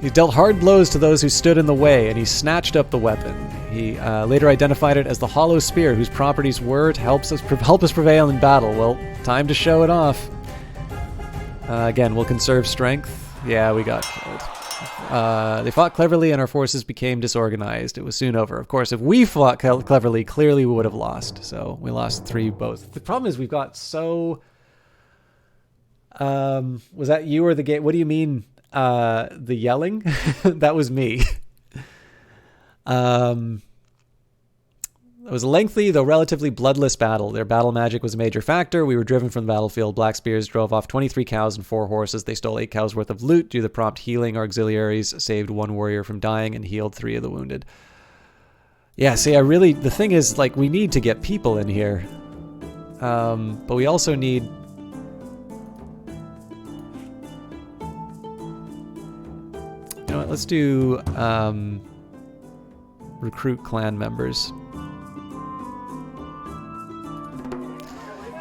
He dealt hard blows to those who stood in the way, and he snatched up the weapon. He later identified it as the Hollow Spear, whose properties were to help us prevail in battle. Well, time to show it off. Again, we'll conserve strength. Yeah, we got killed. They fought cleverly, and our forces became disorganized. It was soon over. Of course, if we fought cleverly, clearly we would have lost. So we lost 3 both. The problem is we've got so... was that you or the game? What do you mean? The yelling? That was me. It was a lengthy, though relatively bloodless battle. Their battle magic was a major factor. We were driven from the battlefield. Black Spears drove off 23 cows and 4 horses. They stole 8 cows worth of loot. Due to the prompt healing, our auxiliaries saved 1 warrior from dying and healed 3 of the wounded. Yeah, see, the thing is, like, we need to get people in here. But we also need... let's do recruit clan members.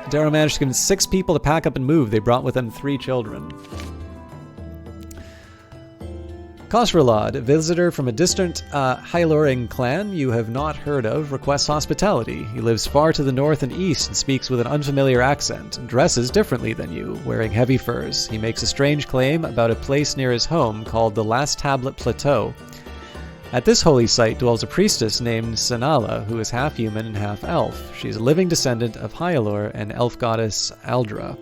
Darrow managed to convince 6 people to pack up and move. They brought with them 3 children. Khosrolad, a visitor from a distant Hyloring clan you have not heard of, requests hospitality. He lives far to the north and east and speaks with an unfamiliar accent, and dresses differently than you, wearing heavy furs. He makes a strange claim about a place near his home called the Last Tablet Plateau. At this holy site dwells a priestess named Sanala, who is half human and half elf. She is a living descendant of Hyalor and elf goddess Aldra.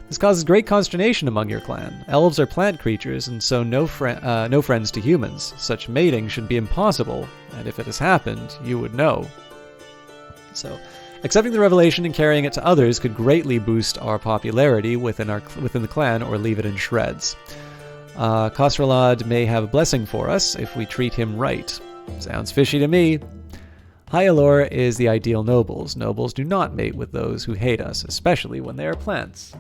This causes great consternation among your clan. Elves are plant creatures, and so no friends to humans. Such mating should be impossible, and if it has happened, you would know. So, accepting the revelation and carrying it to others could greatly boost our popularity within the clan or leave it in shreds. Khosrolad may have a blessing for us if we treat him right. Sounds fishy to me. Hyalor is the ideal nobles. Nobles do not mate with those who hate us, especially when they are plants.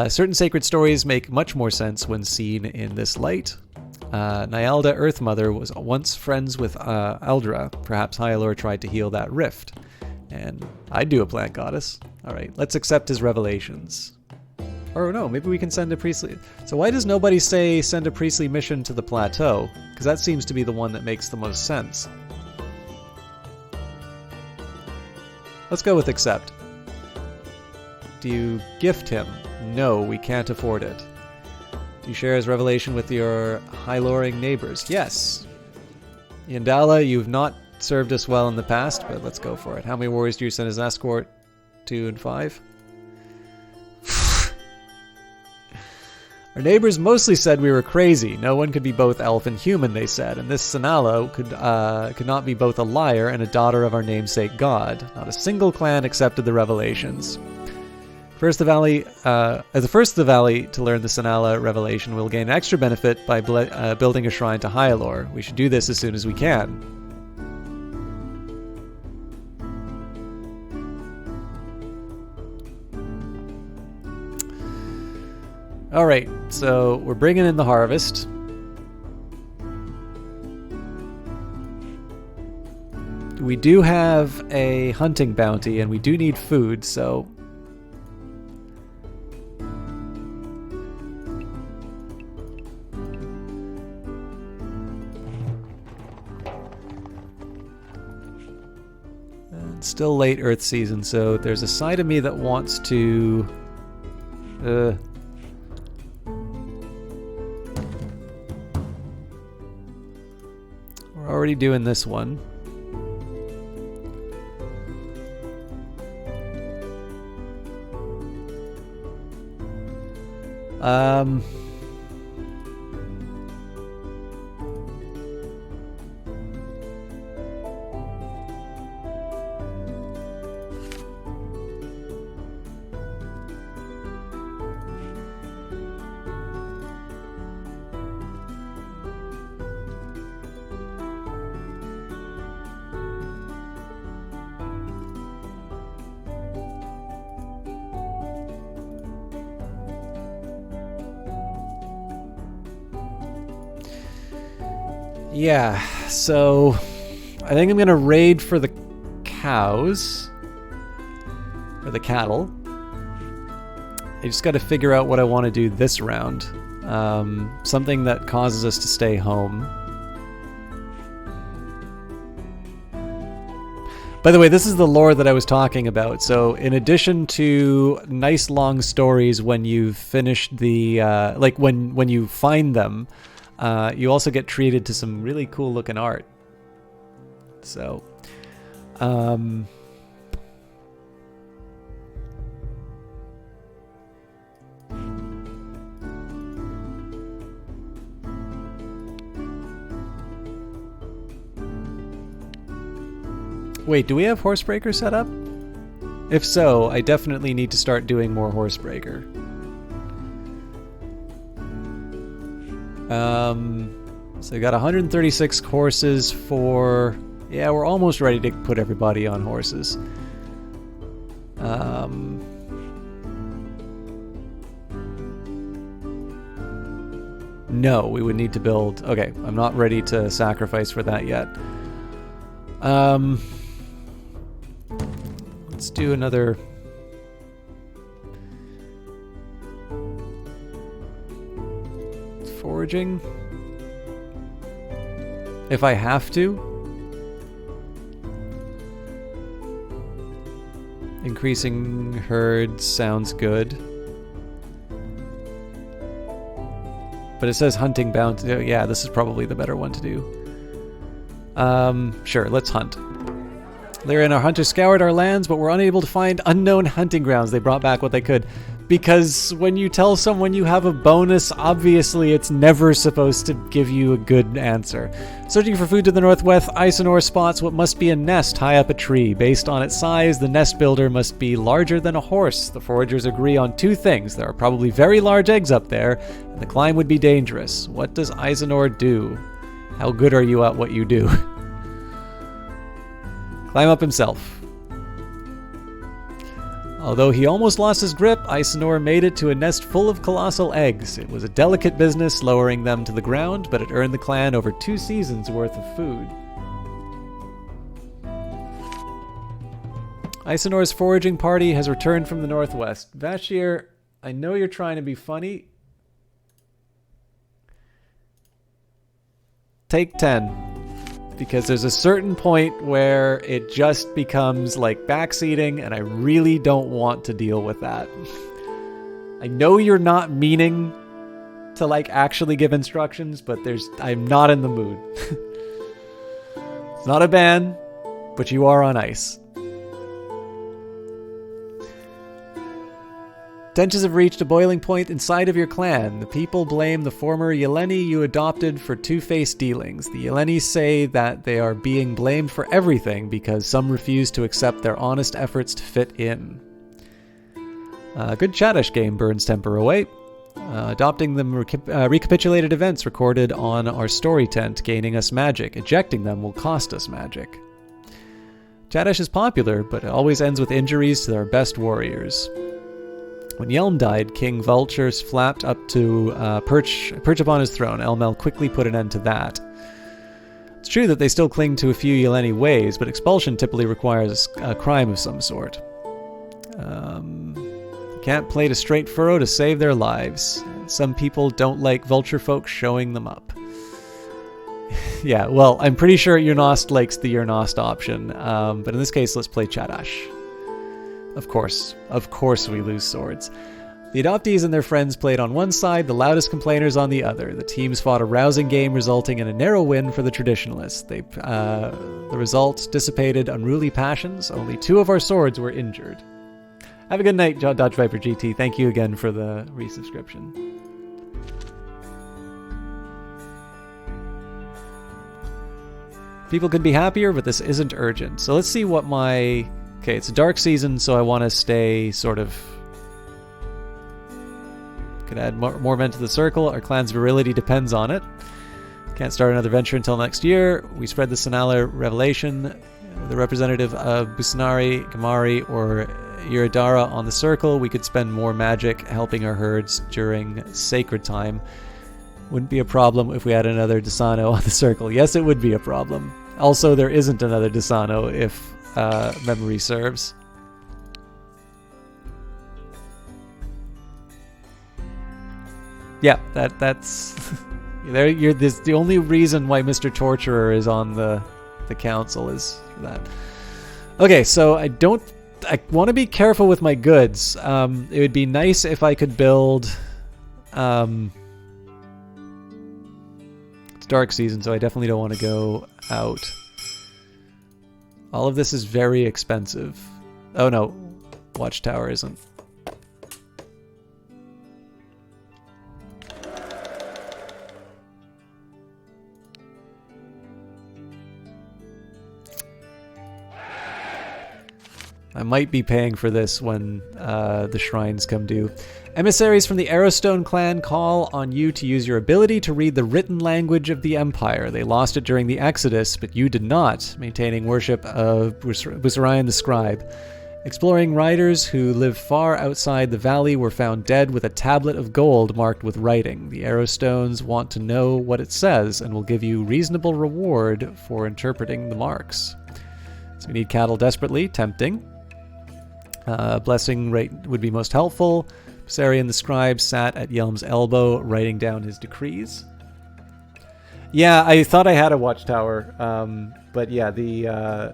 Certain sacred stories make much more sense when seen in this light. Nyalda Earth Mother was once friends with Aldra. Perhaps Hyalor tried to heal that rift. And I'd do a plant goddess. Alright, let's accept his revelations. Or no, maybe we can send a priestly... So why does nobody say send a priestly mission to the plateau? Because that seems to be the one that makes the most sense. Let's go with accept. Do you gift him? No, we can't afford it. Do you share his revelation with your Hyloring neighbors? Yes. Yandala, you've not served us well in the past, but let's go for it. How many warriors do you send as escort? 2 and 5? Our neighbors mostly said we were crazy. No one could be both elf and human, they said, and this Sanala could not be both a liar and a daughter of our namesake god. Not a single clan accepted the revelations. As the first of the valley to learn the Sanala revelation, we'll gain extra benefit by building a shrine to Hyalor. We should do this as soon as we can. Alright, so we're bringing in the harvest. We do have a hunting bounty, and we do need food, so... It's still late Earth season, so there's a side of me that wants to... We're already doing this one. Yeah, so I think I'm gonna raid for the cows, or the cattle. I just gotta figure out what I want to do this round. Something that causes us to stay home. By the way, this is the lore that I was talking about. So in addition to nice long stories when you've finished the, like when you find them, you also get treated to some really cool looking art. So, wait, do we have Horsebreaker set up? If so, I definitely need to start doing more Horsebreaker. So we got 136 horses for... Yeah, we're almost ready to put everybody on horses. No, we would need to build... Okay, I'm not ready to sacrifice for that yet. Let's do another... Foraging. If I have to. Increasing herds sounds good. But it says hunting bounty. Yeah, this is probably the better one to do. Sure, let's hunt. Later in, our hunters scoured our lands, but were unable to find unknown hunting grounds. They brought back what they could. Because when you tell someone you have a bonus, obviously it's never supposed to give you a good answer. Searching for food to the northwest, Isanor spots what must be a nest high up a tree. Based on its size, the nest builder must be larger than a horse. The foragers agree on two things. There are probably very large eggs up there, and the climb would be dangerous. What does Isanor do? How good are you at what you do? Climb up himself. Although he almost lost his grip, Isanor made it to a nest full of colossal eggs. It was a delicate business lowering them to the ground, but it earned the clan over 2 seasons worth of food. Isanor's foraging party has returned from the northwest. Vashir, I know you're trying to be funny. Take 10. Because there's a certain point where it just becomes like backseating, and I really don't want to deal with that. I know you're not meaning to like actually give instructions, but I'm not in the mood. It's not a ban, but you are on ice. Tensions have reached a boiling point inside of your clan. The people blame the former Yeleni you adopted for two-faced dealings. The Yeleni say that they are being blamed for everything because some refuse to accept their honest efforts to fit in. Good Chadish game burns temper away. Adopting them recapitulated events recorded on our story tent, gaining us magic. Ejecting them will cost us magic. Chadish is popular, but it always ends with injuries to our best warriors. When Yelm died, King Vultures flapped up to perch upon his throne. Elmel quickly put an end to that. It's true that they still cling to a few Yeleni ways, but expulsion typically requires a crime of some sort. Can't play to straight furrow to save their lives. Some people don't like vulture folk showing them up. Yeah, well, I'm pretty sure Urnost likes the Urnost option, but in this case, let's play Chadash. Of course we lose swords. The adoptees and their friends played on one side, the loudest complainers on the other. The teams fought a rousing game resulting in a narrow win for the traditionalists. The result dissipated unruly passions. Only 2 of our swords were injured. Have a good night, Dodge Viper GT. Thank you again for the resubscription. People could be happier, but this isn't urgent. So let's see what my... Okay, it's a dark season, so I want to stay sort of... Could add more men to the circle. Our clan's virility depends on it. Can't start another venture until next year. We spread the Sinala revelation. The representative of Busanari, Gamari, or Iridara on the circle. We could spend more magic helping our herds during sacred time. Wouldn't be a problem if we had another Desano on the circle. Yes, it would be a problem. Also, there isn't another Desano if memory serves. Yeah, that's there. This the only reason why Mr. Torturer is on the council is for that. Okay, so I want to be careful with my goods. It would be nice if I could build. It's dark season, so I definitely don't want to go out. All of this is very expensive. Oh no, Watchtower isn't. I might be paying for this when the shrines come due. Emissaries from the Arrowstone clan call on you to use your ability to read the written language of the Empire. They lost it during the Exodus, but you did not, maintaining worship of Busarion the Scribe. Exploring riders who live far outside the valley were found dead with a tablet of gold marked with writing. The Arrowstones want to know what it says and will give you reasonable reward for interpreting the marks. So we need cattle desperately, tempting. Blessing rate would be most helpful. Bessarion the scribe sat at Yelm's elbow, writing down his decrees. Yeah, I thought I had a watchtower, but yeah, the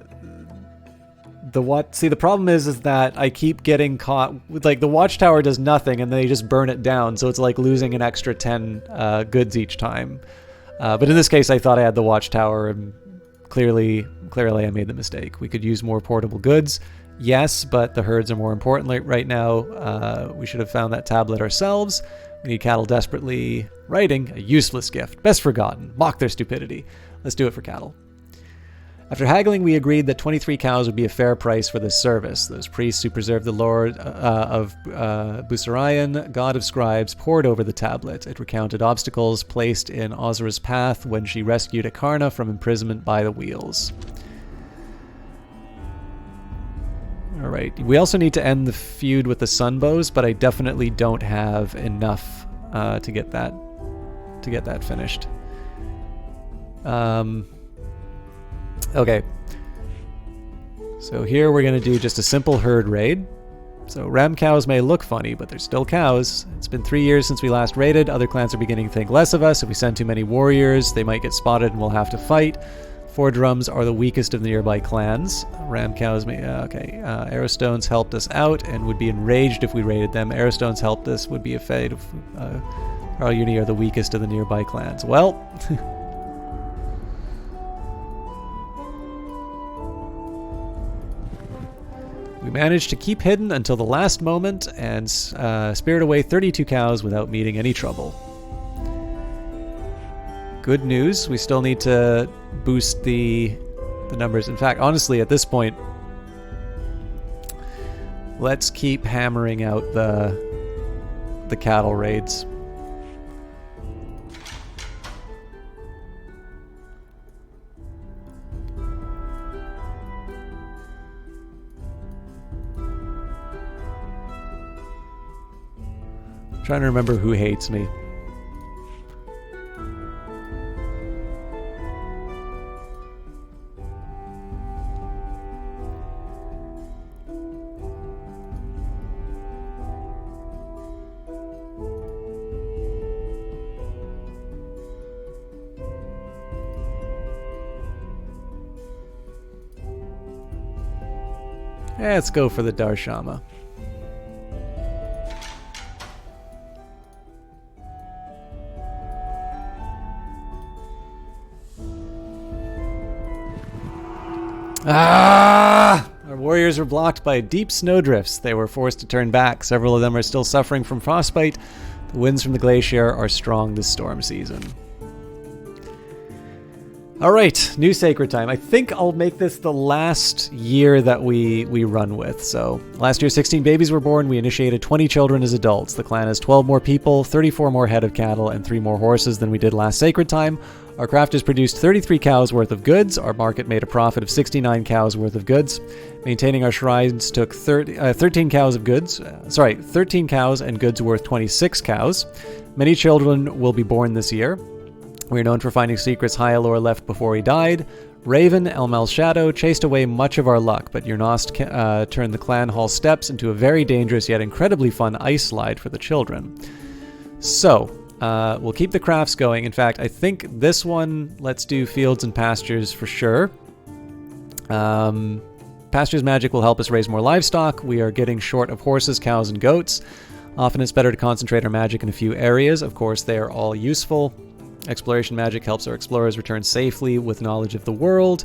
problem is that I keep getting caught with, like, the watchtower does nothing and they just burn it down, so it's like losing an extra 10 goods each time. But in this case, I thought I had the watchtower, and clearly I made the mistake. We could use more portable goods, yes, but the herds are more important right now. We should have found that tablet ourselves. We need cattle desperately. Writing, a useless gift, best forgotten. Mock their stupidity. Let's do it for cattle. After haggling, we agreed that 23 cows would be a fair price for this service. Those priests who preserved the Lord of Bessarion, god of scribes, pored over the tablet. It recounted obstacles placed in Ozra's path when she rescued Akarna from imprisonment by the wheels. Alright, we also need to end the feud with the Sunbows, but I definitely don't have enough to get that finished. Okay, so here we're going to do just a simple herd raid. So ram cows may look funny, but they're still cows. It's been 3 years since we last raided. Other clans are beginning to think less of us. If we send too many warriors, they might get spotted and we'll have to fight. 4 drums are the weakest of the nearby clans. Ram cows may... okay, Arrowstones helped us out and would be enraged if we raided them. Arrowstones helped us, would be afraid of... Harl-Uni are the weakest of the nearby clans. Well... We managed to keep hidden until the last moment and spirit away 32 cows without meeting any trouble. Good news, we still need to boost the numbers. In fact, honestly, at this point, let's keep hammering out the cattle raids. Trying to remember who hates me. Let's go for the Darshama. Our warriors were blocked by deep snowdrifts. They were forced to turn back. Several of them are still suffering from frostbite. The winds from the glacier are strong this storm season. Alright, new sacred time. I think I'll make this the last year that we run with. So, last year 16 babies were born. We initiated 20 children as adults. The clan has 12 more people, 34 more head of cattle, and 3 more horses than we did last sacred time. Our crafters produced 33 cows worth of goods. Our market made a profit of 69 cows worth of goods. Maintaining our shrines took 13 cows and goods worth 26 cows. Many children will be born this year. We are known for finding secrets Hyalor left before he died. Raven, Elmal's shadow, chased away much of our luck, but Urnost turned the clan hall steps into a very dangerous yet incredibly fun ice slide for the children. So, we'll keep the crafts going. In fact, I think this one, let's do fields and pastures for sure. Pastures magic will help us raise more livestock. We are getting short of horses, cows, and goats. Often it's better to concentrate our magic in a few areas. Of course, they are all useful. Exploration magic helps our explorers return safely with knowledge of the world.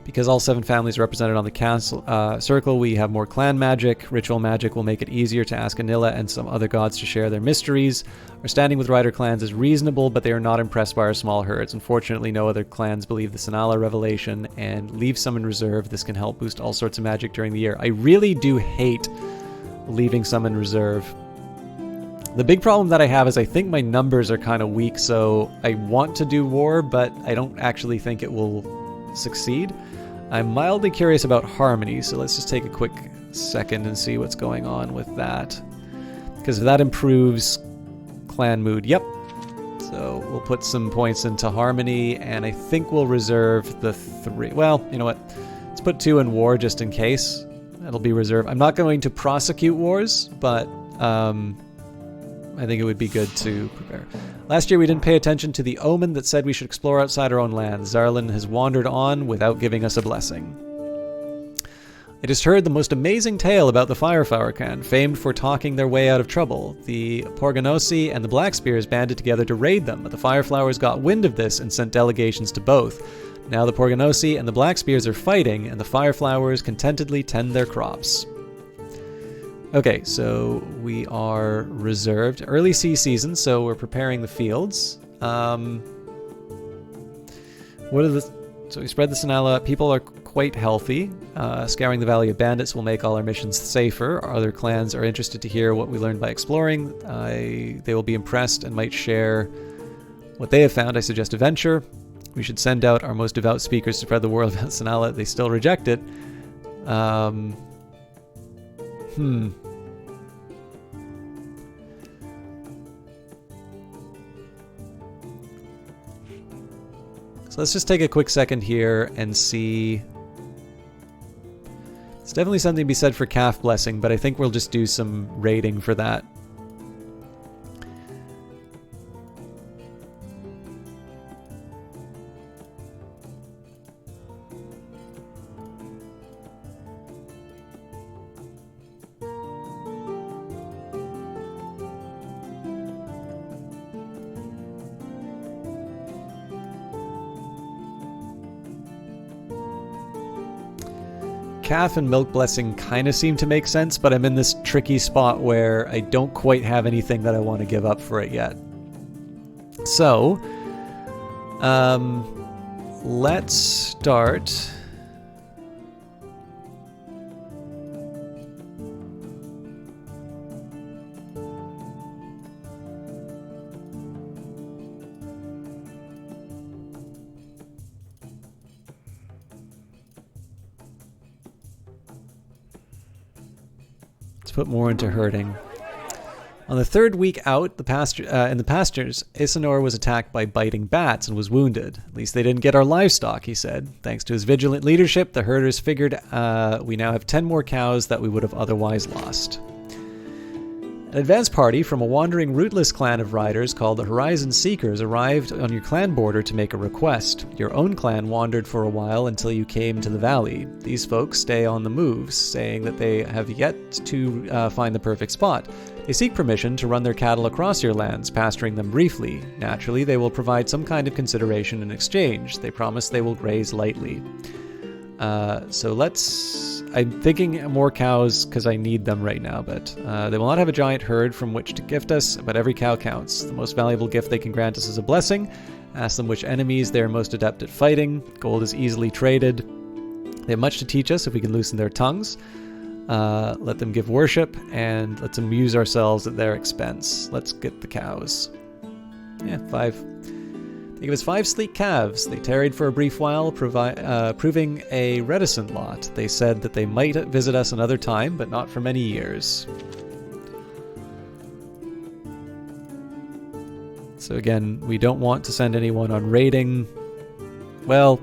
Because all 7 families are represented on the castle circle, we have more clan magic. Ritual magic will make it easier to ask Anila and some other gods to share their mysteries. Our standing with rider clans is reasonable, but they are not impressed by our small herds. Unfortunately, no other clans believe the Sanala revelation and leave some in reserve. This can help boost all sorts of magic during the year. I really do hate leaving some in reserve. The big problem that I have is I think my numbers are kind of weak, so I want to do war, but I don't actually think it will succeed. I'm mildly curious about harmony, so let's just take a quick second and see what's going on with that. Because that improves clan mood. Yep. So we'll put some points into harmony, and I think we'll reserve the 3. Well, you know what? Let's put 2 in war just in case. That'll be reserved. I'm not going to prosecute wars, but I think it would be good to prepare. Last year we didn't pay attention to the omen that said we should explore outside our own lands. Zarlin has wandered on without giving us a blessing. I just heard the most amazing tale about the Fireflower clan, famed for talking their way out of trouble. The Porganosi and the Blackspears banded together to raid them, but the Fireflowers got wind of this and sent delegations to both. Now the Porganosi and the Blackspears are fighting, and the Fireflowers contentedly tend their crops. Okay, so we are reserved. Early season, so we're preparing the fields. So we spread the Sinala. People are quite healthy. Scouring the Valley of Bandits will make all our missions safer. Our other clans are interested to hear what we learned by exploring. They will be impressed and might share what they have found. I suggest a venture. We should send out our most devout speakers to spread the word about Sinala. They still reject it. So let's just take a quick second here and see. It's definitely something to be said for calf blessing, but I think we'll just do some raiding for that. Calf and milk blessing kind of seem to make sense, but I'm in this tricky spot where I don't quite have anything that I want to give up for it yet. So, let's start. Put more into herding. On the 3rd week out, in the pastures, Isanor was attacked by biting bats and was wounded. At least they didn't get our livestock, he said. Thanks to his vigilant leadership, the herders figured we now have 10 more cows that we would have otherwise lost. An advance party from a wandering rootless clan of riders called the Horizon Seekers arrived on your clan border to make a request. Your own clan wandered for a while until you came to the valley. These folks stay on the moves, saying that they have yet to find the perfect spot. They seek permission to run their cattle across your lands, pasturing them briefly. Naturally, they will provide some kind of consideration in exchange. They promise they will graze lightly. I'm thinking more cows because I need them right now, but they will not have a giant herd from which to gift us, but every cow counts. The most valuable gift they can grant us is a blessing. Ask them which enemies they are most adept at fighting. Gold is easily traded. They have much to teach us if we can loosen their tongues. Let them give worship, and let's amuse ourselves at their expense. Let's get the cows. Yeah, 5. They gave us 5 sleek calves. They tarried for a brief while, proving a reticent lot. They said that they might visit us another time, but not for many years. So again, we don't want to send anyone on raiding. Well,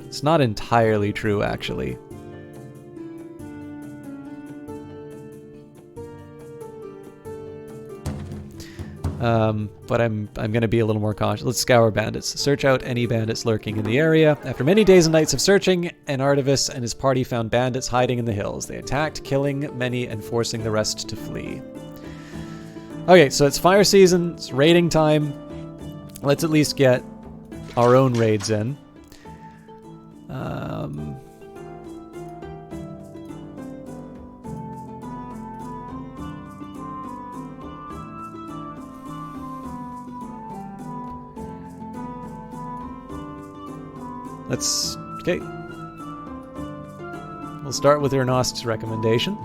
it's not entirely true, actually. But I'm going to be a little more cautious. Let's scour bandits. Search out any bandits lurking in the area. After many days and nights of searching, an Artivus and his party found bandits hiding in the hills. They attacked, killing many and forcing the rest to flee. Okay, so it's fire season. It's raiding time. Let's at least get our own raids in. Okay. We'll start with Ernost's recommendation.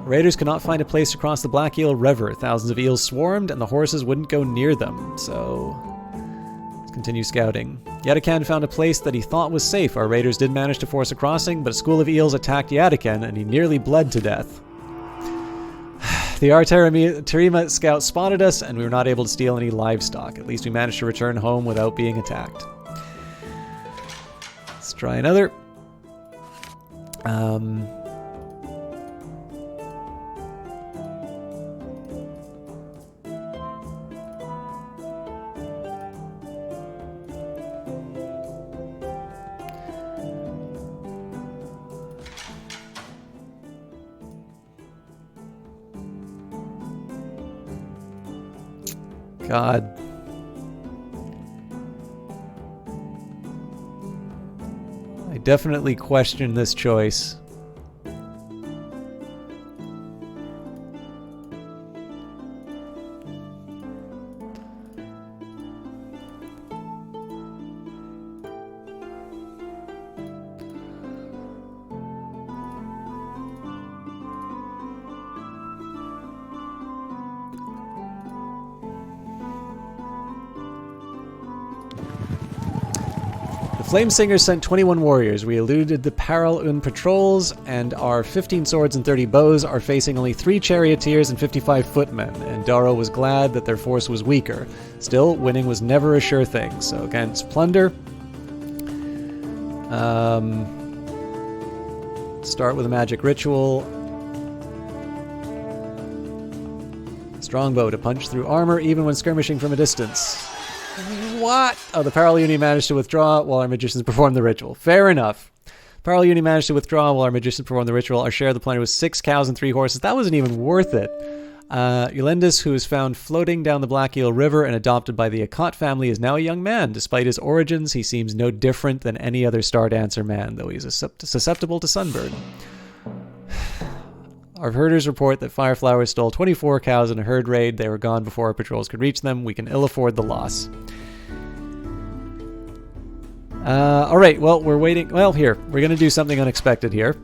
Raiders could not find a place to cross the Black Eel River. Thousands of eels swarmed, and the horses wouldn't go near them. So it's Continue scouting. Yatakan found a place that he thought was safe. Our raiders did manage to force a crossing, but a school of eels attacked Yatakan, and he nearly bled to death. The Terima scout spotted us, and we were not able to steal any livestock. At least we managed to return home without being attacked. Let's try another. God. I definitely question this choice. Flamesingers sent 21 warriors. We eluded the Paral-Un patrols, and our 15 swords and 30 bows are facing only 3 charioteers and 55 footmen, and Daro was glad that their force was weaker. Still, winning was never a sure thing, so against plunder. Start with a magic ritual. Strongbow to punch through armor even when skirmishing from a distance. What? Oh, the Paral-Uni managed to withdraw while our magicians performed the ritual. Fair enough. Paral-Uni managed to withdraw while our magicians performed the ritual. Our share of the plunder was 6 cows and 3 horses. That wasn't even worth it. Ulendis, who was found floating down the Black Eel River and adopted by the Akot family, is now a young man. Despite his origins, he seems no different than any other Star Dancer man, though he's susceptible to sunburn. Our herders report that Fireflowers stole 24 cows in a herd raid. They were gone before our patrols could reach them. We can ill afford the loss. Alright, well, we're waiting. Well, here. We're going to do something unexpected here.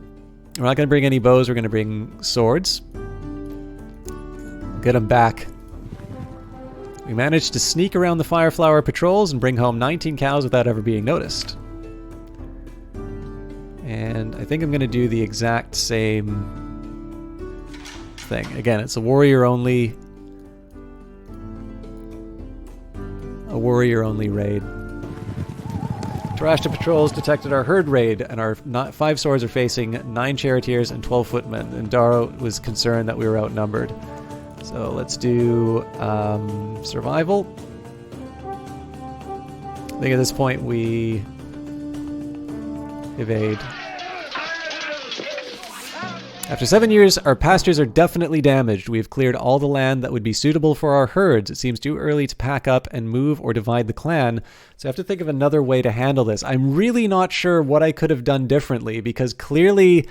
We're not going to bring any bows. We're going to bring swords. Get them back. We managed to sneak around the Fireflower patrols and bring home 19 cows without ever being noticed. And I think I'm going to do the exact same thing. Again, it's a warrior-only raid. Tarashta patrols detected our herd raid, and our 5 swords are facing 9 charioteers and 12 footmen, and Daro was concerned that we were outnumbered. So let's do survival. I think at this point we evade. After 7 years, our pastures are definitely damaged. We have cleared all the land that would be suitable for our herds. It seems too early to pack up and move or divide the clan, so I have to think of another way to handle this. I'm really not sure what I could have done differently, because clearly,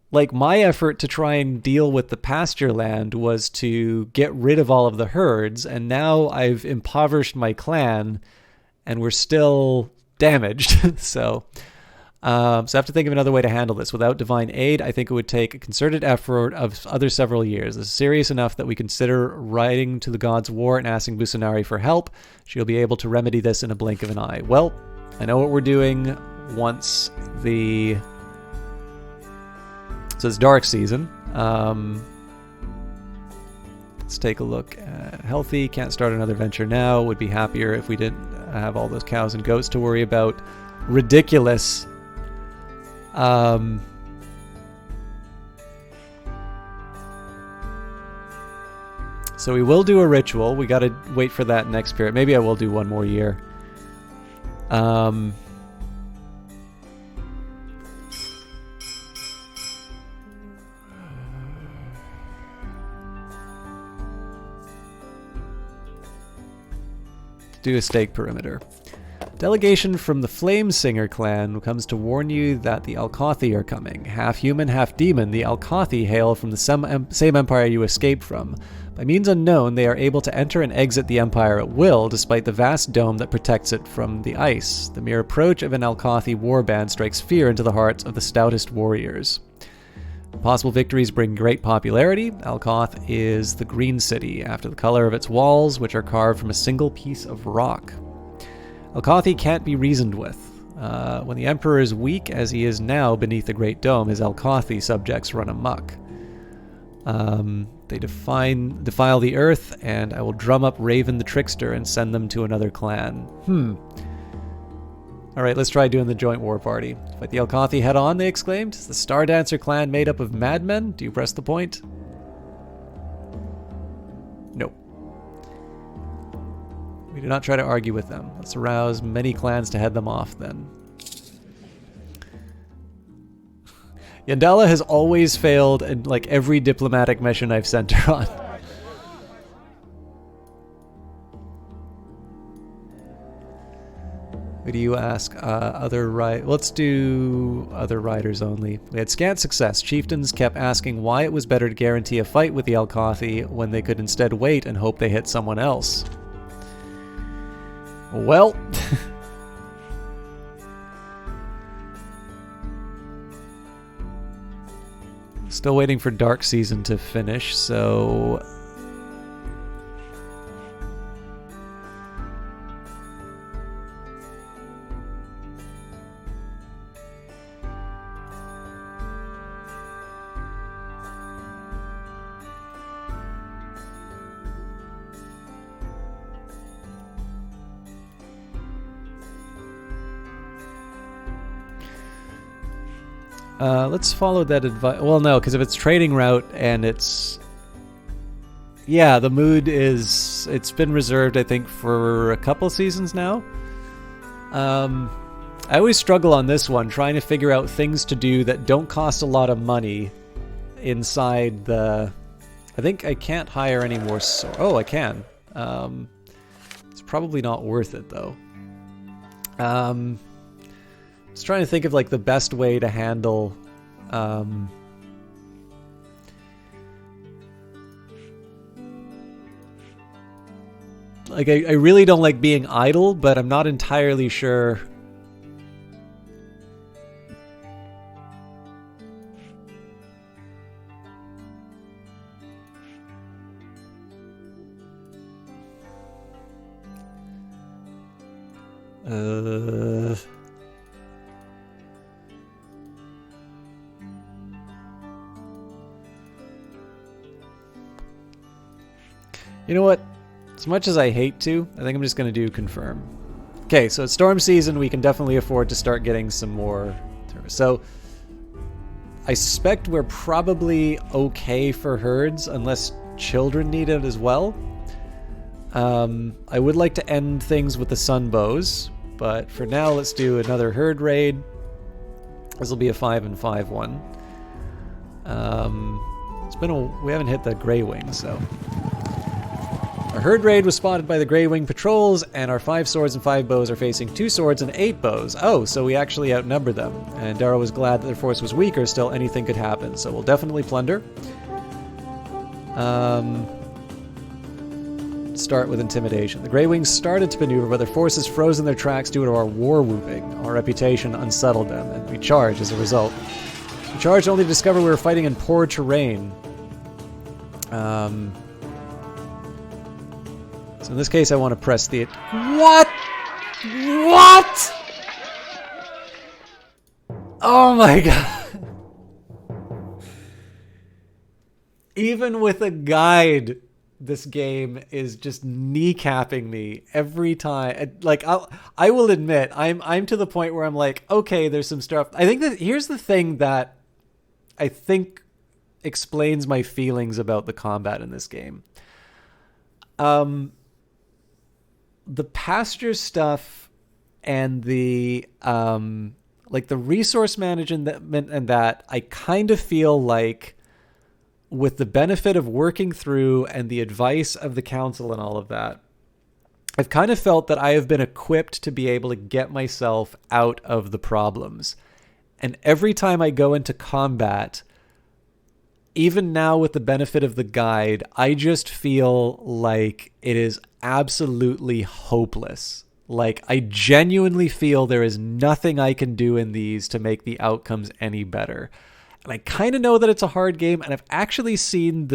like, my effort to try and deal with the pasture land was to get rid of all of the herds, and now I've impoverished my clan, and we're still damaged. So I have to think of another way to handle this. Without divine aid, I think it would take a concerted effort of other several years. This is serious enough that we consider writing to the gods' war and asking Busanari for help. She'll be able to remedy this in a blink of an eye. Well, I know what we're doing once the... So it's dark season. Let's take a look at healthy. Can't start another venture now. Would be happier if we didn't have all those cows and goats to worry about. Ridiculous. So we will do a ritual. We gotta wait for that next period. Maybe I will do one more year. Do a stake perimeter. Delegation from the Flamesinger clan comes to warn you that the Alkothi are coming. Half human, half demon, the Alkothi hail from the same empire you escaped from. By means unknown, they are able to enter and exit the empire at will, despite the vast dome that protects it from the ice. The mere approach of an Alkothi warband strikes fear into the hearts of the stoutest warriors. Possible victories bring great popularity. Alkoth is the green city, after the color of its walls, which are carved from a single piece of rock. Alkathi can't be reasoned with. When the Emperor is weak, as he is now beneath the Great Dome, his Alkathi subjects run amok. They defile the earth, and I will drum up Raven the Trickster and send them to another clan. Alright, let's try doing the joint war party. Fight the Alkathi head on, they exclaimed. Is the Star Dancer clan made up of madmen? Do you press the point? Nope. We do not try to argue with them. Let's arouse many clans to head them off, then. Yandala has always failed in, like, every diplomatic mission I've sent her on. Who do you ask? Let's do other riders only. We had scant success. Chieftains kept asking why it was better to guarantee a fight with the Alkathi when they could instead wait and hope they hit someone else. Well... Still waiting for Dark Season to finish, so... let's follow that advice. Well, no, because if it's trading route and it's... Yeah, the mood is... It's been reserved, I think, for a couple seasons now. I always struggle on this one, trying to figure out things to do that don't cost a lot of money inside the... I think I can't hire any more... Oh, I can. It's probably not worth it, though. I was trying to think of, like, the best way to handle... Like, I really don't like being idle, but I'm not entirely sure... You know what? As much as I hate to, I think I'm just going to do confirm. Okay, so it's storm season. We can definitely afford to start getting some more. So I suspect we're probably okay for herds unless children need it as well. I would like to end things with the sunbows, but for now let's do another herd raid. This will be a 5-5 one. We haven't hit the Grey Wing, so... Our herd raid was spotted by the Grey Wing patrols, and our 5 swords and 5 bows are facing 2 swords and 8 bows. Oh, so we actually outnumber them. And Darrow was glad that their force was weaker, still anything could happen. So we'll definitely plunder. Start with intimidation. The Grey Wings started to maneuver, but their forces froze in their tracks due to our war whooping. Our reputation unsettled them, and we charged as a result. We charged only to discover we were fighting in poor terrain. So in this case, I want to press the... What? What? Oh my god. Even with a guide, this game is just kneecapping me every time. Like, I will admit, I'm to the point where I'm like, okay, there's some stuff. I think that here's the thing that I think explains my feelings about the combat in this game. The pasture stuff and the like the resource management and that I kind of feel like, with the benefit of working through and the advice of the council and all of that, I've kind of felt that I have been equipped to be able to get myself out of the problems. And every time I go into combat, even now with the benefit of the guide, I just feel like it is absolutely hopeless. Like, I genuinely feel there is nothing I can do in these to make the outcomes any better. And I kind of know that it's a hard game, and I've actually seen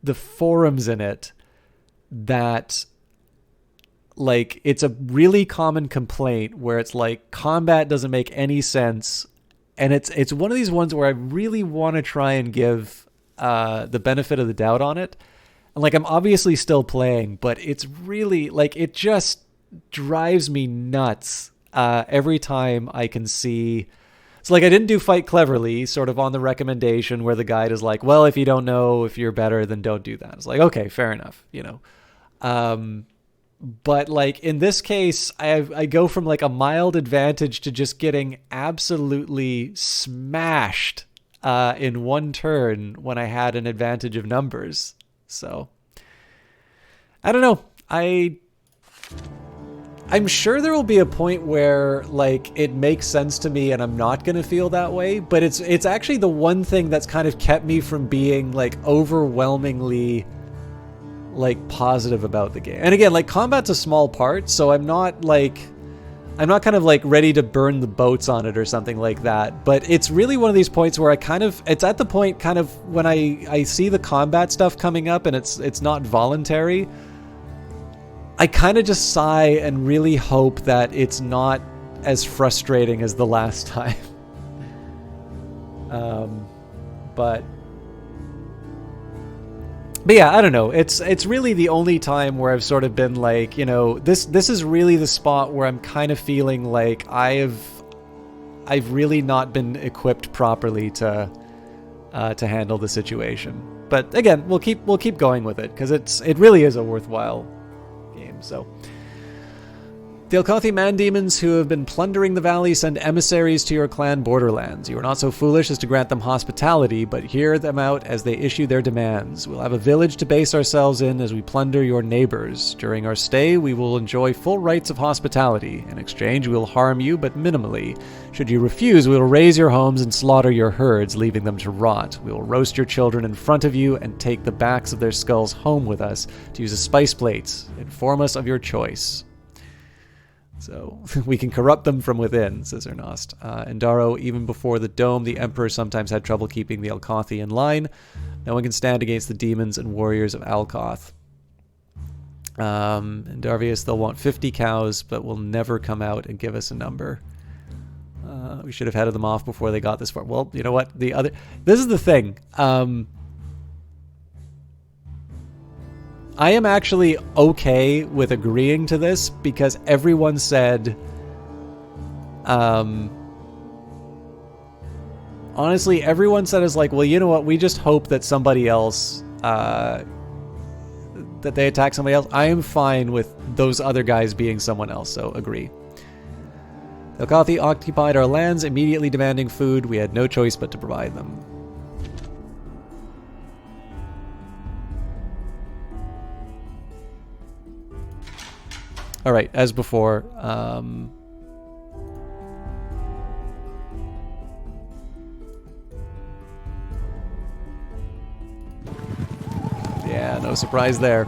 the forums in it that like, it's a really common complaint where it's like combat doesn't make any sense, and it's one of these ones where I really want to try and give the benefit of the doubt on it. And like, I'm obviously still playing, but it's really like, it just drives me nuts every time I can see. So like, I didn't do Fight Cleverly, sort of on the recommendation where the guide is like, well, if you don't know if you're better, then don't do that. It's like, okay, fair enough, you know. But like, in this case, I go from like a mild advantage to just getting absolutely smashed in one turn when I had an advantage of numbers. So I don't know. I'm sure there will be a point where like it makes sense to me and I'm not going to feel that way, but it's actually the one thing that's kind of kept me from being like overwhelmingly like positive about the game. And again, like, combat's a small part, so I'm not kind of like ready to burn the boats on it or something like that, but it's really one of these points where it's at the point kind of when I see the combat stuff coming up and it's not voluntary, I kind of just sigh and really hope that it's not as frustrating as the last time. But yeah, I don't know. It's really the only time where I've sort of been like, you know, this is really the spot where I'm kind of feeling like I've really not been equipped properly to handle the situation. But again, we'll keep going with it because it really is a worthwhile game. So the Alkothi man-demons who have been plundering the valley send emissaries to your clan borderlands. You are not so foolish as to grant them hospitality, but hear them out as they issue their demands. We'll have a village to base ourselves in as we plunder your neighbors. During our stay, we will enjoy full rights of hospitality. In exchange, we will harm you, but minimally. Should you refuse, we will raze your homes and slaughter your herds, leaving them to rot. We will roast your children in front of you and take the backs of their skulls home with us to use as spice plates. Inform us of your choice. So we can corrupt them from within, says Ernost. Endaro, even before the dome, the Emperor sometimes had trouble keeping the Alkothi in line. No one can stand against the demons and warriors of Alkoth. In Darvius, they'll want 50 cows, but will never come out and give us a number. We should have headed them off before they got this far. Well, you know what? This is the thing. I am actually okay with agreeing to this because everyone said, honestly, everyone said is like, well, you know what? We just hope that somebody else, that they attack somebody else. I am fine with those other guys being someone else, so agree. The Alkothi occupied our lands, immediately demanding food. We had no choice but to provide them. All right, as before, yeah, no surprise there.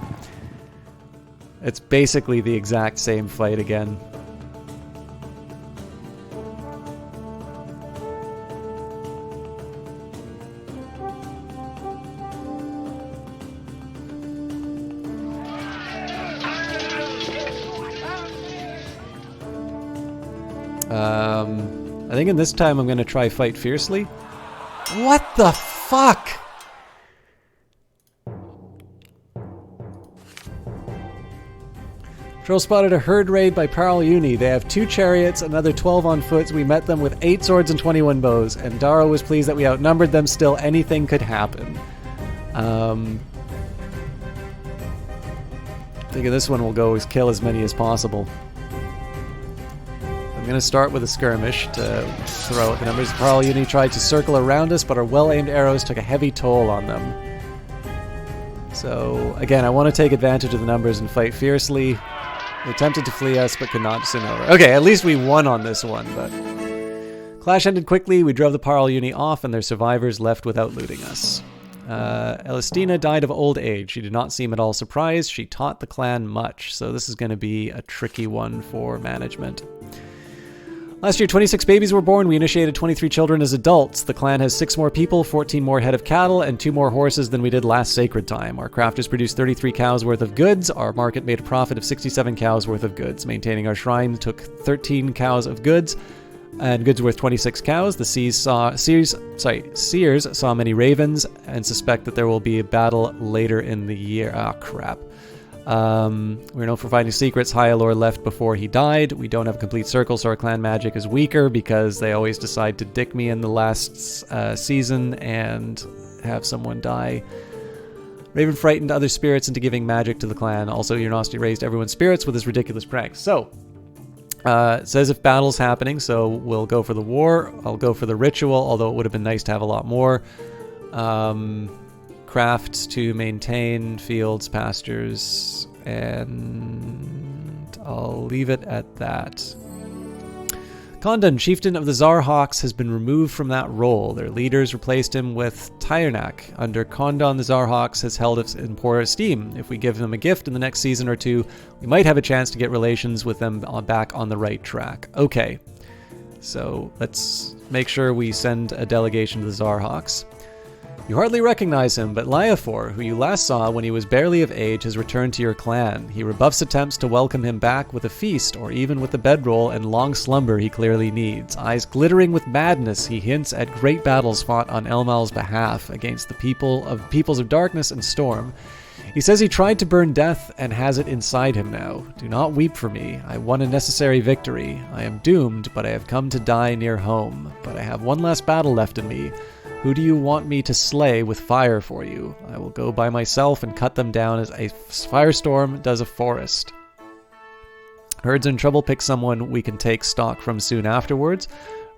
It's basically the exact same fight again. I think in this time I'm going to try Fight Fiercely. What the fuck? Patrol spotted a herd raid by Parl Uni. They have 2 chariots, another 12 on foot. We met them with 8 swords and 21 bows, and Daro was pleased that we outnumbered them. Still, anything could happen. Thinking this one will go kill as many as possible. I'm going to start with a skirmish to throw at the numbers. Parl Uni tried to circle around us, but our well-aimed arrows took a heavy toll on them. So, again, I want to take advantage of the numbers and fight fiercely. They attempted to flee us, but could not soon over. Okay, at least we won on this one, but... Clash ended quickly. We drove the Parl Uni off, and their survivors left without looting us. Elistina died of old age. She did not seem at all surprised. She taught the clan much, so this is going to be a tricky one for management. Last year, 26 babies were born. We initiated 23 children as adults. The clan has 6 more people, 14 more head of cattle, and 2 more horses than we did last sacred time. Our crafters produced 33 cows worth of goods. Our market made a profit of 67 cows worth of goods. Maintaining our shrine took 13 cows of goods, and goods worth 26 cows. The seers saw many ravens and suspect that there will be a battle later in the year. Ah, crap. We're known for finding secrets. Hyalor left before he died. We don't have a complete circle, so our clan magic is weaker because they always decide to dick me in the last season and have someone die. Raven frightened other spirits into giving magic to the clan. Also, Urnosty raised everyone's spirits with his ridiculous pranks. So, it says if battle's happening, so we'll go for the war. I'll go for the ritual, although it would have been nice to have a lot more. Crafts to maintain fields, pastures, and I'll leave it at that. Kondon, chieftain of the Zarhawks, has been removed from that role. Their leaders replaced him with Tyrnak. Under Kondon, the Zarhawks has held us in poor esteem. If we give them a gift in the next season or two, we might have a chance to get relations with them back on the right track. Okay, so let's make sure we send a delegation to the Zarhawks. You hardly recognize him, but Lyafor, who you last saw when he was barely of age, has returned to your clan. He rebuffs attempts to welcome him back with a feast, or even with the bedroll and long slumber he clearly needs. Eyes glittering with madness, he hints at great battles fought on Elmal's behalf against the peoples of darkness and storm. He says he tried to burn death and has it inside him now. Do not weep for me. I won a necessary victory. I am doomed, but I have come to die near home. But I have one last battle left in me. Who do you want me to slay with fire for you? I will go by myself and cut them down as a firestorm does a forest. Herds in trouble, pick someone we can take stock from soon afterwards.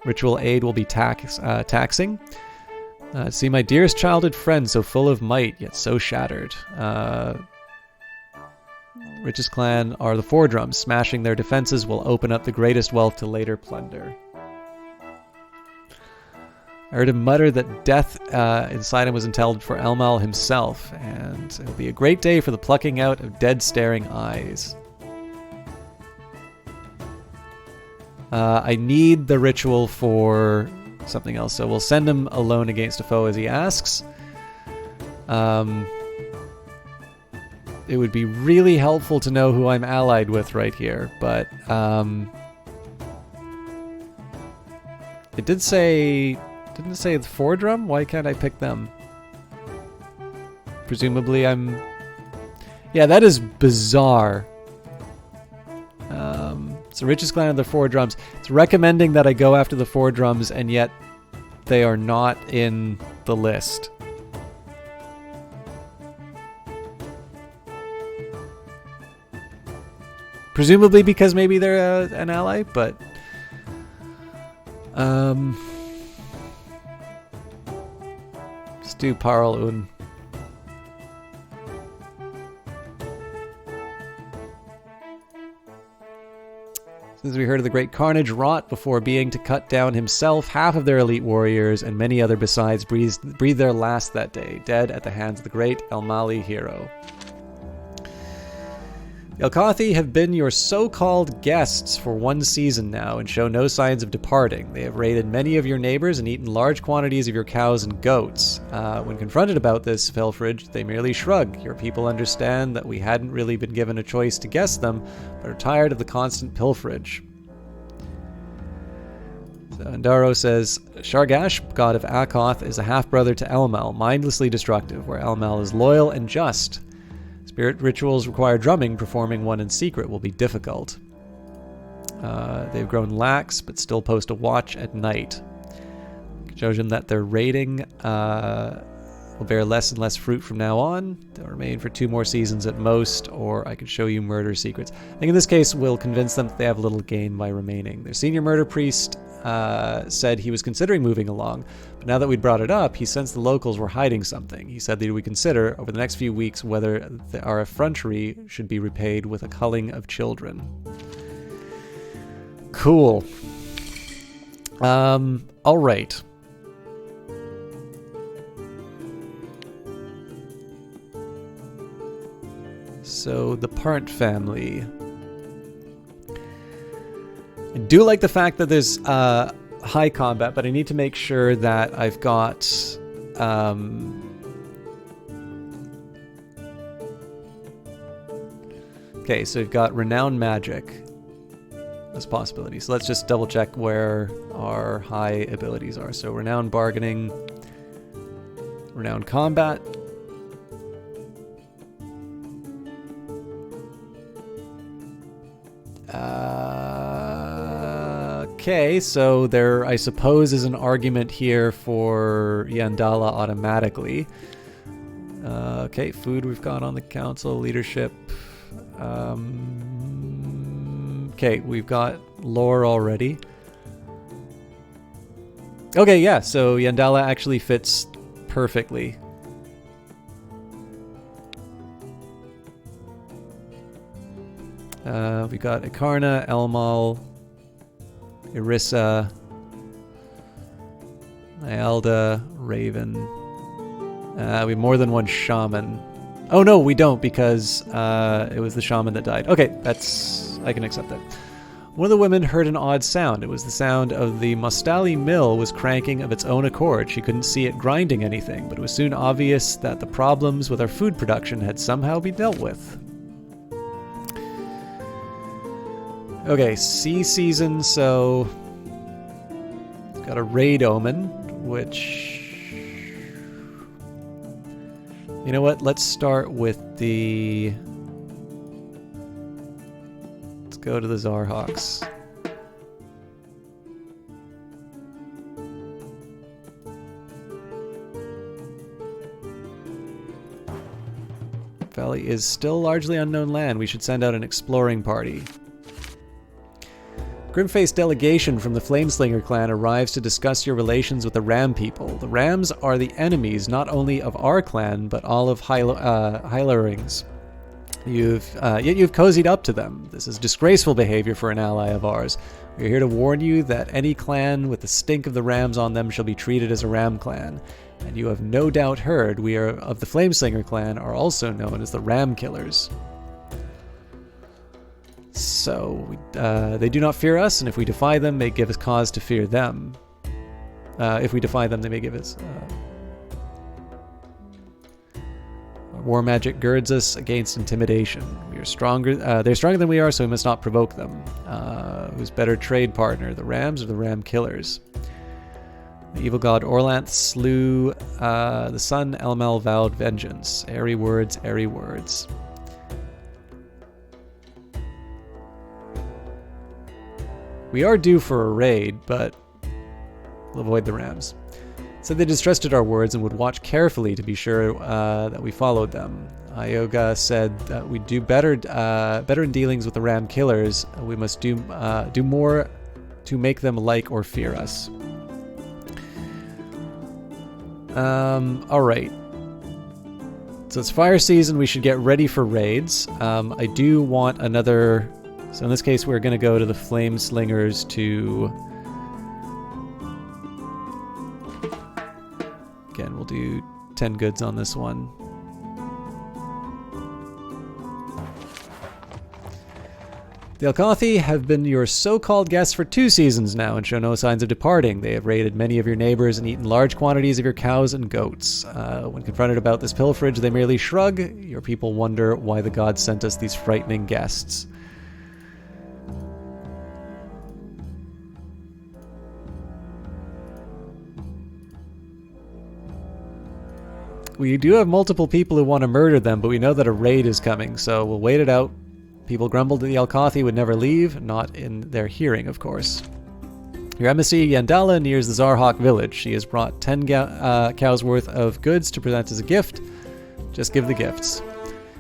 Ritual aid will be taxing. See my dearest childhood friend, so full of might, yet so shattered. Richest clan are the Four Drums. Smashing their defenses will open up the greatest wealth to later plunder. I heard him mutter that death inside him was intended for Elmal himself, and it'll be a great day for the plucking out of dead staring eyes. I need the ritual for something else, so we'll send him alone against a foe as he asks. It would be really helpful to know who I'm allied with right here, but it did say... Didn't it say the Four Drum? Why can't I pick them? Presumably I'm... Yeah, that is bizarre. It's the richest clan of the Four Drums. It's recommending that I go after the Four Drums, and yet they are not in the list. Presumably because maybe they're an ally, but... Let's do Parl Un. Since we heard of the great carnage wrought before being to cut down himself, half of their elite warriors and many other besides breathed their last that day, dead at the hands of the great Elmali hero. The Elkathi have been your so-called guests for one season now and show no signs of departing. They have raided many of your neighbors and eaten large quantities of your cows and goats. When confronted about this pilferage, they merely shrug. Your people understand that we hadn't really been given a choice to guest them, but are tired of the constant pilferage. So Andaro says, Shargash, god of Akoth, is a half-brother to Elmal, mindlessly destructive, where Elmal is loyal and just. Spirit rituals require drumming. Performing one in secret will be difficult. They've grown lax, but still post a watch at night. It shows them that their raiding will bear less and less fruit from now on. They'll remain for 2 more seasons at most, or I could show you murder secrets. I think in this case, we'll convince them that they have little gain by remaining. Their senior murder priest said he was considering moving along, but now that we'd brought it up, he sensed the locals were hiding something. He said that we consider, over the next few weeks, whether our effrontery should be repaid with a culling of children. Cool. All right. So, the Parnt family. I do like the fact that there's high combat, but I need to make sure that I've got... Okay, so we've got Renowned Magic as a possibility. So let's just double check where our high abilities are. So Renowned Bargaining, Renowned Combat. Okay, so there, I suppose, is an argument here for Yandala automatically. Okay, food we've got on the council, leadership. Okay, we've got lore already. Okay, yeah, so Yandala actually fits perfectly. We got Ikarna, Elmal, Irissa, Ialda, Raven. We have more than one shaman. Oh no, we don't, because it was the shaman that died. Okay, I can accept that. One of the women heard an odd sound. It was the sound of the Mostali mill was cranking of its own accord. She couldn't see it grinding anything, but it was soon obvious that the problems with our food production had somehow been dealt with. Okay, sea season, so... got a raid omen, which... You know what? Let's start with the... Let's go to the Zarhawks. Valley is still largely unknown land. We should send out an exploring party. Grim-faced delegation from the Flameslinger clan arrives to discuss your relations with the Ram people. The Rams are the enemies not only of our clan, but all of Hylering's. Yet you've cozied up to them. This is disgraceful behavior for an ally of ours. We are here to warn you that any clan with the stink of the Rams on them shall be treated as a Ram clan. And you have no doubt heard we are of the Flameslinger clan are also known as the Ram Killers. So, they do not fear us, and if we defy them, they give us cause to fear them. If we defy them, they may give us... War magic girds us against intimidation. We are stronger. They're stronger than we are, so we must not provoke them. Who's better trade partner, the Rams or the Ram Killers? The evil god Orlanth slew the son. Elmal vowed vengeance. Airy words, airy words. We are due for a raid, but we'll avoid the Rams. Said they distrusted our words and would watch carefully to be sure that we followed them. Ioga said that we do better in dealings with the Ram Killers. We must do more to make them like or fear us. All right. So it's fire season. We should get ready for raids. I do want another. So in this case, we're going to go to the Flame Slingers to... Again, we'll do 10 goods on this one. The Alkathi have been your so-called guests for 2 seasons now and show no signs of departing. They have raided many of your neighbors and eaten large quantities of your cows and goats. When confronted about this pilferage, they merely shrug. Your people wonder why the gods sent us these frightening guests. We do have multiple people who want to murder them, but we know that a raid is coming, so we'll wait it out. People grumbled that the Alkathi would never leave, not in their hearing, of course. Your embassy, Yandala, nears the Zarhawk village. She has brought 10 cows worth of goods to present as a gift. Just give the gifts.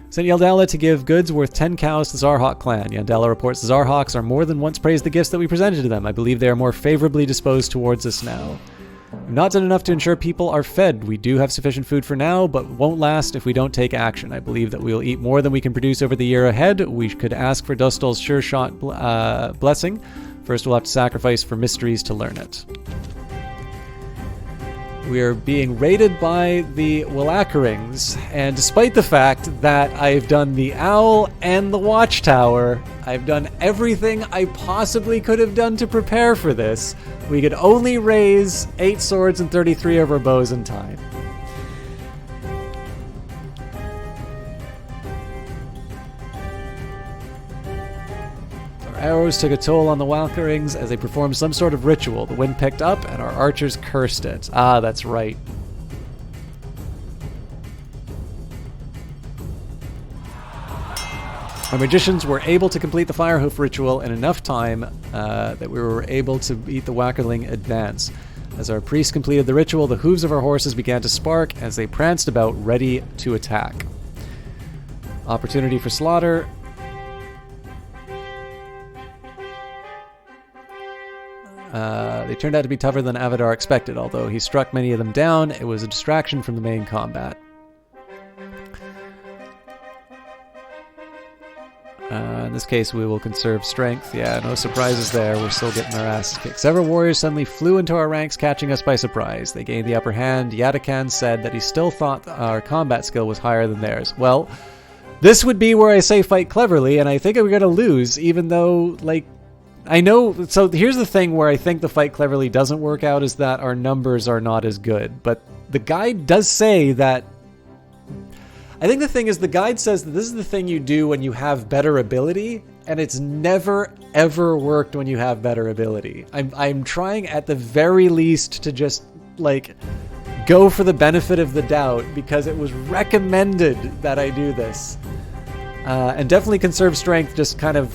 Sent Yandala to give goods worth 10 cows to the Zarhawk clan. Yandala reports the Zarhawks are more than once praised the gifts that we presented to them. I believe they are more favorably disposed towards us now. We've not done enough to ensure people are fed. We do have sufficient food for now, but won't last if we don't take action. I believe that we will eat more than we can produce over the year ahead. We could ask for Dustol's sure shot blessing. First, we'll have to sacrifice for mysteries to learn it. We are being raided by the Wallackerings, and despite the fact that I've done the Owl and the Watchtower, I've done everything I possibly could have done to prepare for this, we could only raise 8 swords and 33 of our bows in time. Arrows took a toll on the Wallackerings as they performed some sort of ritual. The wind picked up and our archers cursed it. Ah, that's right. Our magicians were able to complete the Firehoof ritual in enough time that we were able to beat the Wackerling advance. As our priests completed the ritual, the hooves of our horses began to spark as they pranced about, ready to attack. Opportunity for slaughter. They turned out to be tougher than Avidar expected, although he struck many of them down. It was a distraction from the main combat. In this case, we will conserve strength. Yeah, no surprises there. We're still getting our asses kicked. Several warriors suddenly flew into our ranks, catching us by surprise. They gained the upper hand. Yadakan said that he still thought our combat skill was higher than theirs. Well, this would be where I say fight cleverly, and I think we're going to lose, even though, like, I know, so here's the thing where I think the fight cleverly doesn't work out is that our numbers are not as good. But the guide does say that, I think the thing is the guide says that this is the thing you do when you have better ability, and it's never ever worked when you have better ability. I'm trying at the very least to just, like, go for the benefit of the doubt because it was recommended that I do this. And definitely conserve strength just kind of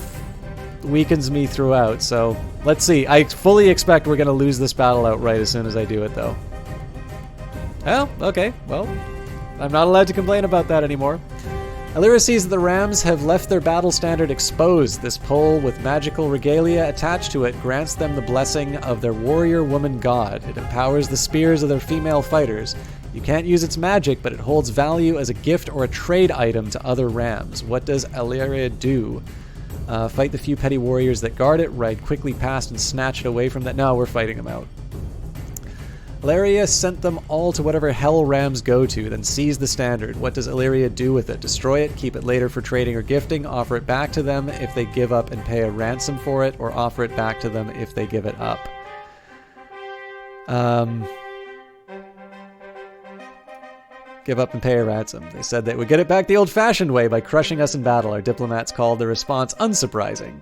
weakens me throughout, so let's see. I fully expect we're going to lose this battle outright as soon as I do it, though. Well, okay, well, I'm not allowed to complain about that anymore. Alira sees that the Rams have left their battle standard exposed. This pole with magical regalia attached to it grants them the blessing of their warrior woman god. It empowers the spears of their female fighters. You can't use its magic, but it holds value as a gift or a trade item to other Rams. What does Alira do? Fight the few petty warriors that guard it, ride quickly past and snatch it away from that. No, we're fighting them out. Illyria sent them all to whatever hell Rams go to, then seize the standard. What does Illyria do with it? Destroy it, keep it later for trading or gifting, offer it back to them if they give up and pay a ransom for it, or offer it back to them if they give it up. Give up and pay a ransom. They said they would get it back the old-fashioned way by crushing us in battle. Our diplomats called the response unsurprising.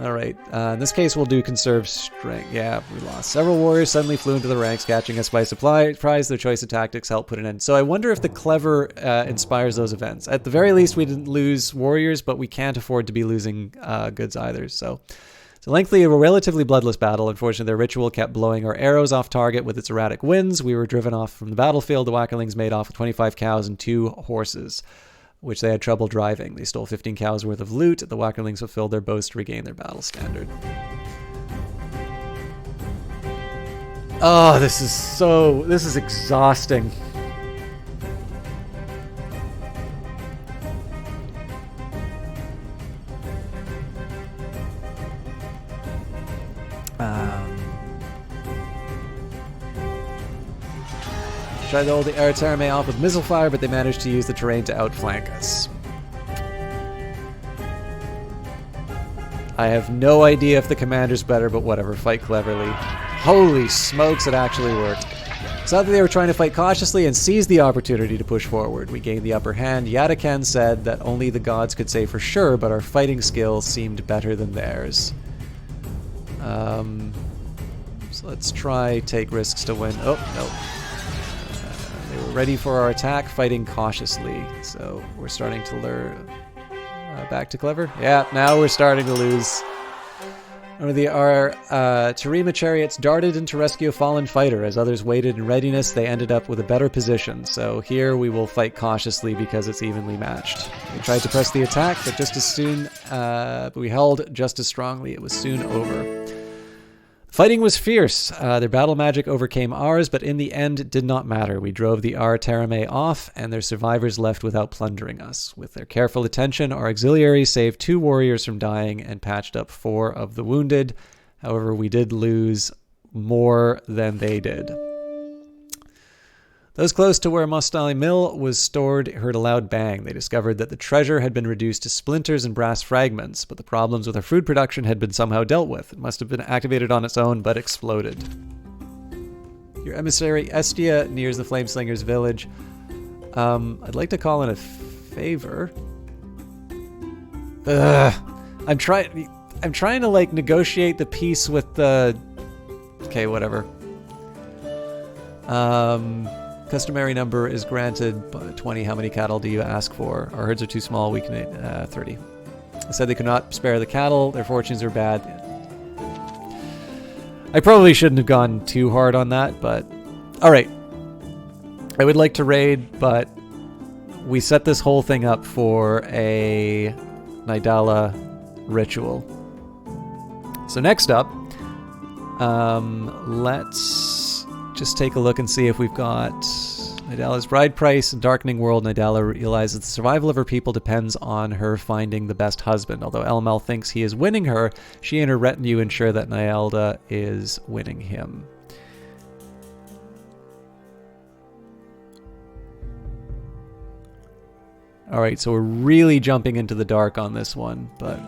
Alright, in this case we'll do conserve strength. Yeah, we lost. Several warriors suddenly flew into the ranks, catching us by surprise. Their choice of tactics helped put an end. So I wonder if the clever inspires those events. At the very least, we didn't lose warriors, but we can't afford to be losing goods either, so... It's a lengthy, relatively bloodless battle. Unfortunately, their ritual kept blowing our arrows off target with its erratic winds. We were driven off from the battlefield. The Wackerlings made off with 25 cows and 2 horses, which they had trouble driving. They stole 15 cows worth of loot. The Wackerlings fulfilled their boast to regain their battle standard. Oh, this is exhausting. Tried to hold the Aratarame off with missile fire, but they managed to use the terrain to outflank us. I have no idea if the commander's better, but whatever, fight cleverly. Holy smokes, it actually worked. It's not that they were trying to fight cautiously and seize the opportunity to push forward. We gained the upper hand. Yadakan said that only the gods could say for sure, but our fighting skill seemed better than theirs. So let's try take risks to win. Oh, no. They were ready for our attack, fighting cautiously. So we're starting to learn. Back to clever? Yeah, now we're starting to lose. Our Terima chariots darted in to rescue a fallen fighter. As others waited in readiness, they ended up with a better position. So here we will fight cautiously because it's evenly matched. We tried to press the attack, but just as soon, but we held just as strongly. It was soon over. Fighting was fierce. Their battle magic overcame ours, but in the end it did not matter. We drove the Aratarame off, and their survivors left without plundering us. With their careful attention, our auxiliaries saved 2 warriors from dying and patched up 4 of the wounded. However, we did lose more than they did. Those close to where Mostali Mill was stored heard a loud bang. They discovered that the treasure had been reduced to splinters and brass fragments, but the problems with our food production had been somehow dealt with. It must have been activated on its own, but exploded. Your emissary Estia nears the Flameslinger's village. I'd like to call in a favor. I'm trying to like negotiate the peace with the. Okay, whatever. Customary number is granted 20. How many cattle do you ask for? Our herds are too small. We can 30. I said they could not spare the cattle. Their fortunes are bad. I probably shouldn't have gone too hard on that, but all right. I would like to raid, but we set this whole thing up for a Nidala ritual. So next up, let's just take a look and see if we've got Nidala's bride price. In Darkening World, Nidala realizes the survival of her people depends on her finding the best husband. Although Elmel thinks he is winning her, she and her retinue ensure that Nyelda is winning him. Alright, so we're really jumping into the dark on this one, but...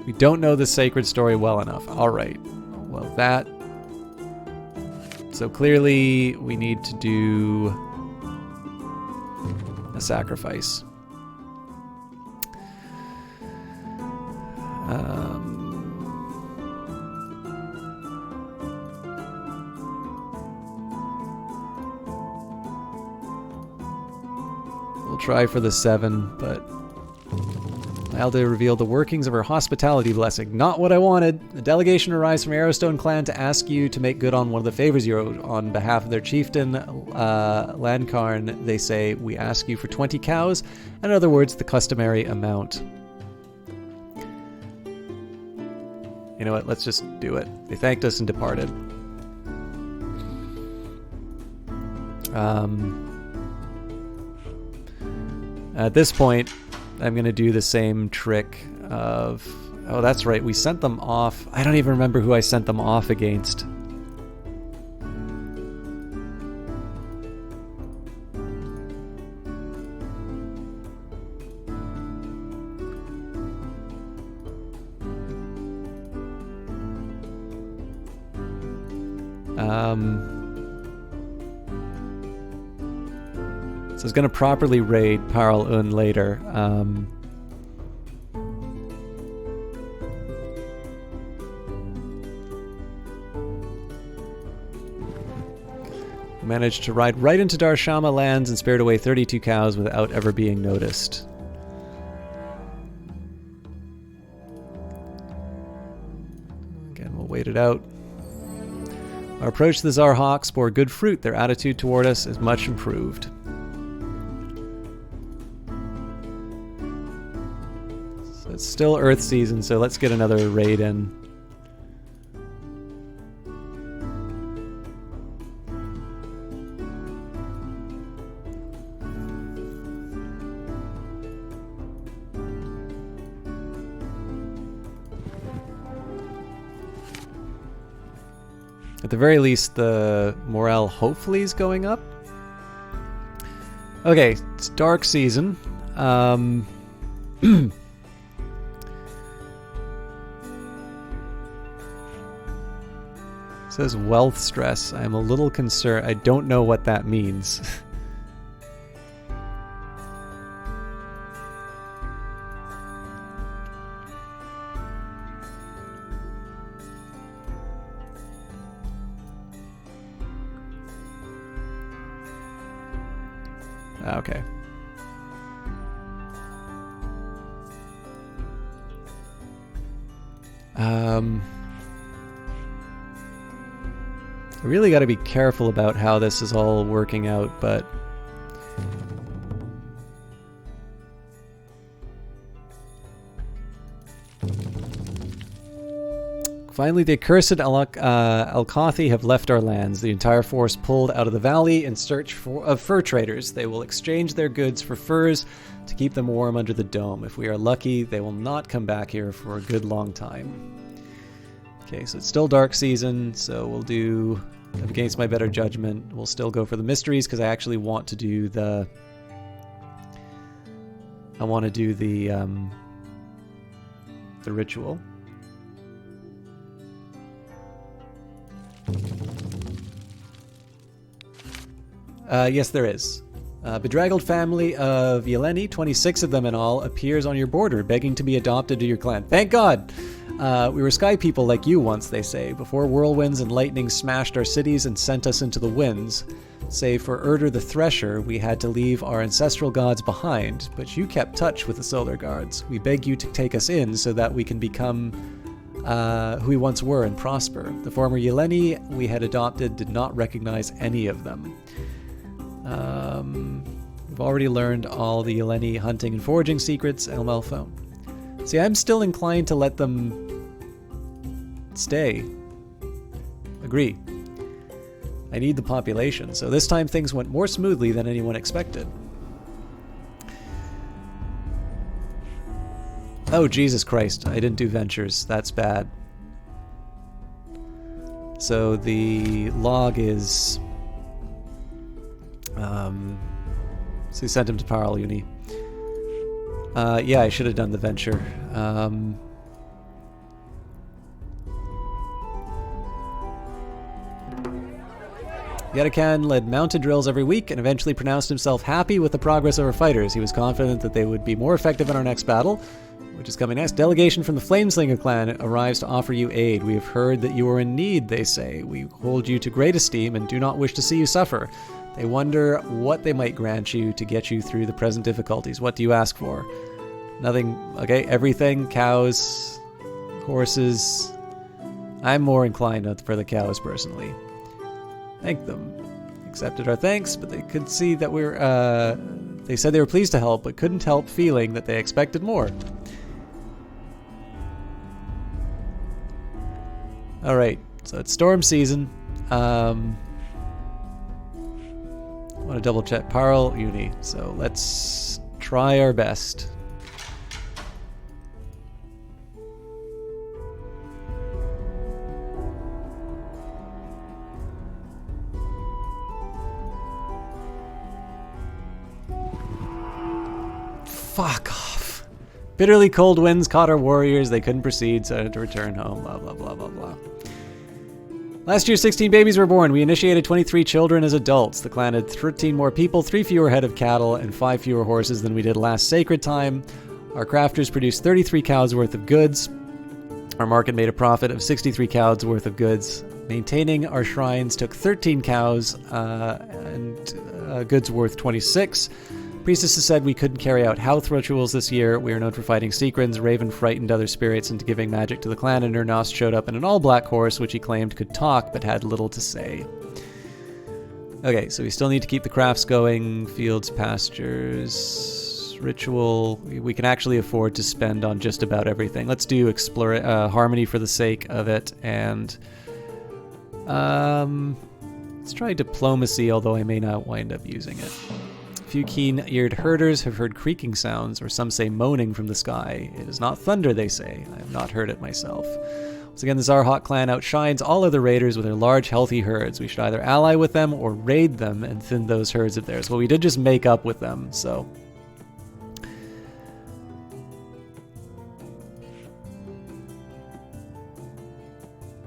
we don't know the sacred story well enough. Alright, well that... so clearly we need to do a sacrifice. We'll try for the 7, but Nyelda revealed the workings of her hospitality blessing. Not what I wanted. A delegation arrives from Arrowstone clan to ask you to make good on one of the favors you owed. On behalf of their chieftain, Lankarn, they say, we ask you for 20 cows, and in other words, the customary amount. You know what, let's just do it. They thanked us and departed. At this point, I'm going to do the same trick of... oh, that's right, we sent them off. I don't even remember who I sent them off against. So I was going to properly raid Parl Un later. Managed to ride right into Darshama lands and spared away 32 cows without ever being noticed. Again, we'll wait it out. Our approach to the Zarhawks bore good fruit. Their attitude toward us is much improved. So it's still Earth season, so let's get another raid in. At the very least, the morale hopefully is going up. Okay, it's dark season. It says wealth stress. I'm a little concerned. I don't know what that means. Okay. I really got to be careful about how this is all working out, but Finally, the accursed Alkathi have left our lands. The entire force pulled out of the valley in search of fur traders. They will exchange their goods for furs to keep them warm under the dome. If we are lucky, they will not come back here for a good long time. Okay, so it's still dark season, so we'll do, against my better judgment, we'll still go for the mysteries because I actually want to do the... I want to do the ritual. Yes, there is. Bedraggled family of Yeleni, 26 of them in all, appears on your border, begging to be adopted to your clan. Thank God! We were sky people like you once, they say, before whirlwinds and lightning smashed our cities and sent us into the winds. Save for Urder the Thresher, we had to leave our ancestral gods behind, but you kept touch with the Solar Guards. We beg you to take us in so that we can become who we once were and prosper. The former Yeleni we had adopted did not recognize any of them. We've already learned all the Yeleni hunting and foraging secrets, LML phone. See, I'm still inclined to let them stay. Agree. I need the population, so this time things went more smoothly than anyone expected. Oh, Jesus Christ, I didn't do ventures. That's bad. So the log is... so he sent him to Parl Uni. Yeah, I should have done the venture. Yadakan led mounted drills every week and eventually pronounced himself happy with the progress of our fighters. He was confident that they would be more effective in our next battle, which is coming next. Delegation from the Flameslinger clan arrives to offer you aid. We have heard that you are in need, they say. We hold you to great esteem and do not wish to see you suffer. They wonder what they might grant you to get you through the present difficulties. What do you ask for? Nothing. Okay, everything. Cows, horses. I'm more inclined for the cows, personally. Thank them. Accepted our thanks, but they could see that they said they were pleased to help, but couldn't help feeling that they expected more. Alright, so it's storm season. I want to double check Parl Uni, so let's try our best. Fuck off. Bitterly cold winds caught our warriors. They couldn't proceed, so had to return home. Blah, blah, blah, blah, blah. Last year, 16 babies were born. We initiated 23 children as adults. The clan had 13 more people, 3 fewer head of cattle, and 5 fewer horses than we did last sacred time. Our crafters produced 33 cows worth of goods. Our market made a profit of 63 cows worth of goods. Maintaining our shrines took 13 cows and goods worth 26. Priestesses said we couldn't carry out health rituals this year. We are known for fighting Sequins. Raven frightened other spirits into giving magic to the clan, and Nernos showed up in an all-black horse, which he claimed could talk, but had little to say. Okay, so we still need to keep the crafts going. Fields, pastures, ritual. We can actually afford to spend on just about everything. Let's do harmony for the sake of it, and let's try diplomacy, although I may not wind up using it. A few keen-eared herders have heard creaking sounds, or some say moaning from the sky. It is not thunder, they say. I have not heard it myself. Once again, the Zarhawk clan outshines all other raiders with their large, healthy herds. We should either ally with them or raid them and thin those herds of theirs. Well, we did just make up with them, so...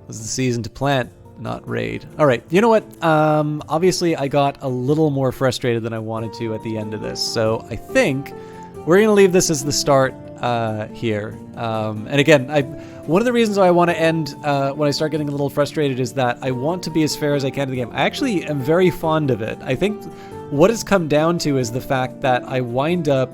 This is the season to plant, not raid. Alright, you know what? Obviously I got a little more frustrated than I wanted to at the end of this, so I think we're going to leave this as the start here. And again, one of the reasons why I want to end when I start getting a little frustrated is that I want to be as fair as I can to the game. I actually am very fond of it. I think what it's come down to is the fact that I wind up,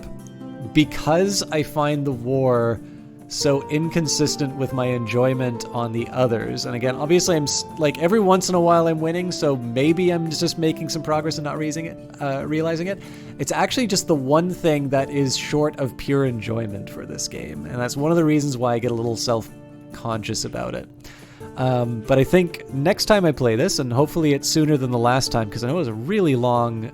because I find the war so inconsistent with my enjoyment on the others. And again, obviously I'm like every once in a while I'm winning, so maybe I'm just making some progress and not realizing it. It's actually just the one thing that is short of pure enjoyment for this game, and that's one of the reasons why I get a little self-conscious about it. But I think next time I play this, and hopefully it's sooner than the last time, because I know it was a really long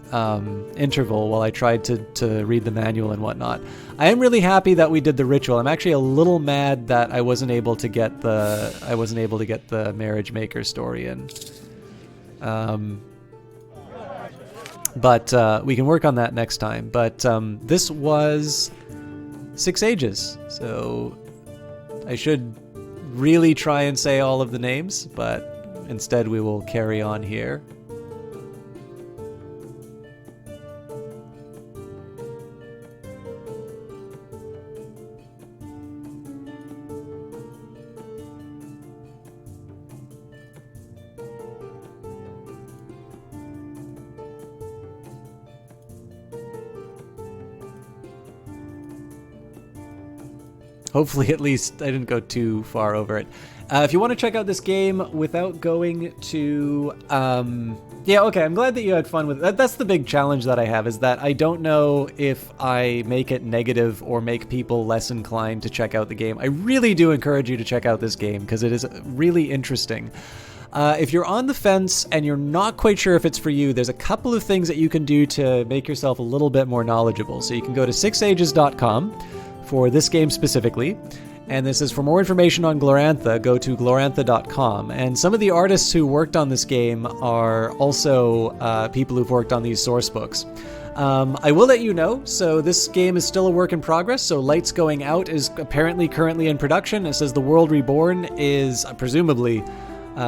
interval while I tried to read the manual and whatnot. I am really happy that we did the ritual. I'm actually a little mad that I wasn't able to get the Marriage Maker story in. But we can work on that next time. But this was 6 Ages, so I should really try and say all of the names, but instead we will carry on here. Hopefully, at least, I didn't go too far over it. If you want to check out this game without going to... yeah, okay, I'm glad that you had fun with it. That's the big challenge that I have, is that I don't know if I make it negative or make people less inclined to check out the game. I really do encourage you to check out this game, because it is really interesting. If you're on the fence and you're not quite sure if it's for you, there's a couple of things that you can do to make yourself a little bit more knowledgeable. So you can go to 6ages.com for this game specifically. And this is for more information on Glorantha, go to glorantha.com. And some of the artists who worked on this game are also people who've worked on these source books. I will let you know, so this game is still a work in progress, so Lights Going Out is apparently currently in production. It says The World Reborn is presumably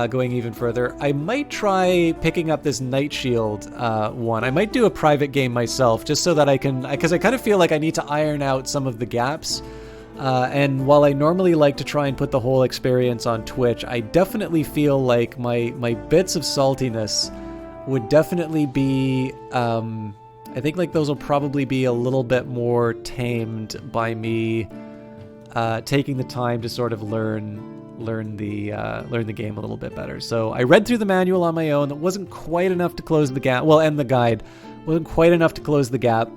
going even further. I might try picking up this Night Shield one. I might do a private game myself, just so that I can, because I kind of feel like I need to iron out some of the gaps. And while I normally like to try and put the whole experience on Twitch, I definitely feel like my bits of saltiness would definitely be, I think like those will probably be a little bit more tamed by me taking the time to sort of learn the game a little bit better. So I read through the manual on my own. That wasn't quite enough to close the gap. Well, and the guide wasn't quite enough to close the gap.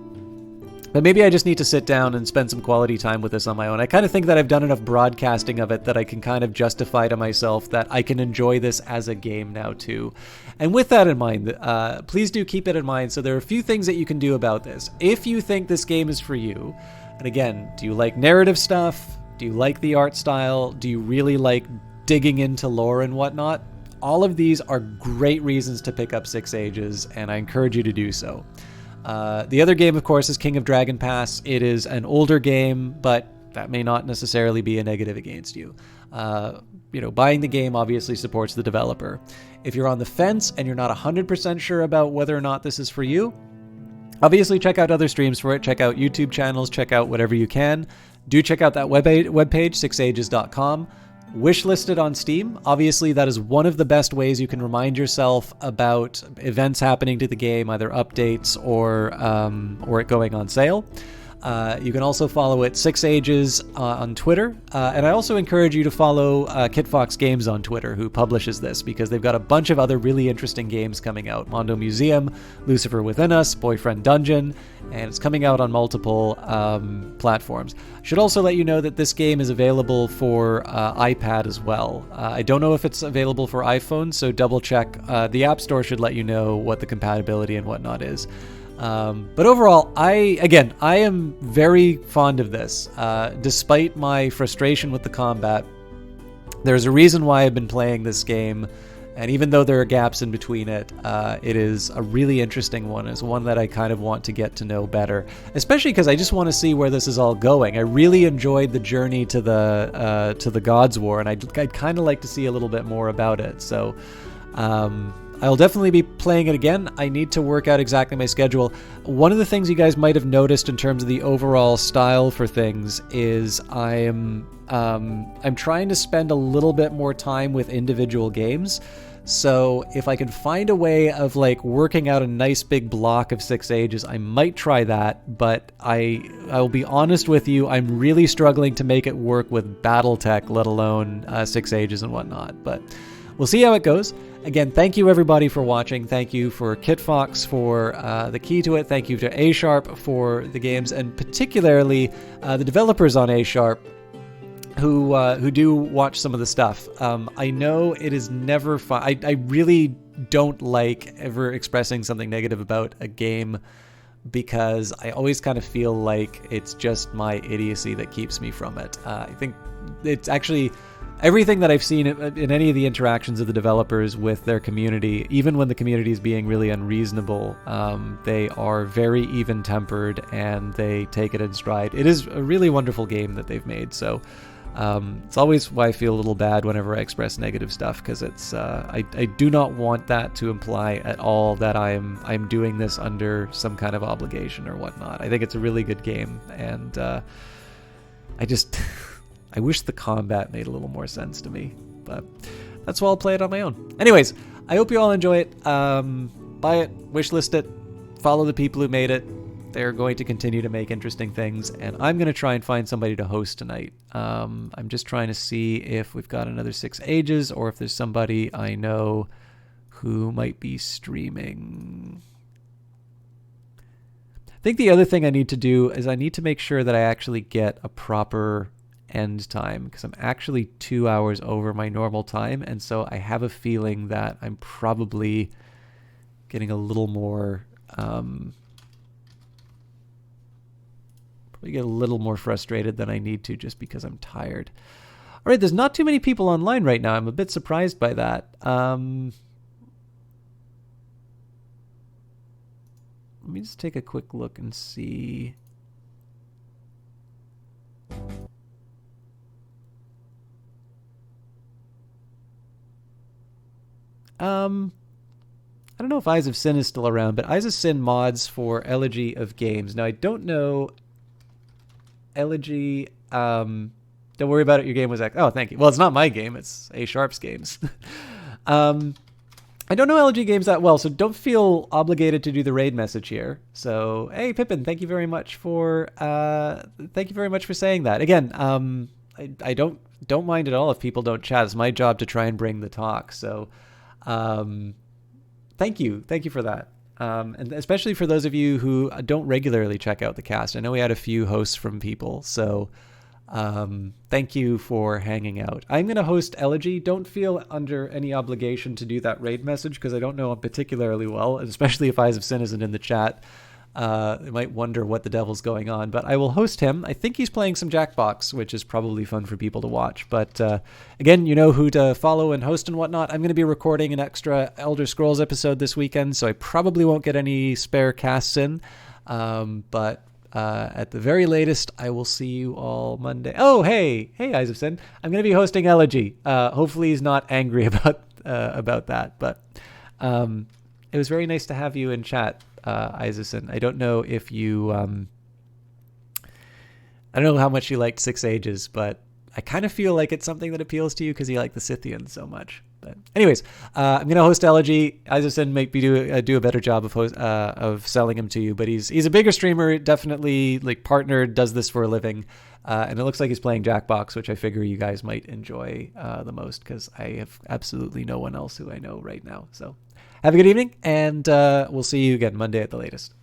But maybe I just need to sit down and spend some quality time with this on my own. I kind of think that I've done enough broadcasting of it that I can kind of justify to myself that I can enjoy this as a game now too. And with that in mind, please do keep it in mind. So there are a few things that you can do about this. If you think this game is for you, and again, do you like narrative stuff? Do you like the art style? Do you really like digging into lore and whatnot? All of these are great reasons to pick up 6 Ages, and I encourage you to do so. The other game, of course, is King of Dragon Pass. It is an older game, but that may not necessarily be a negative against you. Buying the game obviously supports the developer. If you're on the fence and you're not 100% sure about whether or not this is for you, obviously check out other streams for it. Check out YouTube channels. Check out whatever you can. Do check out that webpage, 6ages.com. Wishlisted on Steam. Obviously, that is one of the best ways you can remind yourself about events happening to the game, either updates or it going on sale. You can also follow it 6 Ages on Twitter. And I also encourage you to follow KitFox Games on Twitter, who publishes this, because they've got a bunch of other really interesting games coming out. Mondo Museum, Lucifer Within Us, Boyfriend Dungeon, and it's coming out on multiple platforms. I should also let you know that this game is available for iPad as well. I don't know if it's available for iPhone, so double check. The App Store should let you know what the compatibility and whatnot is. But overall, I am very fond of this. Despite my frustration with the combat, there's a reason why I've been playing this game, and even though there are gaps in between it, it is a really interesting one. It's one that I kind of want to get to know better, especially because I just want to see where this is all going. I really enjoyed the journey to the Gods War, and I'd kind of like to see a little bit more about it. So I'll definitely be playing it again. I need to work out exactly my schedule. One of the things you guys might have noticed in terms of the overall style for things is I'm trying to spend a little bit more time with individual games. So if I can find a way of like working out a nice big block of 6 Ages, I might try that. But I'll be honest with you, I'm really struggling to make it work with BattleTech, let alone 6 Ages and whatnot. But we'll see how it goes. Again, thank you everybody for watching. Thank you for KitFox for the key to it. Thank you to A-Sharp for the games, and particularly the developers on A-Sharp. who do watch some of the stuff. I know it is never fun. I really don't like ever expressing something negative about a game, because I always kind of feel like it's just my idiocy that keeps me from it. I think it's actually everything that I've seen in any of the interactions of the developers with their community, even when the community is being really unreasonable, they are very even-tempered and they take it in stride. It is a really wonderful game that they've made, so it's always why I feel a little bad whenever I express negative stuff, because it's I do not want that to imply at all that I'm doing this under some kind of obligation or whatnot. I think it's a really good game, and I just I wish the combat made a little more sense to me, but that's why I'll play it on my own. Anyways, I hope you all enjoy it. Buy it, wishlist it, follow the people who made it. They're going to continue to make interesting things, and I'm going to try and find somebody to host tonight. I'm just trying to see if we've got another 6 Ages, or if there's somebody I know who might be streaming. I think the other thing I need to do is I need to make sure that I actually get a proper end time, because I'm actually 2 hours over my normal time, and so I have a feeling that I'm probably getting a little more probably get a little more frustrated than I need to, just because I'm tired. All right, there's not too many people online right now. I'm a bit surprised by that. Let me just take a quick look and see. I don't know if Eyes of Sin is still around, but Eyes of Sin mods for Elegy of Games. Now, I don't know. Elegy, don't worry about it. Your game was... Oh, thank you. Well, it's not my game. It's A Sharp's games. I don't know Elegy Games that well, so don't feel obligated to do the raid message here. So, hey, Pippin, thank you very much for saying that. Again, I don't mind at all if people don't chat. It's my job to try and bring the talk. So, thank you for that. And especially for those of you who don't regularly check out the cast. I know we had a few hosts from people, so thank you for hanging out. I'm going to host Elegy. Don't feel under any obligation to do that raid message, because I don't know him particularly well, and especially if Eyes of Sin isn't in the chat. They might wonder what the devil's going on, but I will host him. I think he's playing some Jackbox, which is probably fun for people to watch. But again, you know who to follow and host and whatnot. I'm going to be recording an extra Elder Scrolls episode this weekend, so I probably won't get any spare casts in. But at the very latest, I will see you all Monday. Oh, hey, Eyes of Sin. I'm going to be hosting Elegy. Hopefully he's not angry about that. But it was very nice to have you in chat, Isaacson. I don't know if you I don't know how much you liked 6 Ages, but I kind of feel like it's something that appeals to you because you like the Scythians so much. But anyways, I'm going to host Elegy. Isaacson might be do a better job of selling him to you, but he's a bigger streamer, definitely like partnered, does this for a living. And it looks like he's playing Jackbox, which I figure you guys might enjoy the most, because I have absolutely no one else who I know right now. So have a good evening, and we'll see you again Monday at the latest.